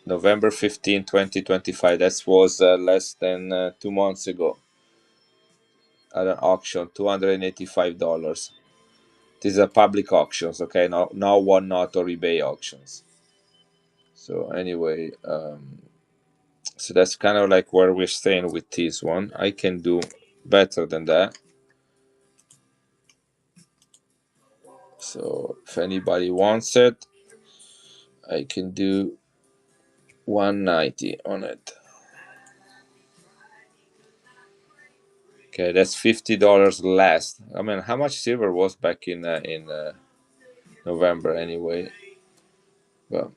November 15, 2025. That was less than 2 months ago at an auction, $285. These are public auctions, okay? No Whatnot or eBay auctions. So anyway, so that's kind of like where we're staying with this one. I can do better than that. So if anybody wants it, I can do 190 on it. Okay, that's $50 less. I mean, how much silver was back in November anyway? Well,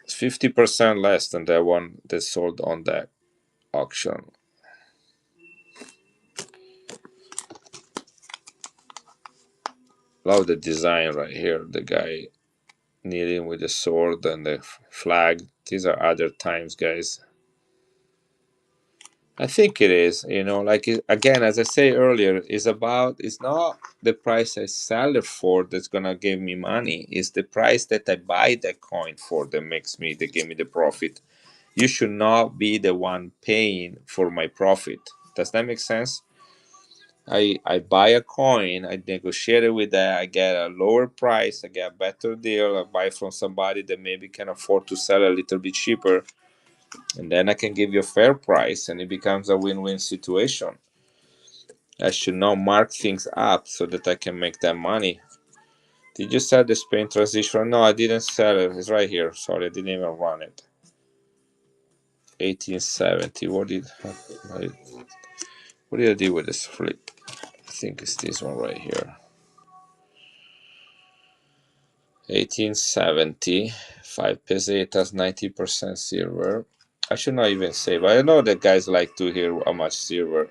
it's 50% less than the one that sold on that auction. Love the design right here. The guy kneeling with the sword and the flag. These are other times, guys. I think it is, like again, as I say earlier, it's not the price I sell it for that's gonna give me money. It's the price that I buy that coin for that give me the profit. You should not be the one paying for my profit. Does that make sense? I buy a coin, I negotiate it with that, I get a lower price, I get a better deal, I buy from somebody that maybe can afford to sell a little bit cheaper, and then I can give you a fair price and it becomes a win-win situation. I should now mark things up so that I can make that money. Did you sell the Spain transition? No, I didn't sell it. It's right here. Sorry, I didn't even run it. 1870. What did I do with this flip? I think it's this one right here. 1870. 5 pesetas, 90% silver. I should not even say, but I know that guys like to hear how much silver.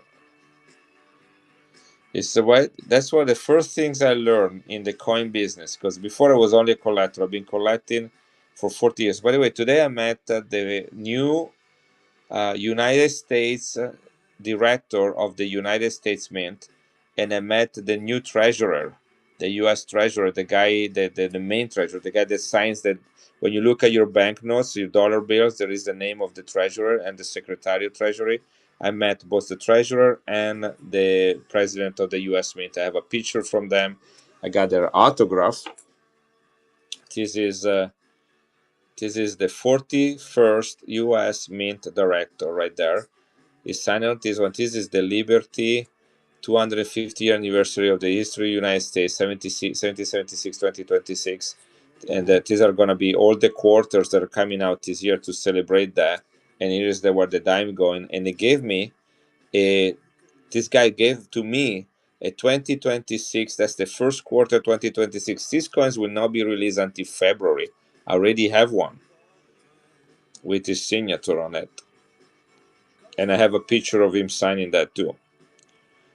It's the way. That's one of the first things I learned in the coin business. Because before I was only a collector. I've been collecting for 40 years. By the way, today I met the new United States director of the United States Mint, and I met the new treasurer, the U.S. treasurer, the guy, the main treasurer, the guy that signs that. When you look at your banknotes, your dollar bills, there is the name of the treasurer and the secretary of treasury. I met both the treasurer and the president of the U.S. Mint. I have a picture from them. I got their autograph. This is uh, this is the 41st U.S. Mint director right there. Is signed on this one. This is the Liberty 250th anniversary of the history of the United States, 1776, 2026. And these are going to be all the quarters that are coming out this year to celebrate that. And here is where the dime going. And they gave me this guy gave to me a 2026, that's the first quarter 2026. These coins will not be released until February. I already have one with his signature on it. And I have a picture of him signing that too.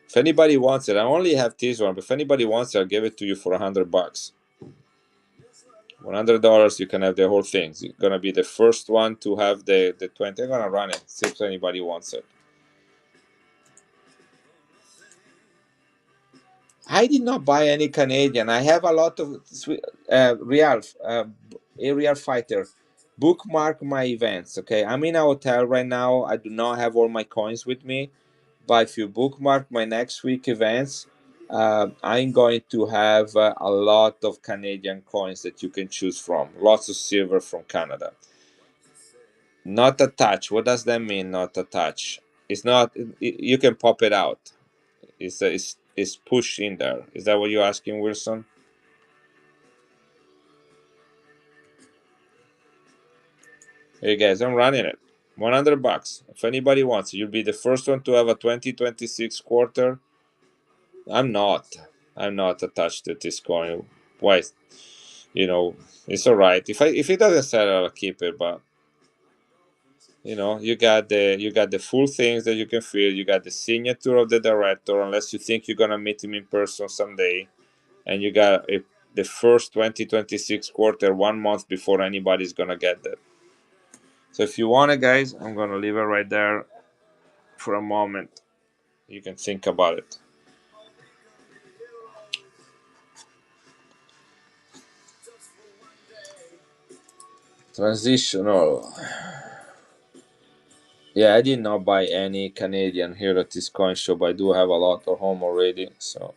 If anybody wants it, I only have this one, but if anybody wants it, I'll give it to you for $100. $100, you can have the whole thing. You're gonna be the first one to have the 20. I'm gonna run it, see if anybody wants it. I did not buy any Canadian. I have a lot of Real Fighter. Bookmark my events. Okay, I'm in a hotel right now. I do not have all my coins with me, but if you bookmark my next week events, I'm going to have a lot of Canadian coins that you can choose from. Lots of silver from Canada. Not attached. What does that mean? Not attached. It's not. You can pop it out. It's pushed in there. Is that what you're asking, Wilson? Hey guys, I'm running it. $100. If anybody wants it, you'll be the first one to have a 2026 quarter. I'm not. I'm not attached to this coin. Why? It's all right. If it doesn't sell, I'll keep it. But you got the full things that you can feel. You got the signature of the director, unless you think you're gonna meet him in person someday, and you got the first 2026 quarter 1 month before anybody's gonna get that. So if you want it, guys, I'm gonna leave it right there for a moment. You can think about it. Transitional. Yeah, I did not buy any Canadian here at this coin shop, but I do have a lot at home already. So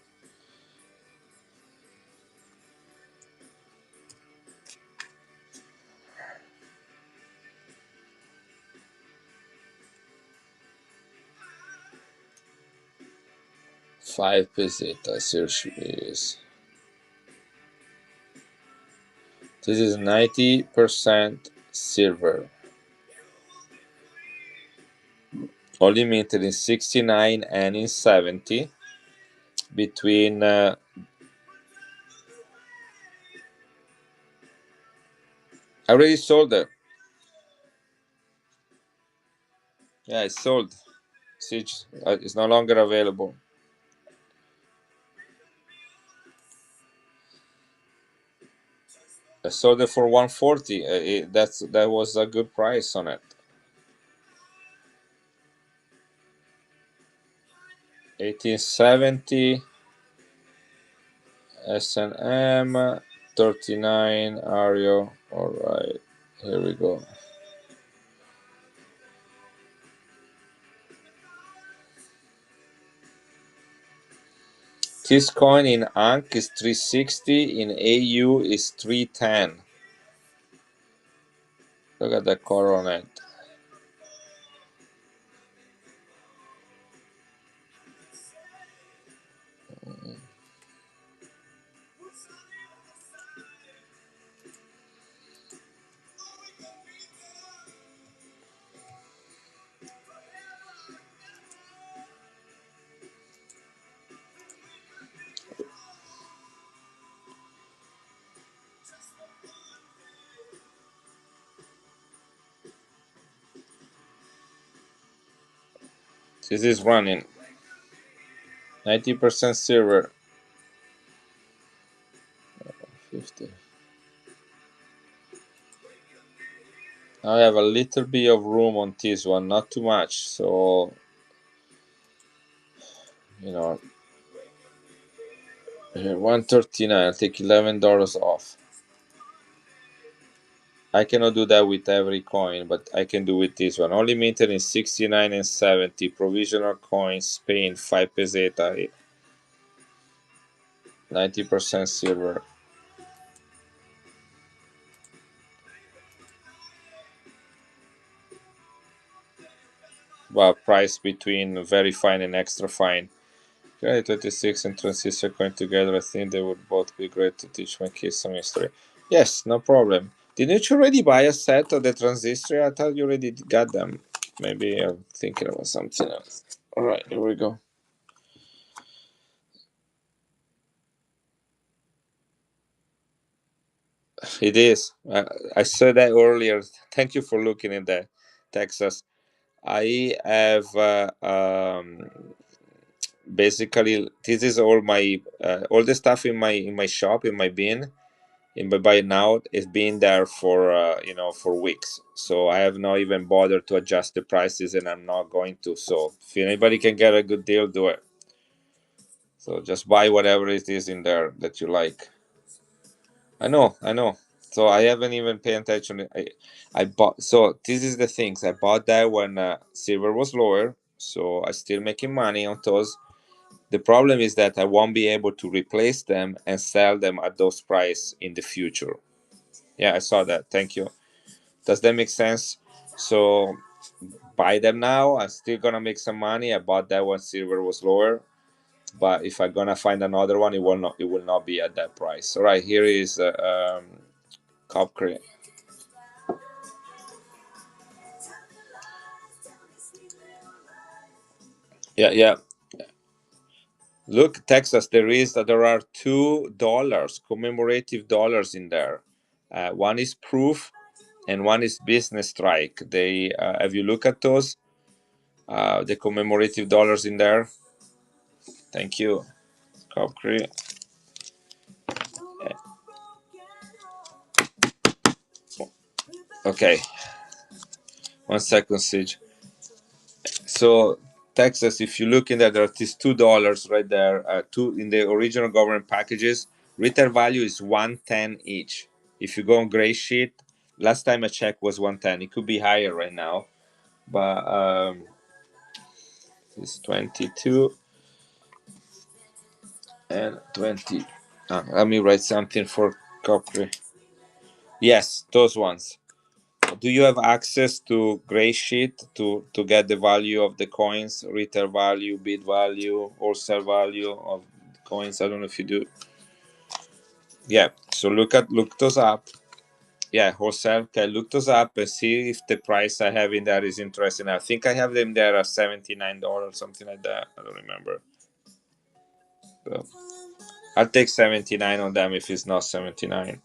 5 pesetas. Here she is. This is 90% silver. Only minted in 69 and in 70. Between I already sold it. Yeah, it's sold. Siege is no longer available. I sold it for 140. That was a good price on it. 1870 S&M 39 Ario. All right, here we go. This coin in ANC is 360, in AU is 310. Look at the color on it. This is running 90% silver. 50. I have a little bit of room on this one, not too much, so here 139. I'll take $11 off. I cannot do that with every coin, but I can do with this one. Only minted in 69 and 70. Provisional coin, Spain, 5 peseta, 90% silver. Well, price between very fine and extra fine. Okay, 26 and transistor coin together. I think they would both be great to teach my kids some history. Yes, no problem. Didn't you already buy a set of the transistor? I thought you already got them. Maybe I'm thinking about something else. All right, here we go. It is. I said that earlier. Thank you for looking at that, Texas. I have basically this is all the stuff in my shop in my bin. By now it's been there for for weeks, so I have not even bothered to adjust the prices, and I'm not going to. So if anybody can get a good deal, do it. So just buy whatever it is in there that you like. I know. So I haven't even paid attention. I bought. So this is the things I bought that when silver was lower. So I still making money on those. The problem is that I won't be able to replace them and sell them at those price in the future. Yeah, I saw that. Thank you. Does that make sense? So buy them now. I'm still gonna make some money. I bought that when silver was lower. But if I'm gonna find another one, it will not be at that price. All right, here is Copcrete. Yeah. Look, Texas, there are $2 commemorative dollars in there. One is proof, and one is business strike. They have you look at those the commemorative dollars in there. Thank you, Copcrete. Okay, 1 second, Siege. So Texas, if you look in there are these $2 right there. Two in the original government packages. Retail value is 110 each. If you go on gray sheet, last time I checked was 110. It could be higher right now, but it's 22 and 20. Let me write something for Copri. Yes, those ones. Do you have access to Graysheet to get the value of the coins, retail value, bid value, wholesale value of coins? I don't know if you do. Yeah. So look those up. Yeah, wholesale. Okay, look those up and see if the price I have in there is interesting. I think I have them there at $79, something like that. I don't remember. So I'll take 79 on them if it's not 79.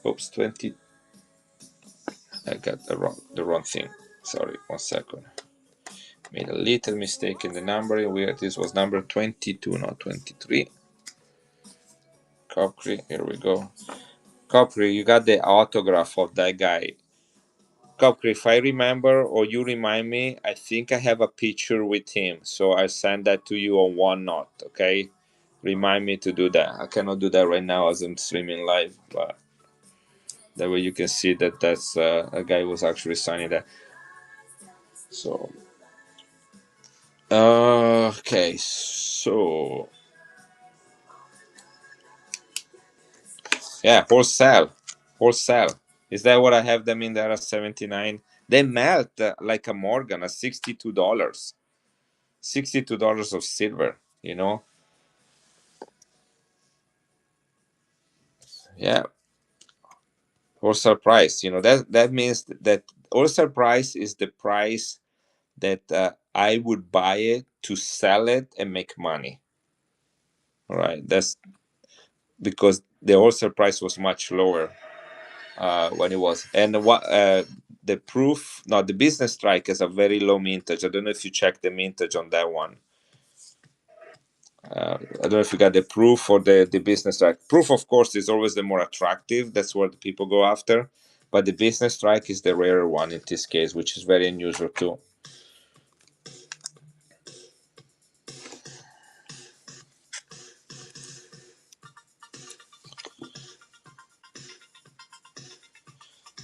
Oops, 20. I got the wrong thing. Sorry, 1 second. Made a little mistake in the numbering. This was number 22, not 23. Copri, here we go. Copri, you got the autograph of that guy. Copri, if I remember or you remind me, I think I have a picture with him. So I'll send that to you on OneNote, okay? Remind me to do that. I cannot do that right now as I'm streaming live, but that way you can see that that's a guy who was actually signing that. So, okay, so yeah, wholesale. Is that what I have them in there at 79? They melt like a Morgan at $62. $62 of silver, you know? Yeah, wholesale price. You know that means that wholesale price is the price that I would buy it to sell it and make money. All right, that's because the wholesale price was much lower when it was. And what the proof? No, the business strike is a very low mintage. I don't know if you check the mintage on that one. I don't know if you got the proof or the business strike. Proof, of course, is always the more attractive. That's what the people go after. But the business strike is the rarer one in this case, which is very unusual too.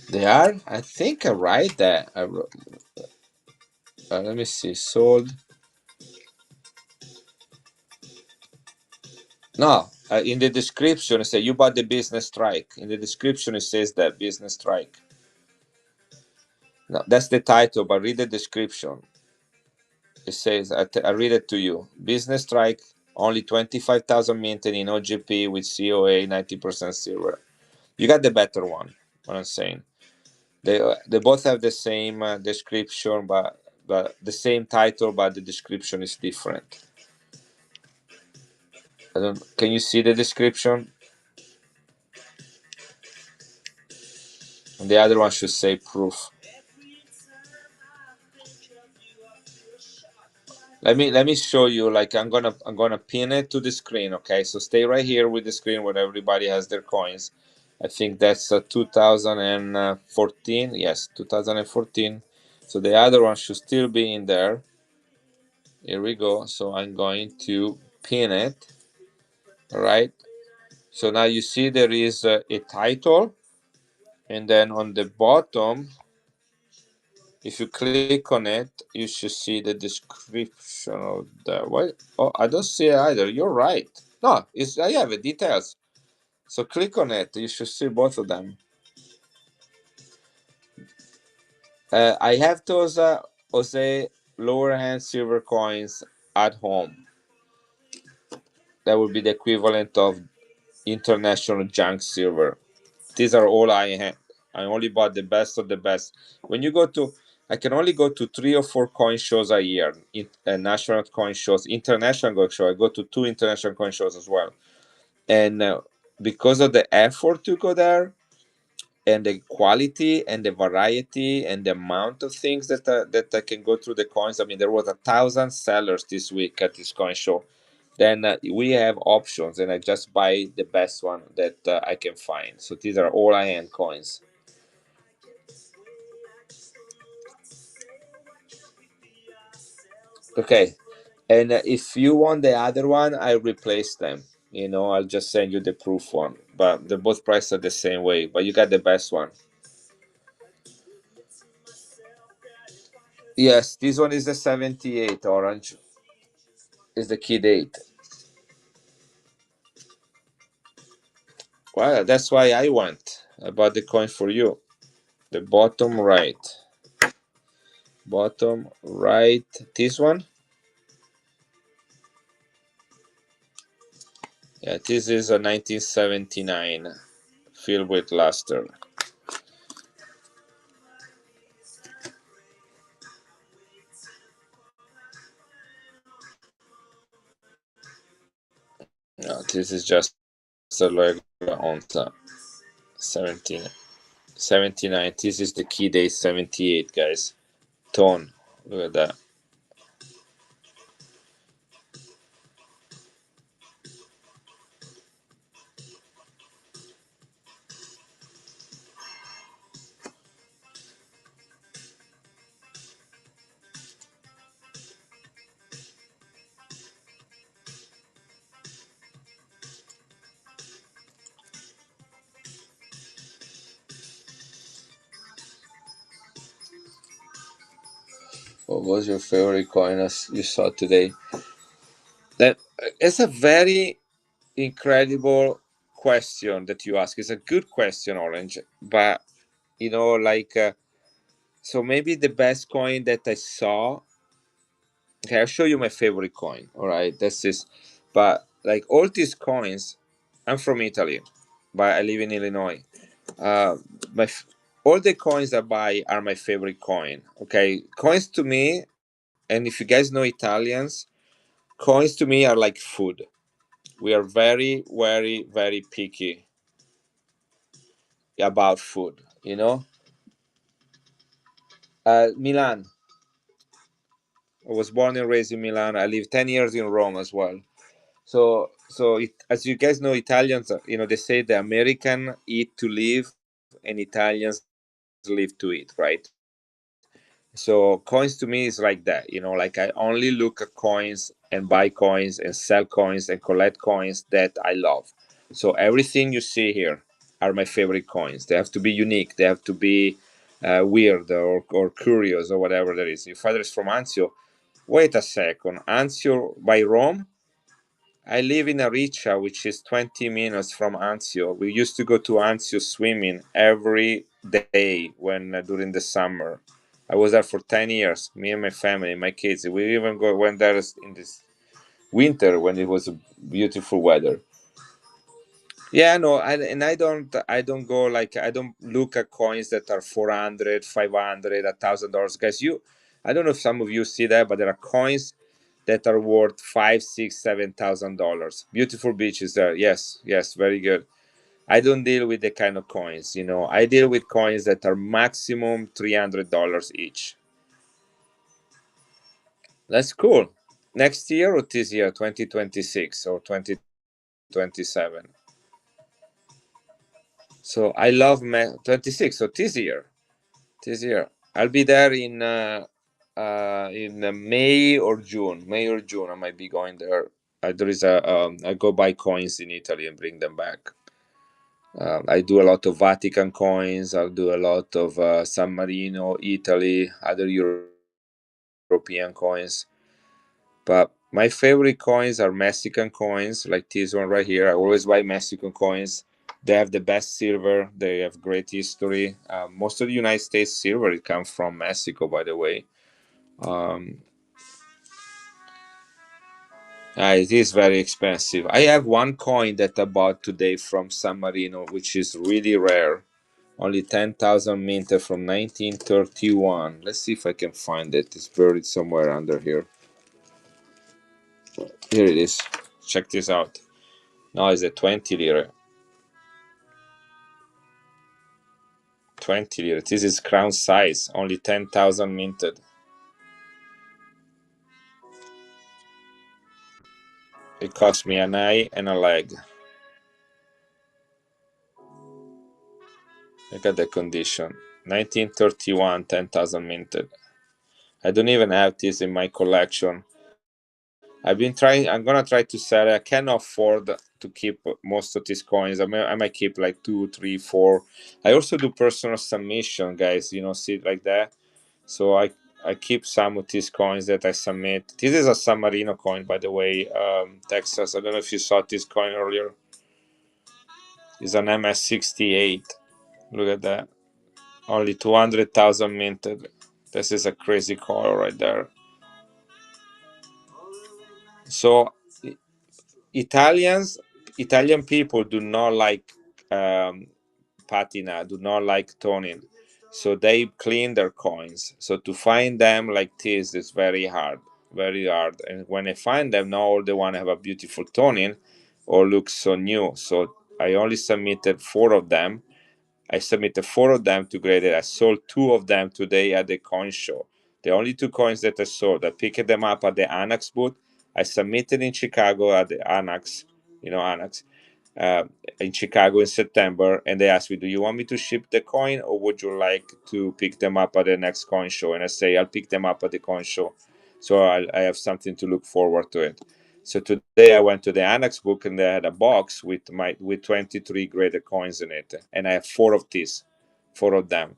They are, I think I write that. Let me see. Sold. No, in the description it says you bought the business strike. In the description it says that business strike. No, that's the title, but read the description. It says, I read it to you. Business strike, only 25,000 minted in OGP with COA, 90% silver. You got the better one. What I'm saying. They both have the same description, but the same title, but the description is different. I don't. Can you see the description? And the other one should say proof. Let me show you. Like I'm gonna pin it to the screen. Okay, so stay right here with the screen where everybody has their coins. I think that's 2014. Yes, 2014. So the other one should still be in there. Here we go. So I'm going to pin it. All right. So now you see there is a title, and then on the bottom, if you click on it, you should see the description of the what? Oh, I don't see it either. You're right. No, it's I have the details. So click on it. You should see both of them. I have those Jose lower hand silver coins at home. That would be the equivalent of international junk silver. These are all I have. I only bought the best of the best. When you go to, I can only go to 3 or 4 coin shows a year. National coin shows, international coin show. I go to 2 international coin shows as well. And because of the effort to go there, and the quality and the variety and the amount of things that I can go through the coins. I mean, there was 1,000 sellers this week at this coin show. Then we have options, and I just buy the best one that I can find. So these are all high-end coins. Okay, and if you want the other one, I replace them. I'll just send you the proof one. But they're both priced the same way. But you got the best one. Yes, this one is the 78 orange. Is the key date. Well, that's why I went. I bought the coin for you. The bottom right. Bottom right. This one? Yeah, this is a 1979 filled with luster. No, this is just a regular onza. 17, 79. This is the key day 78, guys. Tone. Look at that. What was your favorite coin as you saw today? That it's a very incredible question that you ask. It's a good question, Orange. But like so maybe the best coin that I saw. Okay, I'll show you my favorite coin. All right, that's this. But like all these coins, I'm from Italy, but I live in Illinois. Uh, my all the coins I buy are my favorite coin. Okay, coins to me, and if you guys know Italians, coins to me are like food. We are very, very, very picky about food. Milan. I was born and raised in Milan. I lived 10 years in Rome as well. As you guys know, Italians, they say the American eat to live, and Italians live to eat, right? So coins to me is like that, like I only look at coins and buy coins and sell coins and collect coins that I love. So everything you see here are my favorite coins. They have to be unique. They have to be weird or curious or whatever there is. Your father is from Anzio. Wait a second. Anzio by Rome? I live in Aricia, which is 20 minutes from Anzio. We used to go to Anzio swimming every day when during the summer. I was there for 10 years, me and my family, my kids. We even went there in this winter when it was beautiful weather. Yeah, no, I don't go like I don't look at coins that are 400, 500, $1,000. Guys, I don't know if some of you see that, but there are coins that are worth five, six, $7,000. Beautiful beaches there. Yes, yes, very good. I don't deal with the kind of coins, I deal with coins that are maximum $300 each. That's cool. Next year or this year, 2026 or 2027. So I love 26. So this year. This year. I'll be there in May or June. May or June, I might be going there. There is I go buy coins in Italy and bring them back. I do a lot of Vatican coins. I'll do a lot of San Marino, Italy, other European coins. But my favorite coins are Mexican coins, like this one right here. I always buy Mexican coins. They have the best silver. They have great history. Most of the United States silver it comes from Mexico, by the way. Um, it is very expensive. I have one coin that I bought today from San Marino, which is really rare. Only 10,000 minted from 1931. Let's see if I can find it. It's buried somewhere under here. Here it is. Check this out. Now it's a 20 lira. 20 lira. This is crown size. Only 10,000 minted. It cost me an eye and a leg. Look at the condition. 1931, 10,000 minted. I don't even have this in my collection. I've been trying. I'm gonna try to sell it. I cannot afford to keep most of these coins. I might keep like two, three, four. I also do personal submission, guys. See like that. So I keep some of these coins that I submit. This is a San Marino coin, by the way, Texas. I don't know if you saw this coin earlier. It's an MS68. Look at that. Only 200,000 minted. This is a crazy coil right there. So Italian people do not like patina, do not like toning. So they clean their coins. So to find them like this is very hard, very hard. And when I find them, not all the one have a beautiful toning or look so new. So I only submitted 4 of them. I submitted 4 of them to Graded. I sold 2 of them today at the coin show. The only 2 coins that I sold, I picked them up at the Anax booth. I submitted in Chicago at the Anax, Anax, uh, in Chicago in September, and they asked me, "Do you want me to ship the coin, or would you like to pick them up at the next coin show?" And I say, "I'll pick them up at the coin show, so I have something to look forward to it." So today I went to the Annex book and they had a box with 23 graded coins in it, and I have 4 of these, 4 of them.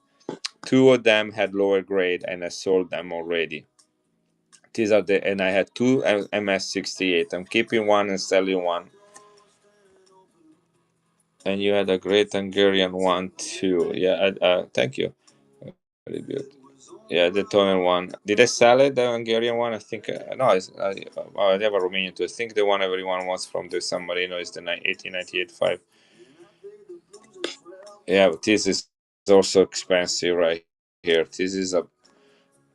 2 of them had lower grade, and I sold them already. These are the and I had 2 MS68. I'm keeping one and selling one. And you had a great Hungarian one too. Yeah, thank you. Very good. Yeah, the Tonen one. Did I sell it, the Hungarian one? I think, no, I have a Romanian too. I think the one everyone wants from the San Marino is the 1898 5. Yeah, but this is also expensive right here. This is a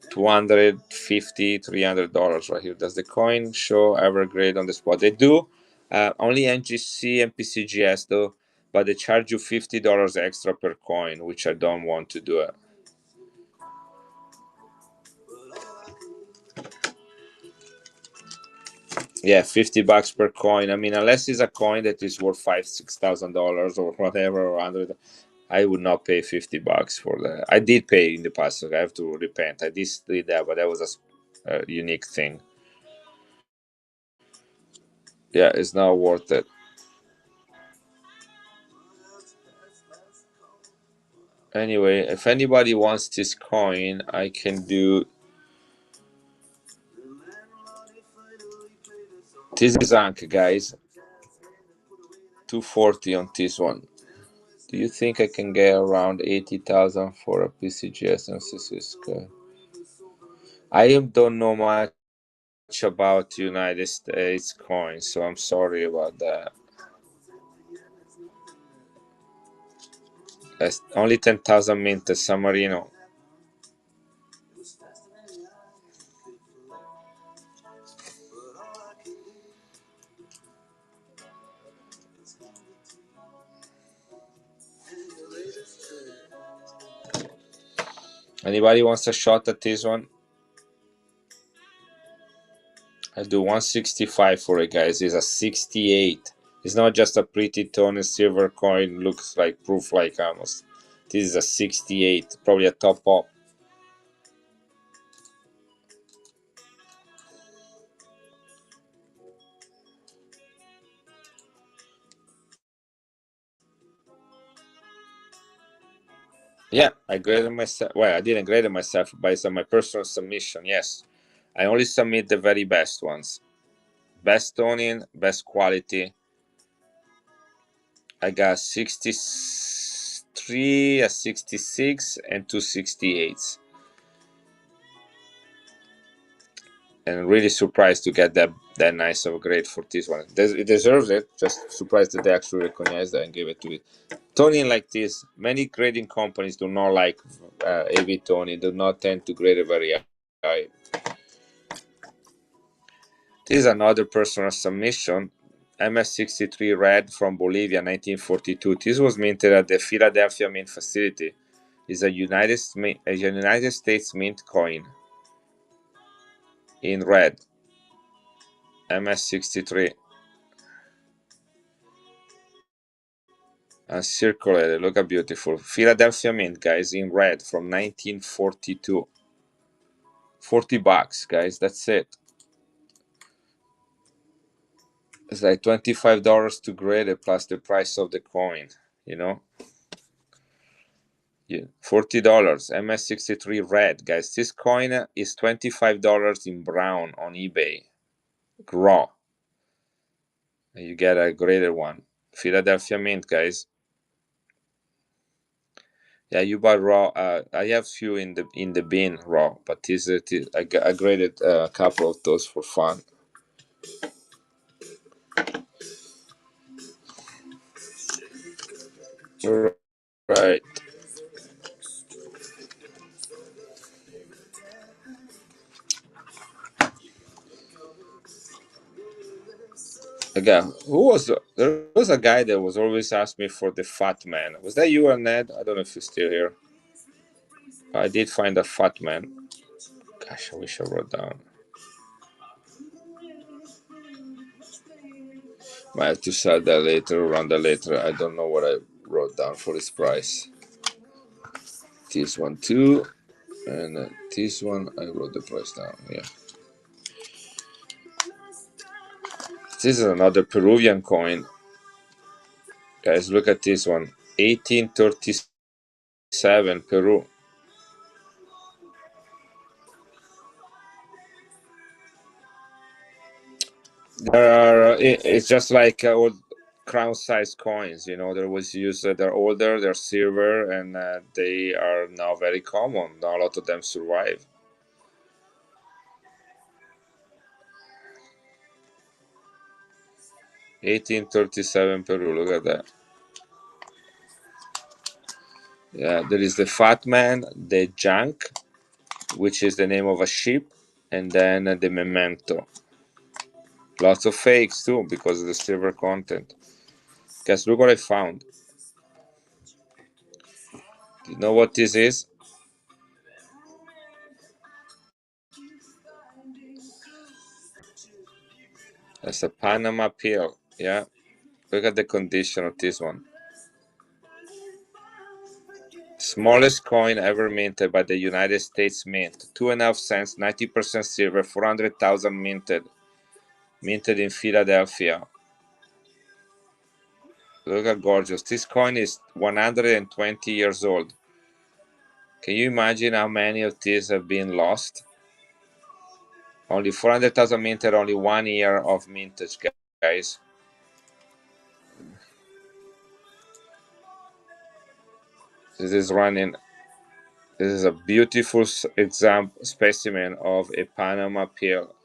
250 $300 right here. Does the coin show ever grade on the spot? They do. Only NGC and PCGS though, but they charge you $50 extra per coin, which I don't want to do. Yeah, $50 per coin. I mean, unless it's a coin that is worth $5,000-$6,000 or whatever, or 100, I would not pay $50 for that. I did pay in the past, so I have to repent. I did that, but that was a unique thing. Yeah, it's not worth it. Anyway, if anybody wants this coin, I can do. This is Ankh, guys. 240 on this one. Do you think I can get around 80,000 for a PCGS and Cisco? I don't know much about United States coins, so I'm sorry about that. That's only 10,000 minted San Marino. Anybody wants a shot at this one? I'll do 165 for it, guys. It's a 68. It's not just a pretty tone silver coin. Looks like proof like almost. This is a 68. Probably a top up. Yeah, I graded myself. Well, I didn't grade myself, but it's on my personal submission. Yes, I only submit the very best ones. Best toning, best quality. I got 63, a 66, and 268s. And really surprised to get that nice of a grade for this one. It deserves it. Just surprised that they actually recognize that and give it to it. Toning like this, many grading companies do not like AV toning. Do not tend to grade it very high. This is another personal submission. MS63 Red from Bolivia, 1942. This was minted at the Philadelphia Mint facility. It's a United States mint coin in red. MS63. Uncirculated. Look how beautiful. Philadelphia Mint, guys, in red from 1942. $40, guys. That's it. It's like $25 to grade it plus the price of the coin, you know? Yeah, $40. MS63 red, guys. This coin is $25 in brown on eBay. Raw. You get a graded one. Philadelphia Mint, guys. Yeah, you buy raw. I have few in the bin raw, but I graded a couple of those for fun. Right. Again, there was a guy that was always asking me for the fat man. Was that you or Ned? I don't know if you're still here. I did find a fat man. Gosh, I wish I wrote down. Might have to sell that later, run that later. I don't know what I wrote down for this price. This one too, and this one I wrote the price down. Yeah. This is another Peruvian coin. Guys, look at this one. 1837 Peru. It's just like old crown size coins. There was used. They're older. They're silver, and they are now very common. Not a lot of them survive. 1837 Peru. Look at that. Yeah, there is the Fat Man, the Junk, which is the name of a ship, and then the Memento. Lots of fakes too because of the silver content. Guys, look what I found. Do you know what this is? That's a Panama pill. Yeah. Look at the condition of this one. Smallest coin ever minted by the United States Mint. 2.5 cents, 90% silver, 400,000 minted. Minted in Philadelphia. Look how gorgeous. This coin is 120 years old. Can you imagine how many of these have been lost? Only 400,000 minted, only 1 year of mintage, guys. This is running. This is a beautiful specimen of a Panama pill.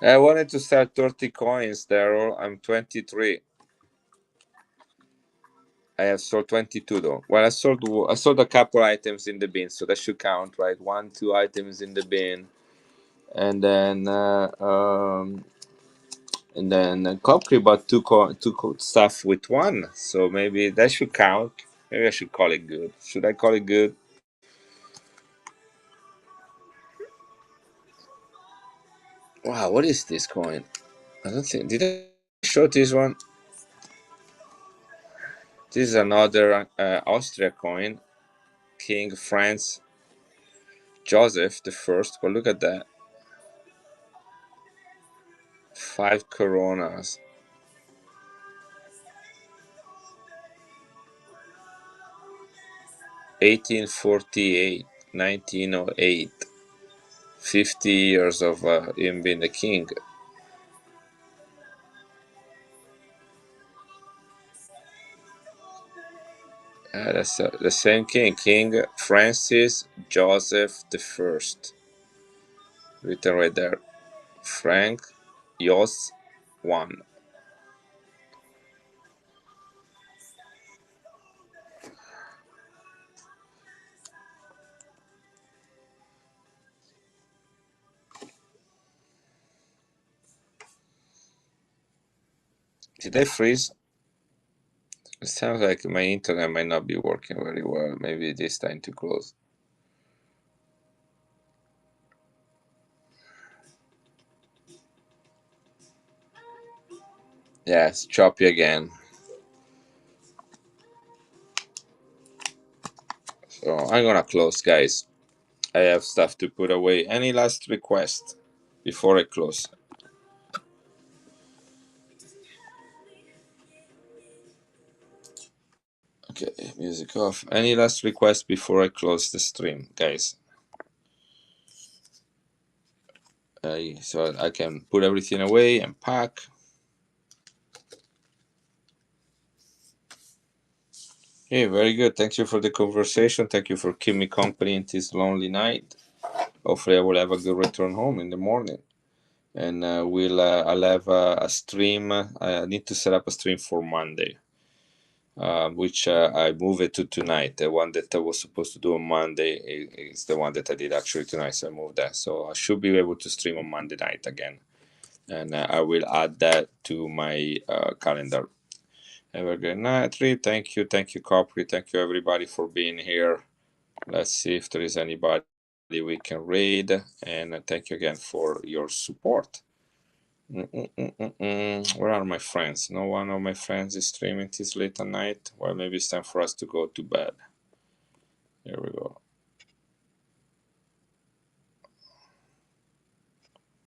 I wanted to sell 30 coins, Daryl. I'm 23. I have sold 22 though. Well, I sold a couple items in the bin, so that should count, right? 1, 2 items in the bin, and then Kopri bought two stuff with one, so maybe that should count. Maybe I should call it good. Should I call it good? Wow, what is this coin? I don't think did I show this one. This is another Austria coin, King Franz Joseph the First. But look at that, 5 coronas. 1848, 1908, 50 years of him being the king. That's the same king, King Francis Joseph the First. Written right there. Frank Jos 1. Did I freeze? It sounds like my internet might not be working very well. Maybe it is time to close. Yes, choppy again. So I'm gonna close, guys. I have stuff to put away. Any last request before I close? Okay, music off. Any last request before I close the stream, guys? So I can put everything away and pack. Hey, very good. Thank you for the conversation. Thank you for keeping me company in this lonely night. Hopefully, I will have a good return home in the morning. And I'll have a stream. I need to set up a stream for Monday, which I move it to tonight. The one that I was supposed to do on Monday is the one that I did actually tonight. So I moved that. So I should be able to stream on Monday night again, and I will add that to my calendar. Have a good night, Tree. Thank you, Copri. Thank you, everybody, for being here. Let's see if there is anybody we can raid, and thank you again for your support. Where are my friends? No one of my friends is streaming this late at night. Well, maybe it's time for us to go to bed. Here we go.